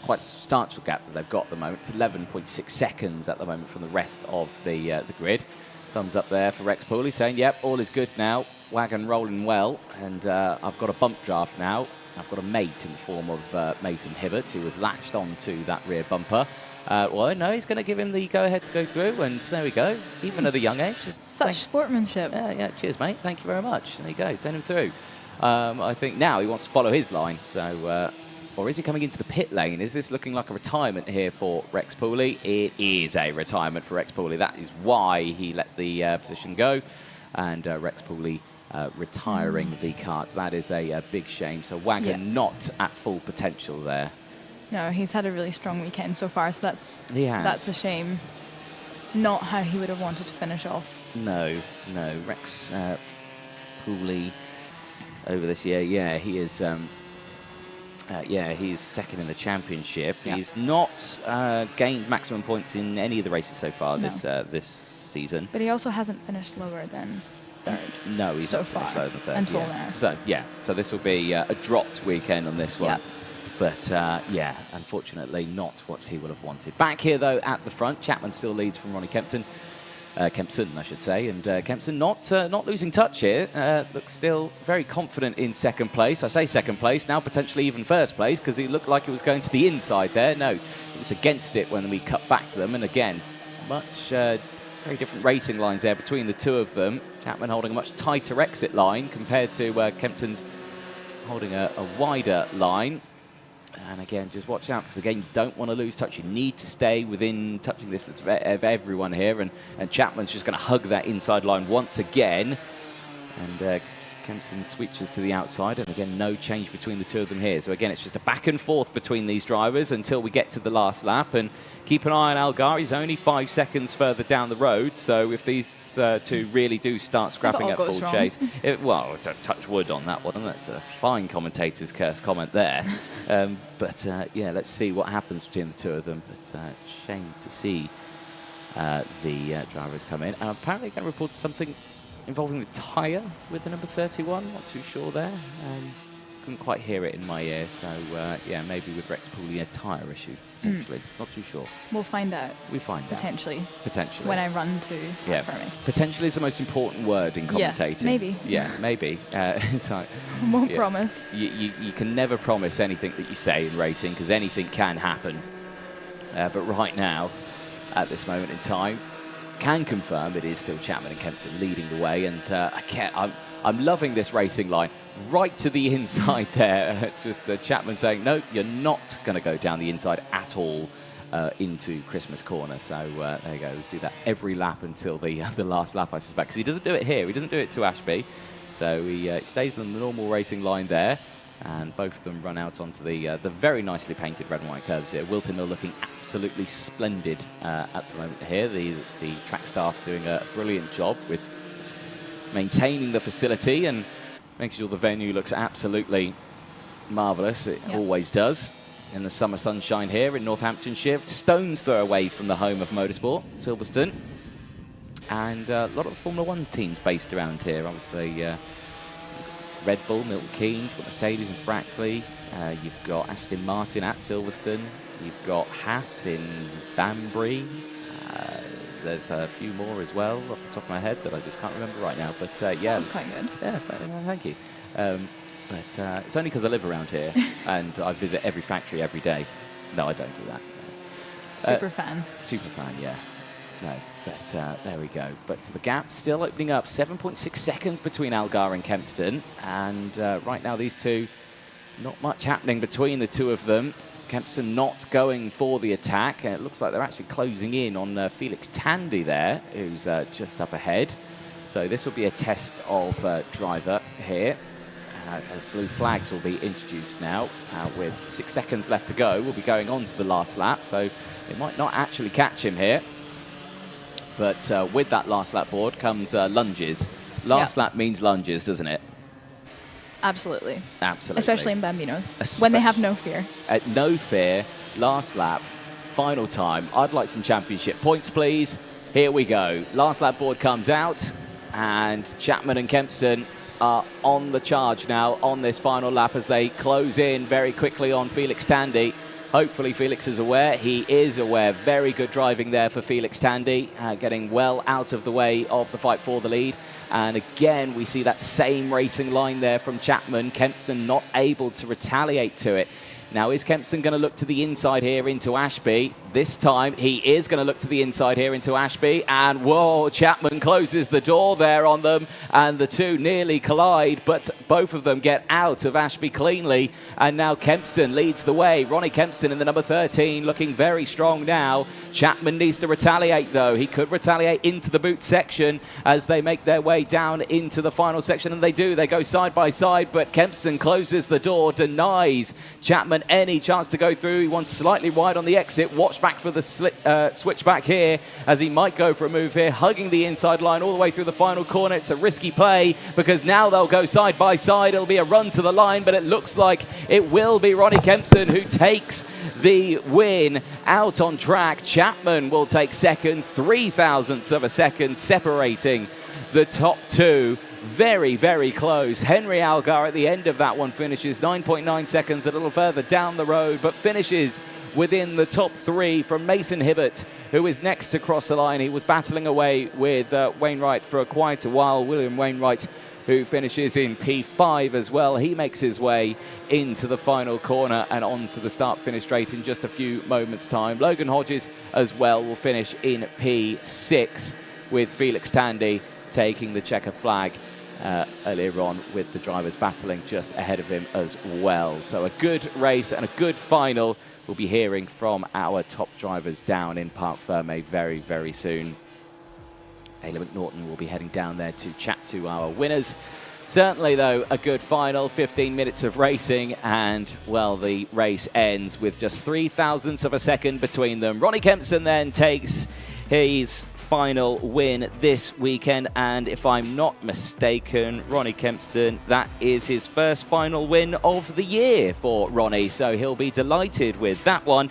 quite substantial gap that they've got at the moment. It's 11.6 seconds at the moment from the rest of the grid. Thumbs up there for Rex Pooley saying, yep, all is good now. Wagon rolling well. And I've got a bump draft now. I've got a mate in the form of Mason Hibbert, who has latched onto that rear bumper. Well, no, he's going to give him the go-ahead to go through, and there we go. Even at a young age. Such sportsmanship. Yeah, cheers, mate. Thank you very much. There you go. Send him through. I think now he wants to follow his line. So, or is he coming into the pit lane? Is this looking like a retirement here for Rex Pooley? It is a retirement for Rex Pooley. That is why he let the position go. And Rex Pooley retiring the kart. That is a big shame. So Wagon not at full potential there. No, he's had a really strong weekend so far, so that's a shame. Not how he would have wanted to finish off. No. Rex Pooley over this year, he is. He's second in the championship. He's not gained maximum points in any of the races so far this season. But he also hasn't finished lower than third. No, he's so not far finished lower than third. until now. So this will be a dropped weekend on this one. But, unfortunately not what he would have wanted. Back here, though, at the front, Chapman still leads from Ronnie Kempton. Kempson, I should say. And Kempson not losing touch here. Looks still very confident in second place. I say second place, now potentially even first place, because it looked like it was going to the inside there. No, it's against it when we cut back to them. And again, very different racing lines there between the two of them. Chapman holding a much tighter exit line compared to Kempton's holding a wider line. And again, just watch out, because again, you don't want to lose touch. You need to stay within touching distance of everyone here. And Chapman's just going to hug that inside line once again. And Kempson switches to the outside. And again, no change between the two of them here. So again, it's just a back and forth between these drivers until we get to the last lap. And keep an eye on Algar. He's only 5 seconds further down the road. So if these two really do start scrapping at full chase, touch wood on that one. That's a fine commentator's curse comment there. Let's see what happens between the two of them. But shame to see the drivers come in. And apparently going to report something involving the tyre with the number 31. Not too sure there. Couldn't quite hear it in my ear. So, maybe with Rex Pooley, a tyre issue, potentially. Not too sure. We'll find out. Potentially. When I run to Fermi. Potentially is the most important word in commentating. Maybe. Yeah, maybe. Won't promise. You can never promise anything that you say in racing, because anything can happen. But right now, at this moment in time, can confirm it is still Chapman and Kempson leading the way. And I'm loving this racing line. Right to the inside there. Just Chapman saying, no, you're not going to go down the inside at all into Christmas Corner. So there you go. Let's do that every lap until the last lap, I suspect. Because he doesn't do it here. He doesn't do it to Ashby. So he stays on the normal racing line there. And both of them run out onto the very nicely painted red and white curves here. Whilton Mill looking absolutely splendid at the moment here. The track staff doing a brilliant job with maintaining the facility and making sure the venue looks absolutely marvellous. It always does in the summer sunshine here in Northamptonshire. Stone's throw away from the home of motorsport, Silverstone. And a lot of Formula One teams based around here. Obviously, Red Bull, Milton Keynes, got Mercedes and Brackley. You've got Aston Martin at Silverstone. You've got Haas in Banbury. There's a few more as well off the top of my head that I just can't remember right now. But that was quite good. Yeah, thank you. But it's only because I live around here and I visit every factory every day. No, I don't do that. Super fan, yeah. No, but there we go. But the gap still opening up. 7.6 seconds between Algar and Kempston. And right now these two, not much happening between the two of them. Kempston not going for the attack. It looks like they're actually closing in on Felix Tandy there, who's just up ahead. So this will be a test of driver here. As blue flags will be introduced now. With 6 seconds left to go, we'll be going on to the last lap. So they might not actually catch him here. But with that last lap board comes lunges. Last lap means lunges, doesn't it? Absolutely. Absolutely. Especially in Bambinos, when they have no fear. No fear. Last lap, final time. I'd like some championship points, please. Here we go. Last lap board comes out, and Chapman and Kempston are on the charge now on this final lap as they close in very quickly on Felix Tandy. Hopefully Felix is aware. He is aware. Very good driving there for Felix Tandy, getting well out of the way of the fight for the lead. And again, we see that same racing line there from Chapman. Kempson not able to retaliate to it. Now, is Kempson going to look to the inside here into Ashby? This time, he is going to look to the inside here into Ashby. And, whoa, Chapman closes the door there on them. And the two nearly collide, but both of them get out of Ashby cleanly. And now Kempston leads the way. Ronnie Kempston in the number 13, looking very strong now. Chapman needs to retaliate, though. He could retaliate into the boot section as they make their way down into the final section. And they do. They go side by side, but Kempston closes the door, denies Chapman any chance to go through. He wants slightly wide on the exit. Watch back for the switch back here as he might go for a move here, hugging the inside line all the way through the final corner. It's a risky play because now they'll go side by side. It'll be a run to the line, but it looks like it will be Ronnie Kempson who takes the win out on track. Chapman will take second, 0.03 of a second, separating the top two. Very, very close. Henry Algar at the end of that one finishes 9.9 seconds a little further down the road, but finishes within the top three from Mason Hibbert, who is next to cross the line. He was battling away with Wainwright for quite a while. William Wainwright, who finishes in P5 as well. He makes his way into the final corner and onto the start-finish straight in just a few moments' time. Logan Hodges as well will finish in P6 with Felix Tandy taking the checker flag earlier on with the drivers battling just ahead of him as well. So a good race and a good final. We'll be hearing from our top drivers down in Parc Fermé very, very soon. Eilidh McNaughton will be heading down there to chat to our winners. Certainly, though, a good final, 15 minutes of racing, and, well, the race ends with just 0.03 of a second between them. Ronnie Kempson then takes his final win this weekend, and if I'm not mistaken, Ronnie Kempson, that is his first final win of the year for Ronnie, so he'll be delighted with that one.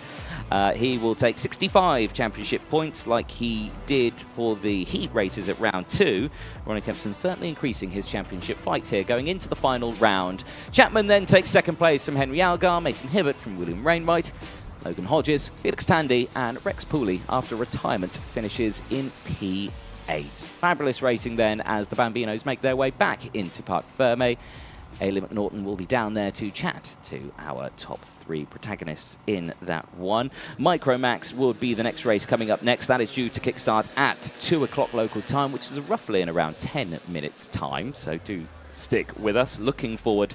He will take 65 championship points like he did for the heat races at round 2. Ronnie Kempson certainly increasing his championship fight here going into the final round. Chapman then takes second place from Henry Algar, Mason Hibbert from William Wainwright, Logan Hodges, Felix Tandy and Rex Pooley after retirement finishes in P8. Fabulous racing then as the Bambinos make their way back into Parc Fermé. Eilidh McNaughton will be down there to chat to our top 3 protagonists in that one. Micromax will be the next race coming up next. That is due to kickstart at 2 o'clock local time, which is roughly in around 10 minutes time. So do stick with us. Looking forward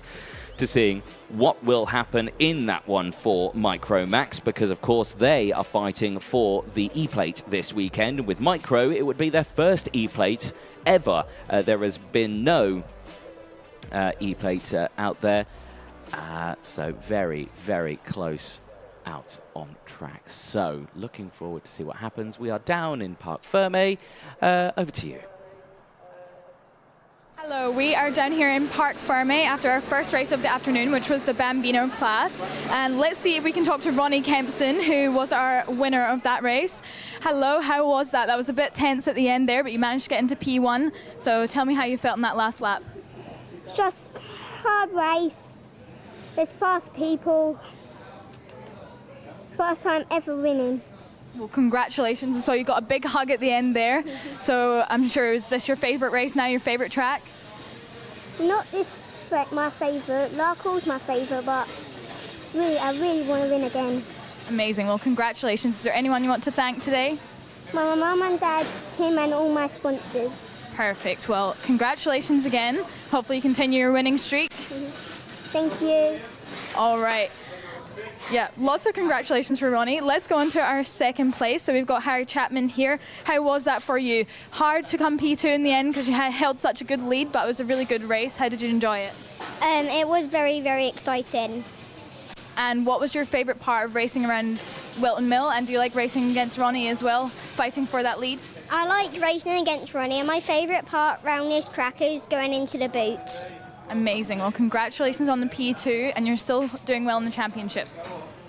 to seeing what will happen in that one for Micromax, because of course they are fighting for the E Plate this weekend. With Micro, it would be their first E Plate ever. There has been no E Plate out there, so very, very close out on track. So looking forward to see what happens. We are down in Parc Fermé. Over to you. Hello, we are down here in Parc Fermé after our first race of the afternoon, which was the Bambino class. And let's see if we can talk to Ronnie Kempson, who was our winner of that race. Hello, how was that? That was a bit tense at the end there, but you managed to get into P1. So tell me how you felt in that last lap. Just hard race. There's fast people. First time ever winning. Well, congratulations. So you got a big hug at the end there. So I'm sure, is this your favourite race now, your favourite track? Not this track, my favourite. Larkall's my favourite, but really, I really want to win again. Amazing. Well, congratulations. Is there anyone you want to thank today? My mum and dad, Tim, and all my sponsors. Perfect. Well, congratulations again. Hopefully you continue your winning streak. Thank you. All right. Yeah, lots of congratulations for Ronnie. Let's go on to our second place. So we've got Harry Chapman here. How was that for you? Hard to come P2 in the end because you held such a good lead, but it was a really good race. How did you enjoy it? It was very, very exciting. And what was your favourite part of racing around Whilton Mill? And do you like racing against Ronnie as well, fighting for that lead? I like racing against Ronnie, and my favourite part around this track is going into the boots. Amazing. Well, congratulations on the P2, and you're still doing well in the championship.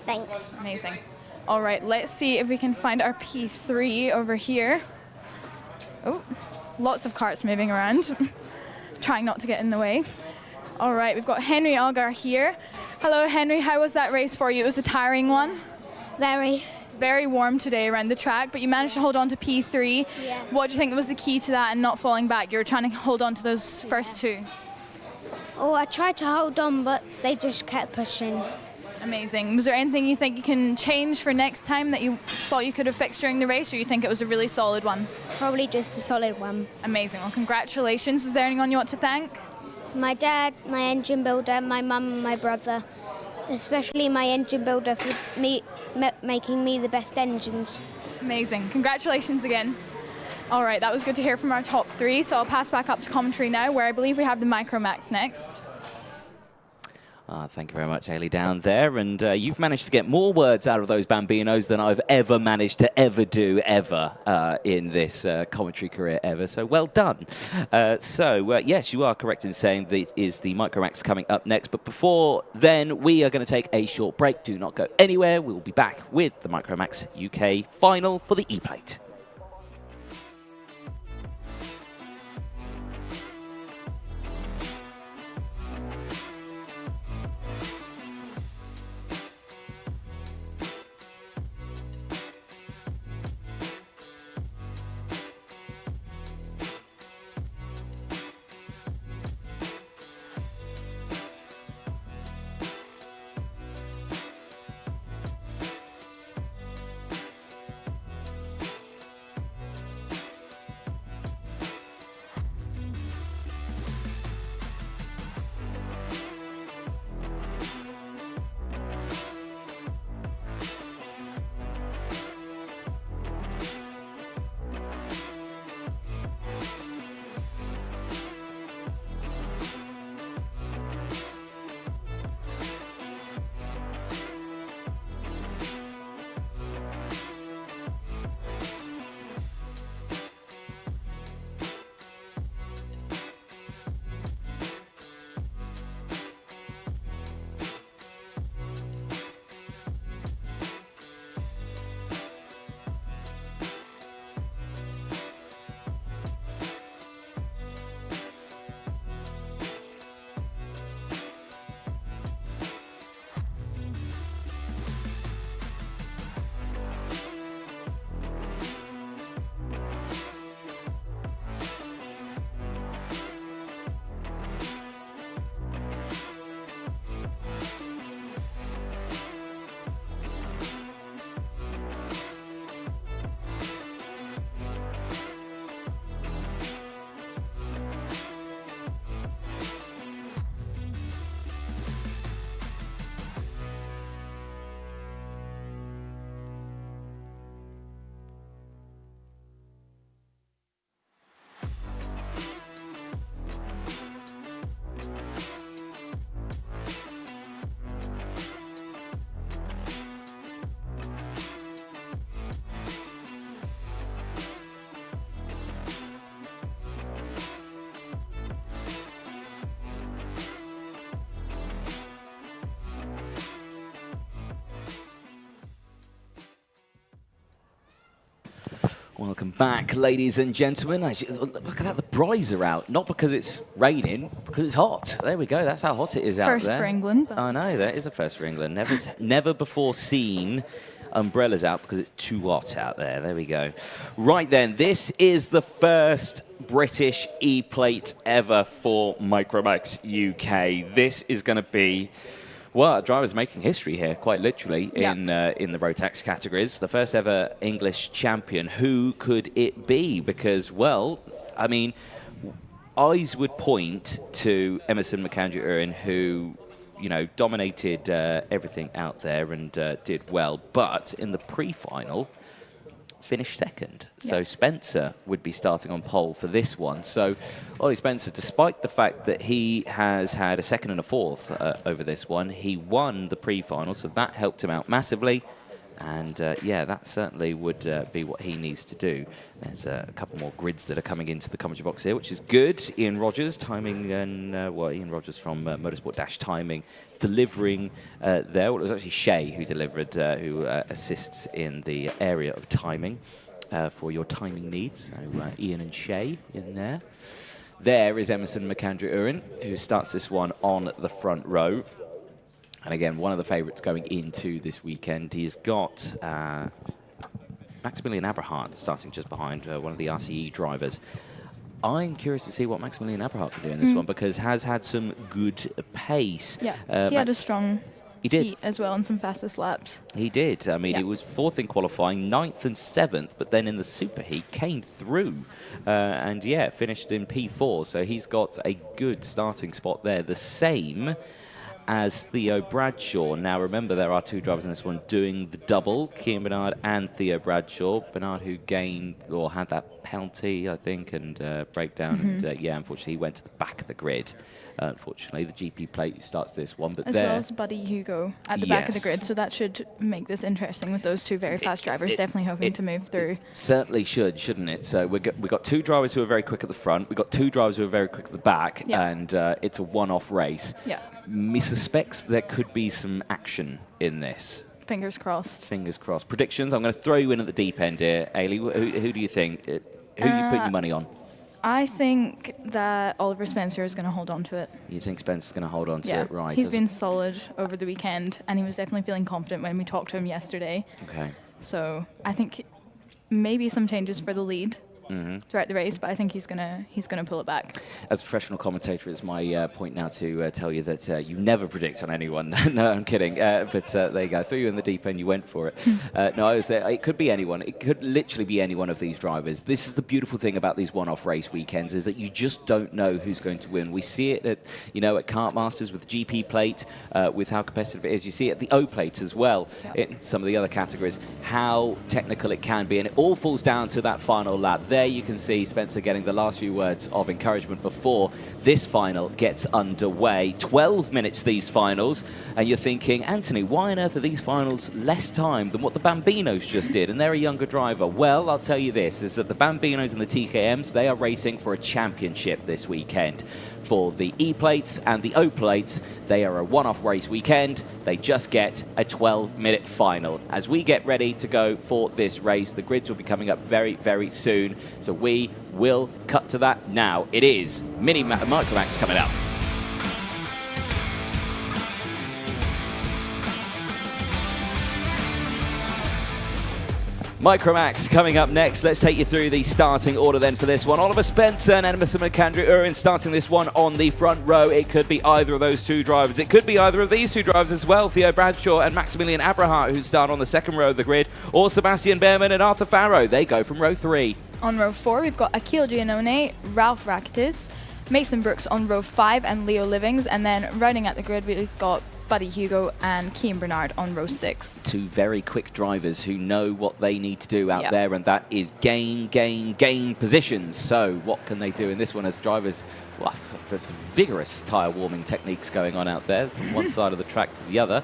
Thanks. Amazing. All right, let's see if we can find our P3 over here. Oh, lots of carts moving around. trying not to get in the way. All right, we've got Henry Algar here. Hello, Henry. How was that race for you? It was a tiring one? Very warm today around the track, but you managed to hold on to P3. Yeah. What do you think was the key to that and not falling back? You were trying to hold on to those first two. Oh, I tried to hold on, but they just kept pushing. Amazing. Was there anything you think you can change for next time that you thought you could have fixed during the race, or you think it was a really solid one? Probably just a solid one. Amazing. Well, congratulations. Was there anyone you want to thank? My dad, my engine builder, my mum and my brother. Especially my engine builder for making me the best engines. Amazing. Congratulations again. All right, that was good to hear from our top three. So I'll pass back up to commentary now, where I believe we have the Micromax next. Thank you very much, Eilidh, down there. And you've managed to get more words out of those Bambinos than I've ever managed to ever do, in this commentary career ever. So well done. Yes, you are correct in saying that is the Micromax coming up next. But before then, we are going to take a short break. Do not go anywhere. We'll be back with the Micromax UK Final for the E Plate. Welcome back, ladies and gentlemen. Look at that, the brights are out. Not because it's raining, because it's hot. There we go, that's how hot it is out there. First for England. I know, that is a first for England. Never before seen umbrellas out because it's too hot out there. There we go. Right then, this is the first British E-Plate ever for Micromax UK. This is going to be... Well, drivers making history here, quite literally, in the Rotax categories. The first ever English champion. Who could it be? Because, well, I mean, eyes would point to Emerson McAndrew, who, you know, dominated everything out there and did well. But in the pre-final, finished second. So Spencer would be starting on pole for this one. So Ollie Spencer, despite the fact that he has had a second and a fourth over this one, he won the pre-final, so that helped him out massively. And yeah, that certainly would be what he needs to do. There's a couple more grids that are coming into the commentary box here, which is good. Ian Rogers, timing, and Ian Rogers from Motorsport-Timing, delivering there. Well, it was actually Shay who delivered, who assists in the area of timing for your timing needs. So Ian and Shay in there. There is Emerson McAndrew-Urin, who starts this one on the front row. And again, one of the favourites going into this weekend. He's got Maximilian Abrahart starting just behind one of the RCE drivers. I'm curious to see what Maximilian Abrahart can do in this one, because has had some good pace. Yeah, he had a strong heat as well and some fastest laps. He did. I mean, he was 4th in qualifying, 9th and 7th, but then in the superheat came through and, yeah, finished in P4. So he's got a good starting spot there. The same as Theo Bradshaw. Now, remember, there are 2 drivers in this one doing the double, Cian Bernard and Theo Bradshaw. Bernard, who gained or had that penalty, I think, and breakdown. And, yeah, unfortunately, he went to the back of the grid. Unfortunately, the GP plate starts this one. But as well as Buddy Hugo at the back of the grid. So that should make this interesting with those 2 very fast drivers definitely hoping to move through. Certainly should, shouldn't it? So we've got 2 drivers who are very quick at the front. We've got 2 drivers who are very quick at the back. And it's a one-off race. Yeah. Me suspects there could be some action in this. Fingers crossed. Fingers crossed. Predictions? I'm going to throw you in at the deep end here. Eilidh, who do you think? Who are you putting your money on? I think that Oliver Spencer is going to hold on to it. You think Spencer's going to hold on to it? Right. He's been solid over the weekend, and he was definitely feeling confident when we talked to him yesterday. Okay. So I think maybe some changes for the lead throughout the race, but I think he's gonna pull it back. As a professional commentator, it's my point now to tell you that you never predict on anyone. No, I'm kidding. But there you go. I threw you in the deep end. You went for it. No, I was there. It could be anyone. It could literally be any one of these drivers. This is the beautiful thing about these one-off race weekends, is that you just don't know who's going to win. We see it at Kart Masters with the GP plate, with how competitive it is. You see it at the O plate as well, in some of the other categories, how technical it can be, and it all falls down to that final lap. There you can see Spencer getting the last few words of encouragement before this final gets underway. 12 minutes, these finals, and you're thinking, Anthony, why on earth are these finals less time than what the Bambinos just did? And they're a younger driver. Well, I'll tell you this, is that the Bambinos and the TKMs, they are racing for a championship this weekend. For the E plates and the O plates, they are a one-off race weekend. They just get a 12-minute final. As we get ready to go for this race, the grids will be coming up very, very soon. So we will cut to that now. It is Micromax coming up. Micromax coming up next. Let's take you through the starting order then for this one. Oliver Spencer and Emerson McAndrew-Urin starting this one on the front row. It could be either of those 2 drivers. It could be either of these 2 drivers as well. Theo Bradshaw and Maximilian Abrahart, who start on the second row of the grid, or Sebastian Behrman and Arthur Farrow. They go from row 3. On row 4, we've got Akil Giannone, Ralph Rakitis, Mason Brooks on row 5, and Leo Livings. And then rounding out the grid, we've got Buddy Hugo and Cian Bernard on row 6. 2 very quick drivers who know what they need to do out there, and that is gain positions. So what can they do in this one as drivers? Well, there's vigorous tyre warming techniques going on out there from one side of the track to the other.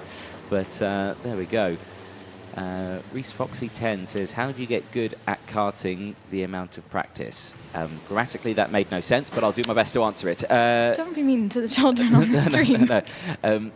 But there we go. Reese Foxy 10 says, how do you get good at karting the amount of practice? Grammatically, that made no sense, but I'll do my best to answer it. Don't be mean to the children on the stream. No.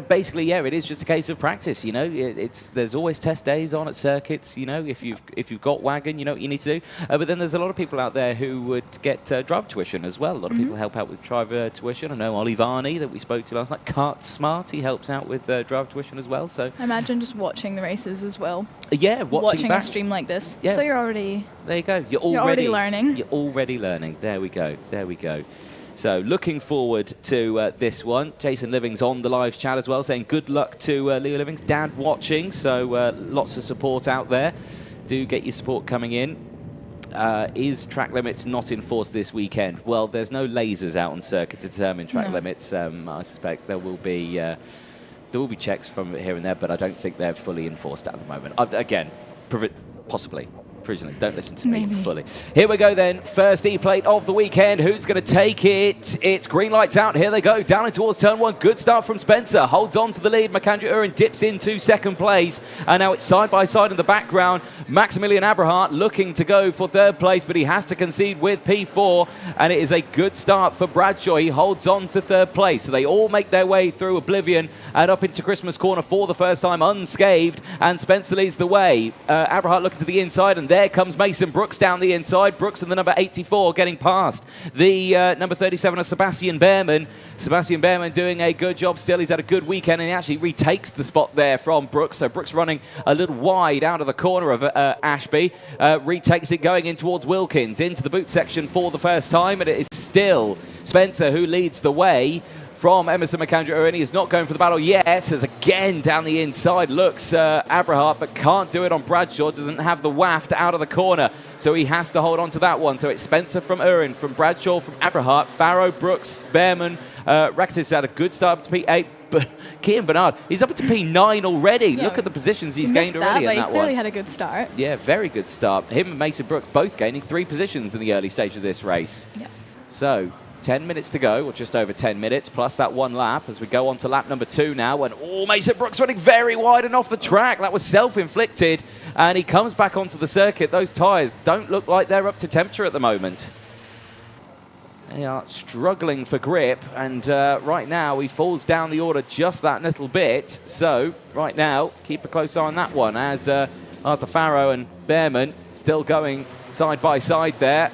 Basically, yeah, it is just a case of practice. There's always test days on at circuits. If you've got wagon, you know what you need to do. But then there's a lot of people out there who would get driver tuition as well. A lot of people help out with driver tuition. I know Ollie Varney that we spoke to last night. Kart Smart, he helps out with driver tuition as well. So I imagine just watching the races as well. Yeah, watching a stream like this. Yeah. So you're already. There you go. You're already learning. You're already learning. There we go. There we go. So looking forward to this one. Jason Livings on the live chat as well, saying good luck to Leo Livings. Dad watching, so lots of support out there. Do get your support coming in. Is track limits not enforced this weekend? Well, there's no lasers out on circuit to determine track limits. I suspect there will be checks from here and there, but I don't think they're fully enforced at the moment. Again, possibly. Don't listen to me fully. Here we go then. First E-plate of the weekend. Who's going to take it? It's green lights out. Here they go. Down in towards turn 1. Good start from Spencer. Holds on to the lead. McAndrew-Urin dips into second place. And now it's side by side in the background. Maximilian Abrahart looking to go for third place, but he has to concede with P4. And it is a good start for Bradshaw. He holds on to third place. So they all make their way through Oblivion and up into Christmas Corner for the first time unscathed. And Spencer leads the way. Abrahart looking to the inside, and there There comes Mason Brooks down the inside. Brooks and the number 84 getting past the number 37 of Sebastian Behrman. Sebastian Behrman doing a good job still. He's had a good weekend, and he actually retakes the spot there from Brooks. So Brooks running a little wide out of the corner of Ashby. Retakes it going in towards Wilkins into the boot section for the first time, and it is still Spencer who leads the way from Emerson McAndrew. He is not going for the battle yet, as again down the inside looks Abrahart, but can't do it on Bradshaw. Doesn't have the waft out of the corner, so he has to hold on to that one. So it's Spencer from Urin, from Bradshaw, from Abrahart, Farrow, Brooks, Behrman. Rakitic had a good start up to P8, but Kean Bernard, he's up to P9 already. Look at the positions he's gained already in that one. He clearly had a good start. Yeah, very good start. Him and Mason Brooks both gaining 3 positions in the early stage of this race. Yeah. So 10 minutes to go, or just over 10 minutes, plus that 1 lap as we go on to lap number 2 now. And Mason Brooks running very wide and off the track. That was self-inflicted, and he comes back onto the circuit. Those tyres don't look like they're up to temperature at the moment. They are struggling for grip, and right now he falls down the order just that little bit. So right now, keep a close eye on that one, as Arthur Farrow and Behrman still going side by side there.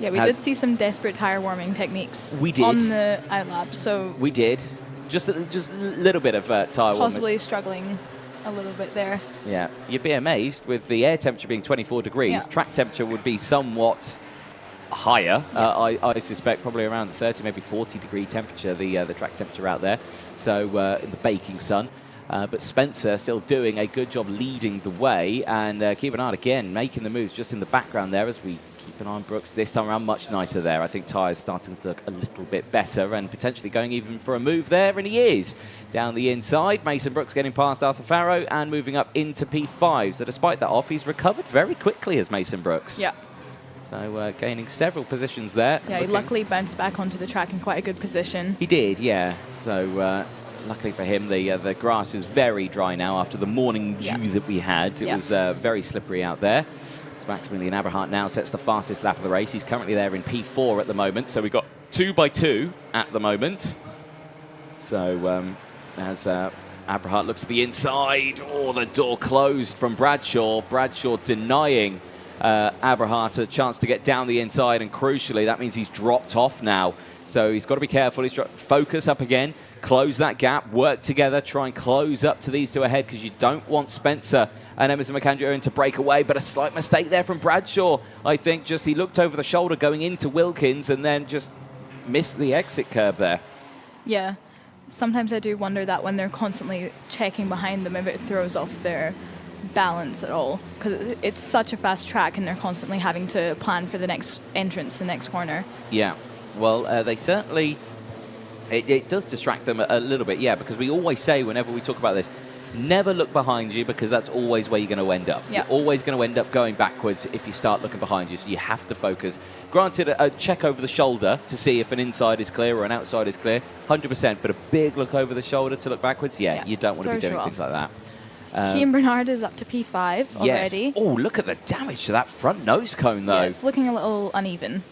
Yeah, we did see some desperate tyre warming techniques on the outlap, so we did. Just a little bit of tyre warming. Possibly struggling a little bit there. Yeah, you'd be amazed with the air temperature being 24 degrees. Yeah. Track temperature would be somewhat higher. I suspect probably around the 30, maybe 40 degree temperature, the track temperature out there. So in the baking sun. But Spencer still doing a good job leading the way, and keep an eye again, making the moves just in the background there as we keep an eye on Brooks. This time around, much nicer there. I think tyres starting to look a little bit better and potentially going even for a move there, and he is. Down the inside, Mason Brooks getting past Arthur Farrow and moving up into P5. So despite that off, he's recovered very quickly as Mason Brooks. Yeah. So gaining several positions there. Yeah, he luckily bounced back onto the track in quite a good position. He did, yeah. So luckily for him, the grass is very dry now after the morning dew that we had. It was very slippery out there. So Maximilian Abrahart now sets the fastest lap of the race. He's currently there in P4 at the moment. So we've got 2 by 2 at the moment. So as Abrahart looks to the inside, the door closed from Bradshaw. Bradshaw denying Abrahart a chance to get down the inside, and crucially, that means he's dropped off now. So he's got to be careful. He's focus up again, close that gap, work together, try and close up to these two ahead, because you don't want Spencer and Emerson McAndrew to break away. But a slight mistake there from Bradshaw, I think. Just he looked over the shoulder going into Wilkins and then just missed the exit curb there. Yeah. Sometimes I do wonder that when they're constantly checking behind them, if it throws off their balance at all, because it's such a fast track and they're constantly having to plan for the next entrance, the next corner. Yeah, well, they certainly, it does distract them a little bit, yeah, because we always say whenever we talk about this, never look behind you, because that's always where you're going to end up. Yeah. You're always going to end up going backwards if you start looking behind you, so you have to focus. Granted, a check over the shoulder to see if an inside is clear or an outside is clear, 100%, but a big look over the shoulder to look backwards, yeah. You don't want to be doing things like that. Kean Bernard is up to P5 already. Yes. Oh, look at the damage to that front nose cone, though. Yeah, it's looking a little uneven.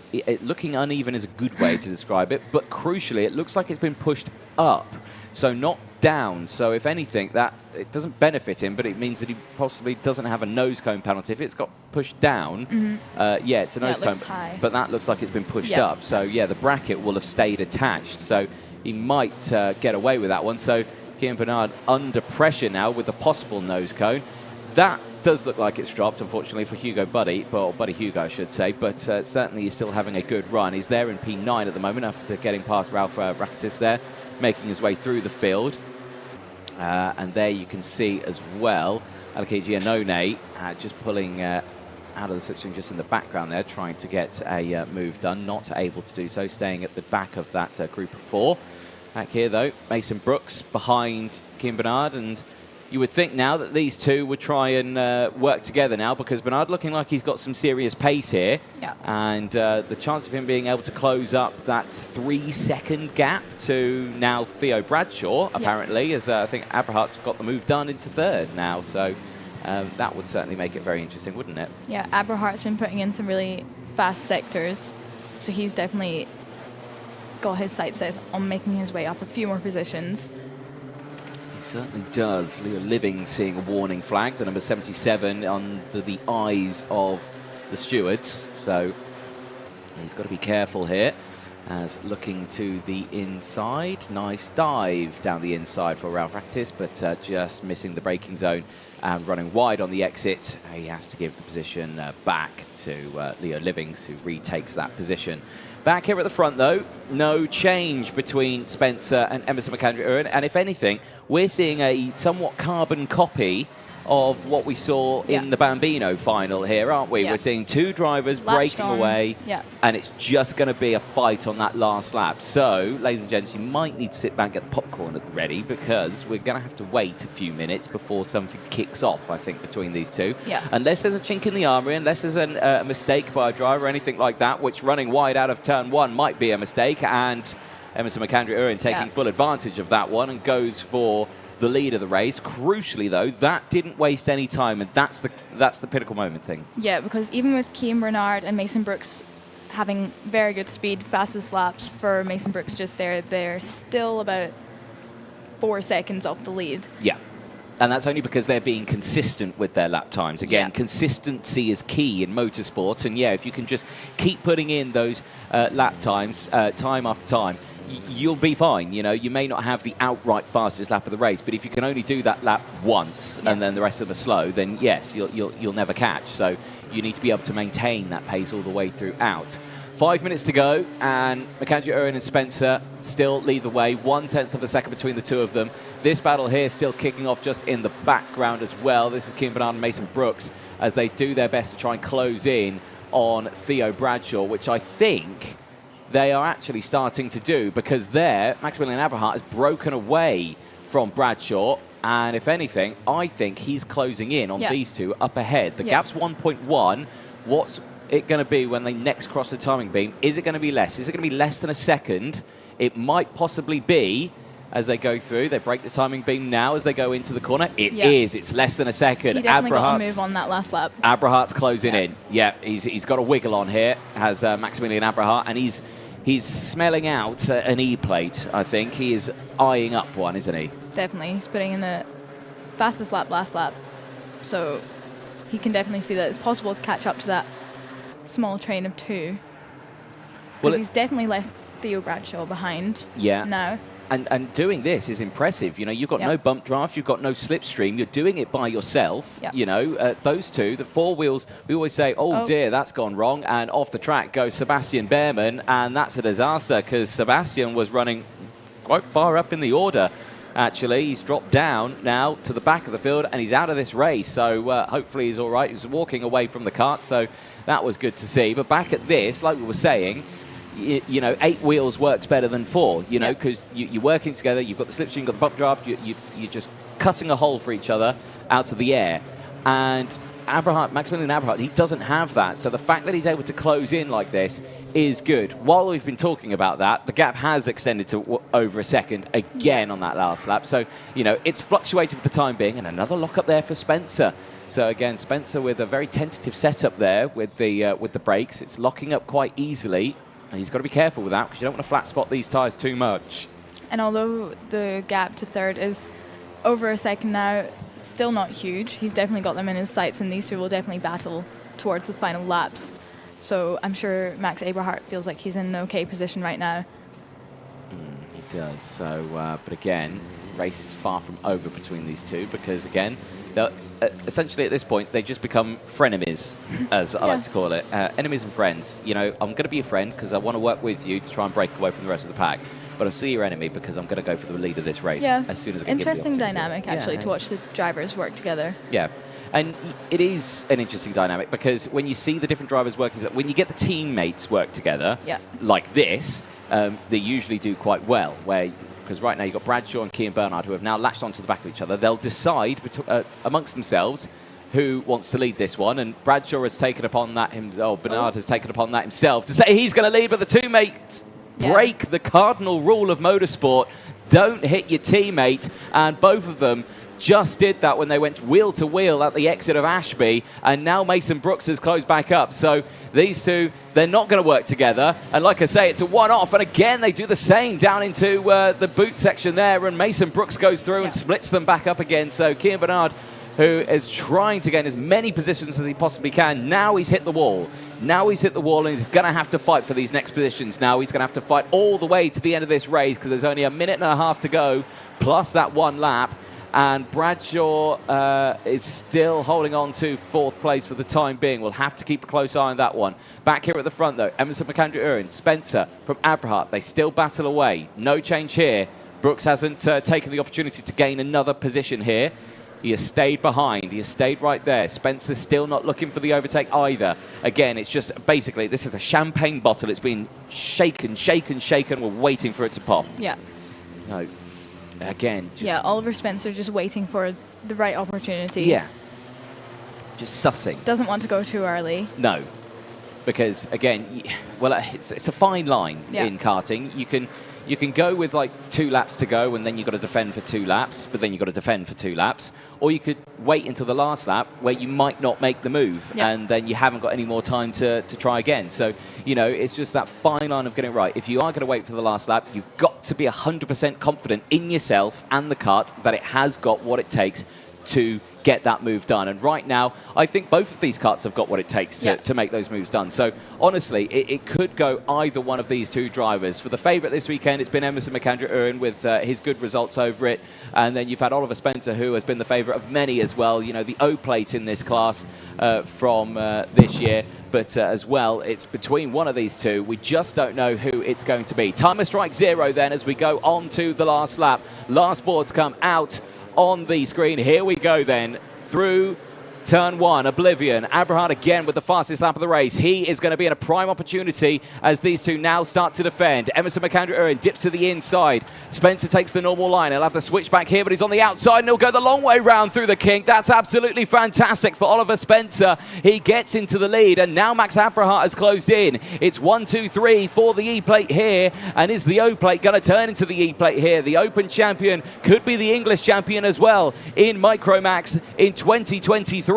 Looking uneven is a good way to describe it, but crucially, it looks like it's been pushed up, so not down. So if anything, that it doesn't benefit him, but it means that he possibly doesn't have a nose cone penalty. If it's got pushed down, yeah, it's a nose cone, but that looks like it's been pushed up. So yeah, the bracket will have stayed attached, so he might get away with that one. So Kean Bernard under pressure now with a possible nose cone. That does look like it's dropped, unfortunately, for Hugo Buddy, well, Buddy Hugo, I should say, but certainly he's still having a good run. He's there in P9 at the moment after getting past Ralph Rakitic there, making his way through the field. And there you can see as well, Aleki Giannone just pulling out of the situation just in the background there, trying to get a move done, not able to do so, staying at the back of that group of 4. Back here, though, Mason Brooks behind Kean Bernard, and you would think now that these two would try and work together now, because Bernard looking like he's got some serious pace here, and the chance of him being able to close up that 3-second gap to now Theo Bradshaw, apparently, as I think Abrahart's got the move done into 3rd now, so that would certainly make it very interesting, wouldn't it? Yeah, Abrahart's been putting in some really fast sectors, so he's definitely got his sights set on making his way up a few more positions. He certainly does. Leo Living seeing a warning flag, the number 77, under the eyes of the stewards. So he's got to be careful here. As looking to the inside, nice dive down the inside for Ralph Rakitis, but just missing the braking zone and running wide on the exit. He has to give the position back to Leo Livings, who retakes that position. Back here at the front, though, no change between Spencer and Emerson McAndrew. And if anything, we're seeing a somewhat carbon copy of what we saw in the Bambino final here, aren't we? We're seeing two drivers breaking away, and it's just going to be a fight on that last lap. So, ladies and gents, you might need to sit back and get the popcorn ready, because we're going to have to wait a few minutes before something kicks off, I think, between these two. Unless there's a chink in the armoury, unless there's a mistake by a driver or anything like that, which running wide out of turn one might be a mistake, and Emerson McAndrew taking full advantage of that one and goes for the lead of the race. Crucially, though, that didn't waste any time, and that's the pinnacle moment thing. Yeah, because even with Keane Bernard and Mason Brooks having very good speed, fastest laps for Mason Brooks just there, they're still about 4 seconds off the lead. Yeah. And that's only because they're being consistent with their lap times. Again, consistency is key in motorsports, and if you can just keep putting in those lap times, time after time, you'll be fine. You know, you may not have the outright fastest lap of the race, but if you can only do that lap once and then the rest of the slow, then yes, you'll never catch. So you need to be able to maintain that pace all the way throughout. 5 minutes to go, and McAndrew and Spencer still lead the way. 1/10 of a second between the two of them. This battle here still kicking off just in the background as well. This is Keane Bernard and Mason Brooks as they do their best to try and close in on Theo Bradshaw, which I think they are actually starting to do, because there, Maximilian Aberhart has broken away from Bradshaw, and if anything, I think he's closing in on these two up ahead. The gap's 1.1. What's it going to be when they next cross the timing beam? Is it going to be less? Is it going to be less than a second? It might possibly be as they go through. They break the timing beam now as they go into the corner. It is. It's less than a second. He definitely got a move on that last lap. Aberhart's closing in. Yeah, he's got a wiggle on here, has Maximilian Aberhart, and he's smelling out an E plate, I think. He is eyeing up one, isn't he? Definitely. He's putting in the fastest lap last lap. So he can definitely see that it's possible to catch up to that small train of two. Because he's definitely left Theo Bradshaw behind now. And doing this is impressive. You know, you've got no bump draft, you've got no slipstream, you're doing it by yourself. You know, those two, the four wheels, we always say, oh dear, that's gone wrong. And off the track goes Sebastian Behrman, and that's a disaster, because Sebastian was running quite far up in the order. Actually, he's dropped down now to the back of the field, and he's out of this race. So hopefully he's all right. He was walking away from the kart, so that was good to see. But back at this, like we were saying, you know, 8 wheels works better than 4, you know, because you're working together, you've got the slipstream, you've got the bump draft, you're just cutting a hole for each other out of the air. And Maximilian Aberhart, he doesn't have that. So the fact that he's able to close in like this is good. While we've been talking about that, the gap has extended to over a second again on that last lap. So, you know, it's fluctuated for the time being, and another lock up there for Spencer. So again, Spencer with a very tentative setup there with the brakes. It's locking up quite easily. And he's got to be careful with that, because you don't want to flat spot these tyres too much. And although the gap to third is over a second now, still not huge. He's definitely got them in his sights, and these two will definitely battle towards the final laps. So I'm sure Max Aberhart feels like he's in an okay position right now. He does. So, but again, race is far from over between these two, because again, essentially at this point, they just become frenemies, as I like to call it. Enemies and friends. You know, I'm going to be a friend because I want to work with you to try and break away from the rest of the pack. But I'll see your enemy because I'm going to go for the lead of this race as soon as I can get the interesting dynamic, actually, to watch the drivers work together. Yeah. And it is an interesting dynamic, because when you see the different drivers working together, when you get the teammates work together, like this, they usually do quite well, because right now you've got Bradshaw and Keane Bernard, who have now latched onto the back of each other. They'll decide amongst themselves who wants to lead this one, and Bradshaw has taken upon that Bernard has taken upon that himself to say he's going to lead, but the two mates break the cardinal rule of motorsport. Don't hit your teammate, and both of them just did that when they went wheel to wheel at the exit of Ashby, and now Mason Brooks has closed back up. So these two, they're not going to work together. And like I say, it's a one-off. And again, they do the same down into the boot section there, and Mason Brooks goes through and splits them back up again. So Cian Bernard, who is trying to gain as many positions as he possibly can, now he's hit the wall. Now he's hit the wall, and he's going to have to fight for these next positions. Now he's going to have to fight all the way to the end of this race, because there's only a minute and a half to go, plus that one lap. And Bradshaw is still holding on to 4th place for the time being. We'll have to keep a close eye on that one. Back here at the front, though, Emerson McAndrew-Uren, Spencer from Abrahart. They still battle away. No change here. Brooks hasn't taken the opportunity to gain another position here. He has stayed behind. He has stayed right there. Spencer's still not looking for the overtake either. Again, it's just basically, this is a champagne bottle. It's been shaken, shaken, shaken. We're waiting for it to pop. Yeah. No. Again. Yeah, Oliver Spencer just waiting for the right opportunity. Yeah. Just sussing. Doesn't want to go too early. No. Because, again, well, it's a fine line in karting. You can go with like 2 laps to go, and then you've got to defend for 2 laps, but then you've got to defend for 2 laps. Or you could wait until the last lap where you might not make the move, and then you haven't got any more time to try again. So, you know, it's just that fine line of getting it right. If you are going to wait for the last lap, you've got to be 100% confident in yourself and the kart that it has got what it takes to get that move done. And right now, I think both of these karts have got what it takes to make those moves done. So honestly, it could go either one of these 2 drivers. For the favourite this weekend, it's been Emerson McAndrew-Uren with his good results over it. And then you've had Oliver Spencer, who has been the favourite of many as well. You know, the O plate in this class from this year. But as well, it's between one of these 2. We just don't know who it's going to be. Timer strike 0 then as we go on to the last lap. Last boards come out on the screen. Here we go then through turn 1, Oblivion. Abrahart again with the fastest lap of the race. He is going to be in a prime opportunity as these 2 now start to defend. Emerson McAndrew-Uren dips to the inside. Spencer takes the normal line. He'll have to switch back here, but he's on the outside, and he'll go the long way round through the kink. That's absolutely fantastic for Oliver Spencer. He gets into the lead, and now Max Abrahart has closed in. It's 1, 2, 3 for the E plate here, and is the O plate going to turn into the E plate here? The Open champion could be the English champion as well in Micromax in 2023.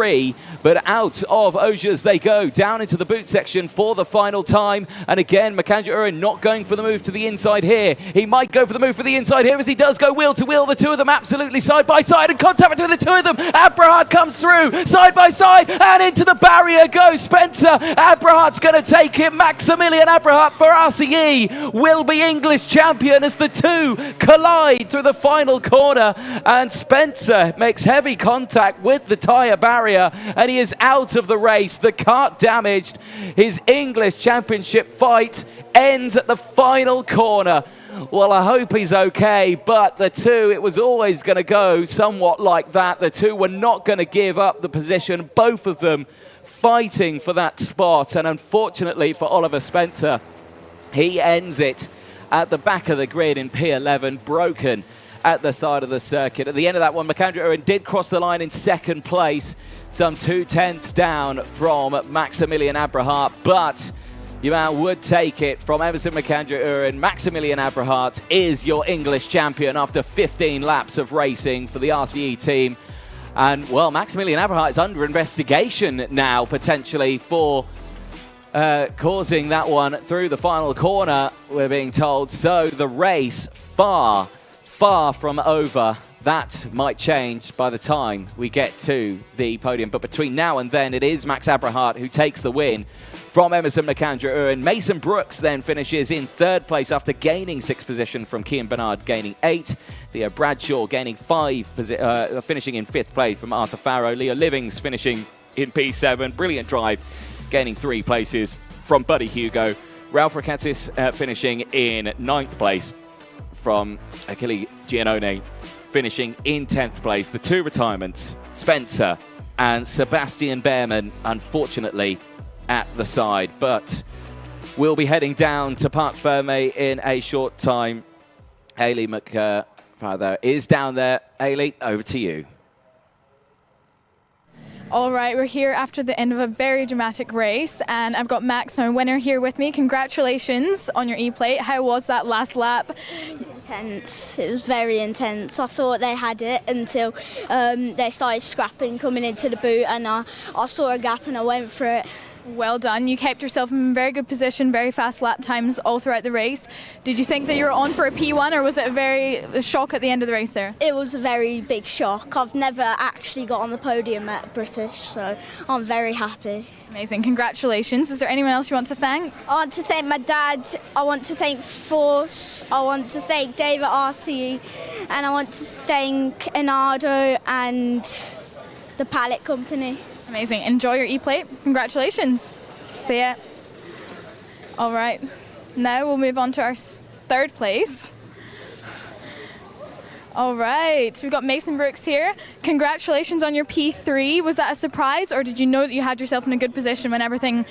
But out of Osiers they go, down into the boot section for the final time. And again, McAndrew-Uren not going for the move to the inside here. He might go for the move for the inside here as he does go wheel to wheel. The 2 of them absolutely side by side, and contact between the 2 of them. Abrahart comes through, side by side, and into the barrier goes Spencer. Abrahart's going to take it. Maximilian Abrahart for RCE will be English champion as the 2 collide through the final corner. And Spencer makes heavy contact with the tyre barrier, and he is out of the race. The kart damaged. His English championship fight ends at the final corner. Well, I hope he's okay, but the 2, it was always going to go somewhat like that. The 2 were not going to give up the position, both of them fighting for that spot. And unfortunately for Oliver Spencer, he ends it at the back of the grid in P11, broken at the side of the circuit. At the end of that one, McAndrew-Uren did cross the line in 2nd place, some 2/10 down from Maximilian Abrahart, but your man would take it from Emerson McAndrew-Uren. Maximilian Abrahart is your English champion after 15 laps of racing for the RCE team. And, well, Maximilian Abrahart is under investigation now, potentially, for causing that one through the final corner, we're being told. So the race far from over. That might change by the time we get to the podium. But between now and then, it is Max Abrahart who takes the win from Emerson McAndrew-Uren. Mason Brooks then finishes in 3rd place after gaining 6th position from Cian Bernard, gaining 8. Theo Bradshaw gaining 5, finishing in 5th place from Arthur Farrow. Leo Livings finishing in P7. Brilliant drive, gaining 3 places from Buddy Hugo. Ralph Rakatis finishing in 9th place from Achille Giannone, finishing in 10th place. The 2 retirements, Spencer and Sebastian Behrman, unfortunately, at the side. But we'll be heading down to Parc Fermé in a short time. Eilidh McFarther is down there. Eilidh, over to you. All right, we're here after the end of a very dramatic race, and I've got Max, my winner, here with me. Congratulations on your E Plate. How was that last lap? It was intense. It was very intense. I thought they had it until they started scrapping coming into the boot, and I saw a gap and I went for it. Well done. You kept yourself in very good position, very fast lap times all throughout the race. Did you think that you were on for a P1, or was it a shock at the end of the race there? It was a very big shock. I've never actually got on the podium at British, so I'm very happy. Amazing. Congratulations. Is there anyone else you want to thank? I want to thank my dad. I want to thank Force. I want to thank David RCE, and I want to thank Enardo and the Paddock company. Amazing. Enjoy your E Plate. Congratulations. See ya. All right. Now we'll move on to our third place. All right. We've got Mason Brooks here. Congratulations on your P3. Was that a surprise, or did you know that you had yourself in a good position when everything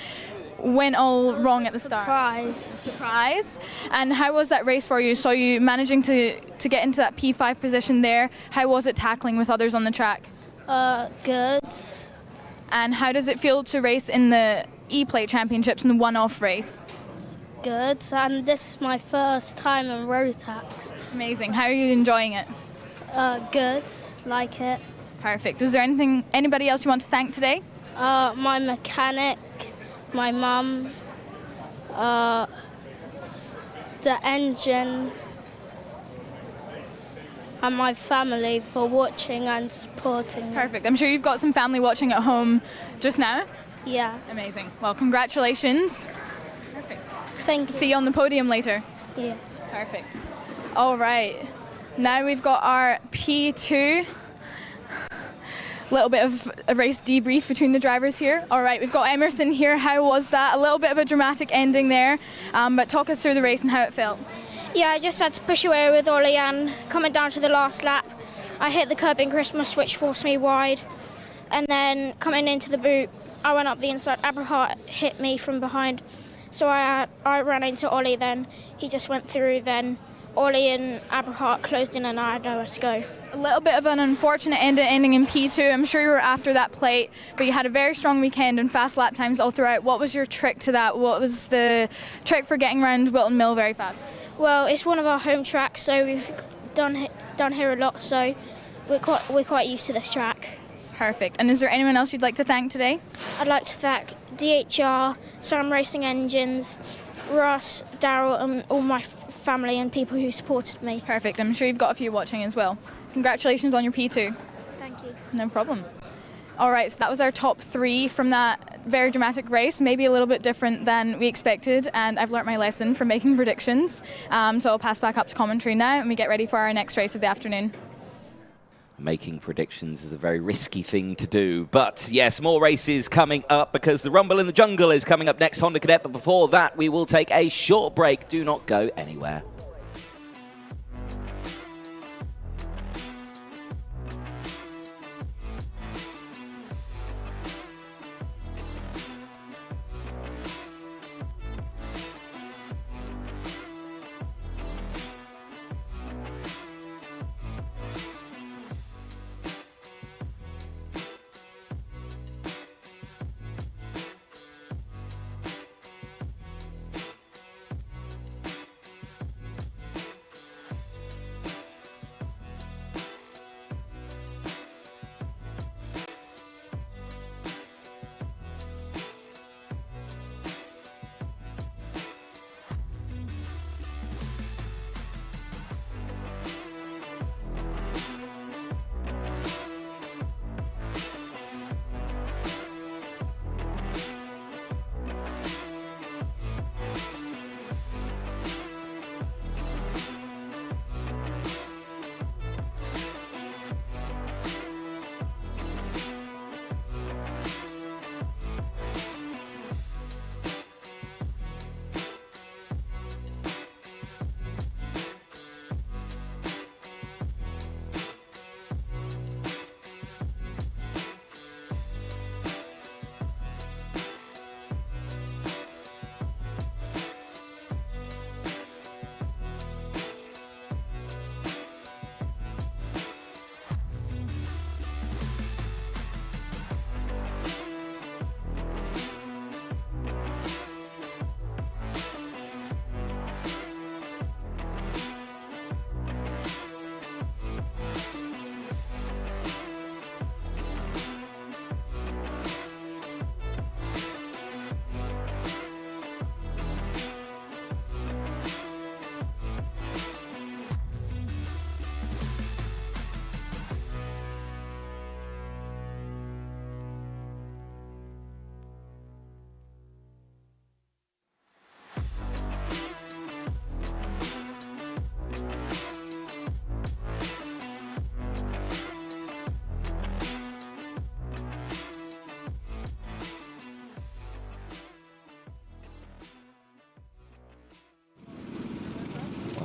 went all wrong at the start? Surprise. And how was that race for you? So you managing to get into that P5 position there. How was it tackling with others on the track? Good. And how does it feel to race in the E Plate Championships in the one-off race? Good, and this is my first time in Rotax. Amazing. How are you enjoying it? Good, like it. Perfect. Is there anybody else you want to thank today? My mechanic, my mum, the engine, and my family for watching and supporting me. Perfect. I'm sure you've got some family watching at home just now. Yeah. Amazing. Well, congratulations. Perfect. Thank you. See you on the podium later. Yeah. Perfect. All right. Now we've got our P2. Little bit of a race debrief between the drivers here. All right, we've got Emerson here. How was that? A little bit of a dramatic ending there, but talk us through the race and how it felt. Yeah, I just had to push away with Ollie, and coming down to the last lap, I hit the curb in Christmas, which forced me wide. And then coming into the boot, I went up the inside. Abrahart hit me from behind, so I ran into Ollie. Then he just went through. Then Ollie and Abrahart closed in, and I had nowhere to go. A little bit of an unfortunate ending in P2. I'm sure you were after that plate, but you had a very strong weekend and fast lap times all throughout. What was your trick to that? What was the trick for getting around Whilton Mill very fast? Well, it's one of our home tracks, so we've done here a lot, so we're quite used to this track. Perfect. And is there anyone else you'd like to thank today? I'd like to thank DHR, Sam Racing Engines, Russ, Daryl, and all my family and people who supported me. Perfect. I'm sure you've got a few watching as well. Congratulations on your P2. Thank you. No problem. All right, so that was our top 3 from that very dramatic race, maybe a little bit different than we expected, and I've learnt my lesson from making predictions. So I'll pass back up to commentary now, and we get ready for our next race of the afternoon. Making predictions is a very risky thing to do, but yes, more races coming up because the Rumble in the Jungle is coming up next, Honda Cadet, but before that we will take a short break. Do not go anywhere.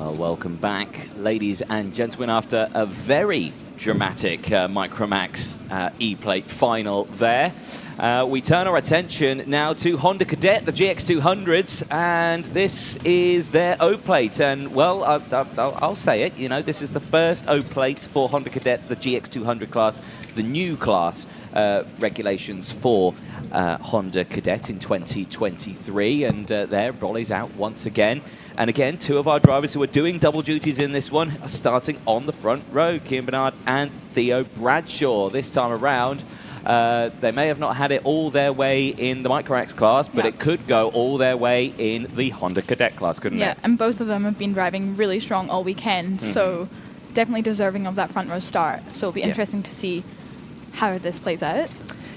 Well, welcome back, ladies and gentlemen, after a very dramatic Micromax E Plate final there. We turn our attention now to Honda Cadet, the GX200s, and this is their O Plate. And, well, I'll say it, you know, this is the first O Plate for Honda Cadet, the GX200 class, the new class regulations for Honda Cadet in 2023. And there, Rolly's out once again. And again, two of our drivers who are doing double duties in this one are starting on the front row, Cian Bernard and Theo Bradshaw. This time around, they may have not had it all their way in the Micromax class, but it could go all their way in the Honda Cadet class, couldn't it? Yeah, and both of them have been driving really strong all weekend, so definitely deserving of that front row start. So it'll be interesting to see how this plays out.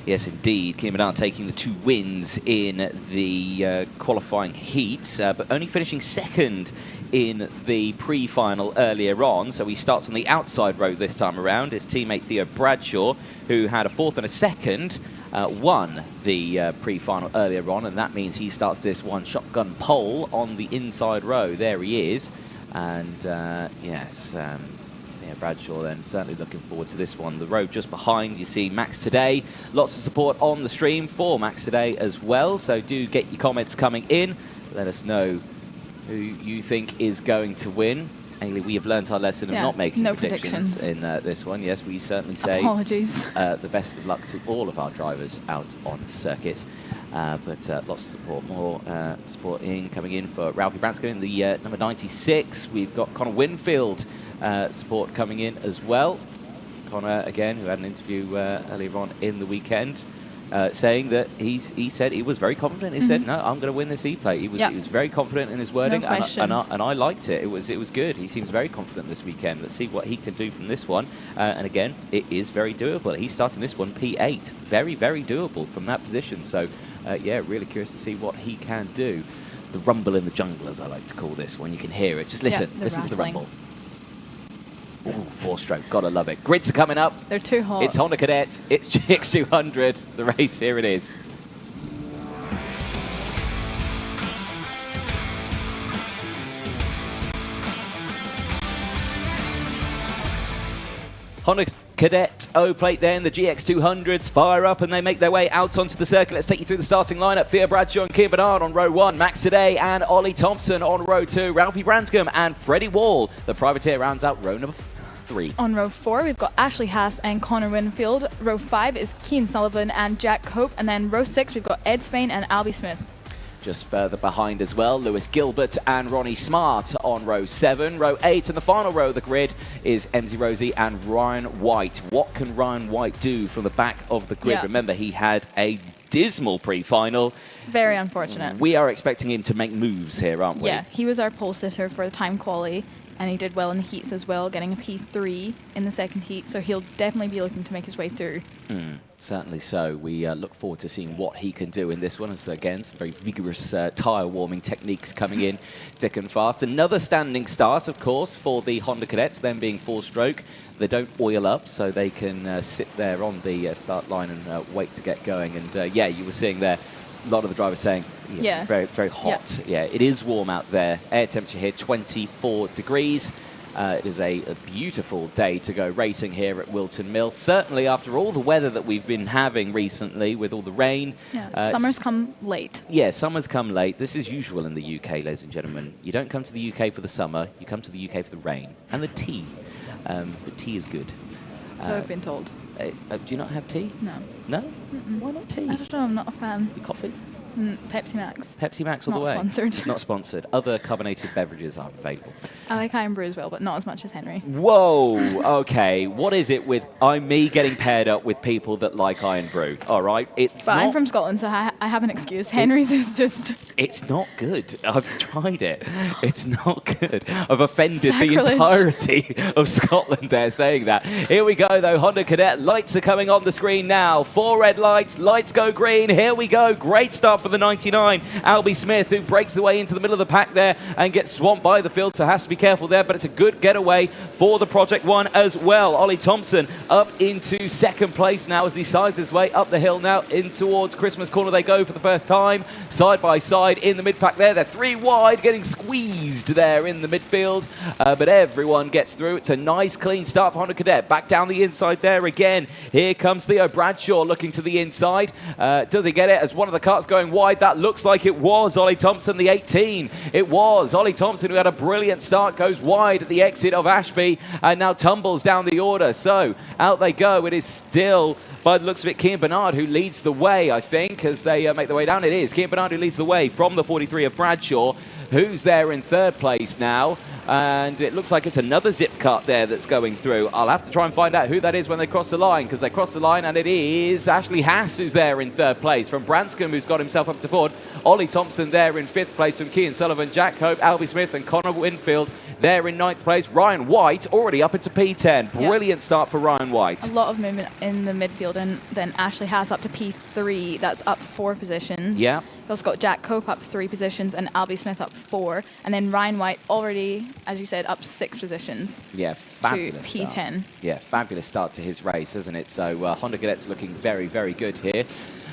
Yes, indeed. Cian Bernard taking the 2 wins in the qualifying heats, but only finishing second in the pre-final earlier on. So he starts on the outside row this time around. His teammate Theo Bradshaw, who had a 4th and a 2nd, won the pre-final earlier on, and that means he starts this one shotgun pole on the inside row. There he is. And yes, Bradshaw then certainly looking forward to this one. The row just behind, you see Max Today. Lots of support on the stream for Max Today as well, so do get your comments coming in. Let us know who you think is going to win. Eilidh, we have learnt our lesson of not making predictions in this one. Yes, we certainly say apologies. The best of luck to all of our drivers out on circuit. But lots of support, more support coming in for Ralphie Branscombe in the number 96. We've got Connor Winfield support coming in as well. Connor, again, who had an interview earlier on in the weekend, saying that he said he was very confident. He said, "No, I'm going to win this E-Plate." He was very confident in his wording, and I liked it. It was good. He seems very confident this weekend. Let's see what he can do from this one. And again, it is very doable. He's starting this one P8, very, very doable from that position. So, yeah, really curious to see what he can do. The rumble in the jungle, as I like to call this one. You can hear it. Just listen, listen to the rumble. Ooh, 4-stroke, gotta love it. Grids are coming up. They're too hot. It's Honda Cadet, it's GX200, the race, here it is. Honda Cadet O-Plate then, the GX200s fire up and they make their way out onto the circuit. Let's take you through the starting lineup. Theo Bradshaw and Cian Bernard on row 1, Max Today and Ollie Thompson on row 2, Ralphie Branscombe and Freddie Wall. The privateer rounds out row number 3. On row 4, we've got Ashley Haas and Connor Winfield. Row 5 is Cian Sullivan and Jack Cope. And then row 6, we've got Ed Spain and Albie Smith. Just further behind as well, Lewis Gilbert and Ronnie Smart on row 7. Row 8 and the final row of the grid is MZ Rosie and Ryan White. What can Ryan White do from the back of the grid? Remember, he had a dismal pre-final. Very unfortunate. We are expecting him to make moves here, aren't we? Yeah, he was our pole sitter for the time quali, and he did well in the heats as well, getting a P3 in the second heat, so he'll definitely be looking to make his way through. Certainly so. We look forward to seeing what he can do in this one. As again, some very vigorous tyre warming techniques coming in thick and fast. Another standing start, of course, for the Honda Cadets, them being 4-stroke. They don't oil up, so they can sit there on the start line and wait to get going. And yeah, you were seeing there a lot of the drivers saying, very, very hot. Yeah, it is warm out there. Air temperature here, 24 degrees. It is a beautiful day to go racing here at Whilton Mill. Certainly after all the weather that we've been having recently with all the rain. Summer's come late. Yeah, summer's come late. This is usual in the UK, ladies and gentlemen. You don't come to the UK for the summer, you come to the UK for the rain. And the tea. The tea is good. So I've been told. Do you not have tea? No. No? Why not tea? I don't know, I'm not a fan. Coffee? Pepsi Max. Pepsi Max all the way? Not sponsored. Not sponsored. Other carbonated beverages are available. I like Iron Brew as well, but not as much as Henry. Whoa, okay. What is it with me getting paired up with people that like Iron Brew? All right, but I'm from Scotland, so I have an excuse. Henry's is just... It's not good. I've tried it. It's not good. I've offended Sacrilege. The entirety of Scotland there saying that. Here we go, though. Honda Cadet lights are coming on the screen now. 4 red lights. Lights go green. Here we go. Great start for the 99. Albie Smith, who breaks away into the middle of the pack there and gets swamped by the field, so has to be careful there, but it's a good getaway for the Project 1 as well. Ollie Thompson up into second place now as he sides his way up the hill now in towards Christmas Corner they go. go for the first time, side by side in the mid-pack there. They're 3 wide, getting squeezed there in the midfield, but everyone gets through. It's a nice, clean start for Honda Cadet. Back down the inside there again. Here comes Theo Bradshaw looking to the inside. Does he get it as one of the karts going wide? That looks like it was Ollie Thompson, the 18. It was Ollie Thompson, who had a brilliant start, goes wide at the exit of Ashby and now tumbles down the order. So out they go. It is still, by the looks of it, Kean Bernard who leads the way, I think, as they make their way down. It is Kean Bernard who leads the way from the 43 of Bradshaw, who's there in 3rd place now. And it looks like it's another zip kart there that's going through. I'll have to try and find out who that is when they cross the line, because they cross the line, and it is Ashley Haas who's there in 3rd place. From Branscombe, who's got himself up to 4th. Ollie Thompson there in 5th place from Kean Sullivan. Jack Hope, Albie Smith and Connor Winfield there in 9th place. Ryan White already up into P10. Brilliant start for Ryan White. A lot of movement in the midfield, and then Ashley Haas up to P3. That's up 4 positions. Yeah. We've also got Jack Cope up 3 positions and Albie Smith up 4. And then Ryan White already, as you said, up 6 positions. Yeah, fabulous to P10. Start. Yeah, fabulous start to his race, isn't it? So Honda Cadet's looking very, very good here.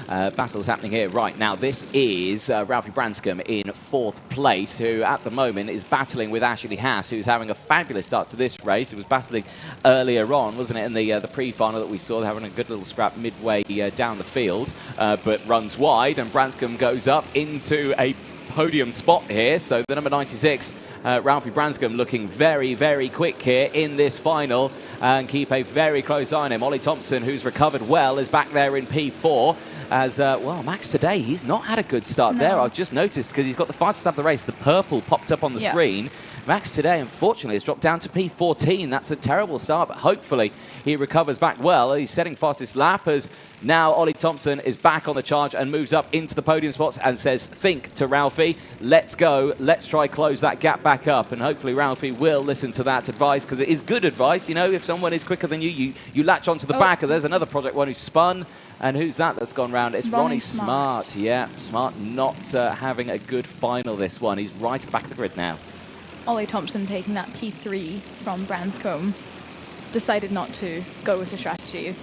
Battles happening here right now. This is Ralphie Branscombe in 4th place, who at the moment is battling with Ashley Haas, who's having a fabulous start to this race. He was battling earlier on, wasn't it, in the pre-final that we saw. They're having a good little scrap midway down the field, but runs wide, and Branscombe goes up into a podium spot here. So the number 96, Ralphie Branscombe, looking very, very quick here in this final, and keep a very close eye on him. Ollie Thompson, who's recovered well, is back there in P4. As, well, Max today, he's not had a good start there. I've just noticed, because he's got the fastest lap of the race. The purple popped up on the screen. Max today, unfortunately, has dropped down to P14. That's a terrible start, but hopefully he recovers back well. He's setting fastest lap as now Ollie Thompson is back on the charge and moves up into the podium spots and says, think to Ralphie, let's go, let's try close that gap back up. And hopefully Ralphie will listen to that advice, because it is good advice. You know, if someone is quicker than you, you latch onto the back. And there's another Project 1 who's spun. And who's that's gone round? It's Ronnie Smart. Yeah, Smart not having a good final this one. He's right at the back of the grid now. Ollie Thompson taking that P3 from Branscombe. Decided not to go with the strategy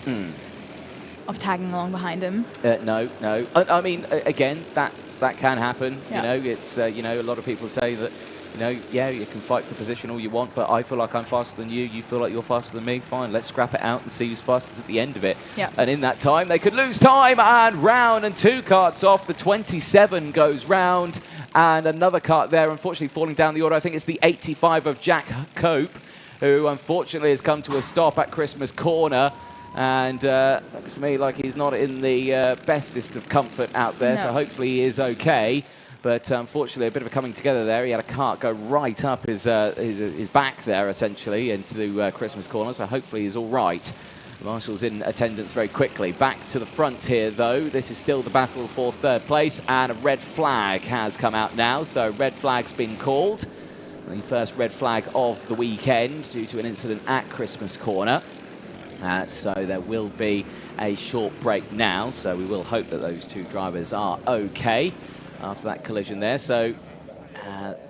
of tagging along behind him. No. I mean, again, that can happen. Yeah. You know, it's, you know, a lot of people say that, you know, yeah, you can fight for position all you want, but I feel like I'm faster than you. You feel like you're faster than me. Fine, let's scrap it out and see who's fastest at the end of it. Yeah. And in that time, they could lose time, and round and 2 karts off. The 27 goes round, and another kart there, unfortunately, falling down the order. I think it's the 85 of Jack Cope, who unfortunately has come to a stop at Christmas Corner. And looks to me like he's not in the bestest of comfort out there, so hopefully he is okay. But unfortunately, a bit of a coming together there. He had a kart go right up his back there, essentially, into the Christmas Corner. So hopefully he's all right. Marshall's in attendance very quickly. Back to the front here, though. This is still the battle for 3rd place. And a red flag has come out now. So red flag's been called. The first red flag of the weekend due to an incident at Christmas Corner. So there will be a short break now. So we will hope that those 2 drivers are okay after that collision there. So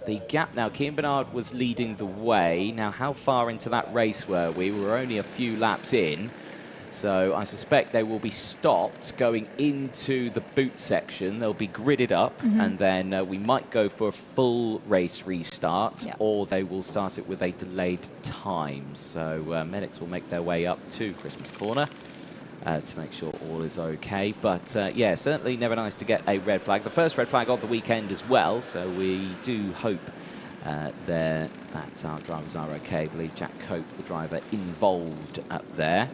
the gap now, Kean Bernard was leading the way. Now, how far into that race were we? We were only a few laps in. So I suspect they will be stopped going into the boot section. They'll be gridded up, and then we might go for a full race restart, or they will start it with a delayed time. So medics will make their way up to Christmas Corner to make sure all is okay. But yeah, certainly never nice to get a red flag. The first red flag of the weekend as well, so we do hope that our drivers are okay. I believe Jack Cope, the driver involved up there.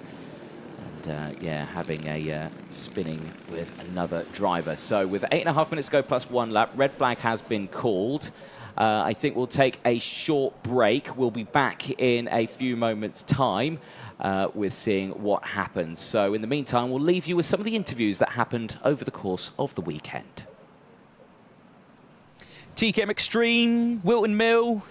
And yeah, having a spinning with another driver. So with 8.5 minutes to go plus 1 lap, red flag has been called. I think we'll take a short break. We'll be back in a few moments' time with seeing what happens. So in the meantime, we'll leave you with some of the interviews that happened over the course of the weekend. TKM Extreme, Whilton Mill,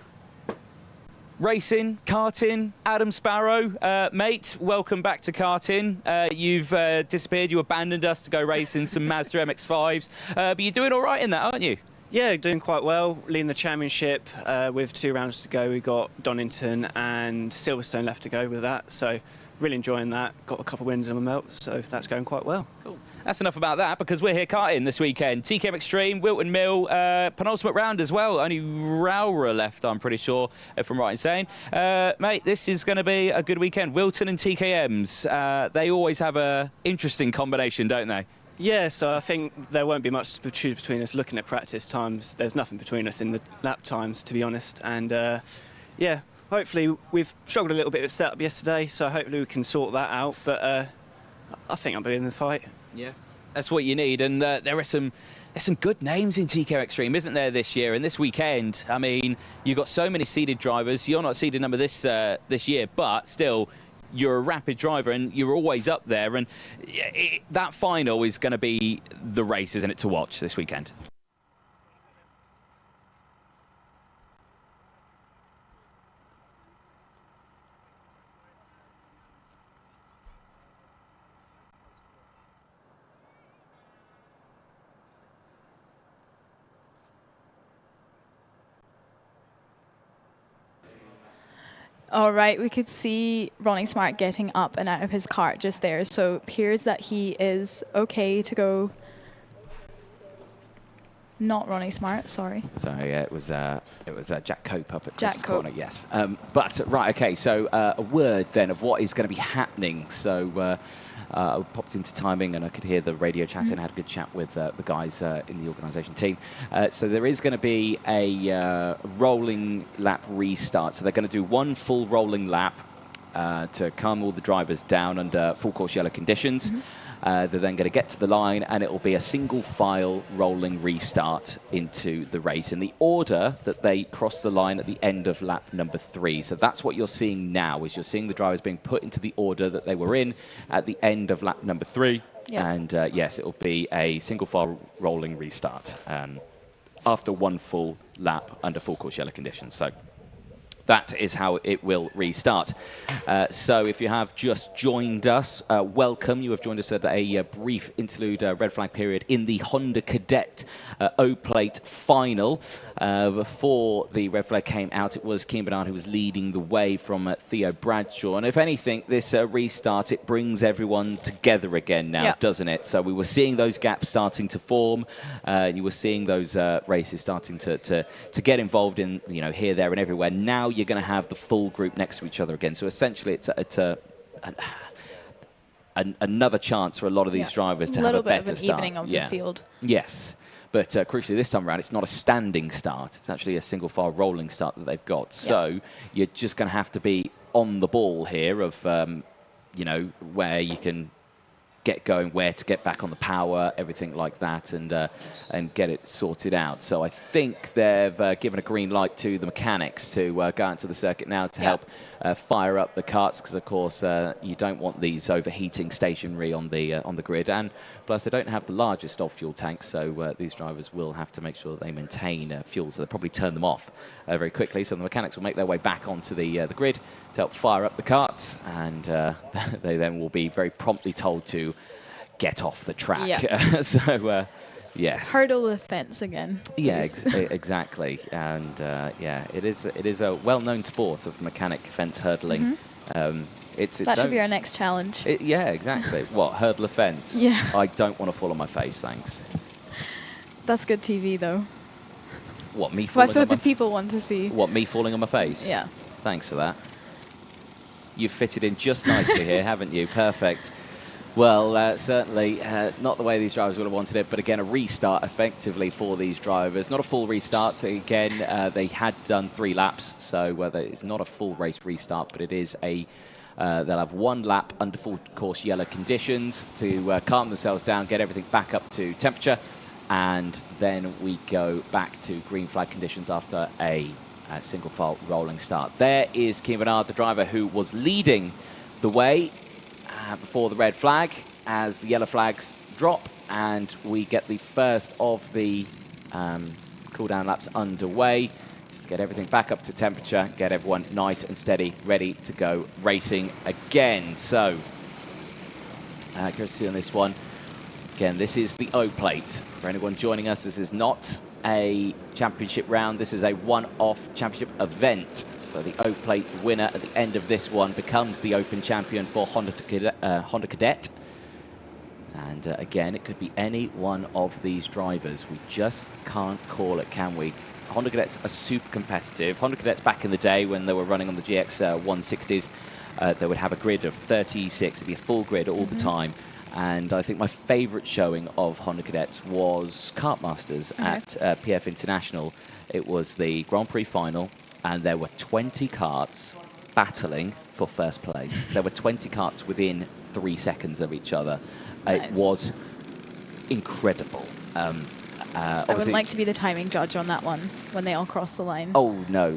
racing, karting, Adam Sparrow. Mate, welcome back to karting. You've disappeared, you abandoned us to go racing some Mazda MX-5s. But you're doing all right in that, aren't you? Yeah, doing quite well. Leading the championship with 2 rounds to go. We've got Donington and Silverstone left to go with that. So really enjoying that. Got a couple of wins on my belt, so that's going quite well. Cool. That's enough about that, because we're here karting this weekend. TKM Extreme, Whilton Mill, penultimate round as well. Only Wera left, I'm pretty sure, if I'm right in saying. Mate, this is going to be a good weekend. Whilton and TKMs, they always have a interesting combination, don't they? Yeah, so I think there won't be much to choose between us. Looking at practice times, there's nothing between us in the lap times, to be honest. And yeah, hopefully we've struggled a little bit with setup yesterday, so hopefully we can sort that out. But I think I'll be in the fight. Yeah, that's what you need. And there's some good names in TKM Extreme, isn't there, this year? And this weekend, I mean, you've got so many seeded drivers. You're not seeded number this year, but still, you're a rapid driver and you're always up there. And that final is going to be the race, isn't it, to watch this weekend? All right, we could see Ronnie Smart getting up and out of his cart just there. So it appears that he is okay to go. Not Ronnie Smart, sorry. So yeah, it was Jack Cope up at Jack Chris' Cope. corner, yes. But right, okay. So a word then of what is going to be happening. So I popped into timing and I could hear the radio chat and had a good chat with the guys in the organisation team. So there is going to be a rolling lap restart. So they're going to do one full rolling lap to calm all the drivers down under full course yellow conditions. They're then going to get to the line and it will be a single file rolling restart into the race in the order that they cross the line at the end of lap number 3. So that's what you're seeing now, is you're seeing the drivers being put into the order that they were in at the end of lap number 3. Yeah. And yes, it will be a single file rolling restart after one full lap under full course yellow conditions. So that is how it will restart. So if you have just joined us, welcome. You have joined us at a brief interlude red flag period in the Honda Cadet O Plate final. Before the red flag came out, it was Keane Bernard who was leading the way from Theo Bradshaw. And if anything, this restart, it brings everyone together again now, doesn't it? So we were seeing those gaps starting to form. You were seeing those races starting to get involved in, you know, here, there and everywhere. Now you're going to have the full group next to each other again. So essentially, it's another chance for a lot of these drivers to have a better start. A little bit of an evening of the field. Yes. But crucially, this time around, it's not a standing start. It's actually a single file rolling start that they've got. So you're just going to have to be on the ball here of, you know, where you can get going, where to get back on the power, everything like that, and get it sorted out. So I think they've given a green light to the mechanics to go out to the circuit now to help fire up the karts, because of course you don't want these overheating stationary on the grid, and plus they don't have the largest of fuel tanks, so these drivers will have to make sure that they maintain fuel, so they'll probably turn them off very quickly. So the mechanics will make their way back onto the grid to help fire up the karts, and they then will be very promptly told to get off the track. So yes, hurdle the fence again. Yeah, exactly. And yeah, it is a well-known sport of mechanic fence hurdling. That should be our next challenge. Yeah, exactly. What, hurdle a fence? Yeah. I don't want to fall on my face, thanks. That's good TV, though. What, me falling? That's what the people want to see. What, me falling on my face? Yeah. Thanks for that. You've fitted in just nicely here, haven't you? Perfect. Well, certainly not the way these drivers would have wanted it, but again, a restart effectively for these drivers. Not a full restart. Again, they had done 3 laps, so it's not a full race restart, but it is a... they'll have 1 lap under full course yellow conditions to calm themselves down, get everything back up to temperature, and then we go back to green flag conditions after a single file rolling start. There is Keane Bernard, the driver who was leading the way before the red flag, as the yellow flags drop and we get the first of the cool-down laps underway. Just get everything back up to temperature, get everyone nice and steady, ready to go racing again. So, accuracy on this one. Again, this is the O Plate. For anyone joining us, this is not a championship round. This is a one-off championship event. So the O Plate winner at the end of this one becomes the Open champion for Honda Cadet. And again, it could be any one of these drivers. We just can't call it, can we? Honda Cadets are super competitive. Honda Cadets back in the day when they were running on the GX 160s, they would have a grid of 36. It'd be a full grid all the time. And I think my favourite showing of Honda Cadets was Kart Masters at PF International. It was the Grand Prix final, and there were 20 karts battling for first place. There were 20 karts within 3 seconds of each other. Nice. It was incredible. I would like to be the timing judge on that one when they all cross the line. Oh, no.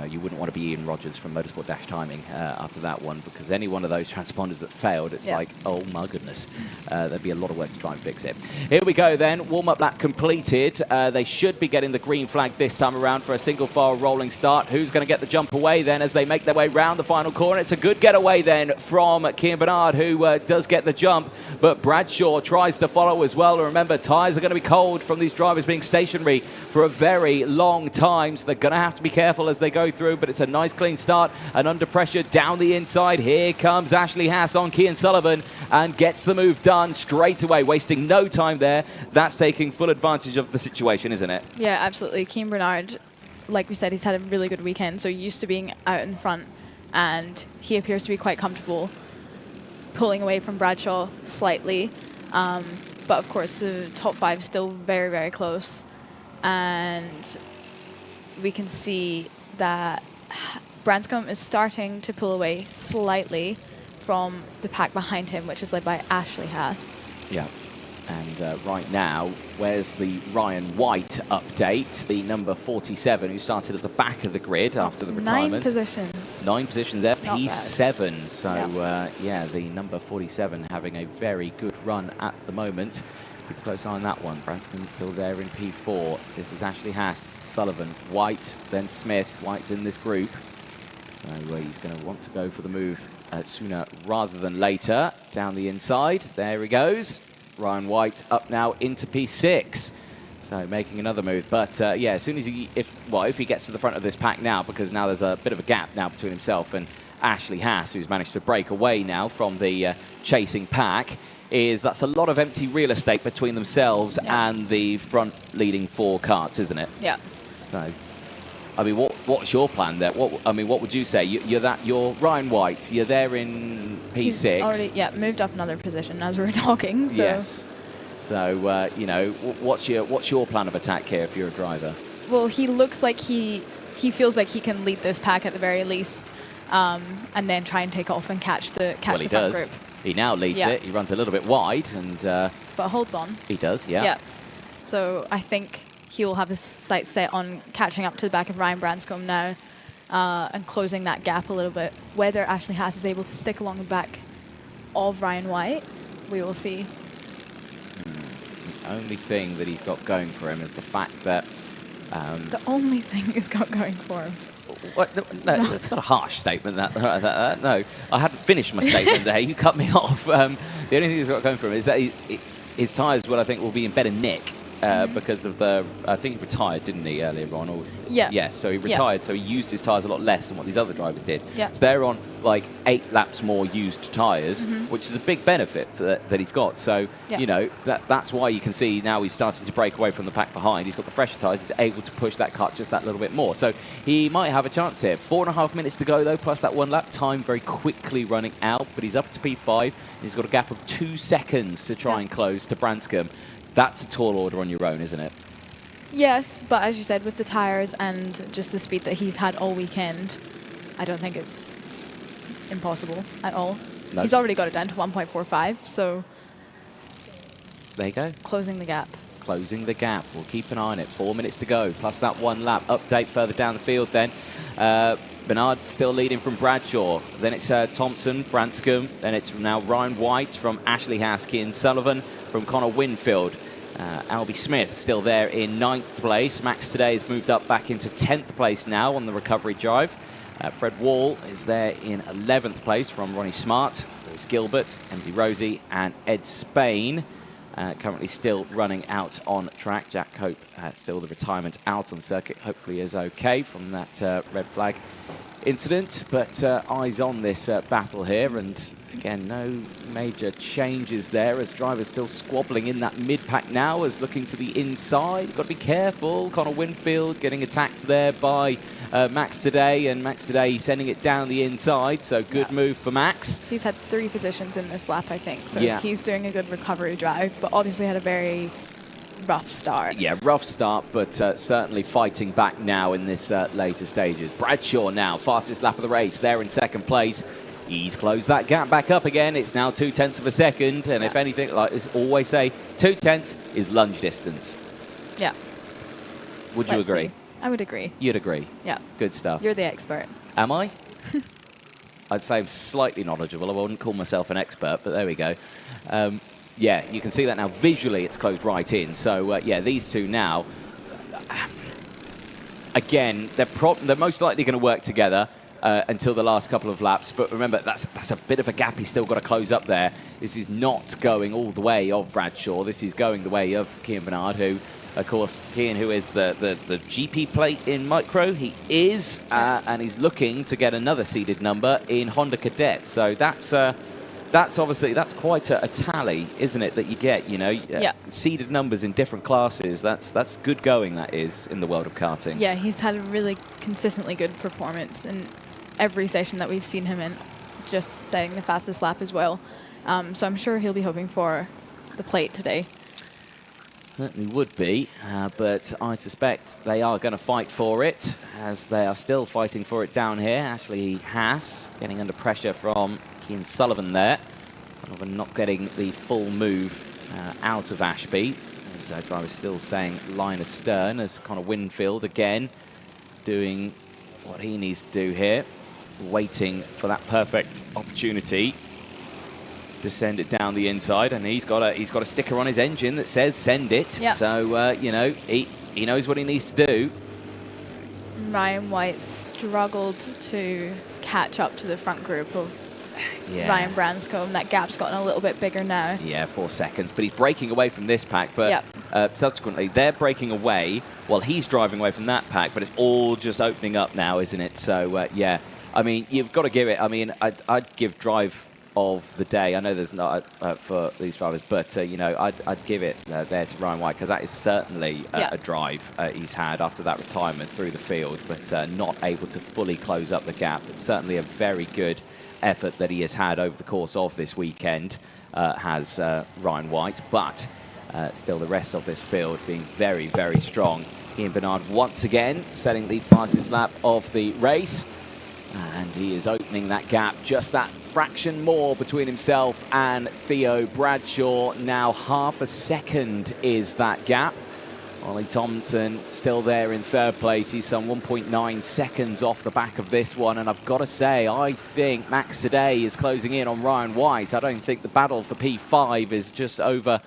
You wouldn't want to be Ian Rogers from Motorsport Dash Timing after that one, because any one of those transponders that failed, it's like, oh my goodness. There'd be a lot of work to try and fix it. Here we go then. Warm-up lap completed. They should be getting the green flag this time around for a single file rolling start. Who's going to get the jump away then as they make their way round the final corner? It's a good getaway then from Kian Bernard, who does get the jump, but Bradshaw tries to follow as well. Remember, tyres are going to be cold from these drivers being stationary for a very long time, so they're going to have to be careful as they go through, but it's a nice clean start, and under pressure down the inside, here comes Ashley Haas on Kian Sullivan and gets the move done straight away, wasting no time there. That's taking full advantage of the situation, isn't it? Yeah, absolutely. Kian Bernard, like we said, he's had a really good weekend, so used to being out in front, and he appears to be quite comfortable pulling away from Bradshaw slightly. But of course, the top 5 still very, very close. And we can see that Branscombe is starting to pull away slightly from the pack behind him, which is led by Ashley Haas. Yeah. And right now, where's the Ryan White update? The number 47, who started at the back of the grid after the retirement. 9 positions. 9 positions there, Not P7. So, Yeah. yeah, the number 47 having a very good run at the moment. Keep a close eye on that one. Branscombe still there in P4. This is Ashley Haas, Sullivan, White, then Smith. White's in this group. So he's going to want to go for the move sooner rather than later. Down the inside, there he goes. Ryan White up now into P6. So making another move. But yeah, as soon as if he gets to the front of this pack now, because now there's a bit of a gap now between himself and Ashley Haas, who's managed to break away now from the chasing pack, that's a lot of empty real estate between themselves and the front leading 4 karts, isn't it? Yeah. So, I mean, what's your plan there? What would you say? You're Ryan White. You're there in P6. He's already moved up another position as we were talking. So. Yes. So you know, what's your plan of attack here if you're a driver? Well, he looks like he feels like he can lead this pack at the very least, and then try and take off and catch the front group. He now leads it. He runs a little bit wide and. But holds on. He does. Yeah. Yeah. So I think he'll have his sights set on catching up to the back of Ryan Branscombe now and closing that gap a little bit. Whether Ashley Haas is able to stick along the back of Ryan White, we will see. The only thing that he's got going for him is the fact that... the only thing he's got going for him. What? No, that's not a harsh statement. No, I hadn't finished my statement there. You cut me off. The only thing he's got going for him is that his tyres, I think, will be in better nick. Because of I think he retired, didn't he, earlier on? Or, yeah. Yes, so he retired, so he used his tyres a lot less than what these other drivers did. Yeah. So they're on like 8 laps more used tyres, which is a big benefit that he's got. So, you know, that's why you can see now he's starting to break away from the pack behind. He's got the fresher tyres, he's able to push that kart just that little bit more. So he might have a chance here. 4.5 minutes to go, though, plus that 1 lap. Time very quickly running out, but he's up to P5, and he's got a gap of 2 seconds to try and close to Branscombe. That's a tall order on your own, isn't it? Yes, but as you said, with the tyres and just the speed that he's had all weekend, I don't think it's impossible at all. No. He's already got it down to 1.45, so... There you go. Closing the gap. Closing the gap. We'll keep an eye on it. 4 minutes to go, plus that 1 lap. Update further down the field then. Bernard still leading from Bradshaw. Then it's Thompson, Branscombe. Then it's now Ryan White from Ashley Haas, Kian Sullivan from Connor Winfield. Albie Smith still there in 9th place. Max Today has moved up back into 10th place now on the recovery drive. Fred Wall is there in 11th place from Ronnie Smart. Lewis Gilbert, MD Rosie and Ed Spain. currently still running out on track. Jack Hope, still the retirement out on circuit, hopefully is okay from that red flag incident. But eyes on this battle here, and again, no major changes there as drivers still squabbling in that mid-pack now as looking to the inside. Got to be careful. Connor Winfield getting attacked there by Max today, and Max today sending it down the inside, so good move for Max. He's had 3 positions in this lap, I think, so yeah, he's doing a good recovery drive, but obviously had a very rough start. Yeah, rough start, but certainly fighting back now in this later stages. Bradshaw now, fastest lap of the race, there in second place. He's closed that gap back up again. It's now 0.2 of a second, and if anything, like I always say, 0.2 is lunge distance. Yeah. Would you agree? See. I would agree. You'd agree? Yeah. Good stuff. You're the expert. Am I? I'd say I'm slightly knowledgeable. I wouldn't call myself an expert, but there we go. Yeah, you can see that now. Visually, it's closed right in. So, yeah, these two now, again, they're most likely going to work together until the last couple of laps. But remember, that's a bit of a gap he's still got to close up there. This is not going all the way of Bradshaw. This is going the way of Cian Bernard, who, of course, Cian, who is the GP plate in Micro, he is, and he's looking to get another seeded number in Honda Cadet. So that's obviously, that's quite a tally, isn't it, that you get, you know, seeded numbers in different classes. That's good going, that is, in the world of karting. Yeah, he's had a really consistently good performance in every session that we've seen him in, just setting the fastest lap as well. So I'm sure he'll be hoping for the plate today. Certainly would be, but I suspect they are going to fight for it, as they are still fighting for it down here. Ashley Haas getting under pressure from Cian Sullivan there. Sullivan not getting the full move out of Ashby. So driver still staying line astern, as Connor Winfield again doing what he needs to do here, waiting for that perfect opportunity to send it down the inside, and he's got a sticker on his engine that says "send it." Yep. So you know, he knows what he needs to do. Ryan White struggled to catch up to the front group of Ryan Branscombe. That gap's gotten a little bit bigger now. Yeah, 4 seconds, but he's breaking away from this pack. But subsequently, they're breaking away while he's driving away from that pack. But it's all just opening up now, isn't it? So yeah, I mean, you've got to give it. I mean, I'd give drive of the day. I know there's not for these drivers, but you know, I'd give it there to Ryan White, because that is certainly a drive he's had after that retirement through the field, but not able to fully close up the gap. It's certainly a very good effort that he has had over the course of this weekend, has Ryan White, but still the rest of this field being very, very strong. Cian Bernard once again setting the fastest lap of the race, and he is opening that gap just that fraction more between himself and Theo Bradshaw. Now half a second is that gap. Ollie Thompson still there in third place. He's some 1.9 seconds off the back of this one. And I've got to say, I think Max today is closing in on Ryan White. I don't think the battle for P5 is just over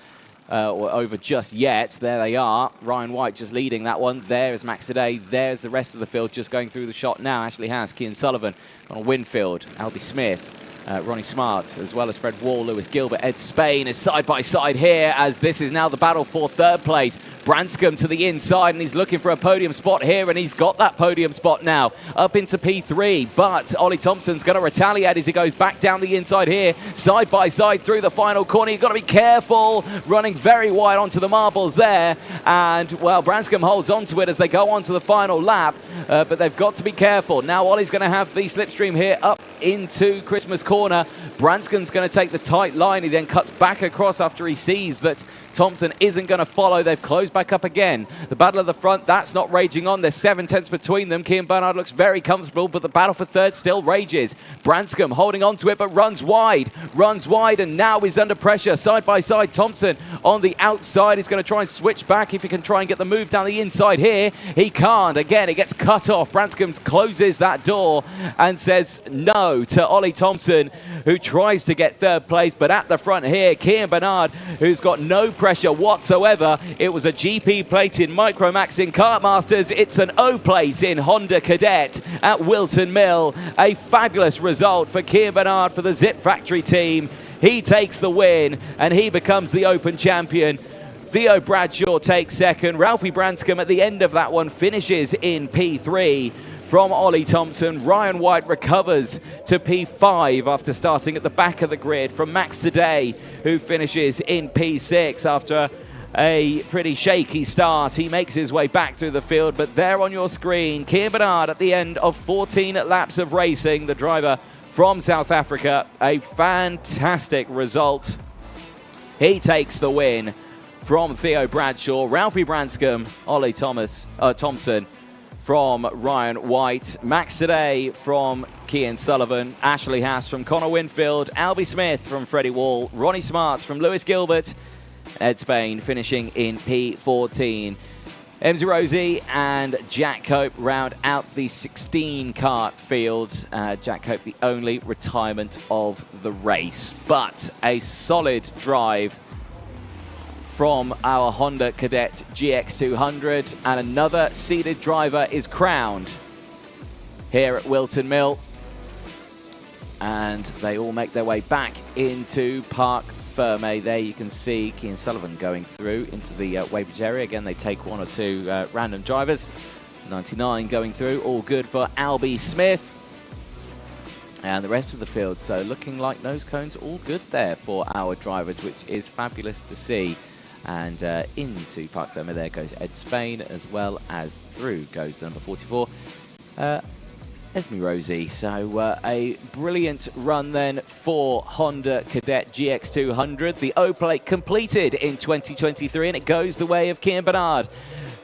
or over just yet. There they are. Ryan White just leading that one. There is Max today. There's the rest of the field just going through the shot now. Ashley Haas, Cian Sullivan, Connor Winfield, Albie Smith, Ronnie Smart, as well as Fred Wall, Lewis Gilbert, Ed Spain is side by side here, as this is now the battle for third place. Branscombe to the inside, and he's looking for a podium spot here, and he's got that podium spot now up into P3. But Ollie Thompson's going to retaliate as he goes back down the inside here, side by side through the final corner. You've got to be careful, running very wide onto the marbles there. And, well, Branscombe holds onto it as they go on to the final lap, but they've got to be careful. Now Ollie's going to have the slipstream here up into Christmas corner. Branscombe's going to take the tight line. He then cuts back across after he sees that Thompson isn't going to follow. They've closed back up again. The battle of the front, that's not raging on. There's 7/10 between them. Cian Bernard looks very comfortable, but the battle for third still rages. Branscombe holding on to it, but runs wide, and now he's under pressure. Side by side, Thompson on the outside. He's going to try and switch back if he can try and get the move down the inside here. He can't. Again, it gets cut off. Branscombe closes that door and says no to Ollie Thompson, who tries to get third place. But at the front here, Cian Bernard, who's got no pressure whatsoever. It was a GP plate in Micromax in Kartmasters. It's an O plate in Honda Cadet at Whilton Mill. A fabulous result for Cian Bernard for the Zip Factory team. He takes the win, and he becomes the Open champion. Theo Bradshaw takes second. Ralphie Branscombe at the end of that one finishes in P3. From Ollie Thompson, Ryan White recovers to P5 after starting at the back of the grid. From Max Today, who finishes in P6 after a pretty shaky start. He makes his way back through the field, but there on your screen, Keir Bernard at the end of 14 laps of racing, the driver from South Africa. A fantastic result. He takes the win from Theo Bradshaw, Ralphie Branscombe, Ollie Thompson from Ryan White, Max Today from Cian Sullivan, Ashley Haas from Connor Winfield, Albie Smith from Freddie Wall, Ronnie Smart from Lewis Gilbert, Ed Spain finishing in P14. Emsy Rosie and Jack Cope round out the 16 kart field. Jack Cope the only retirement of the race, but a solid drive from our Honda Cadet GX200, and another seeded driver is crowned here at Whilton Mill. And they all make their way back into Parc Ferme. There you can see Cian Sullivan going through into the Weybridge area. Again, they take one or two random drivers. 99 going through, all good for Albie Smith. And the rest of the field, so looking like nose cones all good there for our drivers, which is fabulous to see. And into Parc Ferme, there goes Ed Spain, as well as through goes the number 44, Esme Rosie. So a brilliant run then for Honda Cadet GX200. The O Plate completed in 2023, and it goes the way of Keir Bernard,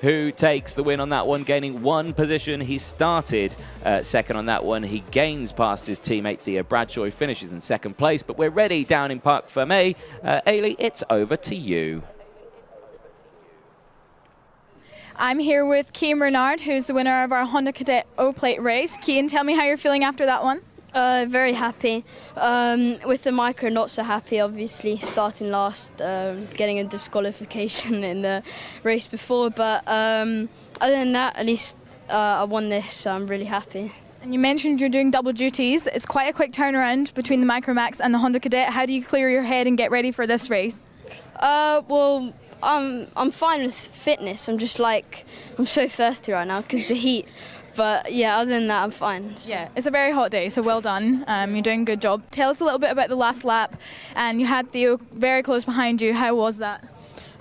who takes the win on that one, gaining one position. He started second on that one. He gains past his teammate Theo Bradshaw, who finishes in second place. But we're ready down in Parc Ferme. Eilidh, it's over to you. I'm here with Cian Bernard, who's the winner of our Honda Cadet O-Plate race. Cian, tell me how you're feeling after that one. Very happy. With the micro, not so happy, obviously, starting last, getting a disqualification in the race before. But other than that, at least I won this, so I'm really happy. And you mentioned you're doing double duties. It's quite a quick turnaround between the Micromax and the Honda Cadet. How do you clear your head and get ready for this race? Well, I'm fine with fitness. I'm just like, I'm so thirsty right now because the heat. But yeah, other than that, I'm fine. So. Yeah, it's a very hot day, so well done. You're doing a good job. Tell us a little bit about the last lap. And you had Theo very close behind you. How was that?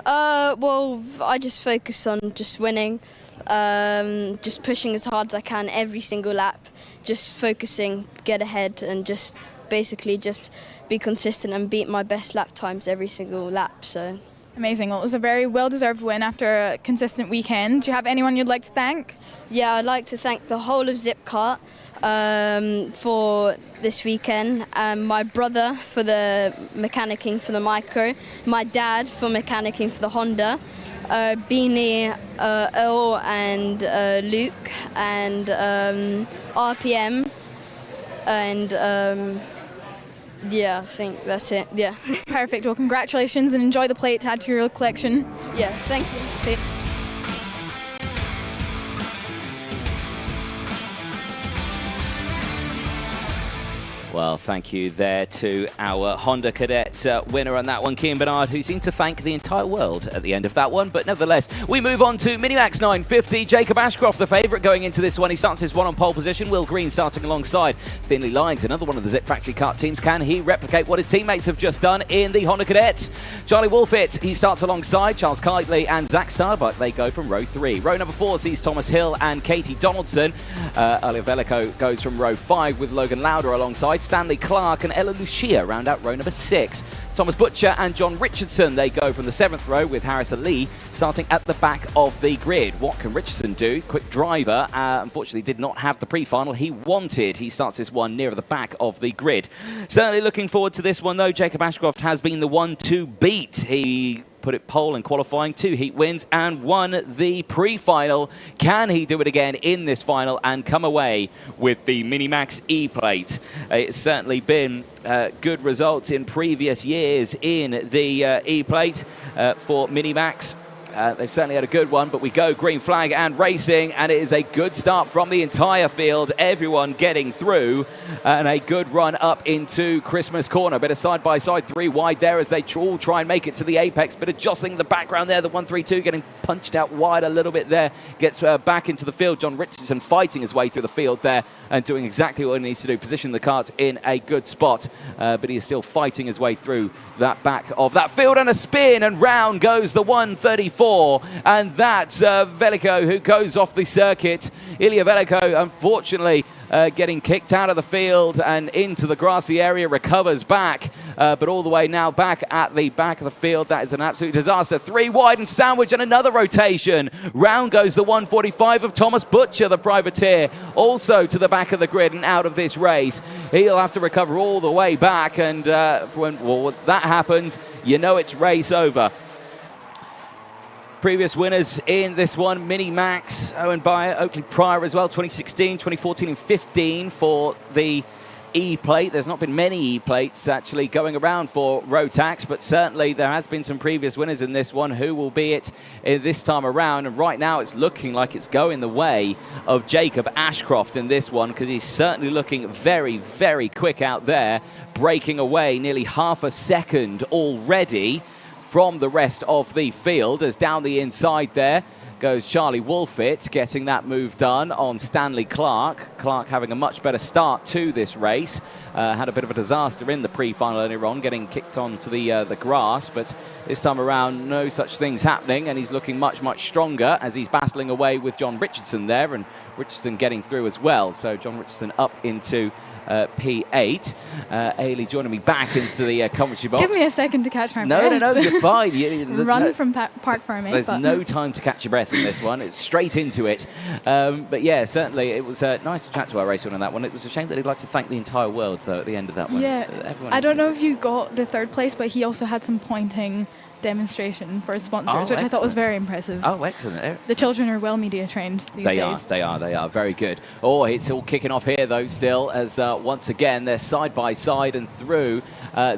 Well, I just focus on just winning, just pushing as hard as I can every single lap, just focusing, get ahead, and just basically just be consistent and beat my best lap times every single lap. So. Amazing. Well, it was a very well-deserved win after a consistent weekend. Do you have anyone you'd like to thank? Yeah, I'd like to thank the whole of Zipkart for this weekend, my brother for the mechanicking for the micro, my dad for mechanicking for the Honda, Beanie, Earl and Luke, and RPM, and yeah, I think that's it, yeah. Perfect. Well, congratulations and enjoy the plate to add to your collection. Yeah, thank you. See you. Well, thank you there to our Honda Cadet winner on that one, Cian Bernard, who seemed to thank the entire world at the end of that one. But nevertheless, we move on to Minimax 950. Jacob Ashcroft, the favourite going into this one. He starts his one on pole position. Will Green starting alongside Finley Lyons, another one of the Zip Factory kart teams. Can he replicate what his teammates have just done in the Honda Cadets? Charlie Wolfit, he starts alongside Charles Kitely and Zach Starbuck. They go from row 3. Row number 4 sees Thomas Hill and Katie Donaldson. Elia Velico goes from row 5 with Logan Lauder alongside. Stanley Clark and Ella Lucia round out row number 6. Thomas Butcher and John Richardson, they go from the 7th row with Harris Ali starting at the back of the grid. What can Richardson do? Quick driver, unfortunately did not have the pre-final he wanted. He starts this one nearer the back of the grid. Certainly looking forward to this one though. Jacob Ashcroft has been the one to beat. He put it pole in qualifying, 2 heat wins and won the pre-final. Can he do it again in this final and come away with the Minimax E Plate? It's certainly been good results in previous years in the E Plate for Minimax. They've certainly had a good one, but we go green flag and racing, and it is a good start from the entire field. Everyone getting through, and a good run up into Christmas corner. Bit of side-by-side, 3 wide there as they all try and make it to the apex. Bit of jostling in the background there. The 132 getting punched out wide a little bit there. Gets back into the field. John Richardson fighting his way through the field there and doing exactly what he needs to do. Position the kart in a good spot, but he is still fighting his way through that back of that field, and a spin, and round goes the 134, and that's Velico who goes off the circuit. Ilya Velico, unfortunately, getting kicked out of the field and into the grassy area, recovers back, but all the way now back at the back of the field. That is an absolute disaster. 3 wide and sandwich, and another rotation. Round goes the 145 of Thomas Butcher, the privateer, also to the back of the grid and out of this race. He'll have to recover all the way back, and when that happens, you know it's race over. Previous winners in this one, Minimax, Owen Byer, Oakley Pryor as well, 2016, 2014 and 15 for the E Plate. There's not been many E Plates actually going around for Rotax, but certainly there has been some previous winners in this one. Who will be it this time around? And right now it's looking like it's going the way of Jacob Ashcroft in this one, because he's certainly looking very, very quick out there, breaking away nearly half a second already from the rest of the field, as down the inside there goes Charlie Wolfett, getting that move done on Stanley Clark. Clark having a much better start to this race. Had a bit of a disaster in the pre-final earlier on, getting kicked onto the grass, but this time around no such things happening, and he's looking much, much stronger as he's battling away with John Richardson there, and Richardson getting through as well. So John Richardson up into P8. Eilidh joining me back into the commentary box. Give me a second to catch my breath. No, you're fine. Run from park for me. There's no time to catch your breath in this one. It's straight into it. But yeah, certainly it was nice to chat to our racer on that one. It was a shame that he'd like to thank the entire world, though, at the end of that one. Yeah, I don't know if you got the 3rd place, but he also had some pointing demonstration for his sponsors, which I thought was very impressive. Oh, excellent. The children are well media trained these days. They are very good. Oh, it's all kicking off here though still, as once again they're side by side and through.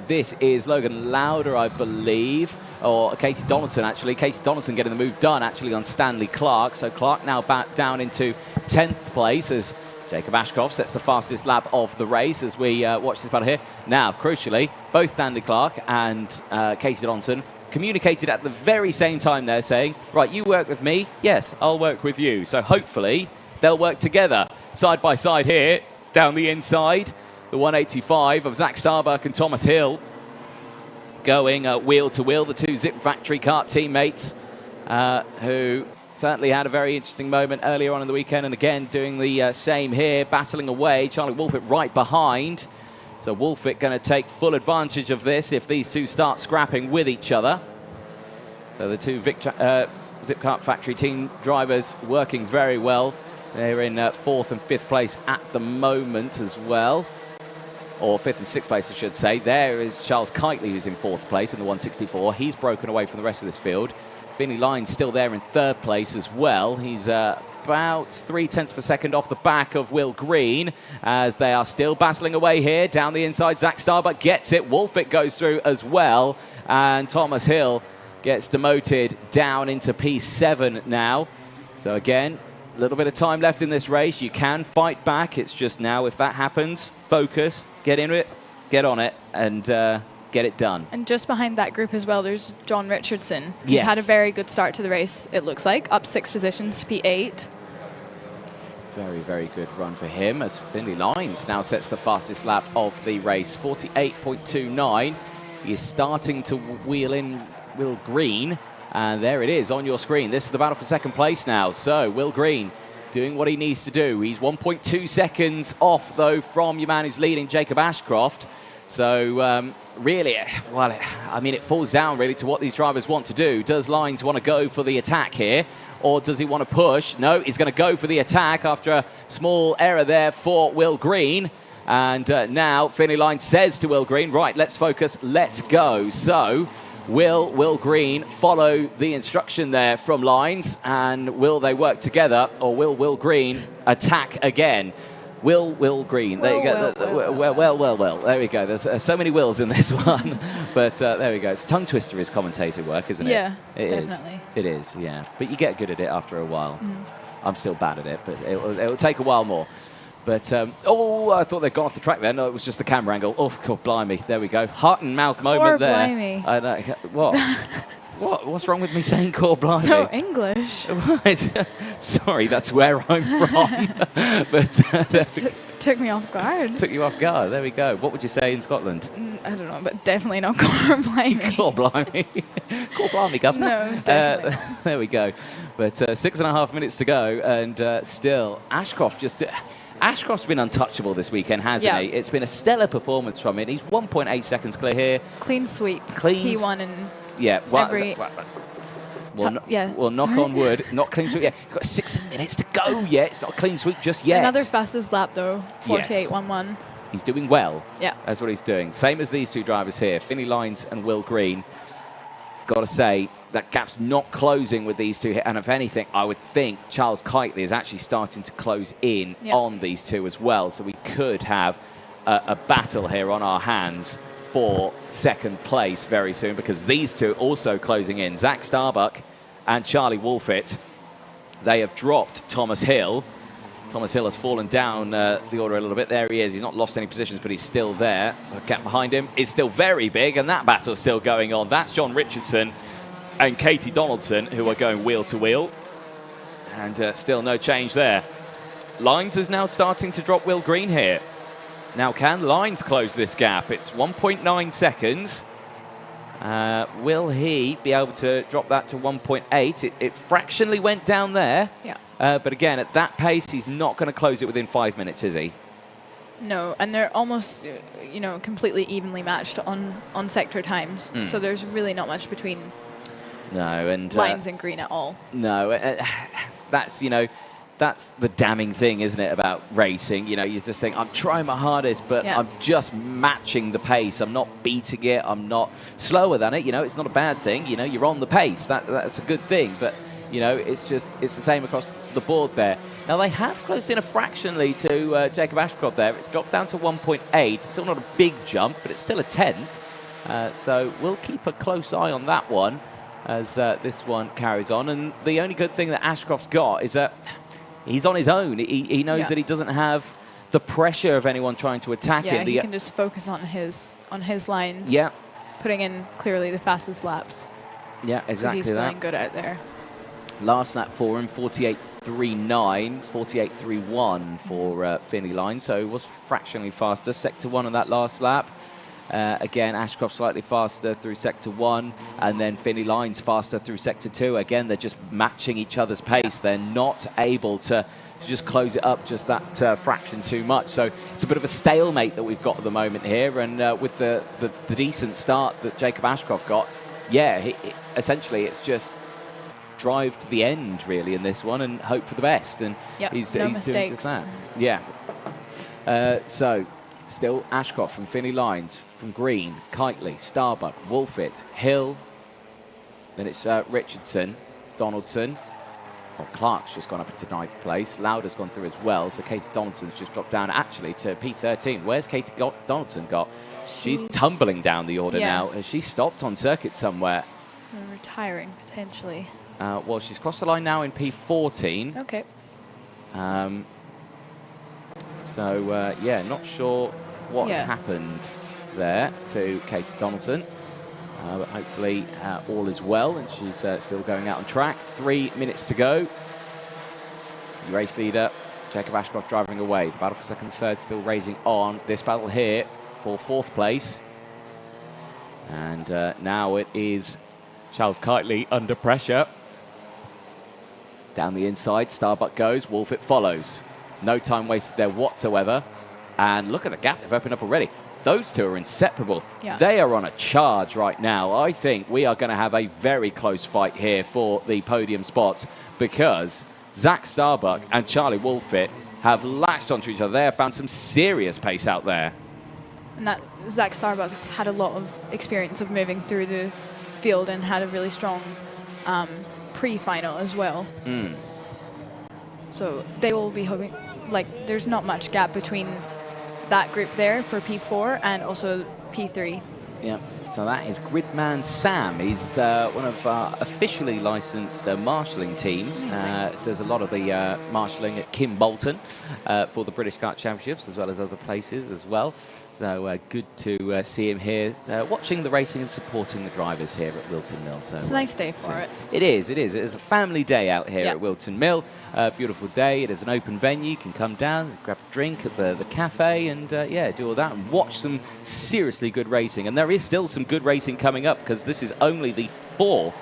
This is Logan Lauder, I believe, or Casey Donaldson actually. Casey Donaldson getting the move done actually on Stanley Clark. So Clark now back down into 10th place as Jacob Ashcroft sets the fastest lap of the race as we watch this battle here. Now, crucially, both Stanley Clark and Casey Donaldson communicated at the very same time there, saying, right, you work with me, yes, I'll work with you. So hopefully they'll work together. Side by side here, down the inside, the 185 of Zach Starbuck and Thomas Hill going wheel to wheel, the 2 Zip Factory kart teammates who certainly had a very interesting moment earlier on in the weekend, and again doing the same here, battling away. Charlie Wolfett right behind. So Wolfett going to take full advantage of this if these two start scrapping with each other. So the 2 Zip Kart Factory team drivers working very well. They're in 4th and 5th place at the moment as well. Or 5th and 6th place, I should say. There is Charles Kitely, who's in 4th place in the 164. He's broken away from the rest of this field. Finley Lyons still there in 3rd place as well. He's about 0.3 of a second off the back of Will Green as they are still battling away here. Down the inside, Zach Starbuck gets it. Wolfett goes through as well. And Thomas Hill gets demoted down into P7 now. So again, a little bit of time left in this race. You can fight back. It's just now, if that happens, focus, get into it, get on it, and get it done. And just behind that group as well, there's John Richardson. He's had a very good start to the race, it looks like. Up 6 positions to P8. Very, very good run for him as Finley Lyons now sets the fastest lap of the race, 48.29. He is starting to wheel in Will Green, and there it is on your screen. This is the battle for 2nd place now. So Will Green doing what he needs to do. He's 1.2 seconds off, though, from your man who's leading, Jacob Ashcroft. So really, well, I mean, it falls down really to what these drivers want to do. Does Lyons want to go for the attack here, or does he want to push? No, he's going to go for the attack after a small error there for Will Green. And now Finley Lyons says to Will Green, right, let's focus, let's go. So will Green follow the instruction there from Lyons, and will they work together, or will Will Green attack again? Will Green. There you go. Well. There we go. There's so many wills in this one. But there we go. It's tongue twister is commentator work, isn't it? Yeah, it definitely. is. It is, yeah. But you get good at it after a while. I'm still bad at it, but it'll take a while more. But, I thought they'd gone off the track there. No, it was just the camera angle. Oh, God, blimey. There we go. Heart and mouth moment there. Blimey. I know. What? What's wrong with me saying core blimey? So English. Right. Sorry, that's where I'm from. But Just took me off guard. took you off guard. There we go. What would you say in Scotland? I don't know, but definitely not core blimey. Core blimey. Core blimey, governor. No, definitely there we go. But 6.5 minutes to go, and still Ashcroft just. Ashcroft's been untouchable this weekend, hasn't he? It's been a stellar performance from him. He's 1.8 seconds clear here. Clean sweep. Clean. P1 and yeah. Well, knock sorry. on wood. Not clean sweep. Yeah, he's got 6 minutes to go. Yeah, it's not a clean sweep just yet. Another fastest lap though, 48.11. He's doing well. Yeah. That's what he's doing. Same as these two drivers here, Finney Lines and Will Green. Got to say, that gap's not closing with these two. And if anything, I would think Charles Kitely is actually starting to close in on these two as well. So we could have a battle here on our hands for second place very soon, because these two also closing in. Zach Starbuck and Charlie Wolfett, they have dropped Thomas Hill. Thomas Hill has fallen down the order a little bit. There he is. He's not lost any positions, but he's still there. The gap behind him is still very big, and that battle's still going on. That's John Richardson and Katie Donaldson, who are going wheel to wheel. And still no change there. Lines is now starting to drop Will Green here. Now, can Lines close this gap? It's 1.9 seconds. Will he be able to drop that to 1.8? It fractionally went down there. Yeah. But again, at that pace, he's not going to close it within 5 minutes, is he? No, and they're almost, completely evenly matched on sector times. So there's really not much between Lines and Green at all. No, that's the damning thing, isn't it, about racing? You just think, I'm trying my hardest, but I'm just matching the pace. I'm not beating it. I'm not slower than it. It's not a bad thing. You're on the pace. That's a good thing. But, it's the same across the board there. Now, they have closed in a fractionally to Jacob Ashcroft there. It's dropped down to 1.8. It's still not a big jump, but it's still a 10th. So we'll keep a close eye on that one as this one carries on. And the only good thing that Ashcroft's got is that he's on his own. He knows that he doesn't have the pressure of anyone trying to attack him. He can just focus on his lines. Yeah. Putting in clearly the fastest laps. Yeah, exactly so he's feeling good out there. Last lap for him, 48.39, 48.31 for Finney Line. So it was fractionally faster. Sector 1 on that last lap. Again, Ashcroft slightly faster through Sector 1, and then Finney Lines faster through Sector 2. Again, they're just matching each other's pace. They're not able to just close it up just that fraction too much. So it's a bit of a stalemate that we've got at the moment here, and with the decent start that Jacob Ashcroft got, essentially it's just drive to the end, really, in this one and hope for the best. And he's doing just that. Yeah. So still Ashcroft from Finney Lines, from Green, Kitely, Starbuck, Wolfett, Hill. Then it's Richardson, Donaldson. Well, Clark's just gone up into 9th place. Lauder's gone through as well. So Katie Donaldson's just dropped down actually to P13. Where's Katie Donaldson got? She's tumbling down the order now. Has she stopped on circuit somewhere? Retiring, potentially. Well, she's crossed the line now in P14. Okay. Not sure what's happened there to Katie Donaldson. But hopefully all is well, and she's still going out on track. 3 minutes to go. The race leader, Jacob Ashcroft, driving away. The battle for second and third still raging on. This battle here for 4th place. And now it is Charles Kitely under pressure. Down the inside, Starbuck goes, Wolfett follows. No time wasted there whatsoever. And look at the gap they've opened up already. Those two are inseparable. Yeah. They are on a charge right now. I think we are going to have a very close fight here for the podium spots, because Zach Starbuck and Charlie Wolfett have latched onto each other. They have found some serious pace out there. And that Zach Starbuck's had a lot of experience of moving through the field and had a really strong pre-final as well. So they will be there's not much gap between that group there for P4 and also P3. Yeah, so that is Gridman Sam. He's one of our officially licensed marshalling team. Does a lot of the marshalling at Kimbolton for the British Kart Championships, as well as other places as well. So good to see him here, watching the racing and supporting the drivers here at Whilton Mill. So it's a nice day for it. It is. It is. It is a family day out here at Whilton Mill. Beautiful day. It is an open venue. You can come down, grab a drink at the cafe, and yeah, do all that and watch some seriously good racing. And there is still some good racing coming up, because this is only the 4th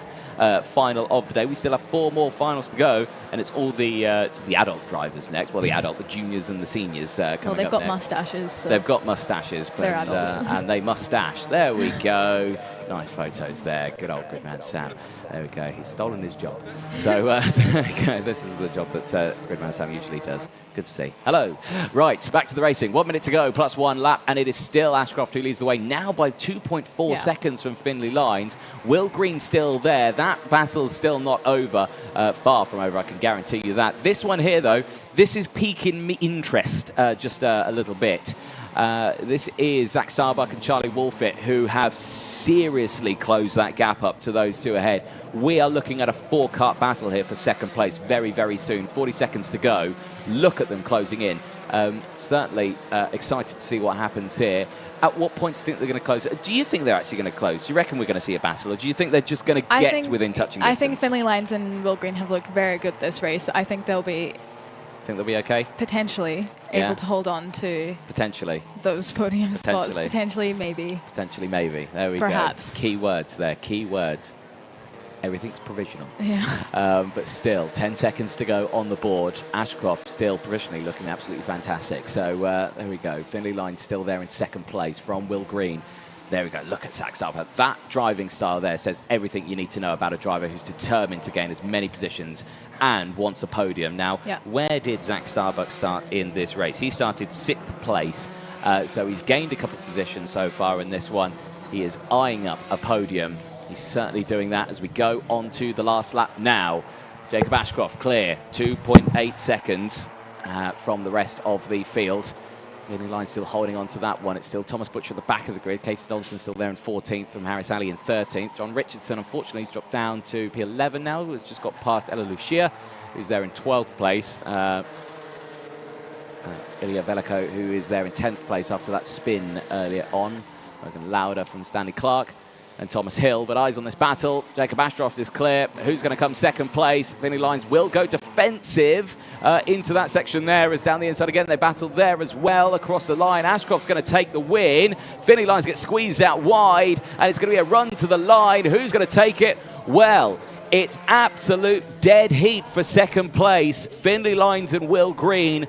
final of the day. We still have 4 more finals to go, and it's all the adult drivers next. Well, the juniors and the seniors coming up. Well, they've got next. mustaches. So they've got mustaches, but they're adults. and they mustache. There we go. Nice photos there. Good old Gridman Sam. There we go. He's stolen his job. So there we go. This is the job that Gridman Sam usually does. Good to see. Hello. Right, back to the racing. 1 minute to go, plus 1 lap, and it is still Ashcroft who leads the way, now by 2.4 seconds from Finlay Lines. Will Green still there. That battle's still not over. Far from over, I can guarantee you that. This one here, though, this is piquing me interest just a little bit. This is Zach Starbuck and Charlie Wolfett, who have seriously closed that gap up to those two ahead. We are looking at a 4-kart battle here for second place very, very soon. 40 seconds to go. Look at them closing in. Certainly excited to see what happens here. At what point do you think they're going to close? Do you think they're actually going to close? Do you reckon we're going to see a battle, or do you think they're just going to get within touching distance? I think Finlay Lines and Will Green have looked very good this race. I think they'll be... Think they'll be okay? Potentially able to hold on to those podium spots. Potentially, maybe. Potentially, maybe. There we Perhaps. go. Key words there. Key words. Everything's provisional. Yeah. But still, 10 seconds to go on the board. Ashcroft still provisionally looking absolutely fantastic. So there we go. Finlay Lines still there in second place from Will Green. There we go. Look at Zach Starbuck. That driving style there says everything you need to know about a driver who's determined to gain as many positions and wants a podium. Now, where did Zach Starbuck start in this race? He started 6th place, so he's gained a couple of positions so far in this one. He is eyeing up a podium. He's certainly doing that as we go on to the last lap now. Jacob Ashcroft clear, 2.8 seconds from the rest of the field. Finlay Lines still holding on to that one. It's still Thomas Butcher at the back of the grid. Katie Donaldson still there in 14th from Harris Alley in 13th. John Richardson, unfortunately, he's dropped down to P11 now. He's just got past Eilidh Lucia, who's there in 12th place. Ilya Veliko, who is there in 10th place after that spin earlier on. Logan Lauder from Stanley Clark and Thomas Hill, but eyes on this battle. Jacob Ashcroft is clear. Who's going to come second place? Finlay Lines will go defensive into that section there, as down the inside again. They battle there as well across the line. Ashcroft's going to take the win. Finlay Lines get squeezed out wide, and it's going to be a run to the line. Who's going to take it? Well, it's absolute dead heat for second place. Finlay Lines and Will Green,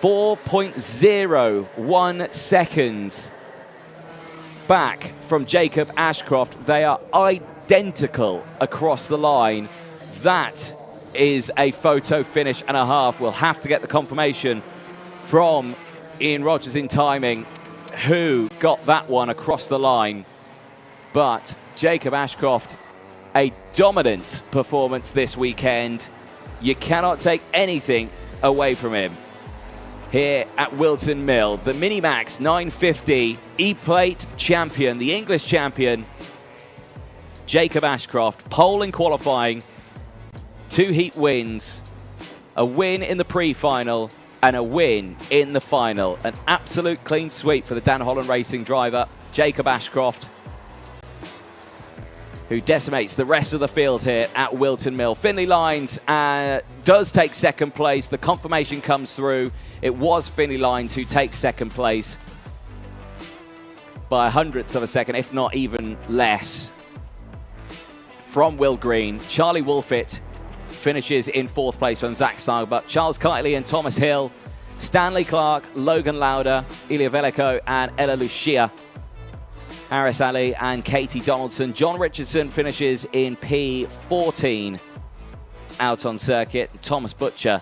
4.01 seconds back from Jacob Ashcroft. They are identical across the line. That is a photo finish and a half. We'll have to get the confirmation from Ian Rogers in timing who got that one across the line. But Jacob Ashcroft, a dominant performance this weekend. You cannot take anything away from him here at Whilton Mill. The Minimax 950 E Plate champion, the English champion, Jacob Ashcroft, pole in qualifying, 2 heat wins, a win in the pre-final and a win in the final. An absolute clean sweep for the Dan Holland Racing driver, Jacob Ashcroft, who decimates the rest of the field here at Whilton Mill. Finlay Lines does take second place. The confirmation comes through. It was Finlay Lines who takes second place by 100ths of a second, if not even less, from Will Green. Charlie Wolfett finishes in 4th place from Zach Starbuck. Charles Kitely and Thomas Hill. Stanley Clark, Logan Lauder, Ilya Veliko and Eilidh Lucia. Harris Alley and Katie Donaldson. John Richardson finishes in P14 out on circuit. Thomas Butcher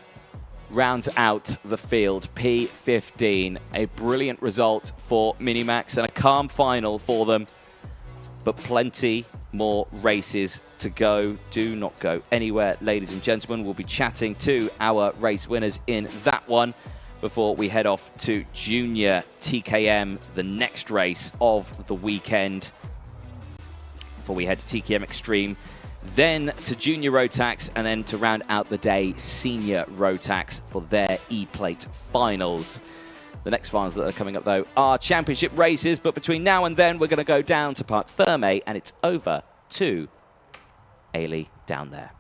rounds out the field, P15. A brilliant result for Minimax and a calm final for them, but plenty more races to go. Do not go anywhere, ladies and gentlemen. We'll be chatting to our race winners in that one before we head off to Junior TKM, the next race of the weekend. Before we head to TKM Extreme, then to Junior Rotax, and then to round out the day, Senior Rotax for their E Plate finals. The next finals that are coming up, though, are championship races, but between now and then, we're going to go down to Parc Ferme, and it's over to Eilidh down there.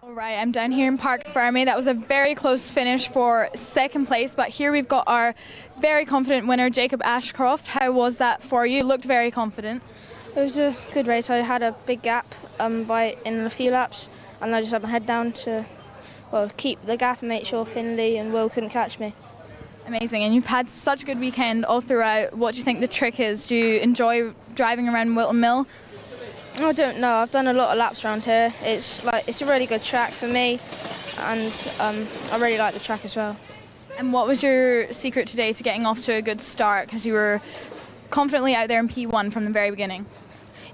All right, I'm down here in Parc Ferme. That was a very close finish for second place, but here we've got our very confident winner, Jacob Ashcroft. How was that for you? You looked very confident. It was a good race. I had a big gap in a few laps, and I just had my head down to keep the gap and make sure Finley and Will couldn't catch me. Amazing, and you've had such a good weekend all throughout. What do you think the trick is? Do you enjoy driving around Whilton Mill? I don't know. I've done a lot of laps around here. It's a really good track for me, and I really like the track as well. And what was your secret today to getting off to a good start? Because you were confidently out there in P1 from the very beginning.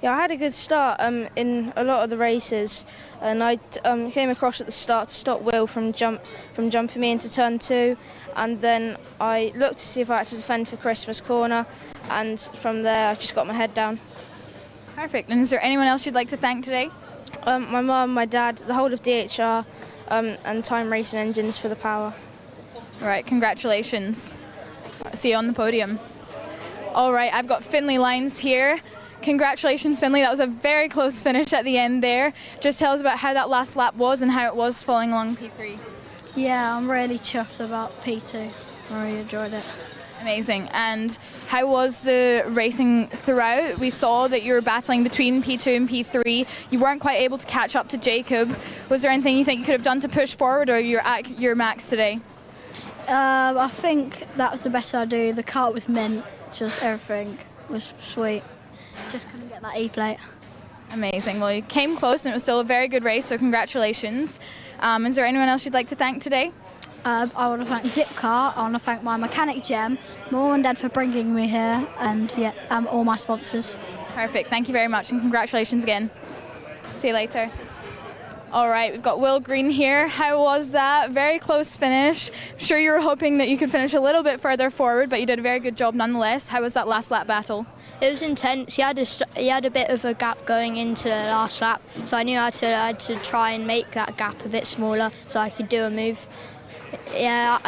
Yeah, I had a good start in a lot of the races, and I came across at the start to stop Will from jumping me into turn 2, and then I looked to see if I had to defend for Christmas corner, and from there I just got my head down. Perfect. And is there anyone else you'd like to thank today? My mum, my dad, the whole of DHR, and Time Racing Engines for the power. All right, congratulations. See you on the podium. All right, I've got Finley Lines here. Congratulations, Finley. That was a very close finish at the end there. Just tell us about how that last lap was and how it was following along P3. Yeah, I'm really chuffed about P2. I really enjoyed it. Amazing. And how was the racing throughout? We saw that you were battling between P2 and P3. You weren't quite able to catch up to Jacob. Was there anything you think you could have done to push forward, or you're at your max today? I think that was the best I do. The kart was mint. Just everything was sweet. Just couldn't get that E Plate. Amazing. Well, you came close and it was still a very good race, so congratulations. Is there anyone else you'd like to thank today? I want to thank Zipcar. I want to thank my mechanic Jem, my mum and dad for bringing me here, and all my sponsors. Perfect. Thank you very much, and congratulations again. See you later. All right, we've got Will Green here. How was that? Very close finish. I'm sure you were hoping that you could finish a little bit further forward, but you did a very good job nonetheless. How was that last lap battle? It was intense. He had a bit of a gap going into the last lap, so I knew I had to try and make that gap a bit smaller so I could do a move. Yeah,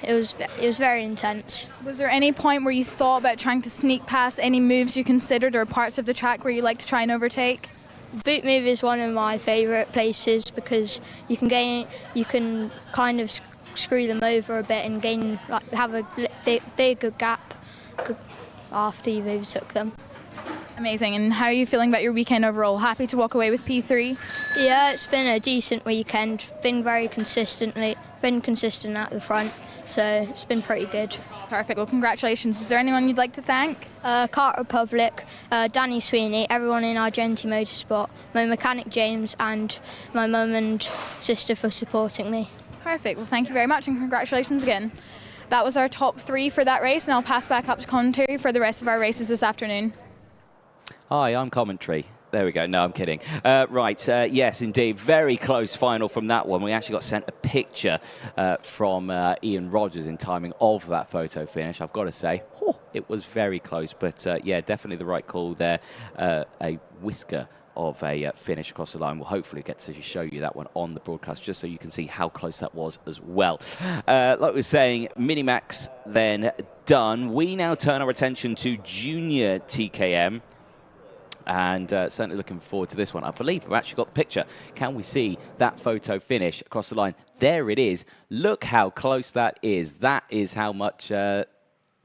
it was very intense. Was there any point where you thought about trying to sneak past any moves you considered or parts of the track where you like to try and overtake? Boot move is one of my favourite places because you can kind of screw them over a bit and have a bigger gap after you've overtook them. Amazing. And how are you feeling about your weekend overall? Happy to walk away with P3? Yeah, it's been a decent weekend. Been consistent at the front, so it's been pretty good. Perfect. Well, congratulations. Is there anyone you'd like to thank? Kart Republic, Danny Sweeney, everyone in Argenti Motorsport, my mechanic James, and my mum and sister for supporting me. Perfect. Well, thank you very much, and congratulations again. That was our top 3 for that race, and I'll pass back up to commentary for the rest of our races this afternoon. Hi, I'm commentary. There we go. No, I'm kidding. Yes, indeed. Very close final from that one. We actually got sent a picture from Ian Rogers in timing of that photo finish. I've got to say, it was very close. But, yeah, definitely the right call there. A whisker of a finish across the line. We'll hopefully get to show you that one on the broadcast just so you can see how close that was as well. Like we were saying, Minimax then done. We now turn our attention to Junior TKM. And certainly looking forward to this one. I believe we've actually got the picture. Can we see that photo finish across the line? There it is. Look how close that is. That is how much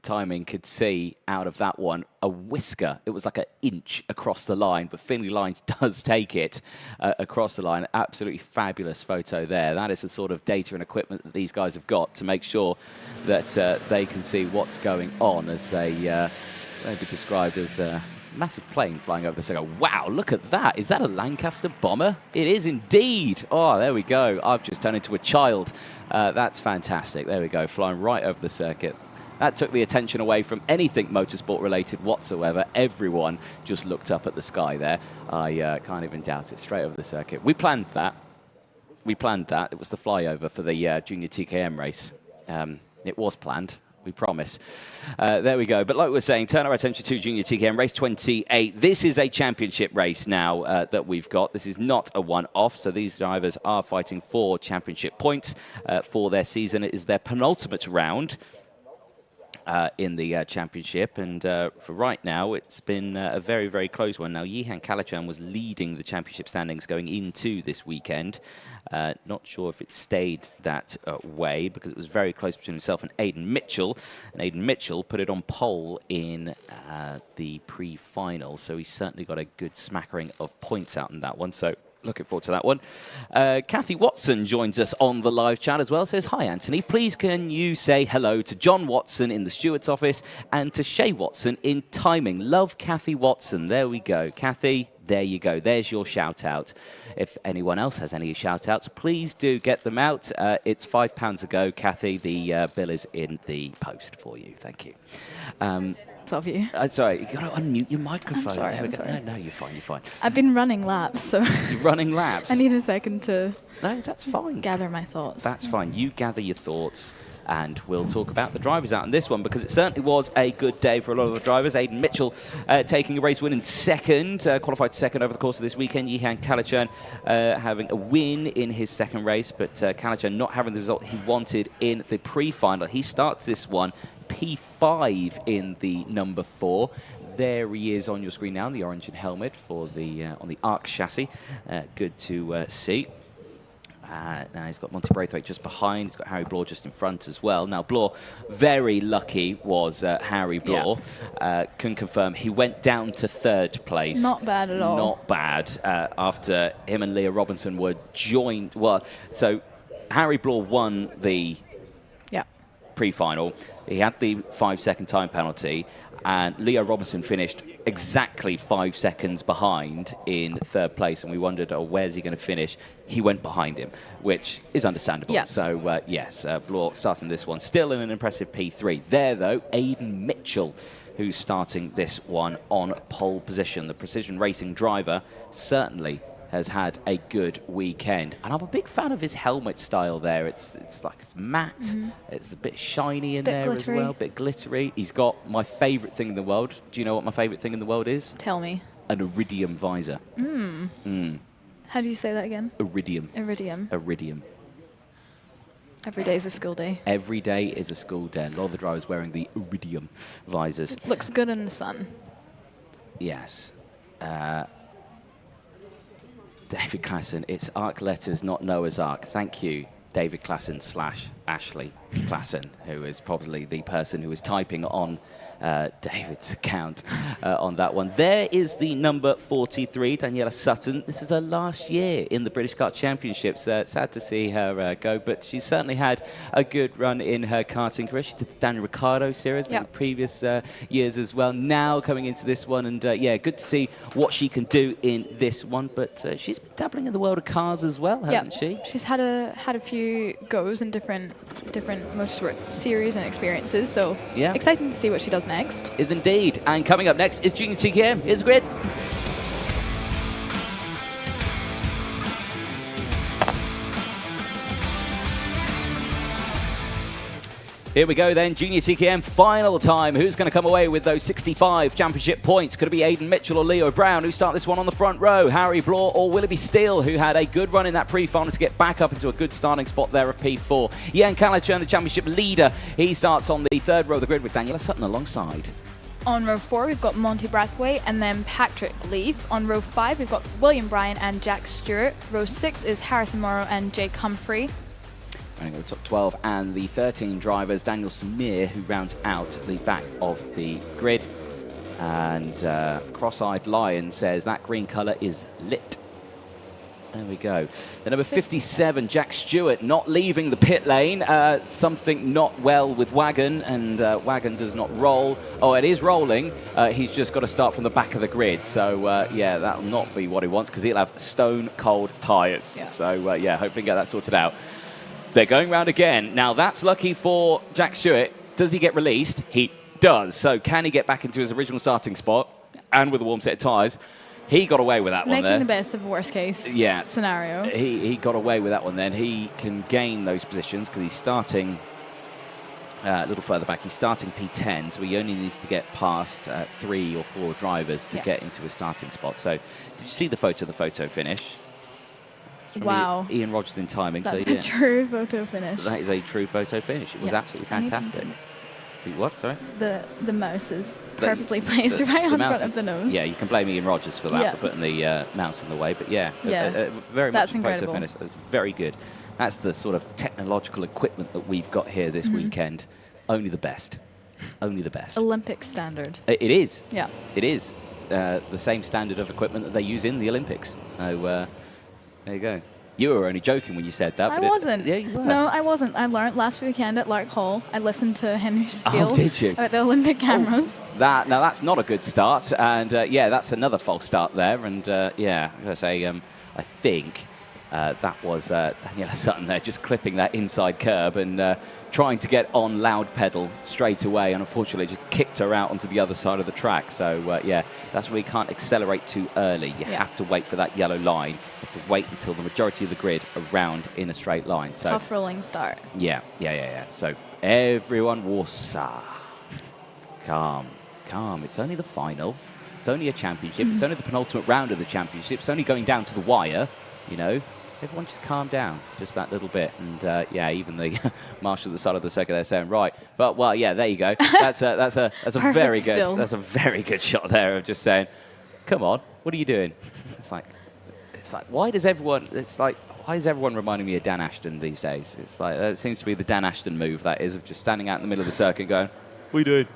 timing could see out of that one. A whisker. It was like an inch across the line, but Finley Lines does take it across the line. Absolutely fabulous photo there. That is the sort of data and equipment that these guys have got to make sure that they can see what's going on as they maybe described as massive plane flying over the circle. Wow, look at that. Is that a Lancaster bomber? It is indeed. Oh, there we go. I've just turned into a child. That's fantastic. There we go, flying right over the circuit. That took the attention away from anything motorsport related whatsoever. Everyone just looked up at the sky there. I can't even doubt it. Straight over the circuit. We planned that. It was the flyover for the Junior TKM race. It was planned. We promise. There we go. But like we were saying, turn our attention to Junior TKM Race 28. This is a championship race now that we've got. This is not a one-off, so these drivers are fighting for championship points for their season. It is their penultimate round in the championship, and for right now, it's been a very, very close one. Now, Yihan Kalachan was leading the championship standings going into this weekend. Not sure if it stayed that way, because it was very close between himself and Aiden Mitchell. And Aiden Mitchell put it on pole in the pre-final, so he's certainly got a good smattering of points out in that one. So looking forward to that one. Kathy Watson joins us on the live chat as well. Says, hi, Anthony. Please can you say hello to John Watson in the steward's office and to Shay Watson in timing. Love, Kathy Watson. There we go. Kathy, there you go. There's your shout-out. If anyone else has any shout-outs, please do get them out. It's £5 a go, Kathy. The bill is in the post for you. Thank you. It's of you. Sorry, you've got to unmute your microphone. I'm sorry, I'm sorry. No, you're fine, you're fine. I've been running laps, so... You're running laps? I need a second to... No, that's fine. Gather my thoughts. That's fine. You gather your thoughts, and we'll talk about the drivers out in this one, because it certainly was a good day for a lot of the drivers. Aiden Mitchell taking a race win in second, qualified second over the course of this weekend. Yihan Kalachan having a win in his second race, but Kalachan not having the result he wanted in the pre-final. He starts this one P5 in the number 4. There he is on your screen now, in the orange and helmet for the on the ARC chassis. Good to see. Now he's got Monty Braithwaite just behind. He's got Harry Blore just in front as well. Now Blore, very lucky was Harry Blore. Yeah. Can confirm he went down to 3rd place. Not bad at all. Not bad. After him and Leah Robinson were joined. Well, so Harry Blore won the pre-final. He had the 5-second time penalty, and Leo Robinson finished exactly 5 seconds behind in 3rd place, and we wondered, oh, where's he going to finish? He went behind him, which is understandable. Yeah. So, yes, Blore starting this one. Still in an impressive P3. There, though, Aiden Mitchell, who's starting this one on pole position. The precision racing driver certainly has had a good weekend, and I'm a big fan of his helmet style there. It's like it's matte, it's a bit shiny in there glittery. As well, a bit glittery. He's got my favourite thing in the world. Do you know what my favourite thing in the world is? Tell me. An iridium visor. How do you say that again? Iridium. Iridium. Iridium. Every day is a school day. Every day is a school day. A lot of the drivers wearing the iridium visors. Looks good in the sun. Yes. David Klassen, it's ARC letters, not Noah's Ark. Thank you, David Klassen / Ashley Klassen, who is probably the person who is typing on David's account on that one. There is the number 43, Daniela Sutton. This is her last year in the British Kart Championships. Sad to see her go, but she's certainly had a good run in her karting career. She did the Daniel Ricciardo series in the previous years as well. Now coming into this one, and yeah, good to see what she can do in this one. But she's been dabbling in the world of cars as well, hasn't she? She's had a few goes in different motorsport series and experiences. So exciting to see what she does next. Is indeed. And coming up next is Junior TKM. Here's the grid. Here we go then, Junior TKM final time. Who's going to come away with those 65 championship points? Could it be Aiden Mitchell or Leo Brown who start this one on the front row? Harry Blore or Willoughby Steele, who had a good run in that pre-final to get back up into a good starting spot there of P4. Yihan Kalachan, the championship leader, he starts on the 3rd row of the grid with Daniela Sutton alongside. On row 4, we've got Monty Braithwaite and then Patrick Leaf. On row 5, we've got William Bryan and Jack Stewart. Row 6 is Harrison Morrow and Jake Humphrey. Running the top 12 and the 13 drivers, Daniel Samir, who rounds out the back of the grid. And Cross-Eyed Lion says that green colour is lit. There we go. The number 57, Jack Stewart, not leaving the pit lane. Something not well with Wagon, and Wagon does not roll. Oh, it is rolling. He's just got to start from the back of the grid. So, yeah, that'll not be what he wants, because he'll have stone-cold tyres. Yeah. So, yeah, hopefully get that sorted out. They're going round again. Now, that's lucky for Jack Stewart. Does he get released? He does. So can he get back into his original starting spot and with a warm set of tyres? He got away with that one there. Making the best of a worst case scenario. He got away with that one then. He can gain those positions because he's starting a little further back. He's starting P10, so he only needs to get past 3 or 4 drivers to get into a starting spot. So, did you see the photo finish? Wow. Ian Rogers in timing. That's so, yeah. a true photo finish. That is a true photo finish. It was absolutely fantastic. What, sorry? The mouse is perfectly placed right on front of the nose. Yeah, you can blame Ian Rogers for that, for putting the mouse in the way. But yeah, very much a photo finish. It was very good. That's the sort of technological equipment that we've got here this weekend. Only the best. Only the best. Olympic standard. It is. Yeah. It is. The same standard of equipment that they use in the Olympics. So there you go. You were only joking when you said that. I wasn't. Yeah, you were. No, I wasn't. I learnt last weekend at Lark Hall. I listened to Henry Spiel did you? about the Olympic cameras. Now that's not a good start, and yeah, that's another false start there. And yeah, I'm gonna say I think that was Daniela Sutton there, just clipping that inside curb and trying to get on loud pedal straight away, and unfortunately just kicked her out onto the other side of the track. So yeah, that's where you can't accelerate too early. You have to wait for that yellow line. You have to wait until the majority of the grid are round in a straight line. So tough rolling start. Yeah. So everyone, woosah. Calm. It's only the final. It's only a championship. It's only the penultimate round of the championship. It's only going down to the wire, you know. Everyone just calm down just that little bit. And yeah, even the marshal at the side of the circuit there saying, right. But well, yeah, there you go. That's a very good. Still. That's a very good shot there of just saying, come on, what are you doing? It's like why is everyone reminding me of Dan Ashton these days? It's like it seems to be the Dan Ashton move, that is, of just standing out in the middle of the circuit going, what are you doing?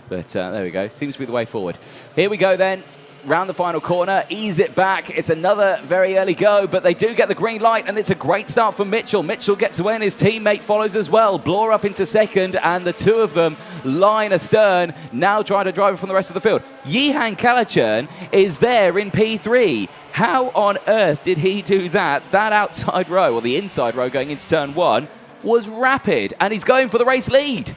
But there we go. Seems to be the way forward. Here we go then. Round the final corner, ease it back. It's another very early go, but they do get the green light, and it's a great start for Mitchell. Mitchell gets away, and his teammate follows as well. Bloor up into second, and the two of them line astern, now trying to drive from the rest of the field. Yihan Kalachern is there in P3. How on earth did he do that? That outside row, or the inside row going into turn 1, was rapid, and he's going for the race lead.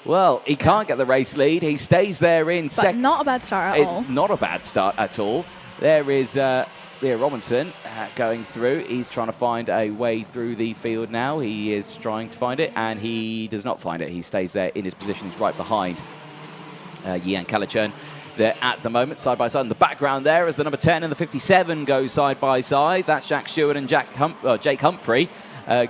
Well, he can't get the race lead. He stays there in second. But not a bad start at all. Not a bad start at all. There is Leo Robinson going through. He's trying to find a way through the field now. He is trying to find it, and he does not find it. He stays there in his position. He's right behind Yihan Kalachern. They're at the moment side by side. In the background there as the number 10 and the 57 go side by side. That's Jack Stewart and Jake Humphrey.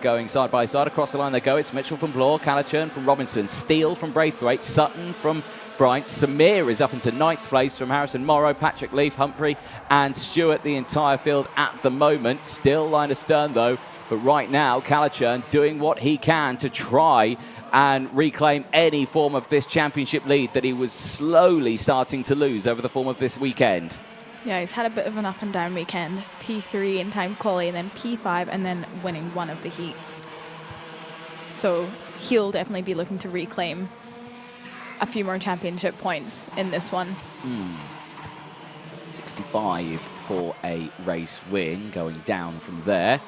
Going side by side across the line they go. It's Mitchell from Bloor, Kalachern from Robinson, Steele from Braithwaite, Sutton from Bright. Samir is up into 9th place from Harrison Morrow, Patrick Leaf, Humphrey and Stewart. The entire field at the moment. Still line astern though. But right now, Kalachern doing what he can to try and reclaim any form of this championship lead that he was slowly starting to lose over the form of this weekend. Yeah, he's had a bit of an up and down weekend. P3 in time quali, and then P5, and then winning one of the heats. So he'll definitely be looking to reclaim a few more championship points in this one. 65 for a race win, going down from there.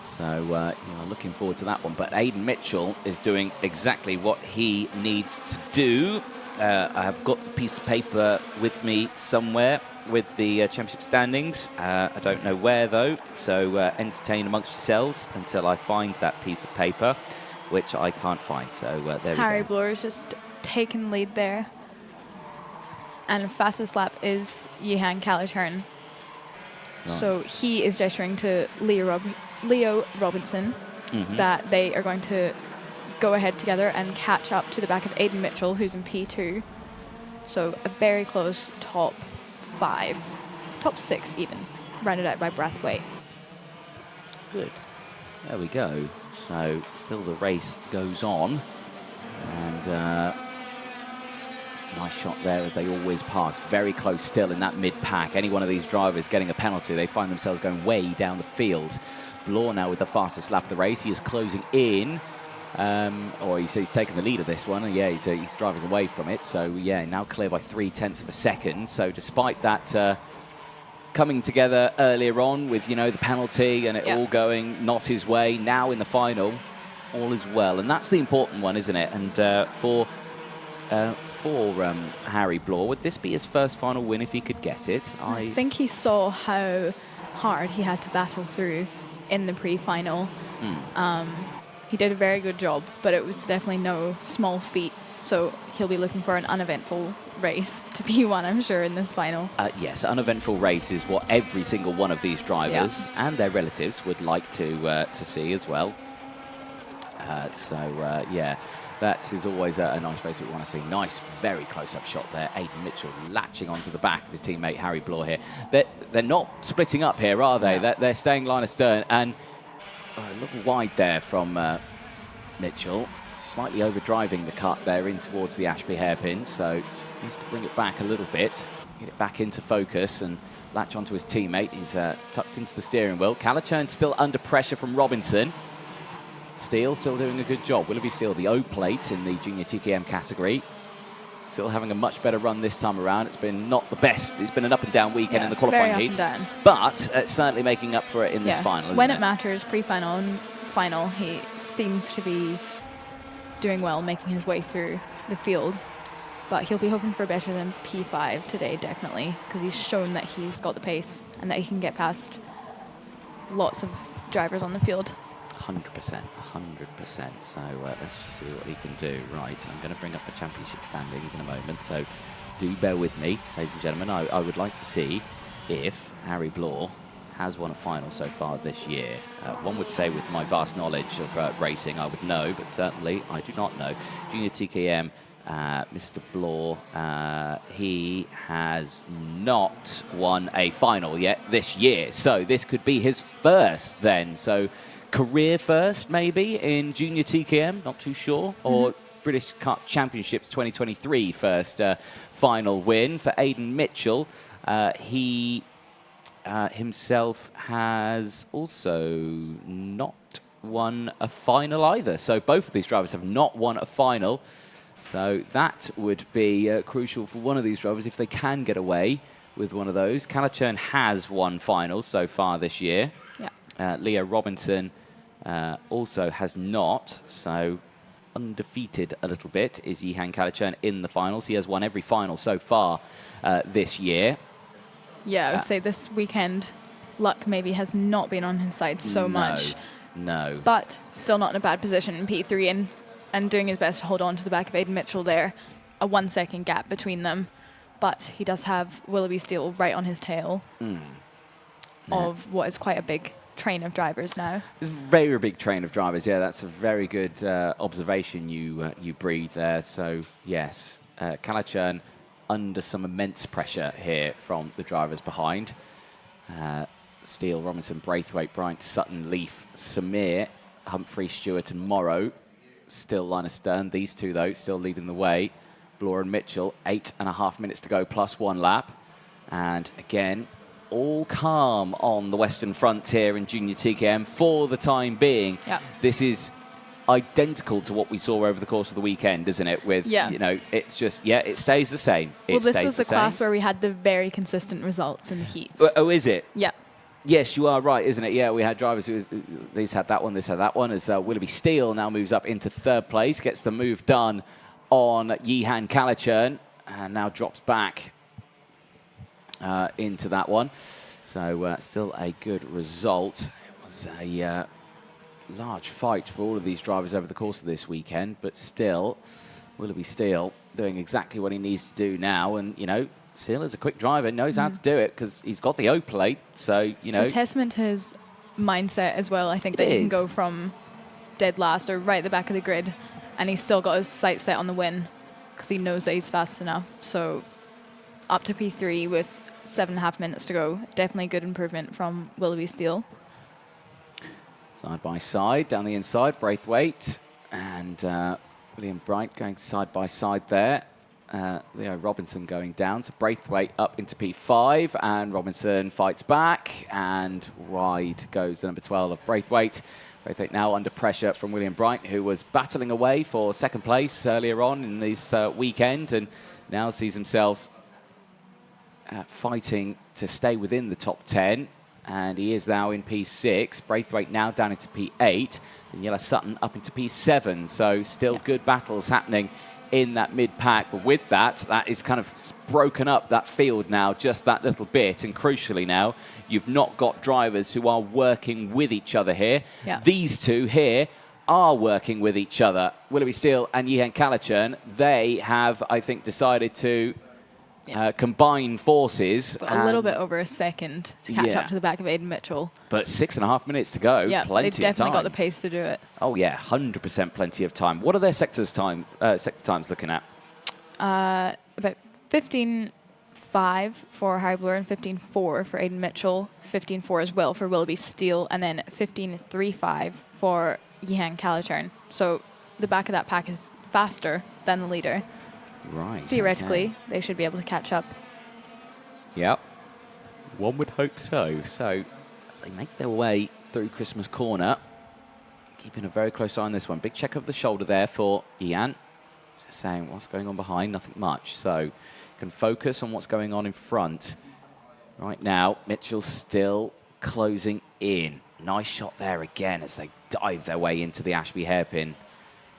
So looking forward to that one. But Aidan Mitchell is doing exactly what he needs to do. I have got the piece of paper with me somewhere with the championship standings. I don't know where though, so entertain amongst yourselves until I find that piece of paper, which I can't find. So there we go. Harry Bloor's just taken lead there, and fastest lap is Yihan Kalachern. Right. So he is gesturing to Leo Robinson that they are going to go ahead together and catch up to the back of Aidan Mitchell, who's in P2. So a very close top 5, top 6 even, rounded out by Braithwaite. Good. There we go. So still the race goes on, and nice shot there as they always pass. Very close still in that mid-pack. Any one of these drivers getting a penalty, they find themselves going way down the field. Bloor now with the fastest lap of the race. He is closing in. Or he's taken the lead of this one, and yeah, he's driving away from it. So yeah, now clear by 0.3 of a second. So despite that coming together earlier on with the penalty and it all going not his way, now in the final, all is well, and that's the important one, isn't it? And for Harry Bloor, would this be his first final win if he could get it? I think he saw how hard he had to battle through in the pre-final. he did a very good job, but it was definitely no small feat. So he'll be looking for an uneventful race to P1, I'm sure, in this final. Yes, uneventful race is what every single one of these drivers and their relatives would like to see as well. Yeah, that is always a nice race that we want to see. Nice, very close-up shot there. Aiden Mitchell latching onto the back of his teammate Harry Bloor here. They're not splitting up here, are they? No. They're staying line astern, and a little wide there from Mitchell. Slightly overdriving the cut there in towards the Ashby hairpin, so just needs to bring it back a little bit, get it back into focus and latch onto his teammate. He's tucked into the steering wheel. Calichurn still under pressure from Robinson. Steele still doing a good job. Willoughby Steele, the O plate in the junior TKM category. Still having a much better run this time around. It's been not the best. It's been an up and down weekend in the qualifying heat, but certainly making up for it in this final. When it matters, pre-final and final, he seems to be doing well, making his way through the field. But he'll be hoping for better than P5 today, definitely, because he's shown that he's got the pace and that he can get past lots of drivers on the field. 100%, 100%. So let's just see what he can do. Right, I'm going to bring up the championship standings in a moment, so do bear with me, ladies and gentlemen. I would like to see if Harry Bloor has won a final so far this year. One would say with my vast knowledge of racing, I would know, but certainly I do not know. Junior TKM, Mr. Bloor, he has not won a final yet this year, so this could be his first then. So career first, maybe, in Junior TKM, not too sure, or British Kart Championships 2023 first final win for Aiden Mitchell. He himself has also not won a final either. So both of these drivers have not won a final. So that would be crucial for one of these drivers if they can get away with one of those. Calichurn has won finals so far this year. Yeah. Leo Robinson also has not. So undefeated a little bit is Yihan Calichurn in the finals. He has won every final so far this year. Yeah, I would say this weekend, luck maybe has not been on his side so much. No. But still not in a bad position in P3 and doing his best to hold on to the back of Aiden Mitchell there. A 1 second gap between them. But he does have Willoughby Steele right on his tail of what is quite a big train of drivers now. It's a very big train of drivers. Yeah, that's a very good observation you breathe there. So, yes, Calichurn under some immense pressure here from the drivers behind. Steele, Robinson, Braithwaite, Bryant, Sutton, Leaf, Samir, Humphrey, Stewart and Morrow still line astern. These two, though, still leading the way. Bloor and Mitchell, 8.5 minutes to go plus 1 lap. And again, all calm on the Western Frontier in Junior TKM for the time being. Yep. This is identical to what we saw over the course of the weekend, isn't it? With, you know, it's just, it stays the same. Well, this was the class where we had the very consistent results in the heats. Oh, is it? Yeah. Yes, you are right, isn't it? Yeah, we had drivers who, these had that one, this had that one, as Willoughby Steele now moves up into 3rd place, gets the move done on Yihan Calichurn, and now drops back into that one. So still a good result. It was a large fight for all of these drivers over the course of this weekend, but still, Willoughby Steele doing exactly what he needs to do now, and, you know, Steele is a quick driver, knows how to do it because he's got the O plate, so, you know. It's a testament to his mindset as well. I think that he can go from dead last or right at the back of the grid, and he's still got his sights set on the win because he knows that he's fast enough. So up to P3 with 7.5 minutes to go. Definitely good improvement from Willoughby Steele. Side by side, down the inside, Braithwaite and William Bright going side by side there. Leo Robinson going down, so Braithwaite up into P5, and Robinson fights back, and wide goes the number 12 of Braithwaite. Braithwaite now under pressure from William Bright, who was battling away for 2nd place earlier on in this weekend, and now sees himself fighting to stay within the top 10, and he is now in P6. Braithwaite now down into P8, Daniela Sutton up into P7, so still good battles happening in that mid-pack. But with that, that is kind of broken up that field now just that little bit, and crucially now, you've not got drivers who are working with each other here. Yeah. These two here are working with each other. Willoughby Steele and Yihan Kalachern, they have, I think, decided to combine forces. A little bit over a second to catch up to the back of Aiden Mitchell. But 6.5 minutes to go, Yeah, plenty they've definitely of time. got the pace to do it. Oh yeah, 100% plenty of time. What are their sector times looking at? About 15.5 for Harry Bloor and 15.4 for Aiden Mitchell, 15.4 as well for Willoughby Steele, and then 15.35 for Yihan Kalachern. So the back of that pack is faster than the leader. Right. Theoretically, they should be able to catch up. Yep. One would hope so. So as they make their way through Christmas Corner, keeping a very close eye on this one. Big check of the shoulder there for Ian. Just saying what's going on behind, nothing much. So can focus on what's going on in front. Right now, Mitchell's still closing in. Nice shot there again as they dive their way into the Ashby hairpin.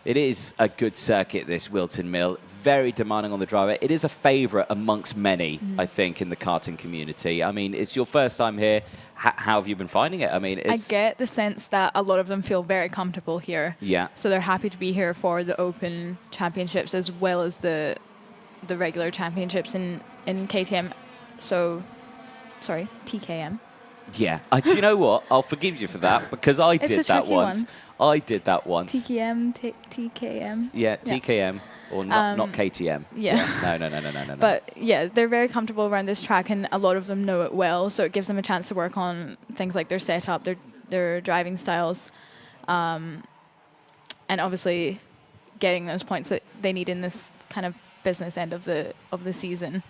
It is a good circuit, this Whilton Mill. Very demanding on the driver. It is a favourite amongst many, I think, in the karting community. I mean, it's your first time here. How have you been finding it? I mean, I get the sense that a lot of them feel very comfortable here. Yeah. So they're happy to be here for the Open Championships as well as the regular championships in KTM. So, sorry, TKM. Yeah. Do you know what? I'll forgive you for that because I did that once. I did that once. TKM. Yeah, TKM or not KTM. Yeah. No. But yeah, they're very comfortable around this track, and a lot of them know it well. So it gives them a chance to work on things like their setup, their driving styles, and obviously getting those points that they need in this kind of business end of the season.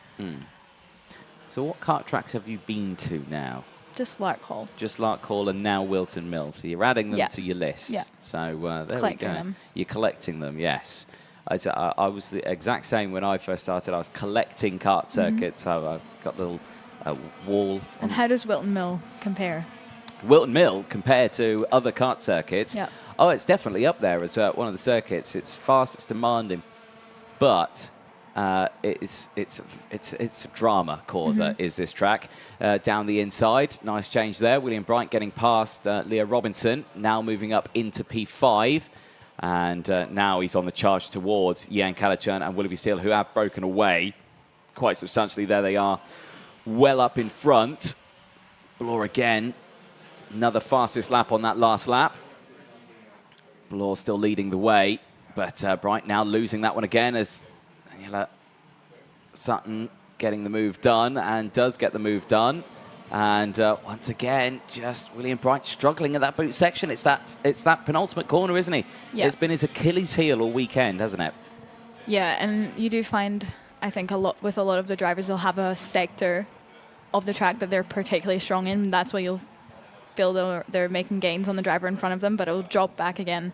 So what kart tracks have you been to now? Just Lark Hall. Just Lark Hall and now Whilton Mill. So you're adding them to your list. Yeah. So there Collecting we go. them. You're collecting them, yes. I was the exact same when I first started. I was collecting kart circuits. So I've got a little wall. And how does Whilton Mill compare? Whilton Mill compared to other kart circuits? Yeah. Oh, it's definitely up there as one of the circuits. It's fast, it's demanding, but it's a drama causer, is this track. Down the inside, nice change there. William Bright getting past Leah Robinson, now moving up into P5. And now he's on the charge towards Yihan Kalachern and Willoughby Steele, who have broken away quite substantially. There they are, well up in front. Bloor again, another fastest lap on that last lap. Bloor still leading the way, but Bright now losing that one again as Daniela Sutton getting the move done and does get the move done. And once again, just William Bright struggling at that boot section. It's that penultimate corner, isn't he? Yeah. It's been his Achilles heel all weekend, hasn't it? Yeah, and you do find, I think, a lot of the drivers will have a sector of the track that they're particularly strong in. That's where you'll feel they're making gains on the driver in front of them, but it'll drop back again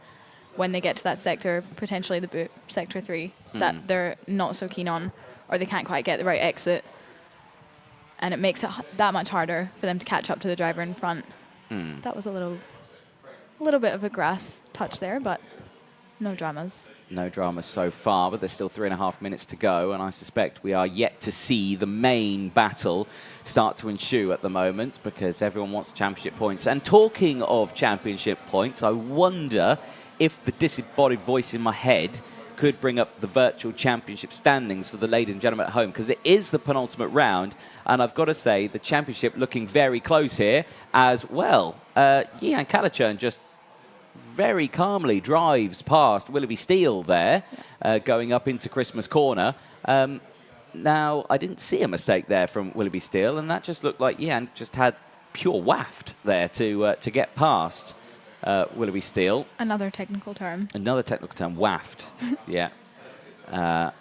when they get to that sector, potentially the boot, sector 3, that they're not so keen on, or they can't quite get the right exit. And it makes it that much harder for them to catch up to the driver in front. That was a little bit of a grass touch there, but no dramas. No dramas so far, but there's still 3.5 minutes to go, and I suspect we are yet to see the main battle start to ensue at the moment because everyone wants championship points. And talking of championship points, I wonder if the disembodied voice in my head could bring up the virtual championship standings for the ladies and gentlemen at home, because it is the penultimate round, and I've got to say the championship looking very close here as well. Yihan Kalachern just very calmly drives past Willoughby Steele there, going up into Christmas Corner. Now, I didn't see a mistake there from Willoughby Steele, and that just looked like Yihan just had pure waft there to get past Willoughby Steele. Another technical term. Another technical term, waft. Yeah. Wow,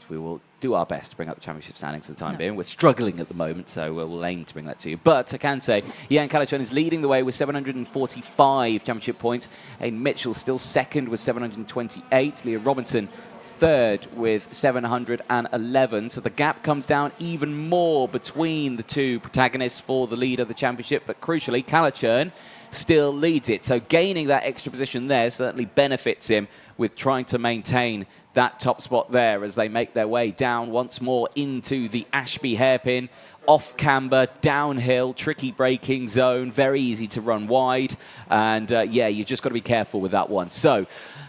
we will do our best to bring up the championship standings for the time being. We're struggling at the moment, so we'll aim to bring that to you. But I can say Yihan Kalachern is leading the way with 745 championship points. Aiden Mitchell still second with 728. Leah Robinson third with 711. So the gap comes down even more between the two protagonists for the lead of the championship. But crucially, Kalachern still leads it. So gaining that extra position there certainly benefits him with trying to maintain that top spot there as they make their way down once more into the Ashby hairpin off camber, downhill, tricky braking zone, very easy to run wide. And yeah, you just got to be careful with that one. So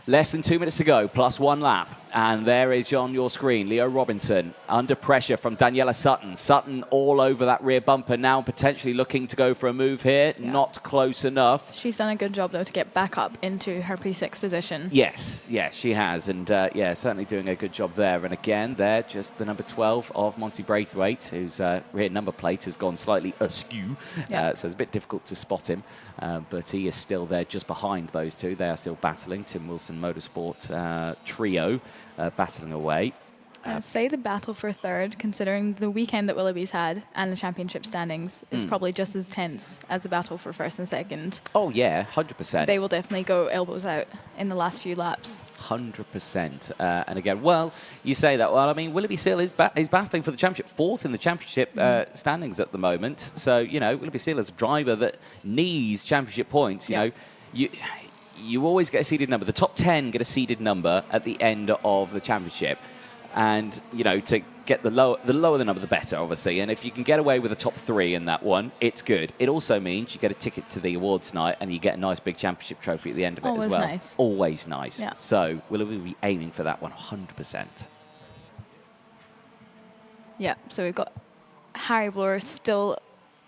less than 2 minutes to go, plus 1 lap. And there is on your screen, Leah Robinson under pressure from Daniela Sutton. Sutton all over that rear bumper now, potentially looking to go for a move here. Yeah. Not close enough. She's done a good job, though, to get back up into her P6 position. Yes, yes, she has. And yeah, certainly doing a good job there. And again, there, just the number 12 of Monty Braithwaite, whose rear number plate has gone slightly askew. Yeah. So it's a bit difficult to spot him. But he is still there just behind those two. They are still battling. Tim Wilson Motorsport trio battling away. I would say the battle for third, considering the weekend that Willoughby's had and the championship standings, is probably just as tense as the battle for first and second. Oh, yeah, 100%. They will definitely go elbows out in the last few laps. 100%. And again, well, you say that. Well, I mean, Willoughby Seal is battling for the championship, 4th in the championship standings at the moment. So, you know, Willoughby Seal is a driver that needs championship points. You know, you always get a seeded number. The top 10 get a seeded number at the end of the championship. And, you know, to get the lower the number, the better, obviously. And if you can get away with the top 3 in that one, it's good. It also means you get a ticket to the awards night and you get a nice big championship trophy at the end of it as well. Nice. Always nice. Yeah. So we'll be aiming for that 100%. Yeah, so we've got Harry Bloor still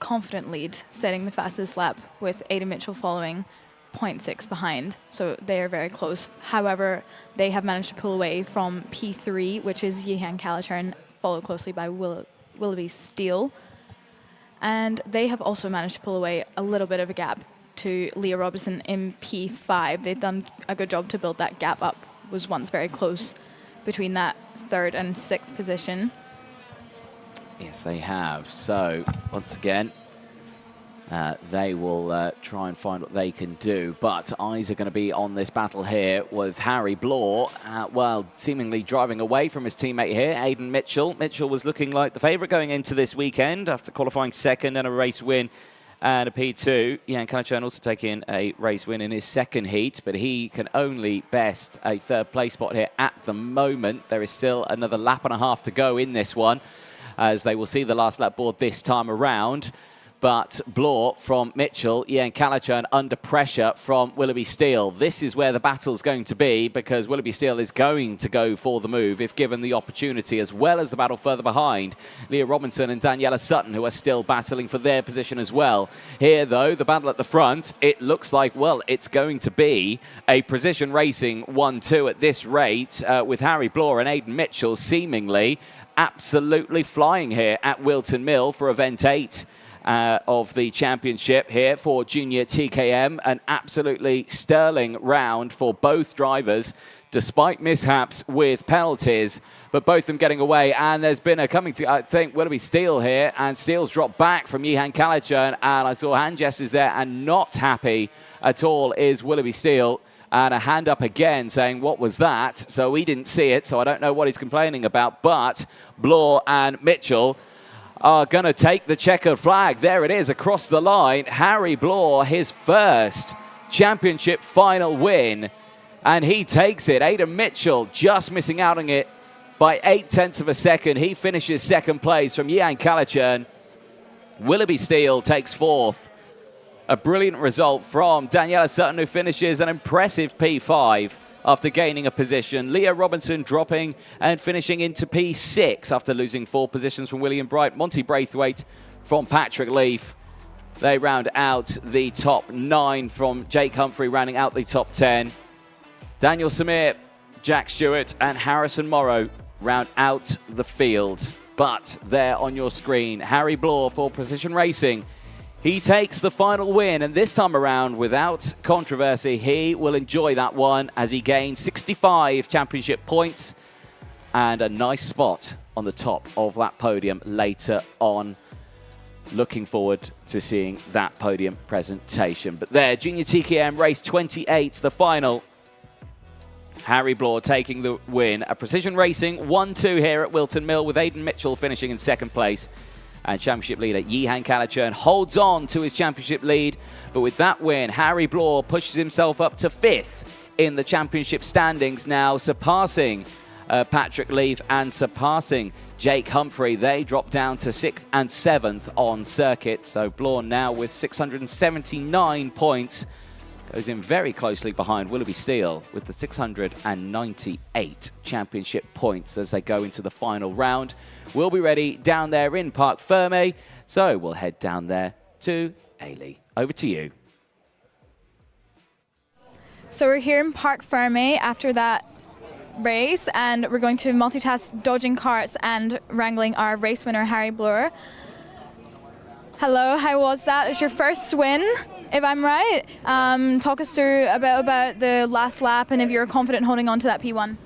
confident lead, setting the fastest lap with Ada Mitchell following 0.6 behind, so they are very close. However, they have managed to pull away from P3, which is Yehan Calichurn, followed closely by Willoughby Steele. And they have also managed to pull away a little bit of a gap to Leah Robinson in P5. They've done a good job to build that gap up. Was once very close between that 3rd and 6th position. Yes, they have. So, once again, they will try and find what they can do. But eyes are going to be on this battle here with Harry Bloor, well, seemingly driving away from his teammate here, Aidan Mitchell. Mitchell was looking like the favourite going into this weekend after qualifying 2nd and a race win and a P2. Yehan Calichurn also taking a race win in his 2nd heat, but he can only best a 3rd place spot here at the moment. There is still another lap and a half to go in this one, as they will see the last lap board this time around. But Bloor from Mitchell, Yehan Calichurn under pressure from Willoughby Steele. This is where the battle's going to be, because Willoughby Steele is going to go for the move if given the opportunity, as well as the battle further behind. Leah Robinson and Daniela Sutton, who are still battling for their position as well. Here, though, the battle at the front, it looks like, well, it's going to be a precision racing 1-2 at this rate, with Harry Bloor and Aidan Mitchell seemingly absolutely flying here at Whilton Mill for event 8. Of the championship here for junior TKM. An absolutely sterling round for both drivers, despite mishaps with penalties, but both of them getting away. And there's been a coming to, I think, Willoughby Steele here, and Steele's dropped back from Yehan Calichurn, and I saw hand gestures there, and not happy at all is Willoughby Steele. And a hand up again saying, what was that? So we didn't see it, so I don't know what he's complaining about. But Bloor and Mitchell are going to take the checkered flag. There it is across the line. Harry Bloor, his 1st championship final win, and he takes it. Aidan Mitchell just missing out on it by 0.8 of a second. He finishes 2nd place from Yehan Calichurn. Willoughby Steele takes 4th. A brilliant result from Daniela Sutton, who finishes an impressive P5 after gaining a position. Leah Robinson dropping and finishing into P6 after losing 4 positions from William Bright. Monty Braithwaite from Patrick Leaf. They round out the top 9 from Jake Humphrey, rounding out the top 10. Daniel Samir, Jack Stewart and Harrison Morrow round out the field. But there on your screen, Harry Bloor for Precision Racing. He takes the final win, and this time around, without controversy, he will enjoy that one as he gains 65 championship points and a nice spot on the top of that podium later on. Looking forward to seeing that podium presentation. But there, Junior TKM Race 28, the final. Harry Bloor taking the win. A Precision Racing 1-2 here at Whilton Mill, with Aidan Mitchell finishing in 2nd place. And championship leader Yehan Calichurn holds on to his championship lead. But with that win, Harry Bloor pushes himself up to 5th in the championship standings now, surpassing Patrick Leaf, and surpassing Jake Humphrey. They drop down to 6th and 7th on circuit. So Blorn now with 679 points. Goes in very closely behind Willoughby Steele with the 698 championship points as they go into the final round. We'll be ready down there in Parc Ferme. So we'll head down there to Eilidh. Over to you. So we're here in Parc Ferme after that race, and we're going to multitask dodging karts and wrangling our race winner, Harry Bloor. Hello, how was that? It's your first win, if I'm right. Talk us through a bit about the last lap and if you're confident holding on to that P1.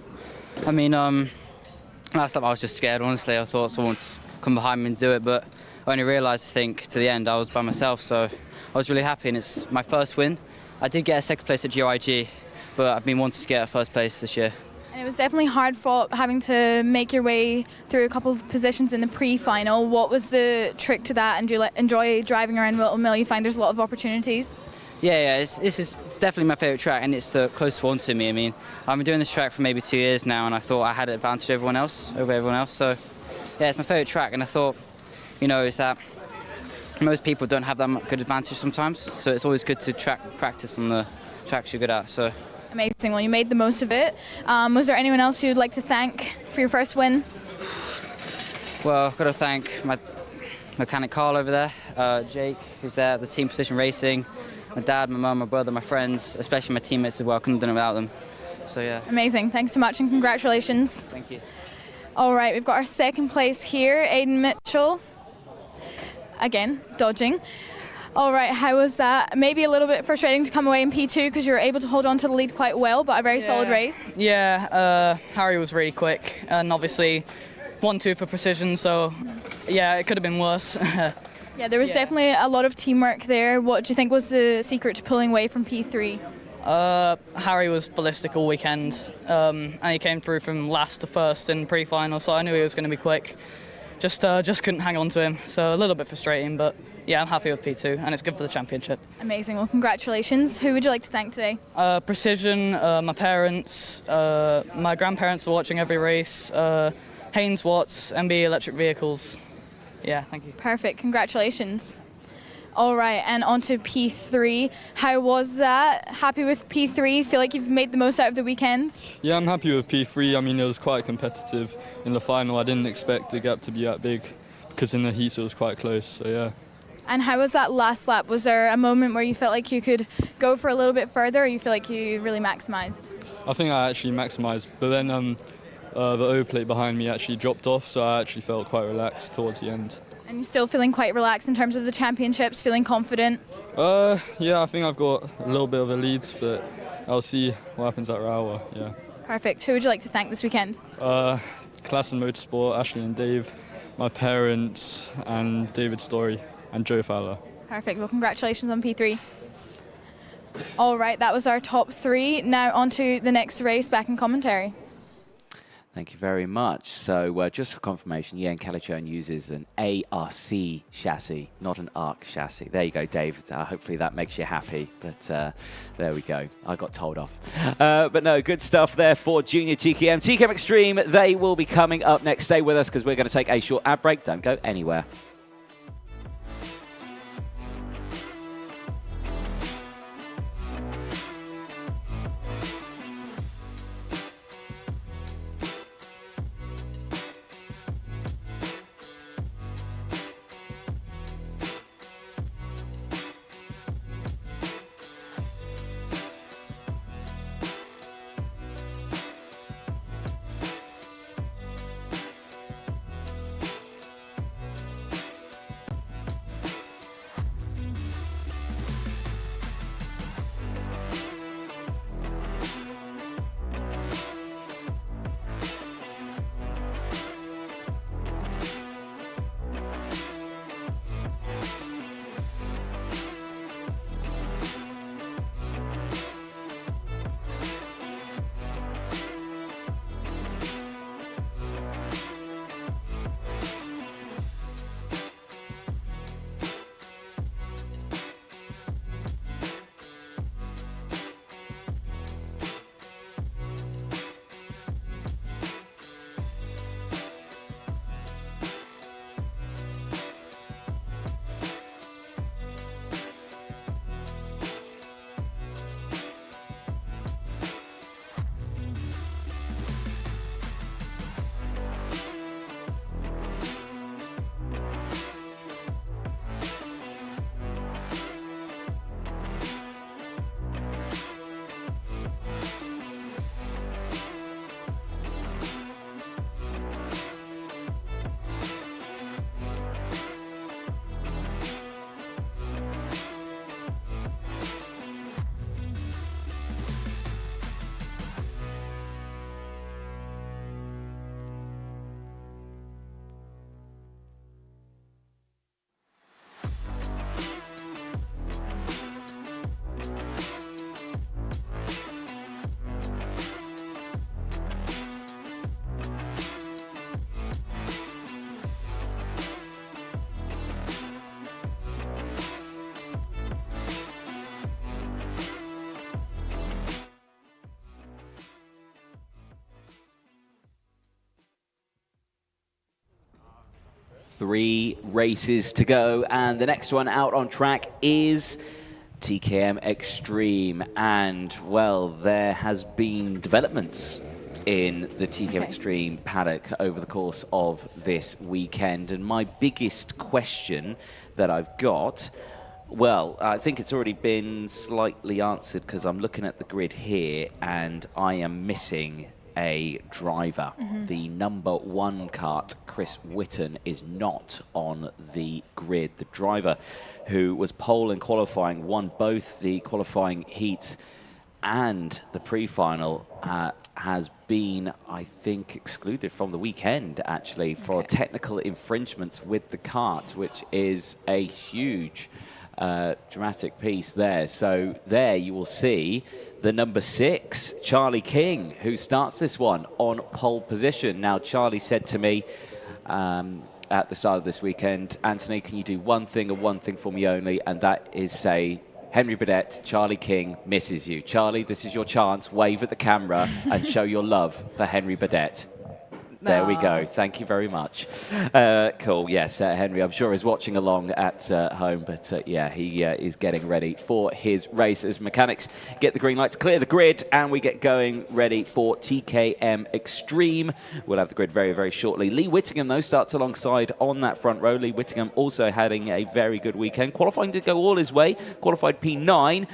I mean, last lap I was just scared, honestly. I thought someone would come behind me and do it, but I only realised, I think, to the end I was by myself, so I was really happy, and it's my first win. I did get a second place at GIG, but I've been wanting to get a first place this year. And it was definitely hard fought having to make your way through a couple of positions in the pre-final. What was the trick to that, and do you enjoy driving around Whilton Mill? You find there's a lot of opportunities? Yeah, this is definitely my favourite track, and it's the closest one to me. I mean, I've been doing this track for maybe 2 years now, and I thought I had an advantage over everyone else. So, yeah, it's my favourite track, and I thought, you know, is that most people don't have that good advantage sometimes. So it's always good to practice on the tracks you're good at. So. Amazing. Well, you made the most of it. Was there anyone else you'd like to thank for your first win? Well, I've got to thank my mechanic Carl over there, Jake, who's there, the Team Precision Racing, my dad, my mum, my brother, my friends, especially my teammates as well. I couldn't have done it without them. So, yeah. Amazing. Thanks so much and congratulations. Thank you. All right, we've got our second place here, Aidan Mitchell. Again, dodging. All right, how was that? Maybe a little bit frustrating to come away in P2 because you were able to hold on to the lead quite well, but a very solid race. Yeah, Harry was really quick, and obviously 1-2 for precision, so yeah, it could have been worse. Yeah, there was definitely a lot of teamwork there. What do you think was the secret to pulling away from P3? Harry was ballistic all weekend, and he came through from last to first in pre-final, so I knew he was going to be quick. Just couldn't hang on to him, so a little bit frustrating, but yeah, I'm happy with P2, and it's good for the championship. Amazing. Well, congratulations. Who would you like to thank today? Precision, my parents, my grandparents are watching every race, Haynes Watts, MB Electric Vehicles. Yeah, thank you. Perfect. Congratulations. All right, and on to P3. How was that? Happy with P3? Feel like you've made the most out of the weekend? Yeah, I'm happy with P3. I mean, it was quite competitive in the final. I didn't expect the gap to be that big because in the heats it was quite close, so yeah. And how was that last lap? Was there a moment where you felt like you could go for a little bit further, or you feel like you really maximised? I think I actually maximised, but then the O plate behind me actually dropped off, so I actually felt quite relaxed towards the end. And you're still feeling quite relaxed in terms of the championships, feeling confident? Yeah, I think I've got a little bit of a lead, but I'll see what happens at Rower, yeah. Perfect. Who would you like to thank this weekend? Class and Motorsport, Ashley and Dave, my parents, and David Story, and Joe Fowler. Perfect. Well, congratulations on P3. All right, that was our top three. Now on to the next race, back in commentary. Thank you very much. So just for confirmation, Ian Calichone uses an ARC chassis, not an ARC chassis. There you go, Dave. Hopefully that makes you happy. But there we go. I got told off. But no, good stuff there for Junior TKM. TKM Extreme, they will be coming up next. Stay with us because we're going to take a short ad break. Don't go anywhere. 3 races to go, and the next one out on track is TKM Extreme. And, well, there has been developments in the TKM Extreme paddock over the course of this weekend. And my biggest question that I've got, well, I think it's already been slightly answered because I'm looking at the grid here and I am missing a driver. The number 1 kart, Chris Whitton, is not on the grid. The driver who was pole in qualifying, won both the qualifying heats and the pre-final, has been, I think, excluded from the weekend, actually, for technical infringements with the kart, which is a huge dramatic piece there. So there you will see the number 6, Charlie King, who starts this one on pole position. Now, Charlie said to me at the start of this weekend, Anthony, can you do one thing and one thing for me only? And that is say, Henry Burdett, Charlie King misses you. Charlie, this is your chance. Wave at the camera and show your love for Henry Burdett. There we go. Thank you very much. Cool. Yes, Henry, I'm sure is watching along at home, but yeah, he is getting ready for his race as mechanics get the green light to clear the grid, and we get going ready for TKM Extreme. We'll have the grid very, very shortly. Lee Whittingham, though, starts alongside on that front row. Lee Whittingham also having a very good weekend. Qualifying did go all his way. Qualified P9,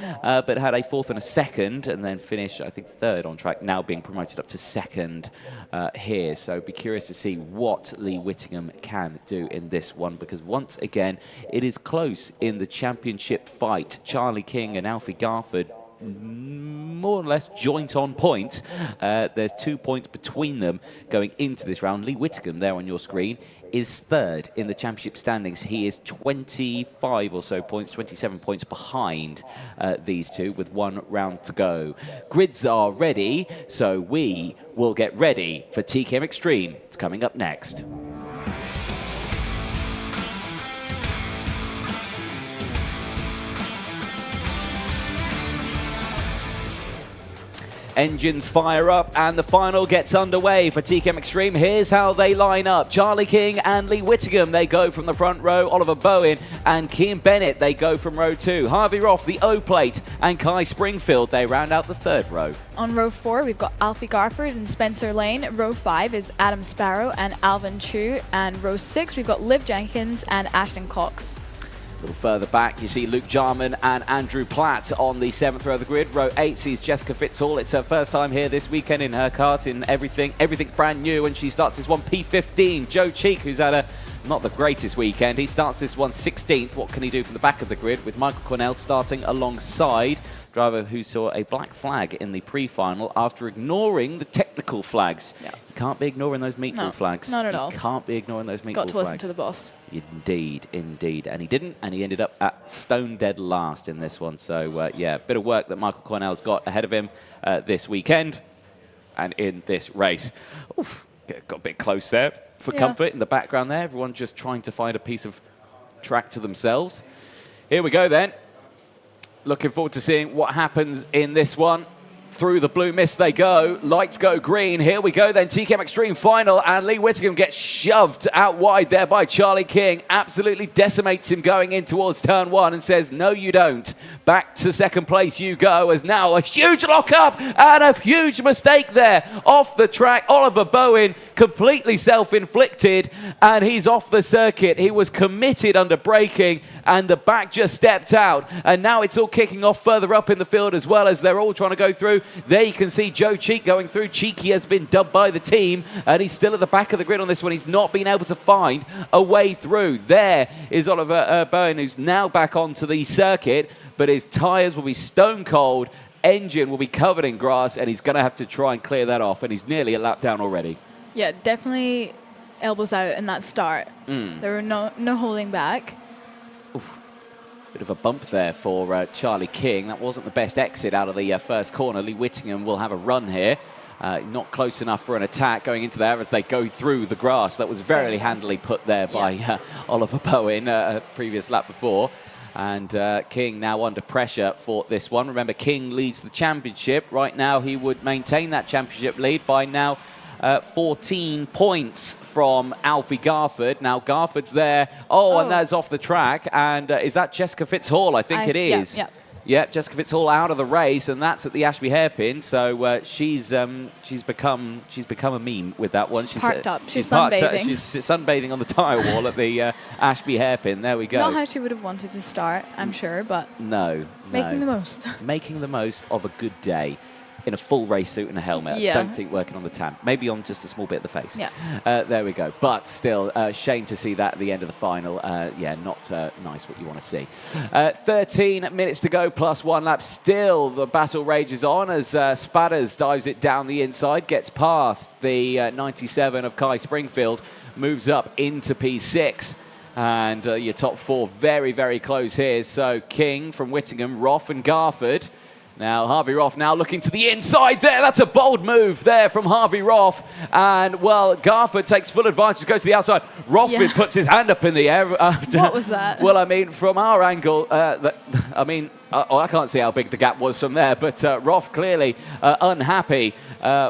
but had a 4th and a 2nd, and then finished, I think, 3rd on track, now being promoted up to 2nd here. So be curious to see what Lee Whittingham can do in this one, because once again it is close in the championship fight. Charlie King and Alfie Garford more or less joint on points. There's 2 points between them going into this round. Lee Whittingham there on your screen is 3rd in the championship standings. He is 25 or so points, 27 points behind these two with 1 round to go. Grids are ready, so we will get ready for TKM Extreme. It's coming up next. Engines fire up and the final gets underway for TKM Extreme. Here's how they line up. Charlie King and Lee Whittingham, they go from the front row. Oliver Bowen and Kean Bennett, they go from row 2. Harvey Roth, the O Plate, and Kai Springfield, they round out the 3rd row. On row 4, we've got Alfie Garford and Spencer Lane. Row 5 is Adam Sparrow and Alvin Chu. And row 6, we've got Liv Jenkins and Ashton Cox. A little further back, you see Luke Jarman and Andrew Platt on the 7th row of the grid. Row 8 sees Jessica Fitzhall. It's her first time here this weekend in her kart, in everything brand new, and she starts this one P15. Joe Cheek, who's had a not the greatest weekend, he starts this one 16th. What can he do from the back of the grid, with Michael Cornell starting alongside driver who saw a black flag in the pre-final after ignoring the technical flags. You can't be ignoring those meatball flags. Not at all. You can't be ignoring those meatball flags. Got to listen to the boss. Indeed, indeed. And he didn't, and he ended up at stone dead last in this one. So, yeah, bit of work that Michael Cornell's got ahead of him this weekend and in this race. Oof, got a bit close there for comfort in the background there. Everyone just trying to find a piece of track to themselves. Here we go then. Looking forward to seeing what happens in this one. Through the blue mist they go. Lights go green. Here we go then. TKM Extreme Final. And Lee Whittingham gets shoved out wide there by Charlie King. Absolutely decimates him going in towards turn 1 and says, no, you don't. Back to 2nd place you go, as now a huge lock-up and a huge mistake there. Off the track, Oliver Bowen, completely self-inflicted, and he's off the circuit. He was committed under braking, and the back just stepped out. And now it's all kicking off further up in the field as well, as they're all trying to go through. There you can see Joe Cheek going through. Cheeky has been dubbed by the team, and he's still at the back of the grid on this one. He's not been able to find a way through. There is Oliver Bowen, who's now back onto the circuit, but his tyres will be stone cold, engine will be covered in grass, and he's going to have to try and clear that off, and he's nearly a lap down already. Yeah, definitely elbows out in that start. There were no holding back. Oof. Bit of a bump there for Charlie King. That wasn't the best exit out of the first corner. Lee Whittingham will have a run here. Not close enough for an attack going into there as they go through the grass. That was very handily put there by Oliver Bowen, previous lap before. And King now under pressure for this one. Remember, King leads the championship. Right now, he would maintain that championship lead by now 14 points from Alfie Garford. Now, Garford's there. Oh, and there's off the track. And is that Jessica Fitzhall? I think it is. Yeah. Yep, Jessica Fitzhall out of the race, and that's at the Ashby hairpin. So she's become a meme with that one. She's parked up. She's parked sunbathing. She's sunbathing on the tyre wall at the Ashby hairpin. There we go. Not how she would have wanted to start, I'm sure, but No. making the most. Making the most of a good day in a full race suit and a helmet. Yeah. Don't think working on the tan. Maybe on just a small bit of the face. Yeah. There we go. But still, shame to see that at the end of the final. Yeah, not nice what you want to see. 13 minutes to go, plus 1 lap. Still, the battle rages on as Spatters dives it down the inside, gets past the 97 of Kai Springfield, moves up into P6. And your top 4 very, very close here. So King from Whittingham, Roth and Garford. Now, Harvey Roth now looking to the inside there. That's a bold move there from Harvey Roth. And, well, Garford takes full advantage, goes to the outside. Rothford puts his hand up in the air. After, what was that? Well, I mean, from our angle, I can't see how big the gap was from there, but Roth clearly unhappy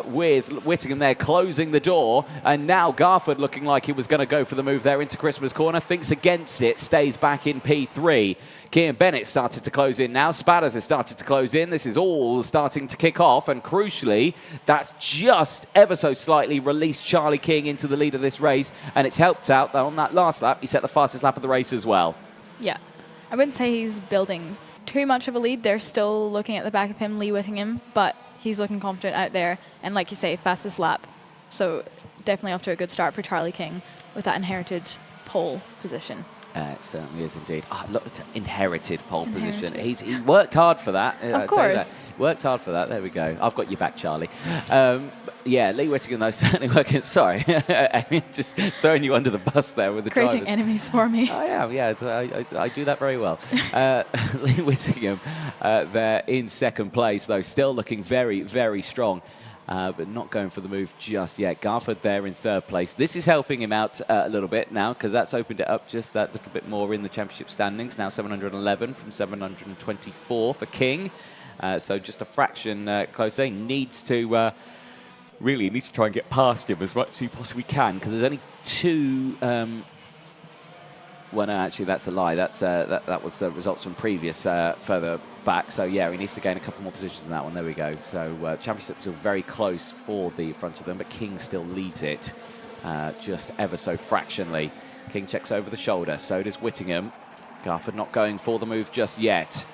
with Whittingham there closing the door. And now Garford looking like he was going to go for the move there into Christmas Corner, thinks against it, stays back in P3. Kian Bennett started to close in now. Spatters has started to close in. This is all starting to kick off. And crucially, that's just ever so slightly released Charlie King into the lead of this race. And it's helped out that on that last lap, he set the fastest lap of the race as well. Yeah. I wouldn't say he's building too much of a lead. They're still looking at the back of him, Lee Whittingham, but he's looking confident out there. And like you say, fastest lap. So definitely off to a good start for Charlie King with that inherited pole position. It certainly is indeed. Look, it's an inherited pole position. He worked hard for that. Of course. Worked hard for that. There we go. I've got your back, Charlie. Yeah, Lee Whittingham, though, certainly working. Sorry. I mean, just throwing you under the bus there with the Creating drivers. enemies for me. I am, yeah. I do that very well. Lee Whittingham there in second place, though, still looking very, very strong. But not going for the move just yet. Garford there in third place. This is helping him out a little bit now because that's opened it up just that little bit more in the championship standings. Now 711 from 724 for King. So just a fraction closer. He needs to really needs to try and get past him as much as he possibly can because there's only 2... well, no, actually, that's a lie. That was results from previous further back. So, yeah, he needs to gain a couple more positions in that one. There we go. So, championships are very close for the front of them, but King still leads it just ever so fractionally. King checks over the shoulder. So does Whittingham. Garford not going for the move just yet.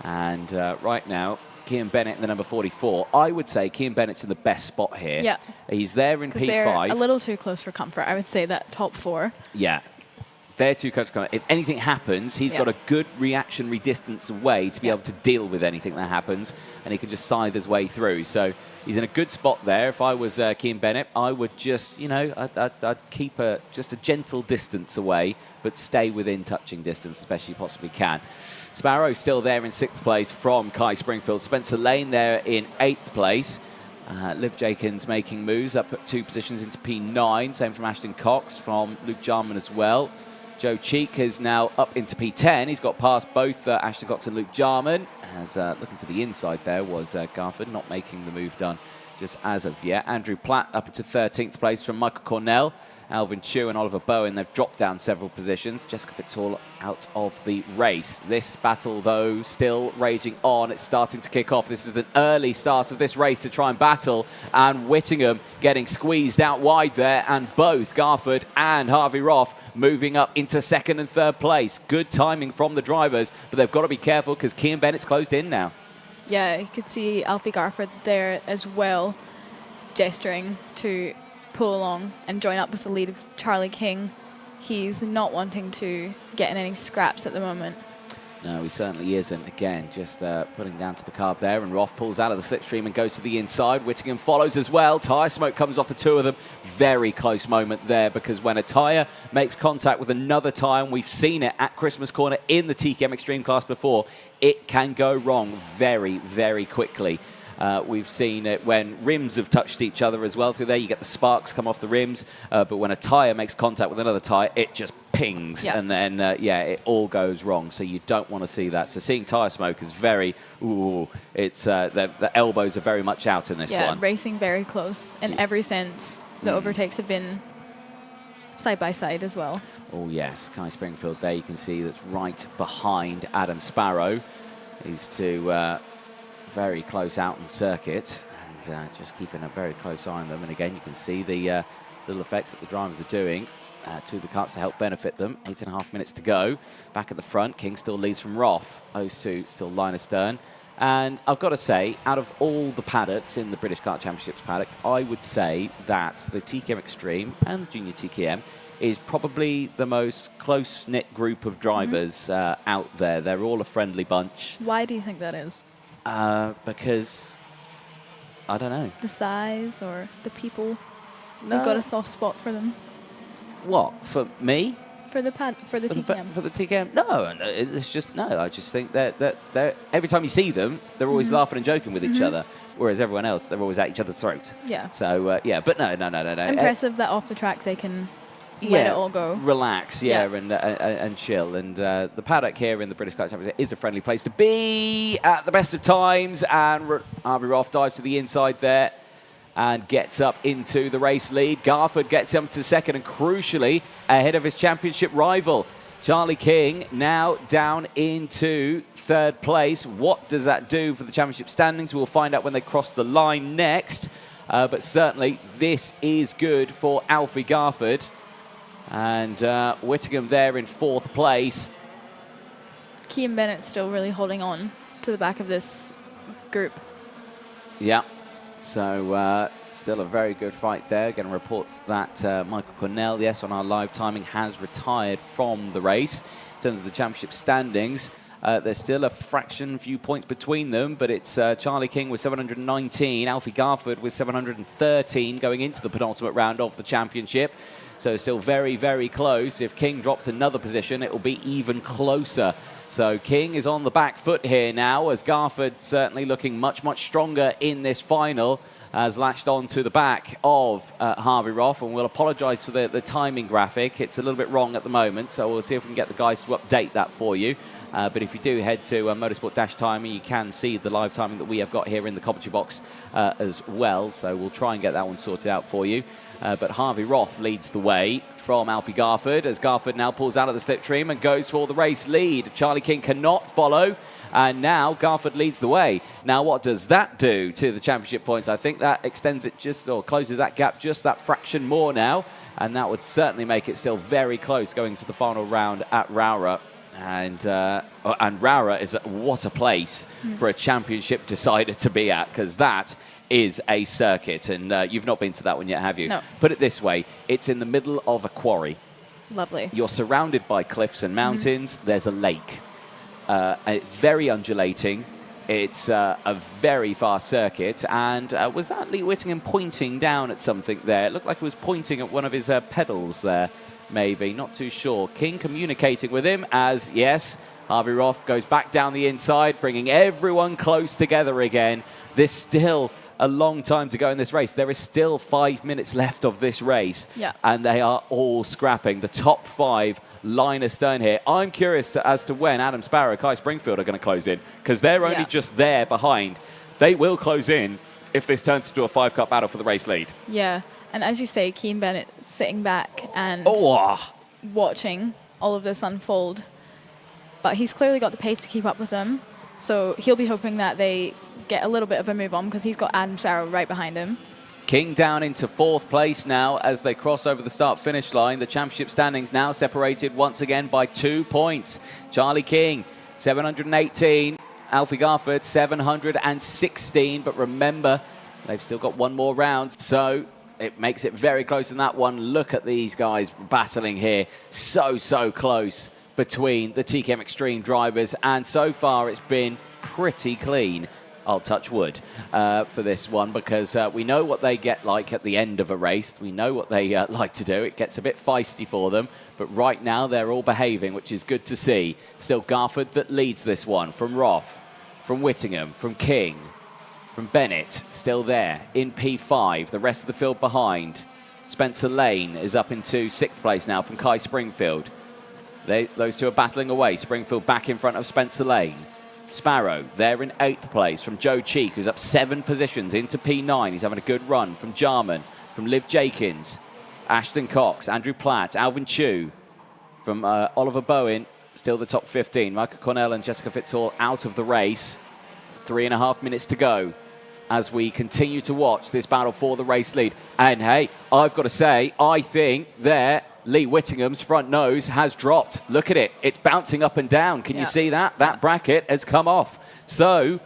And right now, Kian Bennett in the number 44. I would say Kian Bennett's in the best spot here. Yeah. He's there in P5. They're a little too close for comfort. I would say that top 4. Yeah. They're too close to comfort. If anything happens, he's got a good reactionary distance away to be able to deal with anything that happens, and he can just scythe his way through. So he's in a good spot there. If I was Kian Bennett, I would just, I'd keep just a gentle distance away, but stay within touching distance, especially you possibly can. Sparrow still there in 6th place from Kai Springfield. Spencer Lane there in 8th place. Liv Jenkins making moves up at 2 positions into P9. Same from Ashton Cox, from Luke Jarman as well. Joe Cheek is now up into P10. He's got past both Ashton Cox and Luke Jarman. As looking to the inside there was Garford, not making the move done just as of yet. Andrew Platt up into 13th place from Michael Cornell. Alvin Chu and Oliver Bowen, they've dropped down several positions. Jessica Fitzhall out of the race. This battle, though, still raging on. It's starting to kick off. This is an early start of this race to try and battle. And Whittingham getting squeezed out wide there. And both Garford and Harvey Roth moving up into 2nd and 3rd place. Good timing from the drivers, but they've got to be careful because Kian Bennett's closed in now. Yeah, you could see Alfie Garford there as well, gesturing to pull along and join up with the lead of Charlie King. He's not wanting to get in any scraps at the moment. No, he certainly isn't. Again, just putting down to the carb there, and Roth pulls out of the slipstream and goes to the inside. Whittingham follows as well. Tyre smoke comes off the 2 of them. Very close moment there, because when a tyre makes contact with another tyre, and we've seen it at Christmas Corner in the TKM Extreme class before, it can go wrong very, very quickly. We've seen it when rims have touched each other as well through there. You get the sparks come off the rims, but when a tyre makes contact with another tyre, it just pings, Yeah. and then, it all goes wrong. So you don't want to see that. So seeing tyre smoke is very, it's the elbows are very much out in this one. Racing very close in every sense. The overtakes have been side by side as well. Oh, yes. Kai Springfield there, you can see that's right behind Adam Sparrow. He's to very close out in circuit, and just keeping a very close eye on them. And again, you can see the little effects that the drivers are doing to the karts to help benefit them. 8.5 minutes to go. Back at the front, King still leads from Roth. Those two still line astern. And I've got to say, out of all the paddocks in the British Kart Championships paddock, I would say that the TKM Extreme and the Junior TKM is probably the most close-knit group of drivers out there. They're all a friendly bunch. Why do you think that is? Because, I don't know. The size or the people? No. You've got a soft spot for them? What, for me? For the TKM? For the TKM? No, it's just, no. I just think that every time you see them, they're always laughing and joking with each other. Whereas everyone else, they're always at each other's throat. Yeah. So, but no. Impressive that off the track they can let it all go. Relax, and chill. And the paddock here in the British Kart Championship is a friendly place to be at the best of times. And Harvey Roth dives to the inside there and gets up into the race lead. Garford gets him to second and crucially ahead of his championship rival. Charlie King now down into third place. What does that do for the championship standings? We'll find out when they cross the line next. But certainly this is good for Alfie Garford. And Whittingham there in fourth place. Kean Bennett's still really holding on to the back of this group. Yeah. So still a very good fight there. Again, reports that Michael Cornell, yes, on our live timing, has retired from the race. In terms of the championship standings, there's still a few points between them, but it's Charlie King with 719, Alfie Garford with 713 going into the penultimate round of the championship. So still very, very close. If King drops another position, it will be even closer. So King is on the back foot here now, as Garford certainly looking much, much stronger in this final, has latched on to the back of Harvey Roth, and we'll apologise for the timing graphic. It's a little bit wrong at the moment, so we'll see if we can get the guys to update that for you. But if you do head to Motorsport-Timing, you can see the live timing that we have got here in the commentary box as well. So we'll try and get that one sorted out for you. But Harvey Roth leads the way from Alfie Garford, as Garford now pulls out of the slipstream and goes for the race lead. Charlie King cannot follow, and now Garford leads the way. Now what does that do to the championship points? I think that extends it or closes that gap just that fraction more now, and that would certainly make it still very close going to the final round at Rowra. And Rowra is what a place for a championship decider to be at, because that is a circuit, and you've not been to that one yet, have you? No. Put it this way, it's in the middle of a quarry. Lovely. You're surrounded by cliffs and mountains. There's a lake. Very undulating. It's a very fast circuit. And was that Lee Whittingham pointing down at something there? It looked like he was pointing at one of his pedals there, maybe. Not too sure. King communicating with him as, yes, Harvey Roth goes back down the inside, bringing everyone close together again. There's still a long time to go in this race. There is still 5 minutes left of this race. Yeah. And they are all scrapping. The top 5 line astern here. I'm curious as to when Adam Sparrow, Kai Springfield are going to close in, because they're only just there behind. They will close in if this turns into a 5-cut battle for the race lead. Yeah. And as you say, Kean Bennett sitting back and watching all of this unfold. But he's clearly got the pace to keep up with them. So he'll be hoping that they get a little bit of a move on, because he's got Adam Sparrow right behind him. King down into fourth place now as they cross over the start-finish line. The championship standings now separated once again by 2 points. Charlie King, 718. Alfie Garford, 716. But remember, they've still got one more round, so it makes it very close in that one. Look at these guys battling here. So close between the TKM Extreme drivers. And so far, it's been pretty clean. I'll touch wood for this one, because we know what they get like at the end of a race. We know what they like to do. It gets a bit feisty for them, but right now they're all behaving, which is good to see. Still Garford that leads this one, from Roth, from Whittingham, from King, from Bennett, still there in P5. The rest of the field behind. Spencer Lane is up into 6th place now from Kai Springfield. Those two are battling away. Springfield back in front of Spencer Lane. Sparrow there in 8th place from Joe Cheek, who's up 7 positions into P9. He's having a good run from Jarman, from Liv Jakins, Ashton Cox, Andrew Platt, Alvin Chu, from Oliver Bowen, still the top 15. Michael Cornell and Jessica Fitzhall out of the race. 3.5 minutes to go as we continue to watch this battle for the race lead. And hey, I've got to say, I think there Lee Whittingham's front nose has dropped. Look at it. It's bouncing up and down. Can you see that? That bracket has come off. So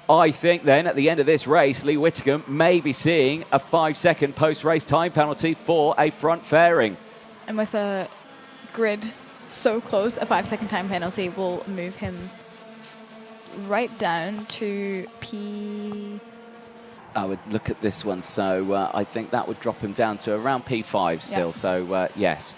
I think then at the end of this race, Lee Whittingham may be seeing a 5-second post-race time penalty for a front fairing. And with a grid so close, a 5-second time penalty will move him right down to P... I would look at this one, so I think that would drop him down to around P5 still. Yep. So, yes,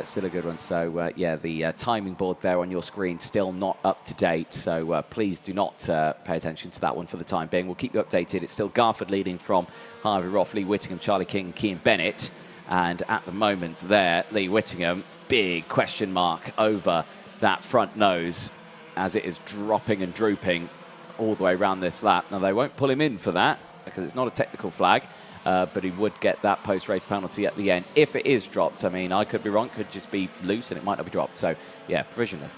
still a good one. So, yeah, the timing board there on your screen still not up to date. So, please do not pay attention to that one for the time being. We'll keep you updated. It's still Garford leading from Harvey Roth, Lee Whittingham, Charlie King, and Kean Bennett. And at the moment there, Lee Whittingham, big question mark over that front nose as it is dropping and drooping all the way around this lap. Now, they won't pull him in for that, because it's not a technical flag, but he would get that post-race penalty at the end if it is dropped. I mean, I could be wrong, could just be loose and it might not be dropped. So, yeah, provisionally.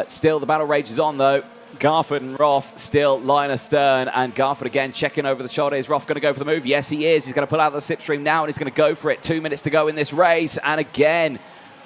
Still, the battle rages on, though. Garford and Roth still line astern, and Garford again checking over the shoulder. Is Roth going to go for the move? Yes, he is. He's going to pull out the slipstream now, and he's going to go for it. 2 minutes to go in this race, and again,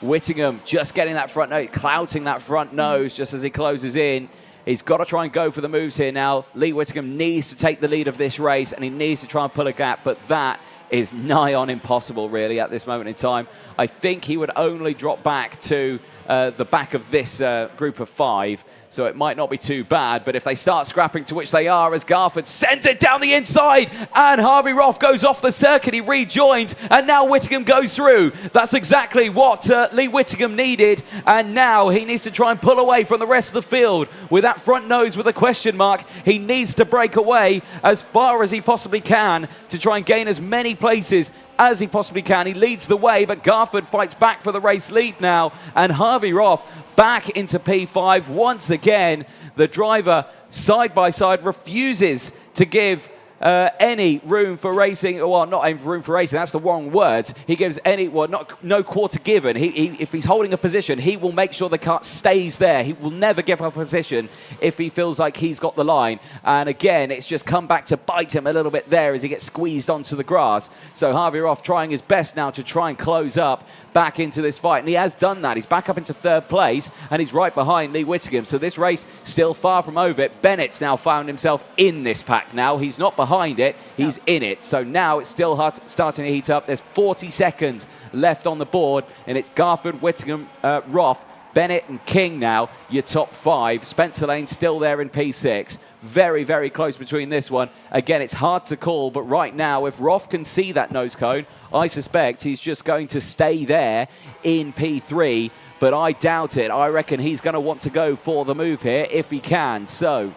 Whittingham just getting that front nose, clouting that front nose just as he closes in. He's got to try and go for the moves here now. Lee Whittingham needs to take the lead of this race, and he needs to try and pull a gap, but that is nigh on impossible, really, at this moment in time. I think he would only drop back to the back of this group of 5, so it might not be too bad, but if they start scrapping, to which they are, as Garford sends it down the inside, and Harvey Roth goes off the circuit, he rejoins, and now Whittingham goes through. That's exactly what Lee Whittingham needed, and now he needs to try and pull away from the rest of the field. With that front nose with a question mark, he needs to break away as far as he possibly can to try and gain as many places as he possibly can. He leads the way, but Garford fights back for the race lead now, and Harvey Roth back into P5 once again. The driver side by side refuses to give any room for racing. Well, not any room for racing, that's the wrong words. He gives any, well, no quarter given. If he's holding a position, he will make sure the car stays there. He will never give up a position if he feels like he's got the line. And again, it's just come back to bite him a little bit there as he gets squeezed onto the grass. So Harvey Roth trying his best now to try and close up back into this fight, and he has done that. He's back up into 3rd place, and he's right behind Lee Whittingham. So this race still far from over. Bennett's now found himself in this pack now. He's not behind it, he's in it. So now it's still starting to heat up. There's 40 seconds left on the board, and it's Garford, Whittingham, Roth, Bennett and King now, your top 5. Spencer Lane still there in P6. Very, very close between this one. Again, it's hard to call, but right now, if Roth can see that nose cone, I suspect he's just going to stay there in P3, but I doubt it. I reckon he's going to want to go for the move here if he can. So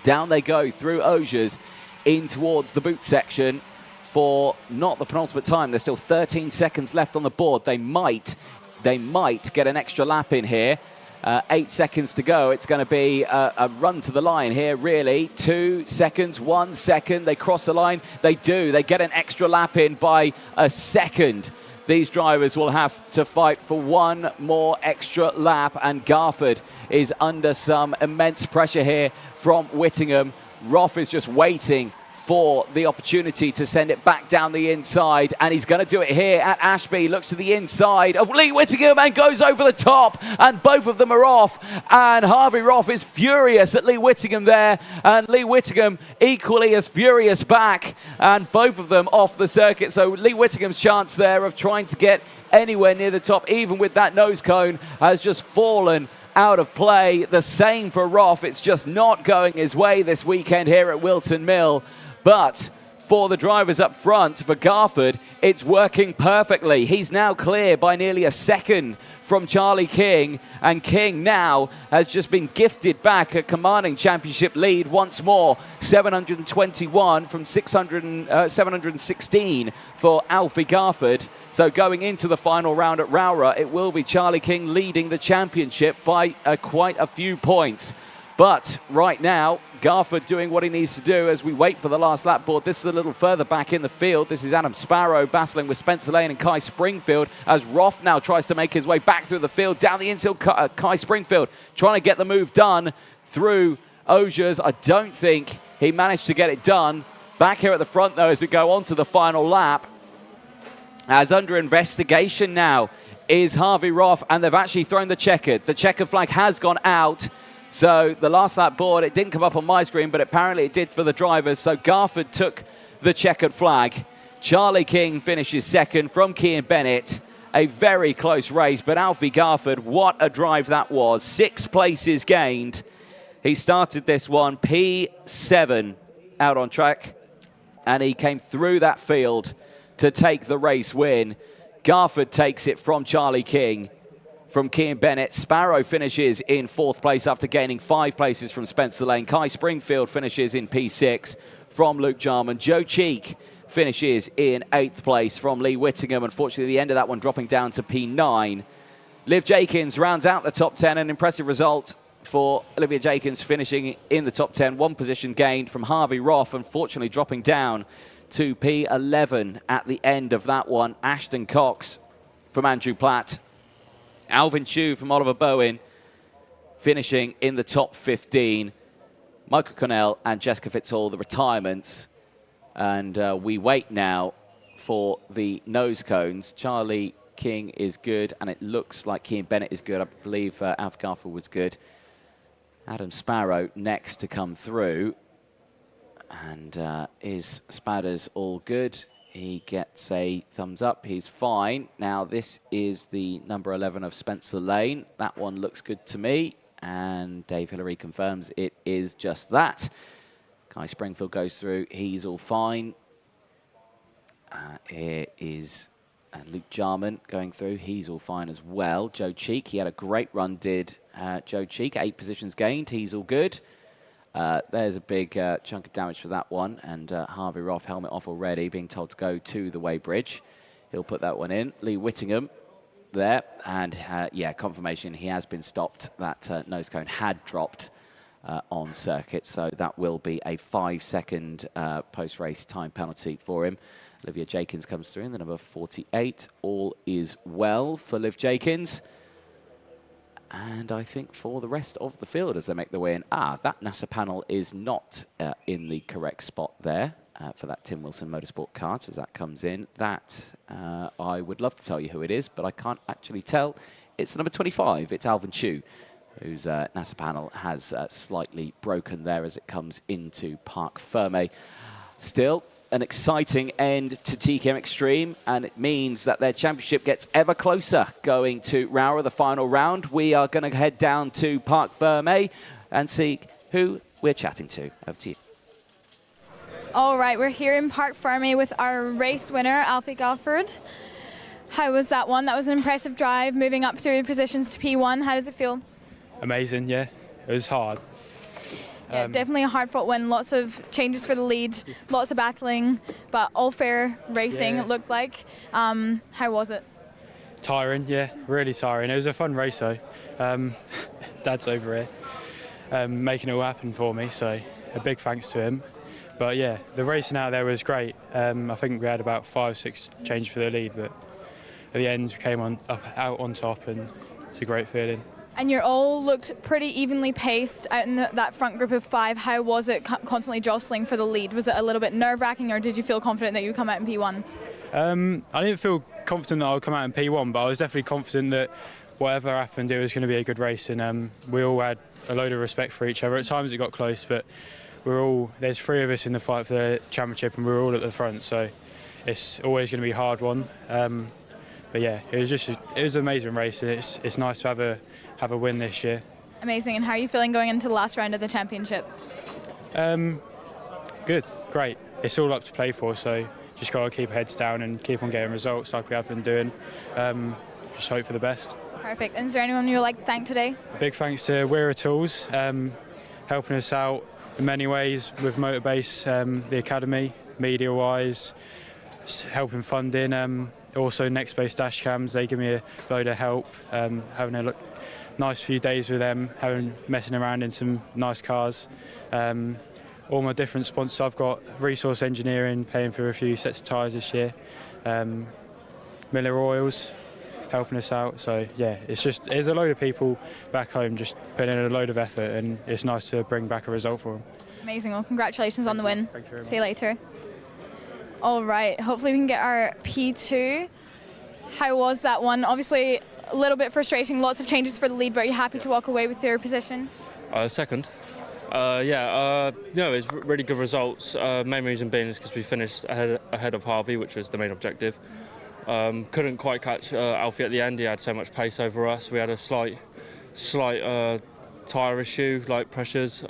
down they go through Osiers in towards the boot section for not the penultimate time. There's still 13 seconds left on the board. They might get an extra lap in here. 8 seconds to go. It's going to be a run to the line here, really. 2 seconds, 1 second. They cross the line. They do. They get an extra lap in by a second. These drivers will have to fight for one more extra lap, and Garford is under some immense pressure here from Whittingham. Roth is just waiting for the opportunity to send it back down the inside, and he's going to do it here at Ashby. Looks to the inside of Lee Whittingham and goes over the top, and both of them are off, and Harvey Roth is furious at Lee Whittingham there, and Lee Whittingham equally as furious back, and both of them off the circuit. So Lee Whittingham's chance there of trying to get anywhere near the top, even with that nose cone, has just fallen out of play. The same for Roth. It's just not going his way this weekend here at Whilton Mill. But for the drivers up front. For Garford, it's working perfectly. He's now clear by nearly a second from Charlie King, and King now has just been gifted back a commanding championship lead once more. 721 from 716 for Alfie Garford. So going into the final round at Wera, it will be Charlie King leading the championship by quite a few points. But right now, Garford doing what he needs to do as we wait for the last lap board. This is a little further back in the field. This is Adam Sparrow battling with Spencer Lane and Kai Springfield as Roth now tries to make his way back through the field. Down the inside, Kai Springfield trying to get the move done through Osiers. I don't think he managed to get it done. Back here at the front, though, as we go on to the final lap. As under investigation now is Harvey Roth, and they've actually thrown the checkered. The checkered flag has gone out. So the last lap board, it didn't come up on my screen, but apparently it did for the drivers. So Garford took the checkered flag. Charlie King finishes second from Kean Bennett. A very close race, but Alfie Garford, what a drive that was. 6 places gained. He started this one P7 out on track, and he came through that field to take the race win. Garford takes it from Charlie King. From Kean Bennett, Sparrow finishes in 4th place after gaining 5 places from Spencer Lane. Kai Springfield finishes in P6 from Luke Jarman. Joe Cheek finishes in 8th place from Lee Whittingham. Unfortunately, the end of that one dropping down to P9. Liv Jakins rounds out the top 10. An impressive result for Olivia Jakins, finishing in the top 10. 1 position gained from Harvey Roth, unfortunately dropping down to P11 at the end of that one. Ashton Cox from Andrew Platt. Alvin Chu from Oliver Bowen finishing in the top 15. Michael Connell and Jessica Fitzhall, the retirements. And we wait now for the nose cones. Charlie King is good, and it looks like Kean Bennett is good. I believe Alf Garfield was good. Adam Sparrow next to come through. And is Spadders all good? He gets a thumbs up. He's fine. Now, this is the number 11 of Spencer Lane. That one looks good to me. And Dave Hillary confirms it is just that. Kai Springfield goes through. He's all fine. Here is Luke Jarman going through. He's all fine as well. Joe Cheek, he had a great run, did Joe Cheek. 8 positions gained. He's all good. There's a big chunk of damage for that one, and Harvey Roth, helmet off already, being told to go to the weighbridge. He'll put that one in. Lee Whittingham there, and yeah, confirmation he has been stopped. That nose cone had dropped on circuit, so that will be a 5-second post-race time penalty for him. Olivia Jakins comes through in the number 48. All is well for Liv Jakins. And I think for the rest of the field as they make their way in. That NASA panel is not in the correct spot there for that Tim Wilson Motorsport kart as that comes in. That, I would love to tell you who it is, but I can't actually tell. It's number 25. It's Alvin Chu, whose NASA panel has slightly broken there as it comes into Parc Ferme. Still, an exciting end to TKM Extreme, and it means that their championship gets ever closer going to Wera, the final round. We are going to head down to Parc Ferme and see who we're chatting to. Over to you. All right, we're here in Parc Ferme with our race winner, Alfie Garford. How was that one? That was an impressive drive, moving up through positions to P1. How does it feel? Amazing, yeah. It was hard. Yeah, definitely a hard-fought win. Lots of changes for the lead, lots of battling, but all fair racing, it looked like. How was it? Tiring, yeah, really tiring. It was a fun race, though. Dad's over here making it all happen for me, so a big thanks to him. But yeah, the racing out there was great. I think we had about 5-6 changes for the lead, but at the end we came out on top, and it's a great feeling. And you all looked pretty evenly paced out in that front group of 5. How was it constantly jostling for the lead? Was it a little bit nerve-wracking, or did you feel confident that you would come out in P1? I didn't feel confident that I would come out in P1, but I was definitely confident that whatever happened, it was going to be a good race, and we all had a load of respect for each other. At times it got close, but there's 3 of us in the fight for the championship, and we're all at the front, so it's always going to be a hard one. But yeah, it was an amazing race, and it's nice to have a win this year. Amazing. And how are you feeling going into the last round of the championship? Good, great. it's all up to play for. So just got to keep heads down and keep on getting results like we have been doing. Just hope for the best. Perfect. And is there anyone you would like to thank today? A big thanks to Wera Tools, helping us out in many ways with Motorbase, the academy, media-wise, helping funding. Also Next Base dash cams, they give me a load of help. Having a nice few days with them, messing around in some nice cars. All my different sponsors, I've got Resource Engineering, paying for a few sets of tyres this year. Miller Oils, helping us out. So yeah, there's a load of people back home just putting in a load of effort, and it's nice to bring back a result for them. Amazing. Well, congratulations on the win. Thank you very much. See you later. All right, hopefully we can get our P2. How was that one? Obviously a little bit frustrating, lots of changes for the lead, but are you happy to walk away with your position? Second. It's really good results. Main reason being is because we finished ahead of Harvey, which was the main objective. Couldn't quite catch Alfie at the end. He had so much pace over us. We had a slight tyre issue, like pressures.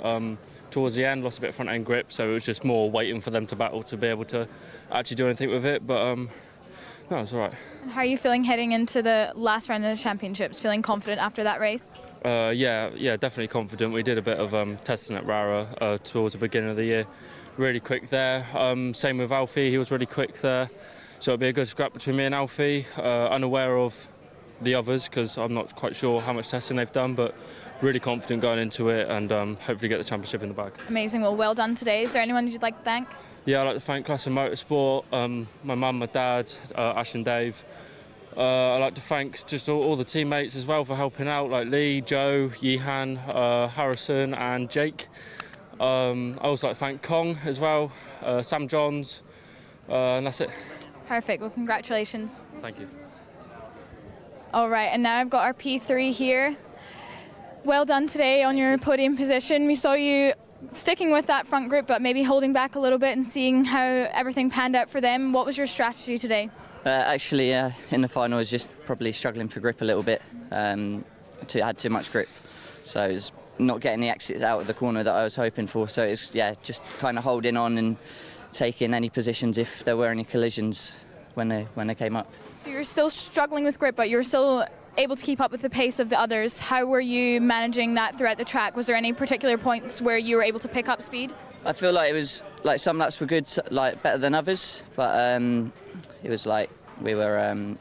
Towards the end, lost a bit of front end grip, so it was just more waiting for them to battle to be able to actually do anything with it. But no, it was all right. And how are you feeling heading into the last round of the championships? Feeling confident after that race? Yeah, definitely confident. We did a bit of testing at Wera towards the beginning of the year. Really quick there. Same with Alfie, he was really quick there. So it'll be a good scrap between me and Alfie. Unaware of the others because I'm not quite sure how much testing they've done, but really confident going into it and hopefully get the championship in the bag. Amazing. Well done today. Is there anyone you'd like to thank? Yeah, I'd like to thank Class and Motorsport, my mum, my dad, Ash and Dave. I'd like to thank just all the teammates as well for helping out, like Lee, Joe, Yihan, Harrison and Jake. I also like to thank Kong as well, Sam Johns, and that's it. Perfect. Well, congratulations. Thank you. All right, and now I've got our P3 here. Well done today on your podium position. We saw you sticking with that front group, but maybe holding back a little bit and seeing how everything panned out for them. What was your strategy today? In the final, I was just probably struggling for grip a little bit. Had too much grip, so I was not getting the exits out of the corner that I was hoping for. So it's just kind of holding on and taking any positions if there were any collisions when they came up. So you're still struggling with grip, but you're still able to keep up with the pace of the others. How were you managing that throughout the track? Was there any particular points where you were able to pick up speed? I feel like it was like some laps were good, like better than others, but it was like we were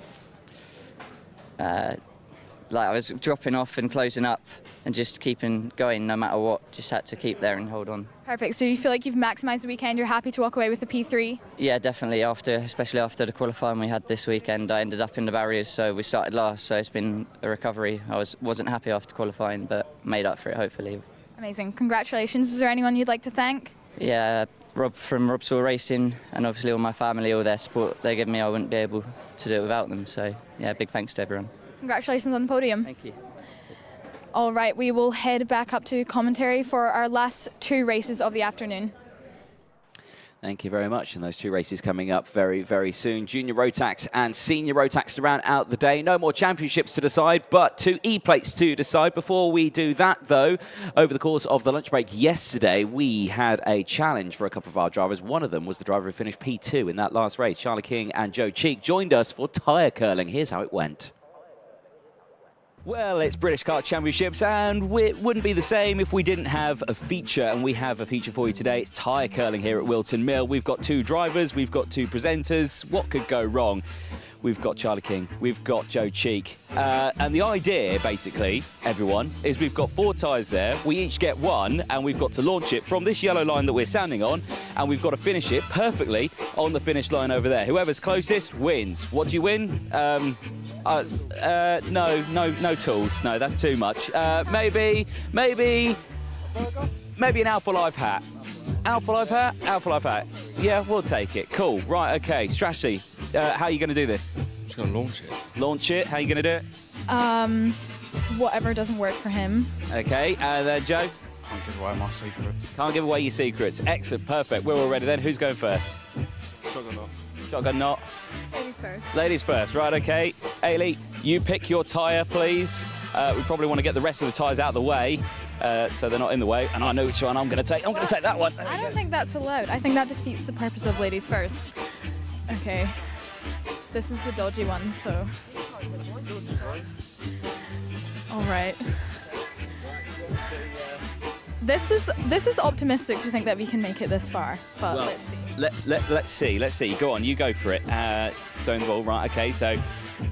like I was dropping off and closing up and just keeping going no matter what. Just had to keep there and hold on. Perfect. So you feel like you've maximised the weekend. You're happy to walk away with the P3? Yeah, definitely. Especially after the qualifying we had this weekend, I ended up in the barriers, so we started last. So it's been a recovery. I wasn't happy after qualifying, but made up for it hopefully. Amazing. Congratulations. Is there anyone you'd like to thank? Yeah, Rob from Rob Saw Racing, and obviously all my family, all their support they give me. I wouldn't be able to do it without them. So yeah, big thanks to everyone. Congratulations on the podium. Thank you. All right, we will head back up to commentary for our last two races of the afternoon. Thank you very much. And those two races coming up very, very soon. Junior Rotax and Senior Rotax to round out the day. No more championships to decide, but two E-plates to decide. Before we do that, though, over the course of the lunch break yesterday, we had a challenge for a couple of our drivers. One of them was the driver who finished P2 in that last race. Charlie King and Joe Cheek joined us for tyre curling. Here's how it went. Well, it's British Kart Championships, and it wouldn't be the same if we didn't have a feature, and we have a feature for you today. It's tyre curling here at Whilton Mill. We've got two drivers, we've got two presenters. What could go wrong? We've got Charlie King, we've got Joe Cheek. And the idea, basically, everyone, is we've got 4 tyres there. We each get one, and we've got to launch it from this yellow line that we're standing on, and we've got to finish it perfectly on the finish line over there. Whoever's closest wins. What do you win? No tools. No, that's too much. Maybe an Alpha Life hat. Alpha Life hat? Alpha Life hat. Yeah, we'll take it. Cool. Right, okay. Strategy. How are you going to do this? I'm just going to launch it. Launch it? How are you going to do it? Whatever doesn't work for him. Okay, and then Joe? Can't give away my secrets. Can't give away your secrets. Excellent, perfect. We're all ready then. Who's going first? Juggernaut. Shotgun knot. Ladies first. Ladies first, right, okay. Eilidh, you pick your tyre, please. We probably want to get the rest of the tyres out of the way, so they're not in the way. And I know which one I'm going to take. I'm going to take that one. I don't think that's allowed. I think that defeats the purpose of ladies first. Okay. This is the dodgy one, so... All right. This is optimistic to think that we can make it this far, but Well, let's see. Let's see. Go on, you go for it. Throwing the ball, right, okay, so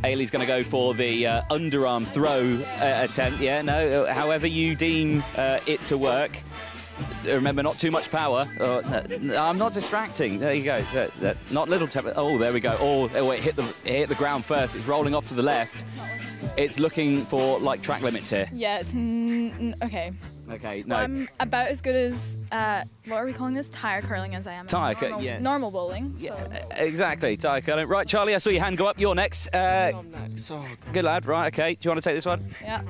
Eilidh's going to go for the underarm throw attempt. Yeah, no, however you deem it to work. Remember, not too much power. I'm not distracting. There you go. Not little tap. Oh, there we go. Oh, it hit the ground first. It's rolling off to the left. It's looking for like track limits here. Yeah, it's okay. Okay, no. Well, I'm about as good as what are we calling this? Tire curling as I am. Tire curling, yeah. Normal bowling. Yeah, so. exactly. Tire curling. Right, Charlie, I saw your hand go up. You're next. I'm next. Oh, good lad. Right, okay. Do you want to take this one? Yeah.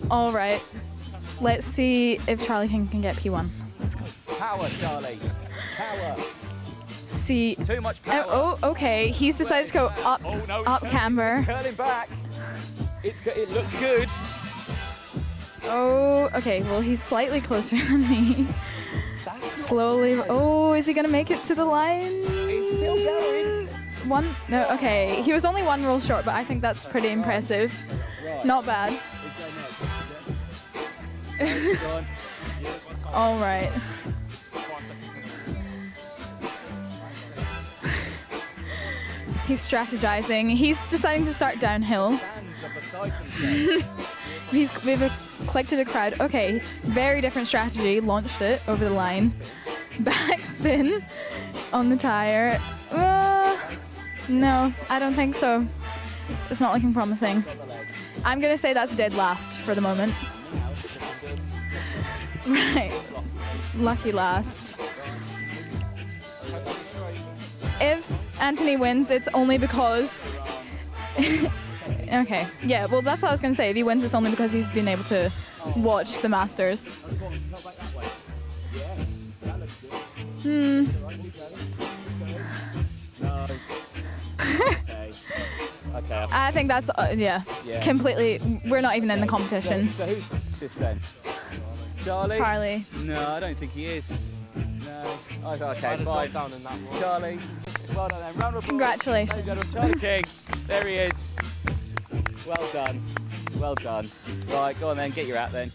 All right. Let's see if Charlie can get P1. Let's go. Power, Charlie. Power. See. Too much power. Oh, okay. He's decided to go up, up camber. Curling back. It looks good. Oh, okay. Well, he's slightly closer than me. Slowly. Oh, is he gonna make it to the line? It's still going. One. No. Okay. He was only one roll short, but I think that's pretty impressive. Not bad. All right. He's strategizing. He's deciding to start downhill. We've collected a crowd. Okay, very different strategy. Launched it over the line. Backspin on the tire. No, I don't think so. It's not looking promising. I'm gonna say that's dead last for the moment. Right. Lucky last. If Anthony wins, it's only because... Okay, yeah, well, that's what I was going to say. If he wins, it's only because he's been able to watch the Masters. I think that's, yeah, completely... We're not even in the competition. So who's this then? Charlie? Charlie. No, I don't think he is. No. Okay, fine. Down in that one. Charlie. Well done then. Round of applause. Congratulations. Charlie King. There he is. Well done. Well done. Right, go on then. Get your out then.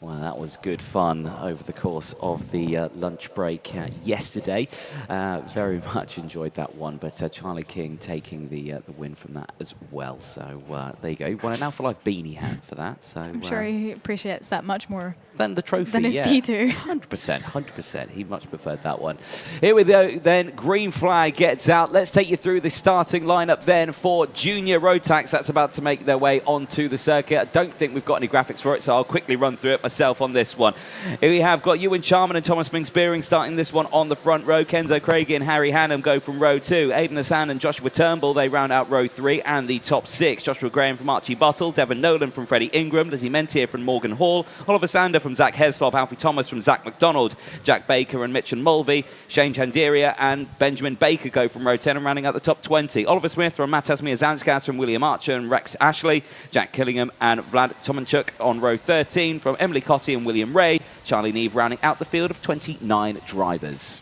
Well, that was good fun over the course of the lunch break yesterday. Very much enjoyed that one, but Charlie King taking the win from that as well. So there you go. Won an Alpha Life beanie hat for that. So I'm sure he appreciates that much more than the trophy. Than his P2. 100%, 100%. He much preferred that one. Here we go then. Green flag gets out. Let's take you through the starting lineup then for Junior Rotax. That's about to make their way onto the circuit. I don't think we've got any graphics for it, so I'll quickly run through it myself on this one. Here we have got Ewan Charman and Thomas Mings-Beering starting this one on the front row. Kenzo Craigie and Harry Hannam go from row 2. Aidan Hassan and Joshua Turnbull, they round out row 3 and the top 6. Joshua Graham from Archie Buttle, Devon Nolan from Freddie Ingram, Lizzie Mentier from Morgan Hall, Oliver Sander from Zach Heslop, Alfie Thomas from Zach McDonald, Jack Baker and Mitch and Mulvey, Shane Chandiria and Benjamin Baker go from row 10 and rounding out the top 20. Oliver Smith from Matas Miazanskas from William Archer and Rex Ashley, Jack Killingham and Vlad Tomanchuk on row 13 from Emily Cotty and William Ray, Charlie Neve rounding out the field of 29 drivers.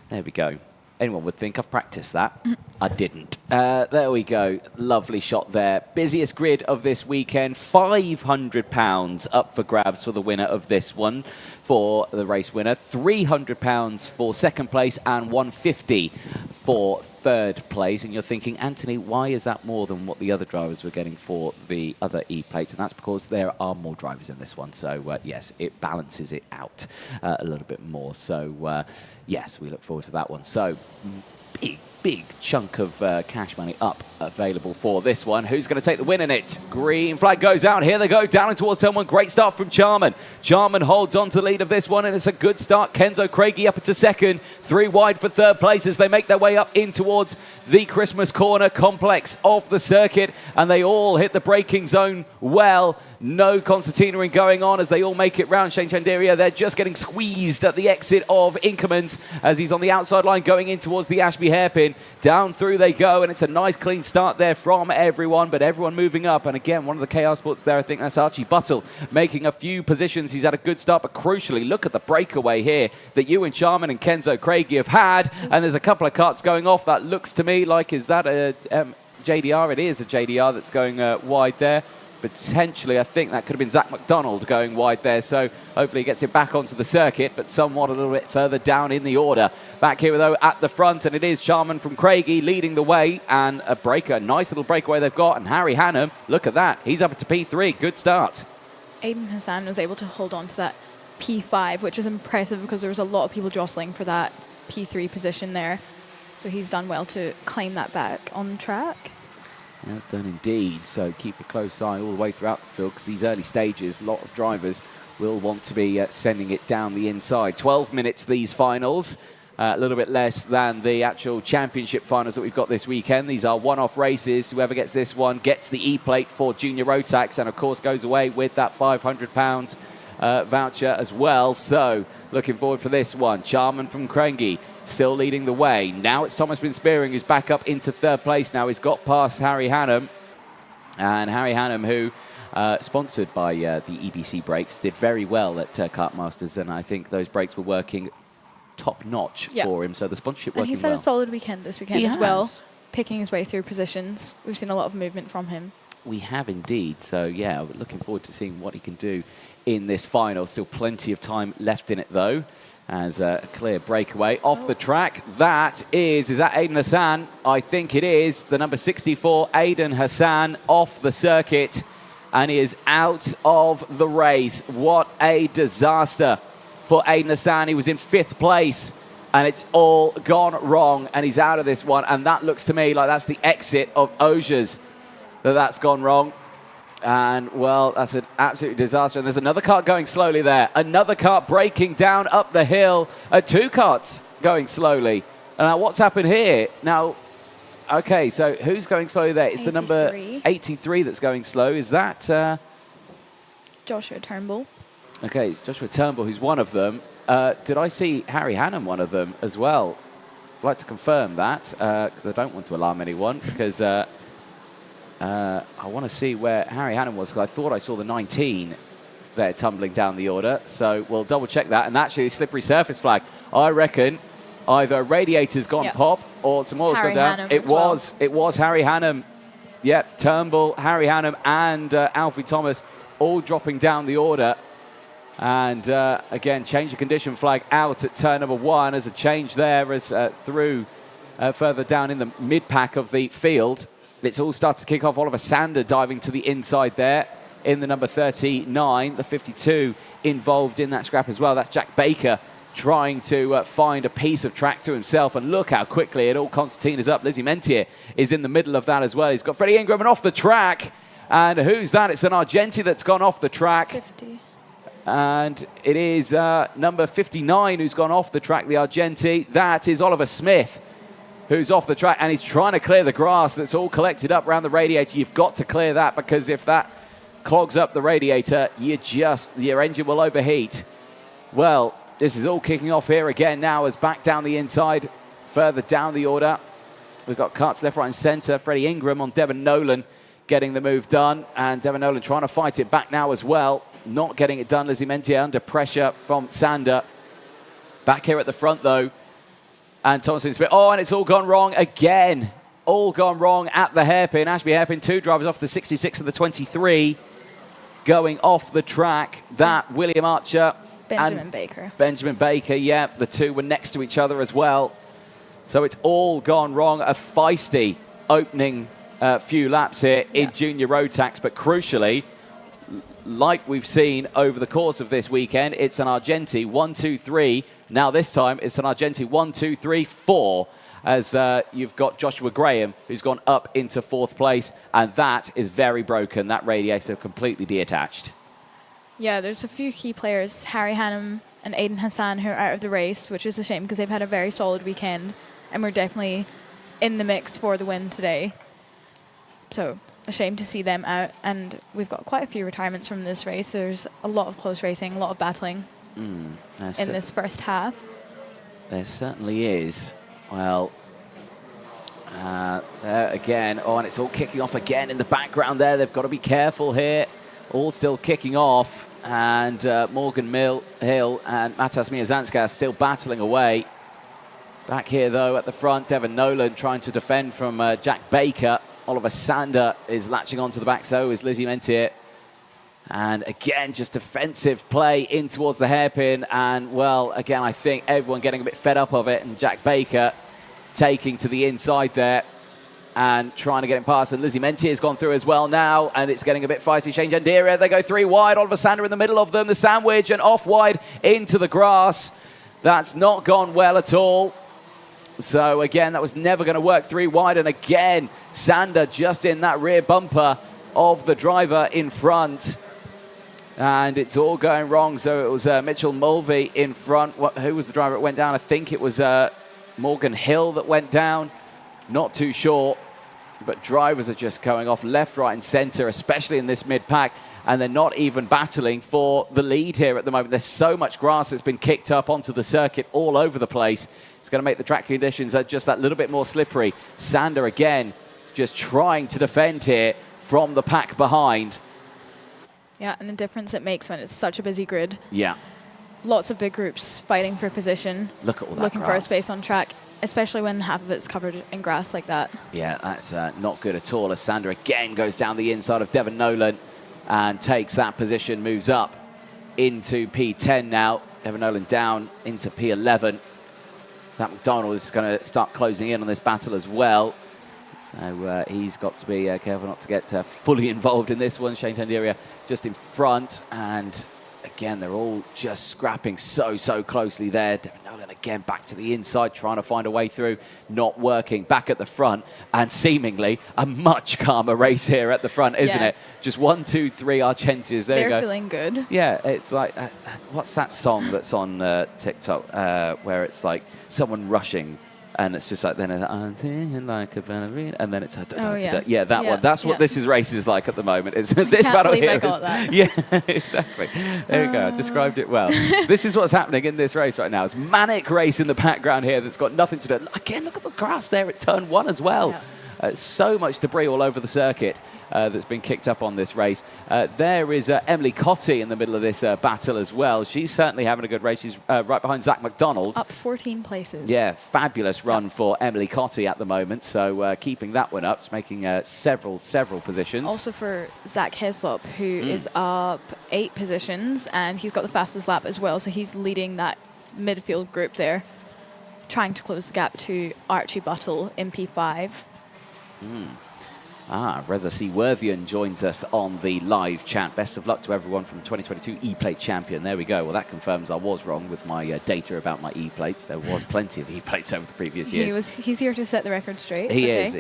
There we go. Anyone would think I've practiced that. I didn't. There we go. Lovely shot there. Busiest grid of this weekend. £500 up for grabs for the winner of this one, for the race winner. £300 for second place and £150 for third place. And you're thinking, Anthony, why is that more than what the other drivers were getting for the other E-plates? And that's because there are more drivers in this one. So, yes, it balances it out a little bit more. So, yes, we look forward to that one. So, big chunk of cash money up available for this one. Who's going to take the win in it? Green flag goes out. Here they go, down towards turn 1. Great start from Charman. Charman holds on to the lead of this one, and it's a good start. Kenzo Craigie up into second. 3 wide for third place as they make their way up in towards the Christmas corner complex of the circuit, and they all hit the braking zone well. No concertinaing going on as they all make it round Shane Chanderia. They're just getting squeezed at the exit of Inkermans as he's on the outside line going in towards the Ashby hairpin. Down through they go, and it's a nice clean start there from everyone, but everyone moving up. And again, one of the KR Sports there, I think that's Archie Buttle, making a few positions. He's had a good start, but crucially, look at the breakaway here that Ewan Charman and Kenzo Craigie have had. And there's a couple of karts going off. That looks to me like, is that a JDR? It is a JDR that's going wide there. Potentially, I think that could have been Zach McDonald going wide there, so hopefully he gets it back onto the circuit, but somewhat a little bit further down in the order. Back here, though, at the front, and it is Charman from Craigie leading the way, and a breaker, a nice little breakaway they've got, and Harry Hannum, look at that, he's up to P3, good start. Aiden Hassan was able to hold on to that P5, which is impressive because there was a lot of people jostling for that P3 position there, so he's done well to claim that back on track. Has done indeed, so keep a close eye all the way throughout the field because these early stages, a lot of drivers will want to be sending it down the inside. 12 minutes these finals, a little bit less than the actual championship finals that we've got this weekend. These are one-off races. Whoever gets this one gets the E Plate for Junior Rotax and of course goes away with that £500 voucher as well. So looking forward for this one. Charman from Craigie still leading the way. Now it's Thomas Bin Spearing who's back up into third place now. He's got past Harry Hannum. And Harry Hannum, who, sponsored by the EBC brakes, did very well at Kart Masters. And I think those brakes were working top-notch for him. So the sponsorship working well. And he's had a solid weekend this weekend as well, picking his way through positions. We've seen a lot of movement from him. We have indeed. So, yeah, we're looking forward to seeing what he can do in this final. Still plenty of time left in it, though. As a clear breakaway off the track. That is that Aiden Hassan? I think it is. The number 64, Aiden Hassan, off the circuit. And he is out of the race. What a disaster for Aiden Hassan. He was in 5th place. And it's all gone wrong. And he's out of this one. And that looks to me like that's the exit of Osiers. That's gone wrong. And, well, that's an absolute disaster. And there's another kart going slowly there. Another kart breaking down up the hill. 2 karts going slowly. Now, what's happened here? Now, okay, so who's going slowly there? It's 83. The number 83 that's going slow. Is that... Joshua Turnbull. Okay, it's Joshua Turnbull who's one of them. Did I see Harry Hannum one of them as well? I'd like to confirm that because I don't want to alarm anyone because... I want to see where Harry Hannum was because I thought I saw the 19 there tumbling down the order. So we'll double check that. And actually, slippery surface flag. I reckon either a radiator's gone pop or some oil's gone down. It was Harry Hannum. Yep, Turnbull, Harry Hannum, and Alfie Thomas all dropping down the order. And again, change of condition flag out at turn number 1 as a change there as through further down in the mid-pack of the field. It's all started to kick off. Oliver Sander diving to the inside there in the number 39, the 52 involved in that scrap as well. That's Jack Baker trying to find a piece of track to himself. And look how quickly it all concertina's up. Lizzie Mentier is in the middle of that as well. He's got Freddie Ingram and off the track. And who's that? It's an Argenti that's gone off the track. 50. And it is number 59 who's gone off the track, the Argenti. That is Oliver Smith, who's off the track, and he's trying to clear the grass that's all collected up around the radiator. You've got to clear that because if that clogs up the radiator, your engine will overheat. Well, this is all kicking off here again now as back down the inside, further down the order. We've got karts left, right, and centre. Freddie Ingram on Devon Nolan getting the move done, and Devon Nolan trying to fight it back now as well. Not getting it done. Lizzie Mentier under pressure from Sander. Back here at the front, though. And Thompson Smith. Oh, and it's all gone wrong again. All gone wrong at the hairpin. Ashby hairpin, 2 drivers off the 66 and the 23 going off the track. That William Archer. Benjamin Baker. Benjamin Baker, yeah. The 2 were next to each other as well. So it's all gone wrong. A feisty opening few laps here in Junior Rotax. But crucially, like we've seen over the course of this weekend, it's an Argenti 1, 2, 3. Now this time it's an Argenti 1, 2, 3, 4 as you've got Joshua Graham who's gone up into 4th place, and that is very broken. That radiator completely detached. Yeah, there's a few key players, Harry Hannum and Aiden Hassan, who are out of the race, which is a shame because they've had a very solid weekend and we're definitely in the mix for the win today. So a shame to see them out. And we've got quite a few retirements from this race. There's a lot of close racing, a lot of battling in this first half. There certainly is. Well, there again. Oh, and it's all kicking off again in the background there. They've got to be careful here. All still kicking off. And Morgan Hill and Matas Miazanska still battling away. Back here, though, at the front, Devon Nolan trying to defend from Jack Baker. Oliver Sander is latching onto the back, so is Lizzie Mentier. And again, just defensive play in towards the hairpin. And, well, again, I think everyone getting a bit fed up of it. And Jack Baker taking to the inside there and trying to get him past. And Lizzie Mentier has gone through as well now. And it's getting a bit feisty. Shane Jandiria, they go 3 wide. Oliver Sander in the middle of them. The sandwich and off wide into the grass. That's not gone well at all. So, again, that was never going to work. 3 wide. And, again, Sander just in that rear bumper of the driver in front. And it's all going wrong. So it was Mitchell Mulvey in front. Who was the driver that went down? I think it was Morgan Hill that went down. Not too sure. But drivers are just going off left, right, and centre, especially in this mid-pack. And they're not even battling for the lead here at the moment. There's so much grass that's been kicked up onto the circuit all over the place. It's going to make the track conditions just that little bit more slippery. Sander, again, just trying to defend here from the pack behind. Yeah, and the difference it makes when it's such a busy grid. Yeah. Lots of big groups fighting for position. Look at all that looking grass. for a space on track, especially when half of it's covered in grass like that. Yeah, that's not good at all. As Sander again goes down the inside of Devon Nolan and takes that position, moves up into P10 now. Devon Nolan down into P11. That McDonald is going to start closing in on this battle as well. So he's got to be careful not to get fully involved in this one. Shane Tandiria just in front. And again, they're all just scrapping so closely there. Devon Nolan again back to the inside, trying to find a way through. Not working. Back at the front. And seemingly a much calmer race here at the front, isn't it? Just 1, 2, 3 Argentias. There you go. They're feeling good. Yeah, it's like, what's that song that's on TikTok where it's like someone rushing and it's just like, then it's like a ballerina, and then it's that one. That's what this race is like at the moment. It's this battle here. I got that. Yeah, exactly. There you go. I described it well. This is what's happening in this race right now. It's manic race in the background here that's got nothing to do. Again, look at the grass there at turn 1 as well. Yeah. So much debris all over the circuit that's been kicked up on this race. There is Emily Cotty in the middle of this battle as well. She's certainly having a good race. She's right behind Zach McDonald. Up 14 places. Yeah, fabulous run for Emily Cotty at the moment. So keeping that one up, it's making several positions. Also for Zach Hislop, who is up 8 positions, and he's got the fastest lap as well. So he's leading that midfield group there, trying to close the gap to Archie Buttle in P5. Reza C. Worthian joins us on the live chat. Best of luck to everyone from the 2022 E-Plate champion. There we go. Well, that confirms I was wrong with my data about my E-Plates. There was plenty of E-Plates over the previous years. He's here to set the record straight. He is.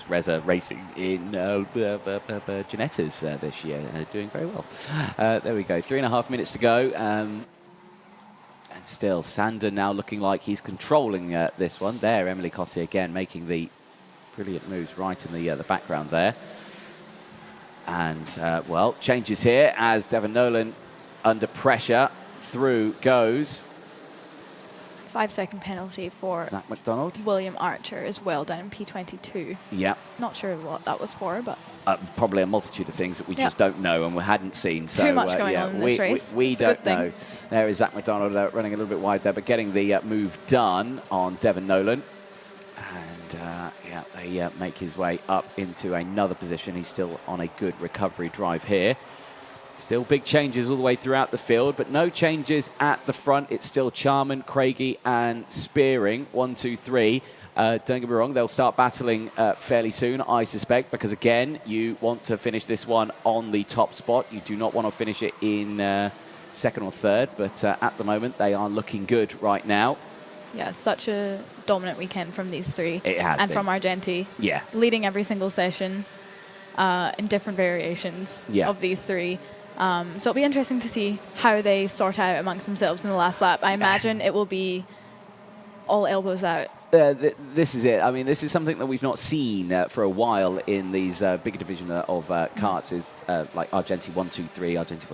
Reza racing in Ginettas this year, doing very well. There we go. 3.5 minutes to go. And still, Sander now looking like he's controlling this one. There, Emily Cotty again making the brilliant moves right in the background there. And, well, changes here as Devon Nolan under pressure through goes. 5-second penalty for Zach McDonald. William Archer as well down in P22. Yeah. Not sure what that was for, but... probably a multitude of things that we just don't know and we hadn't seen. So, too much going on in this race. We don't know. There is Zach McDonald running a little bit wide there, but getting the move done on Devon Nolan. And, they make his way up into another position. He's still on a good recovery drive here. Still big changes all the way throughout the field, but no changes at the front. It's still Charman, Craigie, and Spearing. 1, 2, 3. Don't get me wrong, they'll start battling fairly soon, I suspect, because, again, you want to finish this one on the top spot. You do not want to finish it in second or third, but at the moment, they are looking good right now. Yeah, such a dominant weekend from these three. It has and been. from Argenti. Yeah. Leading every single session in different variations of these three. So it'll be interesting to see how they sort out amongst themselves in the last lap. I imagine it will be all elbows out this is it. I mean, this is something that we've not seen for a while in these bigger division of karts, is like Argenti 1-2-3, Argenti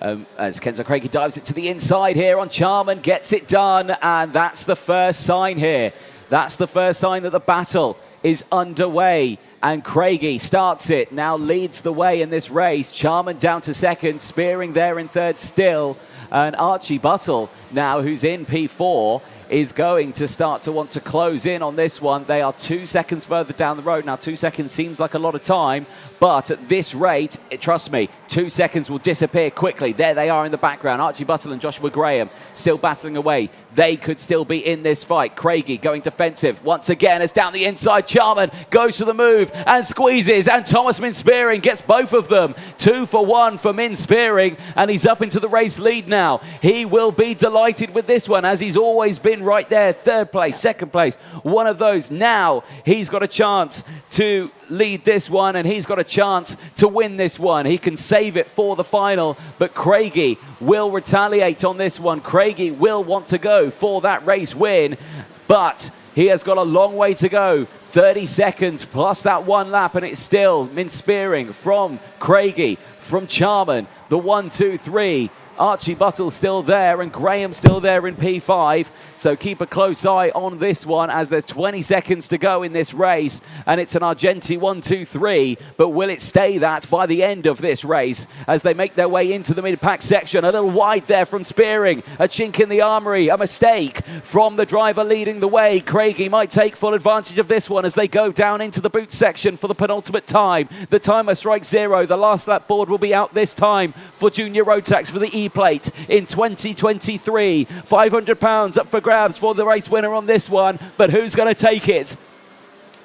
1-2-3. As Kenzo Craigie dives it to the inside here on Charman, gets it done, and that's the first sign here. That's the first sign that the battle is underway. And Craigie starts it, now leads the way in this race. Charman down to second, Spearing there in third still. And Archie Buttle now, who's in P4, is going to start to want to close in on this one. They are 2 seconds further down the road. Now, 2 seconds seems like a lot of time, but at this rate, trust me, 2 seconds will disappear quickly. There they are in the background. Archie Buttle and Joshua Graham still battling away. They could still be in this fight. Craigie going defensive once again as down the inside. Charman goes for the move and squeezes, and Thomas Min-Spearing gets both of them. 2 for 1 for Min-Spearing, and he's up into the race lead now. He will be delighted with this one, as he's always been right there. Third place, second place, one of those. Now he's got a chance to lead this one, and he's got a chance to win this one. He can save it for the final, but Craigie will retaliate on this one. Craigie will want to go for that race win, but he has got a long way to go. 30 seconds plus that 1 lap, and it's still Min-Spearing from Craigie, from Charman, the 1-2-3. Archie Buttle still there, and Graham still there in P5. So keep a close eye on this one, as there's 20 seconds to go in this race, and it's an Argenti 1-2-3. But will it stay that by the end of this race as they make their way into the mid-pack section? A little wide there from Spearing, a chink in the armory, a mistake from the driver leading the way. Craigie might take full advantage of this one as they go down into the boot section for the penultimate time. The timer strikes 0. The last lap board will be out this time for Junior Rotax for the E Plate in 2023. £500 up for grabs for the race winner on this one, but who's going to take it?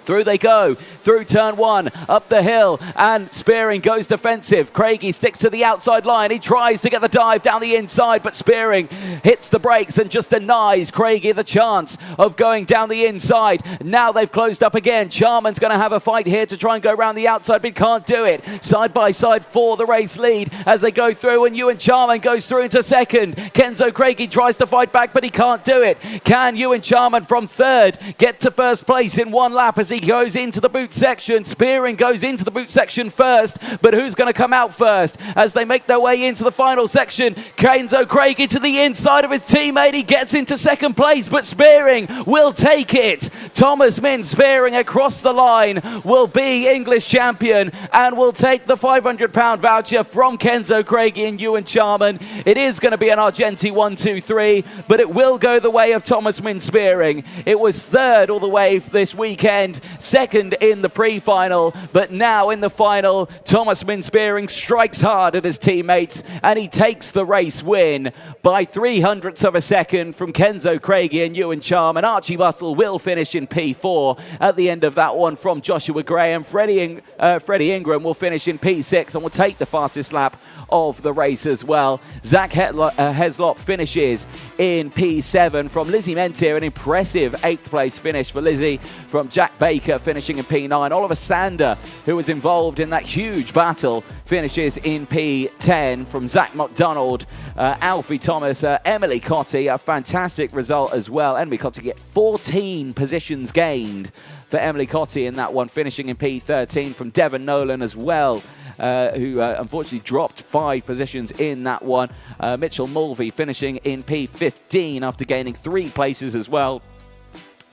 Through they go, through turn 1, up the hill, and Spearing goes defensive. Craigie sticks to the outside line. He tries to get the dive down the inside, but Spearing hits the brakes and just denies Craigie the chance of going down the inside. Now they've closed up again. Charman's going to have a fight here to try and go around the outside, but he can't do it. Side by side for the race lead as they go through, and Ewan Charman goes through into second. Kenzo Craigie tries to fight back, but he can't do it. Can Ewan Charman from third get to first place in 1 lap as he goes into the boot section? Spearing goes into the boot section first, but who's going to come out first as they make their way into the final section? Kenzo Craigie to the inside of his teammate. He gets into second place, but Spearing will take it. Thomas Min-Spearing across the line will be English champion and will take the £500 voucher from Kenzo Craigie and Ewan Charman. It is going to be an Argenti 1-2-3, but it will go the way of Thomas Min-Spearing. It was third all the way this weekend, second in the pre-final, but now in the final, Thomas Min-Spearing strikes hard at his teammates, and he takes the race win by 0.03 of a second from Kenzo Craigie and Ewan Charman. Archie Buttle will finish in P4 at the end of that one from Joshua Graham. Freddie Ingram will finish in P6 and will take the fastest lap of the race as well. Zach Heslop finishes in P7 from Lizzie Mentier, an impressive 8th place finish for Lizzie from Jack Baker, finishing in P9. Oliver Sander, who was involved in that huge battle, finishes in P10 from Zach McDonald, Alfie Thomas, Emily Cotty, a fantastic result as well. Emily Cotty get 14 positions gained for Emily Cotty in that one, finishing in P13 from Devon Nolan as well, who unfortunately dropped 5 positions in that one. Mitchell Mulvey finishing in P15 after gaining 3 places as well.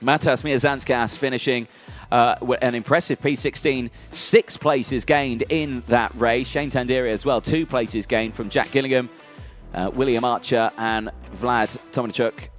Matas Mierzanskas finishing an impressive P16, 6 places gained in that race. Shane Tandiri as well, 2 places gained from Jack Gillingham. William Archer and Vlad Tomanchuk.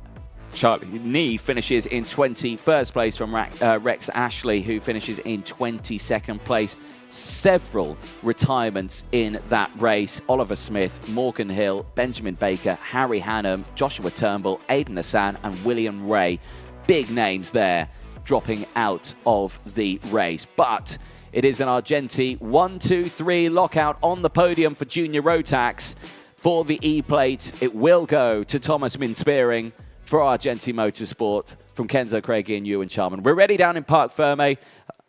Charlie Nee finishes in 21st place from Rex Ashley, who finishes in 22nd place. Several retirements in that race. Oliver Smith, Morgan Hill, Benjamin Baker, Harry Hannum, Joshua Turnbull, Aidan Hassan and William Ray. Big names there dropping out of the race. But it is an Argenti 1-2-3 lockout on the podium for Junior Rotax. For the E-Plate, it will go to Thomas Min-Spearing. For Argenti Motorsport, from Kenzo Craigie and Ewan Charman. We're ready down in Parc Ferme.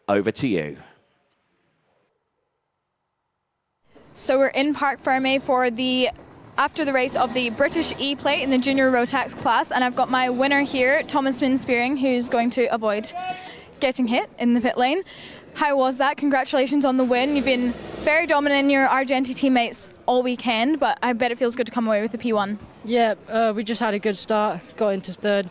Over to you. So we're in Parc Ferme for the after the race of the British E Plate in the junior Rotax class, and I've got my winner here, Thomas Minspearing, who's going to avoid getting hit in the pit lane. How was that? Congratulations on the win. You've been very dominant in your Argenti teammates all weekend, but I bet it feels good to come away with the P1. Yeah, we just had a good start, got into third.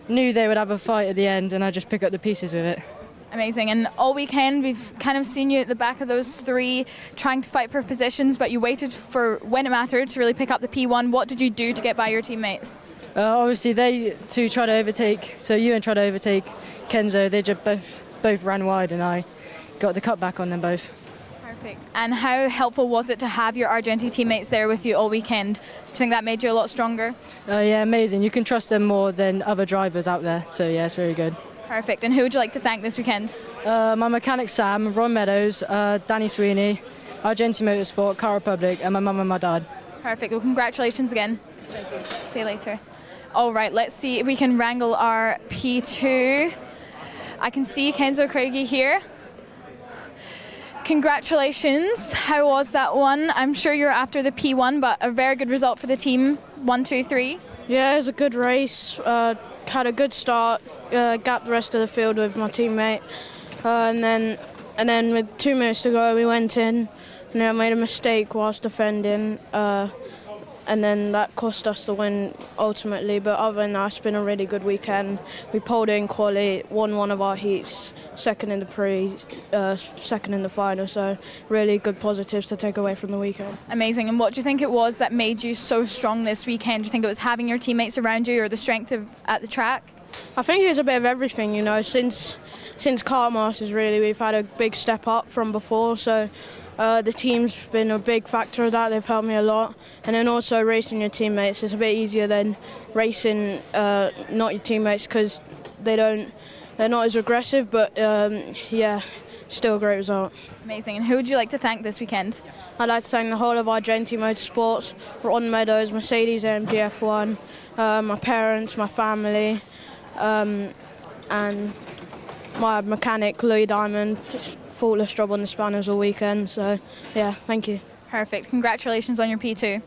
Knew they would have a fight at the end, and I just picked up the pieces with it. Amazing. And all weekend we've kind of seen you at the back of those three trying to fight for positions, but you waited for when it mattered to really pick up the P1. What did you do to get by your teammates? Obviously they two tried to overtake, so Ewan tried to overtake Kenzo. They just both ran wide, and I got the cut back on them both. Perfect. And how helpful was it to have your Argenti teammates there with you all weekend? Do you think that made you a lot stronger? Yeah, amazing. You can trust them more than other drivers out there, so yeah, it's very good. Perfect. And who would you like to thank this weekend? My mechanic Sam, Ron Meadows, Danny Sweeney, Argenti Motorsport, Car Republic, and my mum and my dad. Perfect. Well, congratulations again. Thank you. See you later. All right, let's see if we can wrangle our P2. I can see Kenzo Craigie here. Congratulations. How was that one? I'm sure you're after the P1, but a very good result for the team. 1, 2, 3. Yeah, it was a good race. Had a good start. Gapped the rest of the field with my teammate, and then with 2 minutes to go, we went in, and I made a mistake whilst defending, and then that cost us the win ultimately. But other than that, it's been a really good weekend. We pulled in quali, won one of our heats, second in the pre, second in the final. So really good positives to take away from the weekend. Amazing. And what do you think it was that made you so strong this weekend? Do you think it was having your teammates around you, or the strength at the track? I think it was a bit of everything, you know. Since Kart Masters, really, we've had a big step up from before. So the team's been a big factor of that. They've helped me a lot. And then also racing your teammates is a bit easier than racing not your teammates, because they're not as aggressive. But yeah, still a great result. Amazing. And who would you like to thank this weekend? I'd like to thank the whole of Argenti Motorsports, Ron Meadows, Mercedes AMG F1, my parents, my family, and my mechanic Louis Diamond. Faultless job on the spanners all weekend, so yeah, thank you. Perfect. Congratulations on your P2.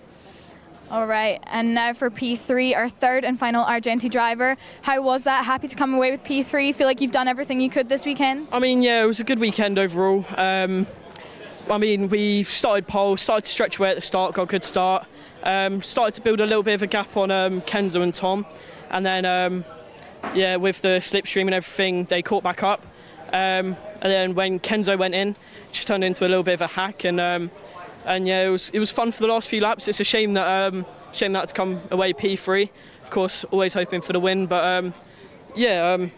All right, and now for P3, our third and final Argenti driver. How was that? Happy to come away with P3? Feel like you've done everything you could this weekend? I mean, yeah, it was a good weekend overall. I mean, we started pole, started to stretch away at the start, got a good start. Started to build a little bit of a gap on Kenzo and Tom, and then yeah, with the slipstream and everything, they caught back up. And then when Kenzo went in, it just turned into a little bit of a hack, and yeah, it was fun for the last few laps. It's a shame that to come away P3. Of course, always hoping for the win, but yeah, I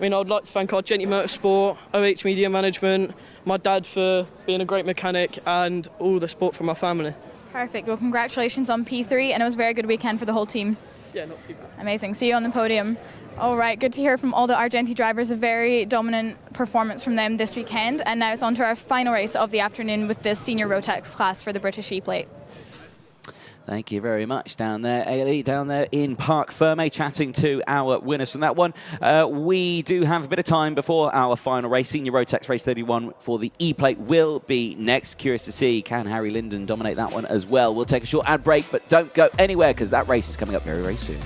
mean, I'd like to thank Argenti Motorsport, OH Media Management, my dad for being a great mechanic, and all the support from my family. Perfect. Well, congratulations on P3, and it was a very good weekend for the whole team. Yeah, not too bad. Amazing. See you on the podium. All right, good to hear from all the Argenti drivers. A very dominant performance from them this weekend. And now it's on to our final race of the afternoon with the senior Rotax class for the British E Plate. Thank you very much down there, Eilidh, down there in Parc Ferme, chatting to our winners from that one. We do have a bit of time before our final race. Senior Rotax Race 31 for the E-Plate will be next. Curious to see, can Harry Linden dominate that one as well? We'll take a short ad break, but don't go anywhere, because that race is coming up very, very soon.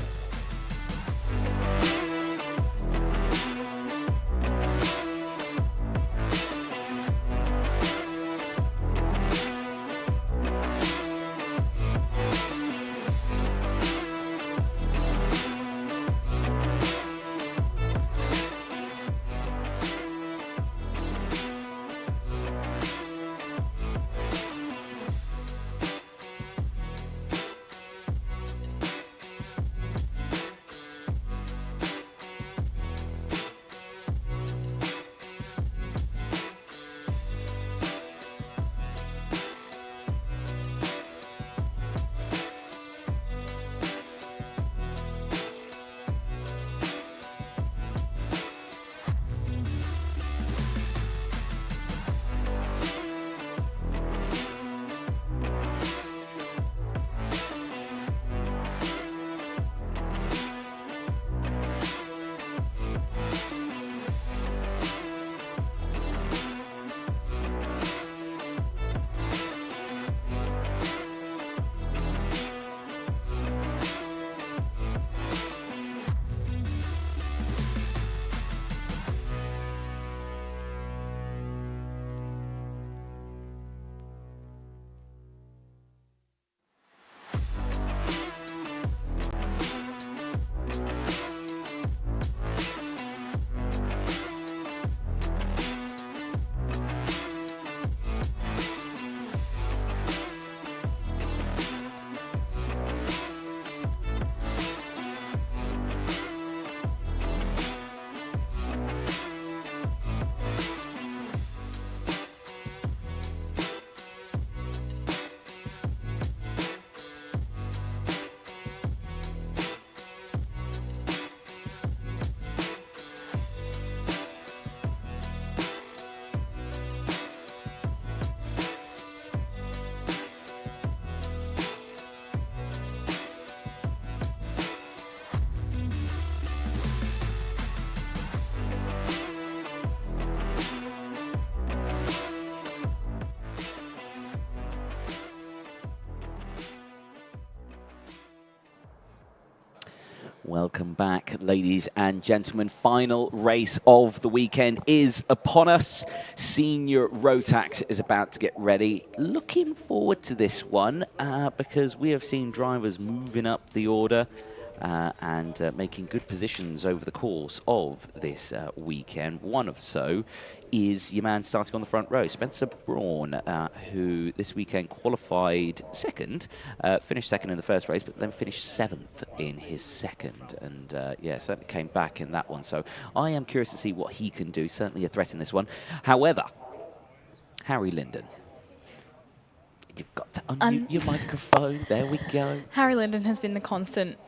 Welcome back, ladies and gentlemen. Final race of the weekend is upon us. Senior Rotax is about to get ready. Looking forward to this one because we have seen drivers moving up the order and making good positions over the course of this weekend. One of so is your man starting on the front row, Spencer Braun, who this weekend qualified second, finished second in the first race, but then finished 7th in his second. And yeah, certainly came back in that one. So I am curious to see what he can do. Certainly a threat in this one. However, Harry Linden, you've got to unmute your microphone. There we go. Harry Linden has been the constant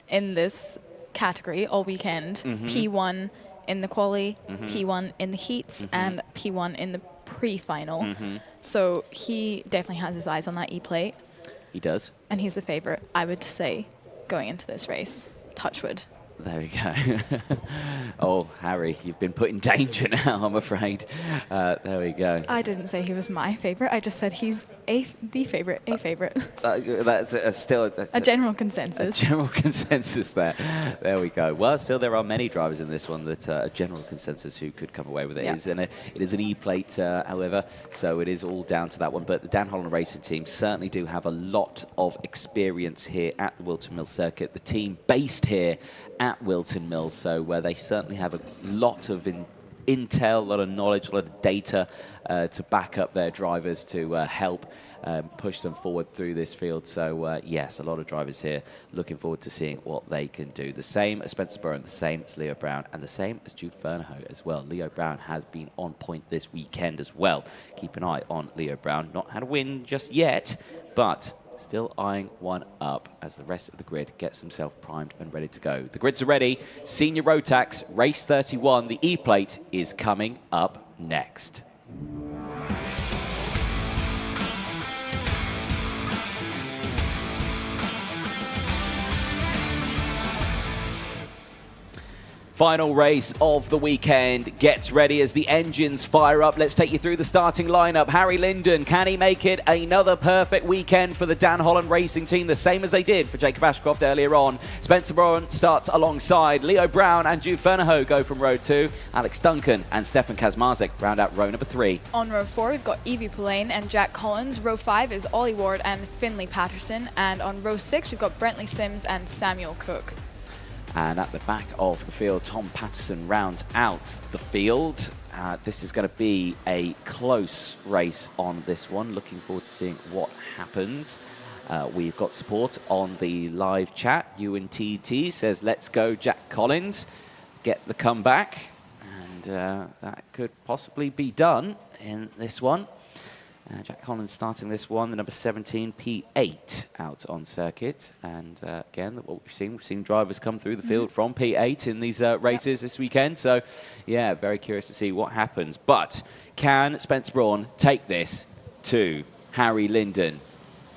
in this category all weekend. P1 in the quali, P1 in the heats, and P1 in the pre-final. So he definitely has his eyes on that E Plate. He does. And he's the favorite, I would say, going into this race. Touchwood. There we go. Oh, Harry, you've been put in danger now, I'm afraid. There we go. I didn't say he was my favorite. I just said he's the favorite, a favorite. That's still a general consensus. A general consensus there. There we go. Well, still there are many drivers in this one that a general consensus who could come away with it. Yeah. It is an E Plate, however, so it is all down to that one. But the Dan Holland Racing team certainly do have a lot of experience here at the Whilton Mill circuit. The team based here at Whilton Mill, so where they certainly have a lot of intel, a lot of knowledge, a lot of data to back up their drivers to help push them forward through this field. So yes, a lot of drivers here looking forward to seeing what they can do. The same as Spencer Brown, the same as Leo Brown, and the same as Jude Fernahoe as well. Leo Brown has been on point this weekend as well. Keep an eye on Leo Brown. Not had a win just yet, but still eyeing one up as the rest of the grid gets himself primed and ready to go. The grids are ready. Senior Rotax, race 31. The E Plate is coming up next. Final race of the weekend gets ready as the engines fire up. Let's take you through the starting lineup. Harry Linden, can he make it another perfect weekend for the Dan Holland Racing team, the same as they did for Jacob Ashcroft earlier on? Spencer Braun starts alongside. Leo Brown and Jude Fernahoe go from row 2. Alex Duncan and Stefan Kazmarzik round out row number 3. On row 4, we've got Evie Pulane and Jack Collins. Row 5 is Ollie Ward and Finley Patterson. And on row 6, we've got Brentley Sims and Samuel Cook. And at the back of the field, Tom Patterson rounds out the field. This is going to be a close race on this one. Looking forward to seeing what happens. We've got support on the live chat. UNTT says, let's go Jack Collins. Get the comeback. And that could possibly be done in this one. Jack Collins starting this one, the number 17, P8 out on circuit. And again, what we've seen drivers come through the field from P8 in these races this weekend. So, yeah, very curious to see what happens. But can Spencer Braun take this to Harry Linden?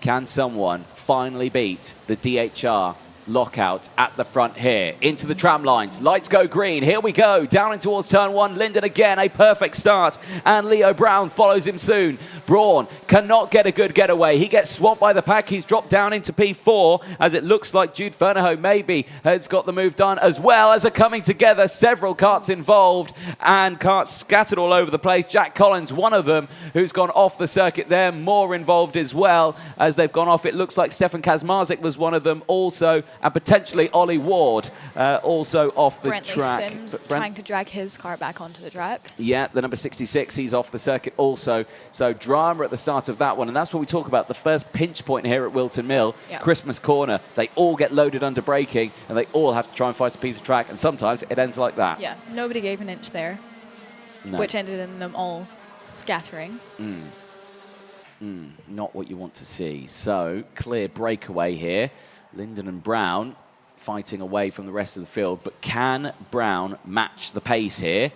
Can someone finally beat the DHR lockout at the front here? Into the tram lines, lights go green, here we go, down in towards turn 1, Linden again, a perfect start, and Leo Brown follows him soon. Braun cannot get a good getaway, he gets swamped by the pack, he's dropped down into P4, as it looks like Jude Fernahoe maybe has got the move done, as well as are coming together, several karts involved, and karts scattered all over the place. Jack Collins, one of them, who's gone off the circuit there, more involved as well, as they've gone off. It looks like Stefan Kazmarzik was one of them also, and potentially Ollie Ward also off the track. Brentley Sims trying to drag his car back onto the track. Yeah, the number 66, he's off the circuit also. So drama at the start of that one, and that's what we talk about, the first pinch point here at Whilton Mill, Christmas corner. They all get loaded under braking, and they all have to try and fight a piece of track, and sometimes it ends like that. Yeah, nobody gave an inch there, which ended in them all scattering. Not what you want to see. So, clear breakaway here. Linden and Brown fighting away from the rest of the field, but can Brown match the pace here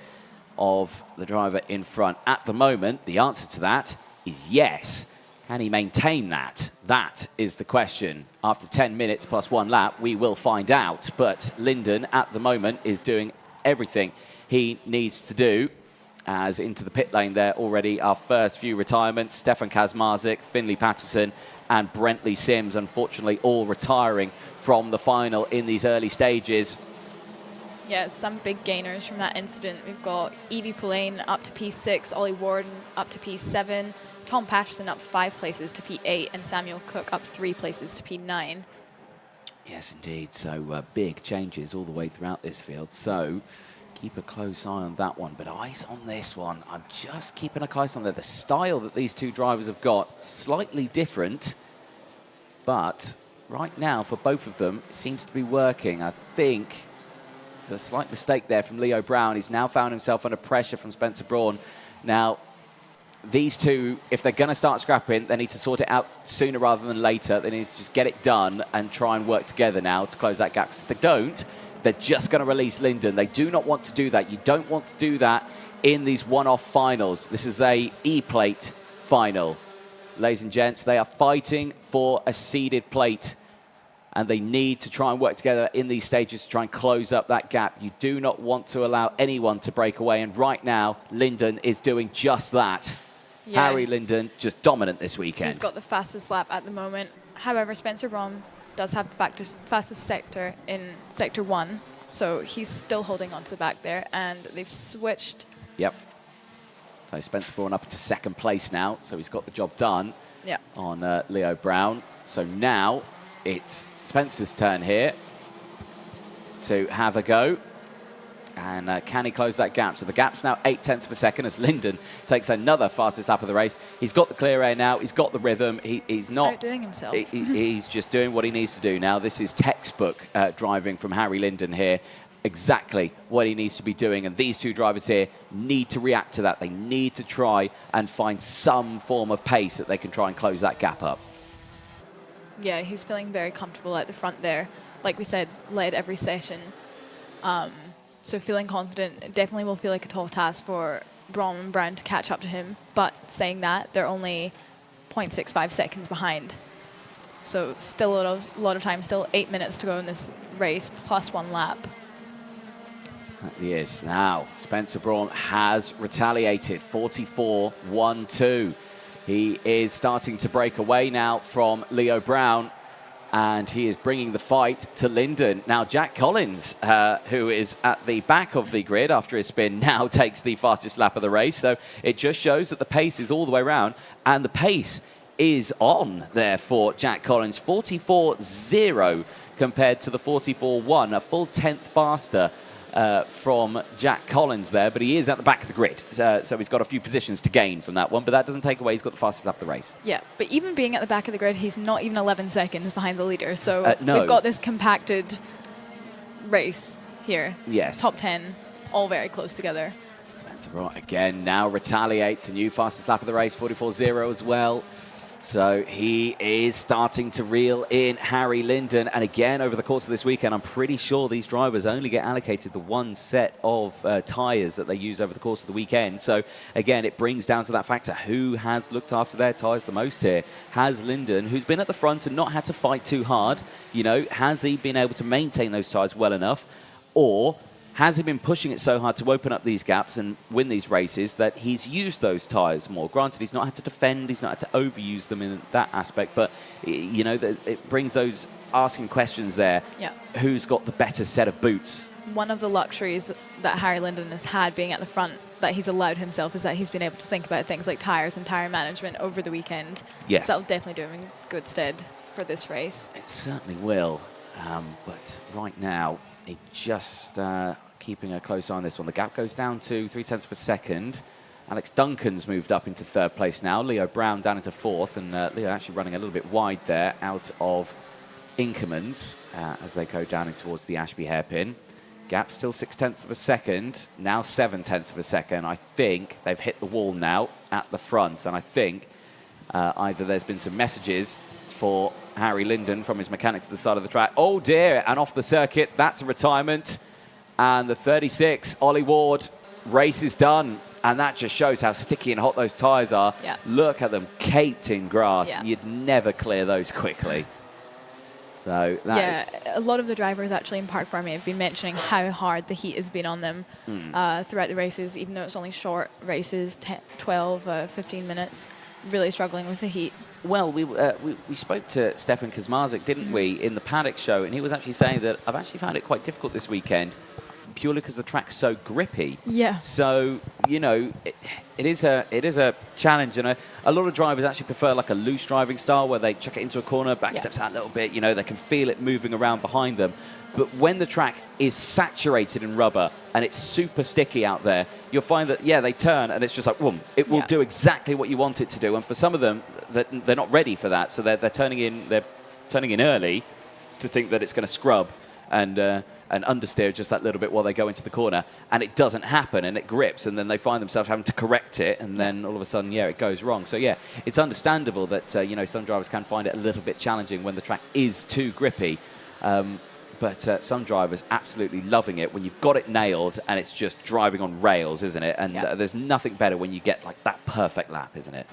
of the driver in front? At the moment, the answer to that is yes. Can he maintain that? That is the question. After 10 minutes plus 1 lap, we will find out. But Linden, at the moment, is doing everything he needs to do. As into the pit lane there already, our first few retirements, Stefan Kazmarzik, Finley Patterson, and Brentley Sims, unfortunately, all retiring from the final in these early stages. Yeah, some big gainers from that incident. We've got Evie Pullane up to P6, Ollie Warden up to P7, Tom Patterson up 5 places to P8, and Samuel Cook up 3 places to P9. Yes, indeed. So big changes all the way throughout this field. So keep a close eye on that one. But eyes on this one. I'm just keeping a close on there. The style that these two drivers have got, slightly different. But right now, for both of them, it seems to be working. I think there's a slight mistake there from Leo Brown. He's now found himself under pressure from Spencer Braun. Now, these two, if they're going to start scrapping, they need to sort it out sooner rather than later. They need to just get it done and try and work together now to close that gap. Because if they don't, they're just going to release Lyndon. They do not want to do that. You don't want to do that in these one-off finals. This is a E Plate final. Ladies and gents, they are fighting for a seeded plate. And they need to try and work together in these stages to try and close up that gap. You do not want to allow anyone to break away. And right now, Lyndon is doing just that. Yeah. Harry Lyndon, just dominant this weekend. He's got the fastest lap at the moment. However, Spencer Braun does have the fastest sector in Sector 1. So he's still holding on to the back there. And they've switched. Yep. So Spencer Braun up to 2nd place now. So he's got the job done on Leo Brown. So now it's Spencer's turn here to have a go. And can he close that gap? So the gap's now 0.8 of a second as Lyndon takes another fastest lap of the race. He's got the clear air now. He's got the rhythm. He's not outdoing himself. He's just doing what he needs to do now. This is textbook driving from Harry Lyndon here. Exactly what he needs to be doing. And these two drivers here need to react to that. They need to try and find some form of pace that they can try and close that gap up. Yeah, he's feeling very comfortable at the front there. Like we said, led every session. So feeling confident. It definitely will feel like a tall task for Braun and Brown to catch up to him. But saying that, they're only 0.65 seconds behind. So still a lot of time, still 8 minutes to go in this race, plus 1 lap. He is. Now, Spencer Braun has retaliated, 44-1-2. He is starting to break away now from Leo Brown, and he is bringing the fight to Lyndon. Now, Jack Collins, who is at the back of the grid after his spin, now takes the fastest lap of the race. So it just shows that the pace is all the way around, and the pace is on there for Jack Collins. 44-0 compared to the 44-1, a full 10th faster from Jack Collins there, but he is at the back of the grid. So he's got a few positions to gain from that one, but that doesn't take away he's got the fastest lap of the race. Yeah, but even being at the back of the grid, he's not even 11 seconds behind the leader. So no. We've got this compacted race here. Yes. Top 10, all very close together. Spencer Braun again now retaliates. A new fastest lap of the race, 44-0 as well. So he is starting to reel in Harry Lyndon. And again, over the course of this weekend, I'm pretty sure these drivers only get allocated the one set of tyres that they use over the course of the weekend. So again, it brings down to that factor. Who has looked after their tyres the most here? Has Lyndon, who's been at the front and not had to fight too hard, you know, has he been able to maintain those tyres well enough? Or has he been pushing it so hard to open up these gaps and win these races that he's used those tyres more? Granted, he's not had to defend, he's not had to overuse them in that aspect, but, you know, it brings those asking questions there. Yeah. Who's got the better set of boots? One of the luxuries that Harry Lyndon has had being at the front that he's allowed himself is that he's been able to think about things like tyres and tyre management over the weekend. Yes. So that'll definitely do him in good stead for this race. It certainly will. But right now, he just keeping a close eye on this one. The gap goes down to 0.3 of a second. Alex Duncan's moved up into 3rd place now. Leo Brown down into 4th, and Leo actually running a little bit wide there out of Inkerman's as they go down in towards the Ashby hairpin. Gap still 0.6 of a second, now 0.7 of a second. I think they've hit the wall now at the front, and I think either there's been some messages for Harry Lyndon from his mechanics to the side of the track. Oh dear, and off the circuit, that's a retirement. And the 36, Ollie Ward, race is done. And that just shows how sticky and hot those tyres are. Yeah. Look at them caked in grass. Yeah. You'd never clear those quickly. So a lot of the drivers actually in Park Farming have been mentioning how hard the heat has been on them throughout the races, even though it's only short races, 12, 15 minutes, really struggling with the heat. Well, we spoke to Stefan Kazmarzik, didn't we, in the Paddock show, and he was actually saying that I've actually found it quite difficult this weekend, purely because the track's so grippy. Yeah. So, you know, it is a challenge, and a lot of drivers actually prefer like a loose driving style where they chuck it into a corner, back steps out a little bit, you know, they can feel it moving around behind them. But when the track is saturated in rubber and it's super sticky out there, you'll find that, yeah, they turn and it's just like, boom, it will do exactly what you want it to do. And for some of them, they're not ready for that. So they're turning in early to think that it's going to scrub and understeer just that little bit while they go into the corner. And it doesn't happen and it grips. And then they find themselves having to correct it. And then all of a sudden, yeah, it goes wrong. So, yeah, it's understandable that, you know, some drivers can find it a little bit challenging when the track is too grippy. But some drivers absolutely loving it when you've got it nailed and it's just driving on rails, isn't it? And there's nothing better when you get like that perfect lap, isn't it?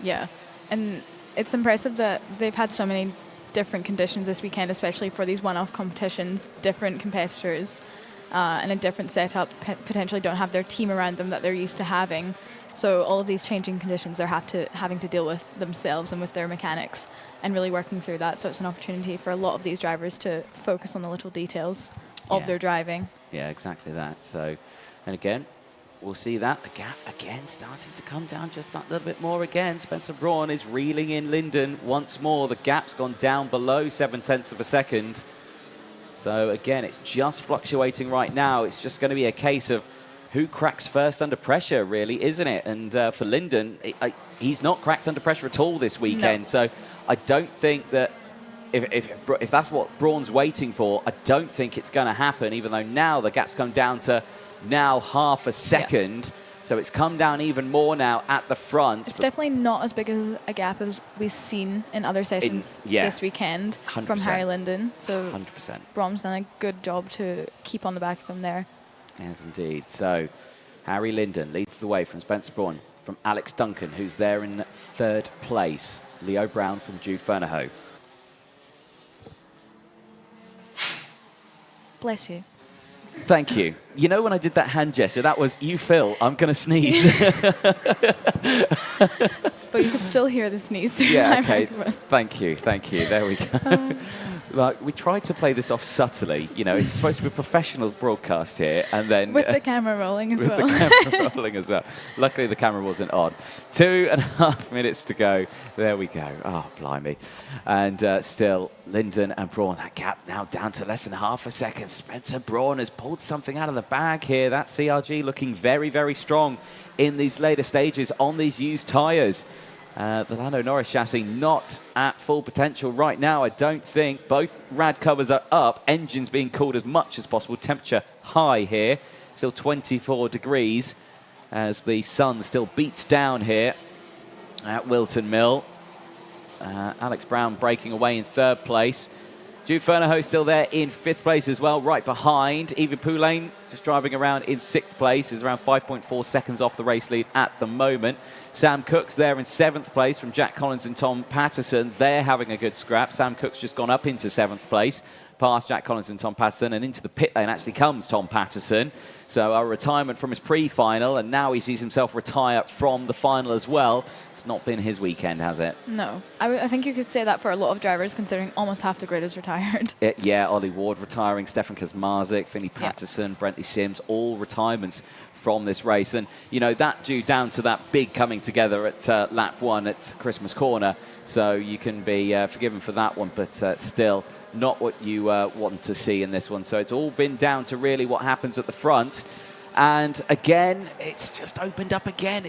Yeah, and it's impressive that they've had so many different conditions this weekend, especially for these one-off competitions. Different competitors and a different setup potentially don't have their team around them that they're used to having. So all of these changing conditions they're having to deal with themselves and with their mechanics and really working through that. So it's an opportunity for a lot of these drivers to focus on the little details of their driving. Yeah, exactly that. So, and again, we'll see that. The gap again starting to come down just that little bit more again. Spencer Braun is reeling in Linden once more. The gap's gone down below 0.7 of a second. So again, it's just fluctuating right now. It's just going to be a case of who cracks first under pressure, really, isn't it? And for Linden, he's not cracked under pressure at all this weekend. No. So I don't think that if that's what Braun's waiting for, I don't think it's going to happen, even though now the gap's come down to now half a second. Yeah. So it's come down even more now at the front. It's definitely not as big a gap as we've seen in other sessions this weekend 100%. From Harry Linden. So 100%. Braun's done a good job to keep on the back of them there. Yes, indeed. So Harry Linden leads the way from Spencer Braun, from Alex Duncan, who's there in third place. Leo Brown from Jude Fernahoe. Bless you. Thank you. You know when I did that hand gesture, that was, you Phil, I'm going to sneeze. But you can still hear the sneeze through my microphone. Thank you. There we go. Like, we tried to play this off subtly. You know, it's supposed to be a professional broadcast here, and then with the camera rolling as well. With the camera rolling as well. Luckily, the camera wasn't on. 2.5 minutes to go. There we go. Oh, blimey! And still, Linden and Braun. That gap now down to less than half a second. Spencer Braun has pulled something out of the bag here. That CRG looking very, very strong in these later stages on these used tyres. The Lando Norris chassis not at full potential right now, I don't think. Both rad covers are up, engines being cooled as much as possible. Temperature high here, still 24 degrees as the sun still beats down here at Whilton Mill. Alex Brown breaking away in third place. Jude Fernahoe still there in fifth place as well, right behind. Evie Poulain just driving around in sixth place, is around 5.4 seconds off the race lead at the moment. Sam Cook's there in seventh place from Jack Collins and Tom Patterson. They're having a good scrap. Sam Cook's just gone up into seventh place, past Jack Collins and Tom Patterson, and into the pit lane actually comes Tom Patterson. So a retirement from his pre-final, and now he sees himself retire from the final as well. It's not been his weekend, has it? No. I think you could say that for a lot of drivers, considering almost half the grid is retired. Yeah, Ollie Ward retiring, Stefan Kazmarzik, Finney Patterson, Brentley Sims, all retirements from this race. And, you know, that due down to that big coming together at lap one at Christmas Corner. So you can be forgiven for that one, but still not what you want to see in this one. So it's all been down to really what happens at the front. And again, it's just opened up again.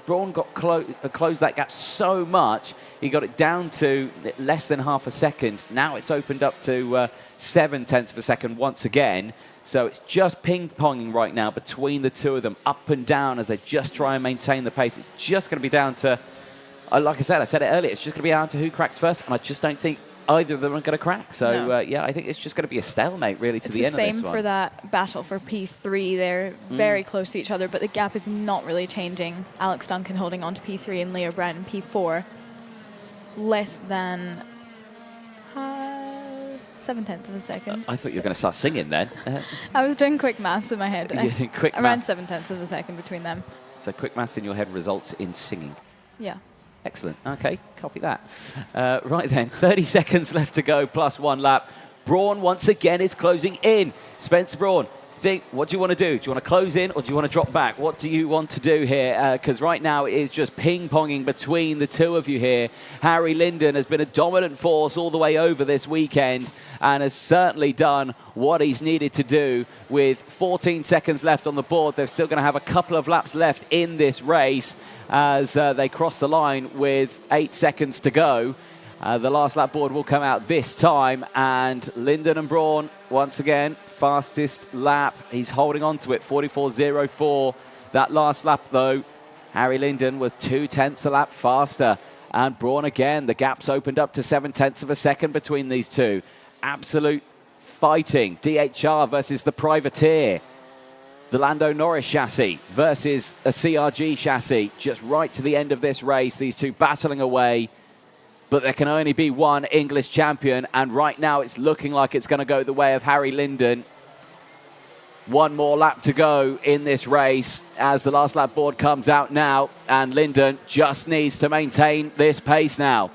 Braun got closed that gap so much, he got it down to less than half a second. Now it's opened up to 0.7 of a second once again. So it's just ping-ponging right now between the two of them, up and down as they just try and maintain the pace. It's just going to be down to, like I said it earlier, it's just going to be down to who cracks first, and I just don't think either of them are going to crack. So, yeah, I think it's just going to be a stalemate, really, to the end of this one. It's the same for that battle for P3. They're very close to each other, but the gap is not really changing. Alex Duncan holding on to P3 and Leo Brown in P4. Less than 0.7 of a second. I thought you were going to start singing then. I was doing quick maths in my head. Quick Around 0.7 of a second between them. So quick maths in your head results in singing. Yeah. Excellent. Okay, copy that. Right then, 30 seconds left to go, plus 1 lap. Braun once again is closing in. Spencer Braun, what do you want to do? Do you want to close in or do you want to drop back? What do you want to do here? Because right now it is just ping-ponging between the two of you here. Harry Linden has been a dominant force all the way over this weekend and has certainly done what he's needed to do. With 14 seconds left on the board, they're still going to have a couple of laps left in this race as they cross the line with 8 seconds to go. The last lap board will come out this time, and Linden and Braun, once again, fastest lap. He's holding on to it, 44.04. That last lap, though, Harry Linden was 0.2 a lap faster. And Braun again, the gap's opened up to 0.7 of a second between these two. Absolute fighting. DHR versus the Privateer. The Lando Norris chassis versus a CRG chassis. Just right to the end of this race, these two battling away. But there can only be one English champion, and right now it's looking like it's going to go the way of Harry Linden. One more lap to go in this race as the last lap board comes out now, and Linden just needs to maintain this pace now.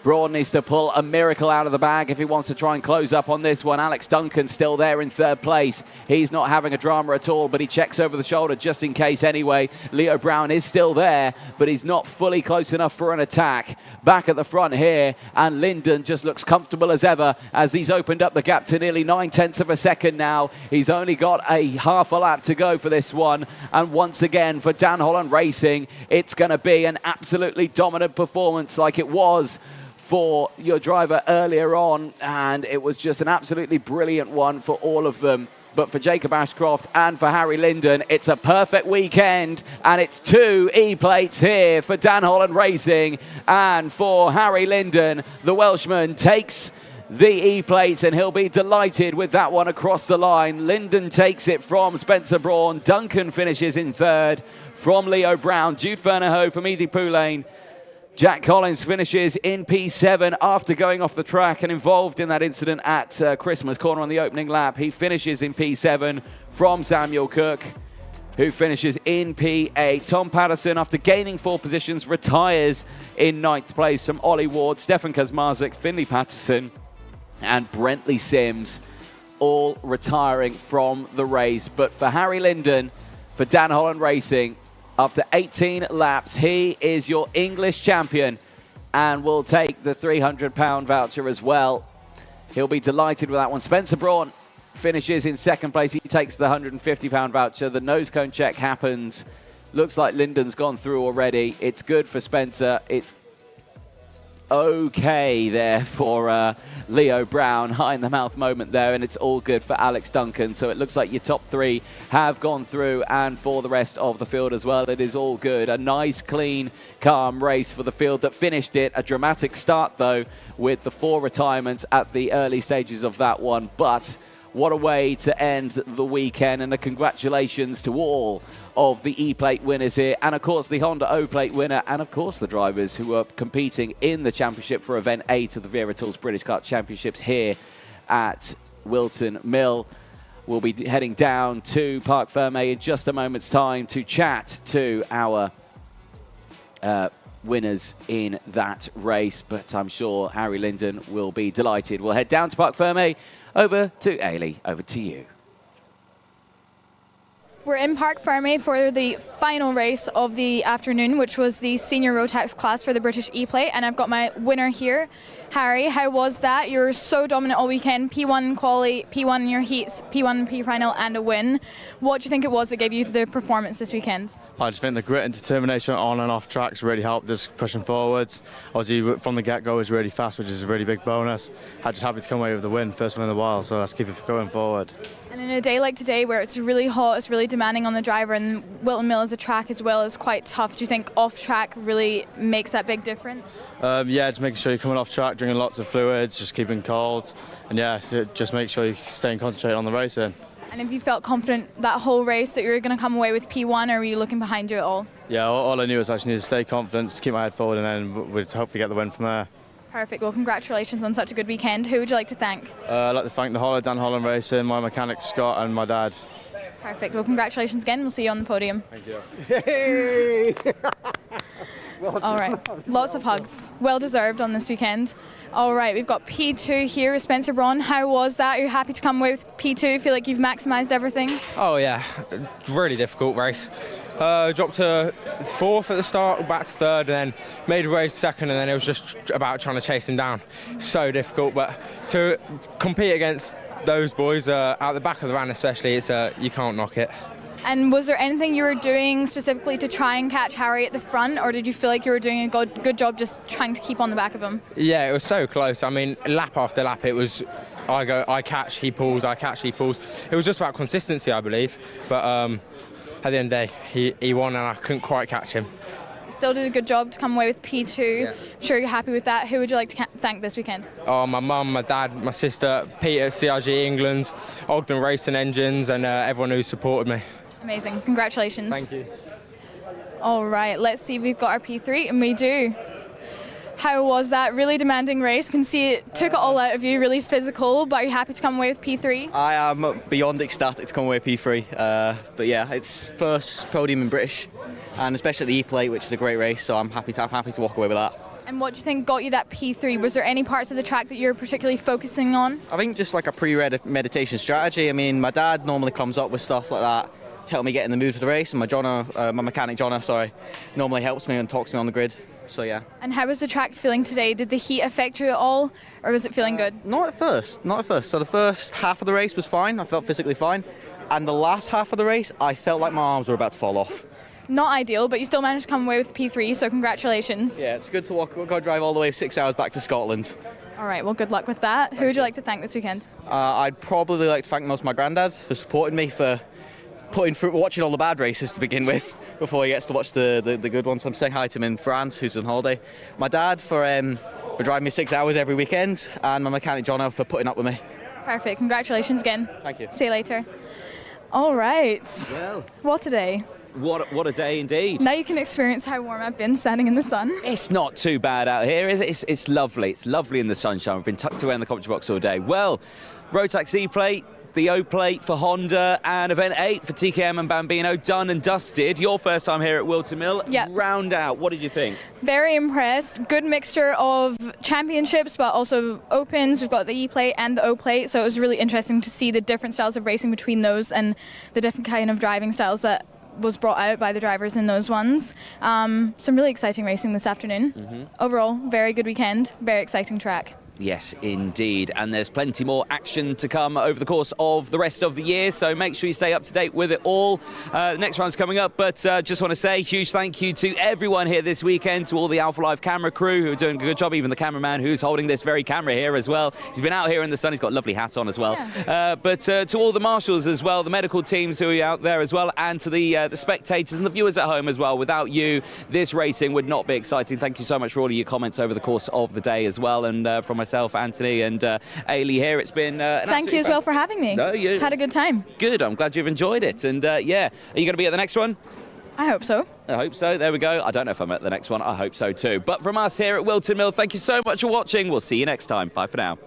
Braun needs to pull a miracle out of the bag if he wants to try and close up on this one. Alex Duncan still there in third place. He's not having a drama at all, but he checks over the shoulder just in case anyway. Leo Brown is still there, but he's not fully close enough for an attack. Back at the front here, and Linden just looks comfortable as ever as he's opened up the gap to nearly 0.9 of a second now. He's only got a half a lap to go for this one. And once again, for Dan Holland Racing, it's going to be an absolutely dominant performance like it was for your driver earlier on, and it was just an absolutely brilliant one for all of them. But for Jacob Ashcroft and for Harry Linden, it's a perfect weekend, and it's 2 E-plates here for Dan Holland Racing. And for Harry Linden, the Welshman takes the E-plates, and he'll be delighted with that one across the line. Linden takes it from Spencer Braun. Duncan finishes in third from Leo Brown. Jude Fernahoe from Edie Poulain. Jack Collins finishes in P7 after going off the track and involved in that incident at Christmas Corner on the opening lap. He finishes in P7 from Samuel Cook, who finishes in P8. Tom Patterson, after gaining 4 positions, retires in 9th place from Ollie Ward, Stefan Kazmarzik, Finley Patterson, and Brentley Sims, all retiring from the race. But for Harry Linden, for Dan Holland Racing, after 18 laps, he is your English champion and will take the £300 voucher as well. He'll be delighted with that one. Spencer Braun finishes in 2nd place. He takes the £150 voucher. The nose cone check happens. Looks like Linden's gone through already. It's good for Spencer. It's okay there for Leo Brown. High in the mouth moment there, and it's all good for Alex Duncan. So it looks like your top 3 have gone through, and for the rest of the field as well, it is all good. A nice, clean, calm race for the field that finished it. A dramatic start, though, with the 4 retirements at the early stages of that one. But what a way to end the weekend, and a congratulations to all of the E-Plate winners here, and of course the Honda O-Plate winner, and of course the drivers who are competing in the championship for event 8 of the Wera Tools British Kart Championships here at Whilton Mill. We'll be heading down to Parc Fermé in just a moment's time to chat to our winners in that race, but I'm sure Harry Linden will be delighted. We'll head down to Parc Fermé. Over to Eilidh. Over to you. We're in Parc Fermé for the final race of the afternoon, which was the senior Rotax class for the British E-Plate, and I've got my winner here. Harry, how was that? You were so dominant all weekend, P1 quali, P1 in your heats, P1 pre-final, and a win. What do you think it was that gave you the performance this weekend? I just think the grit and determination on and off tracks really helped us pushing forwards. Obviously, from the get-go, it was really fast, which is a really big bonus. I'm just happy to come away with the win, first one in a while, so let's keep it going forward. And in a day like today, where it's really hot, it's really demanding on the driver, and Whilton Mill as a track as well is quite tough, do you think off-track really makes that big difference? Yeah, just making sure you're coming off track, drinking lots of fluids, just keeping cold, and yeah, just make sure you stay and concentrate on the racing. And have you felt confident that whole race that you were going to come away with P1, or were you looking behind you at all? Yeah, all I knew was I just needed to stay confident, just keep my head forward, and then we'd hopefully get the win from there. Perfect. Well, congratulations on such a good weekend. Who would you like to thank? I'd like to thank the Dan Holland Racing, my mechanic Scott, and my dad. Perfect. Well, congratulations again. We'll see you on the podium. Thank you. All right, lots of hugs. Well deserved on this weekend. All right, we've got P2 here with Spencer Braun. How was that? Are you happy to come away with P2? Feel like you've maximised everything? Oh yeah, really difficult race. Dropped to 4th at the start, back to 3rd, and then made a race 2nd, and then it was just about trying to chase him down. So difficult, but to compete against those boys out the back of the van especially, it's you can't knock it. And was there anything you were doing specifically to try and catch Harry at the front, or did you feel like you were doing a good job just trying to keep on the back of him? Yeah, it was so close. I mean, lap after lap, it was I catch, he pulls, I catch, he pulls. It was just about consistency, I believe. But at the end of the day, he won, and I couldn't quite catch him. Still did a good job to come away with P2. Yeah. I'm sure you're happy with that. Who would you like to thank this weekend? Oh, my mum, my dad, my sister, Peter, CRG England, Ogden Racing Engines, and everyone who supported me. Amazing. Congratulations. Thank you. All right, let's see if we've got our P3, and we do. How was that? Really demanding race. Can see it took it all out of you, really physical, but are you happy to come away with P3? I am beyond ecstatic to come away with P3. But yeah, it's first podium in British, and especially the E Plate, which is a great race, so I'm happy to walk away with that. And what do you think got you that P3? Was there any parts of the track that you're particularly focusing on? I think just like a pre-meditation strategy. I mean, my dad normally comes up with stuff like that, tell me get in the mood for the race, and my mechanic Jono, normally helps me and talks me on the grid. So yeah. And how was the track feeling today? Did the heat affect you at all, or was it feeling good? Not at first. So the first half of the race was fine. I felt physically fine, and the last half of the race, I felt like my arms were about to fall off. Not ideal, but you still managed to come away with P3, so congratulations. Yeah, it's good to go drive all the way 6 hours back to Scotland. All right, well, good luck with that. Who would you like to thank this weekend? I'd probably like to thank most of my granddad for supporting me, for watching all the bad races to begin with, before he gets to watch the good ones. I'm saying hi to him in France, who's on holiday. My dad for driving me 6 hours every weekend, and my mechanic Jono for putting up with me. Perfect. Congratulations again. Thank you. See you later. All right. Well, what a day. What a day indeed. Now you can experience how warm I've been standing in the sun. It's not too bad out here, is it? It's lovely. It's lovely in the sunshine. We've been tucked away in the commentary box all day. Well, Rotax E Plate, the O Plate for Honda, and Event 8 for TKM and Bambino, done and dusted. Your first time here at Whilton Mill. Yeah. Round out, what did you think? Very impressed. Good mixture of championships, but also opens. We've got the E Plate and the O Plate, so it was really interesting to see the different styles of racing between those and the different kind of driving styles that was brought out by the drivers in those ones. Some really exciting racing this afternoon. Overall, very good weekend, very exciting track. Yes, indeed. And there's plenty more action to come over the course of the rest of the year, so make sure you stay up to date with it all. The next round's coming up, but just want to say huge thank you to everyone here this weekend, to all the Alpha Live camera crew who are doing a good job, even the cameraman who's holding this very camera here as well. He's been out here in the sun, he's got a lovely hat on as well. Yeah. But to all the marshals as well, the medical teams who are out there as well, and to the spectators and the viewers at home as well. Without you, this racing would not be exciting. Thank you so much for all of your comments over the course of the day as well, and from myself, Anthony, and Eilidh here. It's been thank you as well for having me. No, you had a good time. Good. I'm glad you've enjoyed it. And yeah, are you going to be at the next one? I hope so. I hope so. There we go. I don't know if I'm at the next one. I hope so too. But from us here at Whilton Mill, thank you so much for watching. We'll see you next time. Bye for now.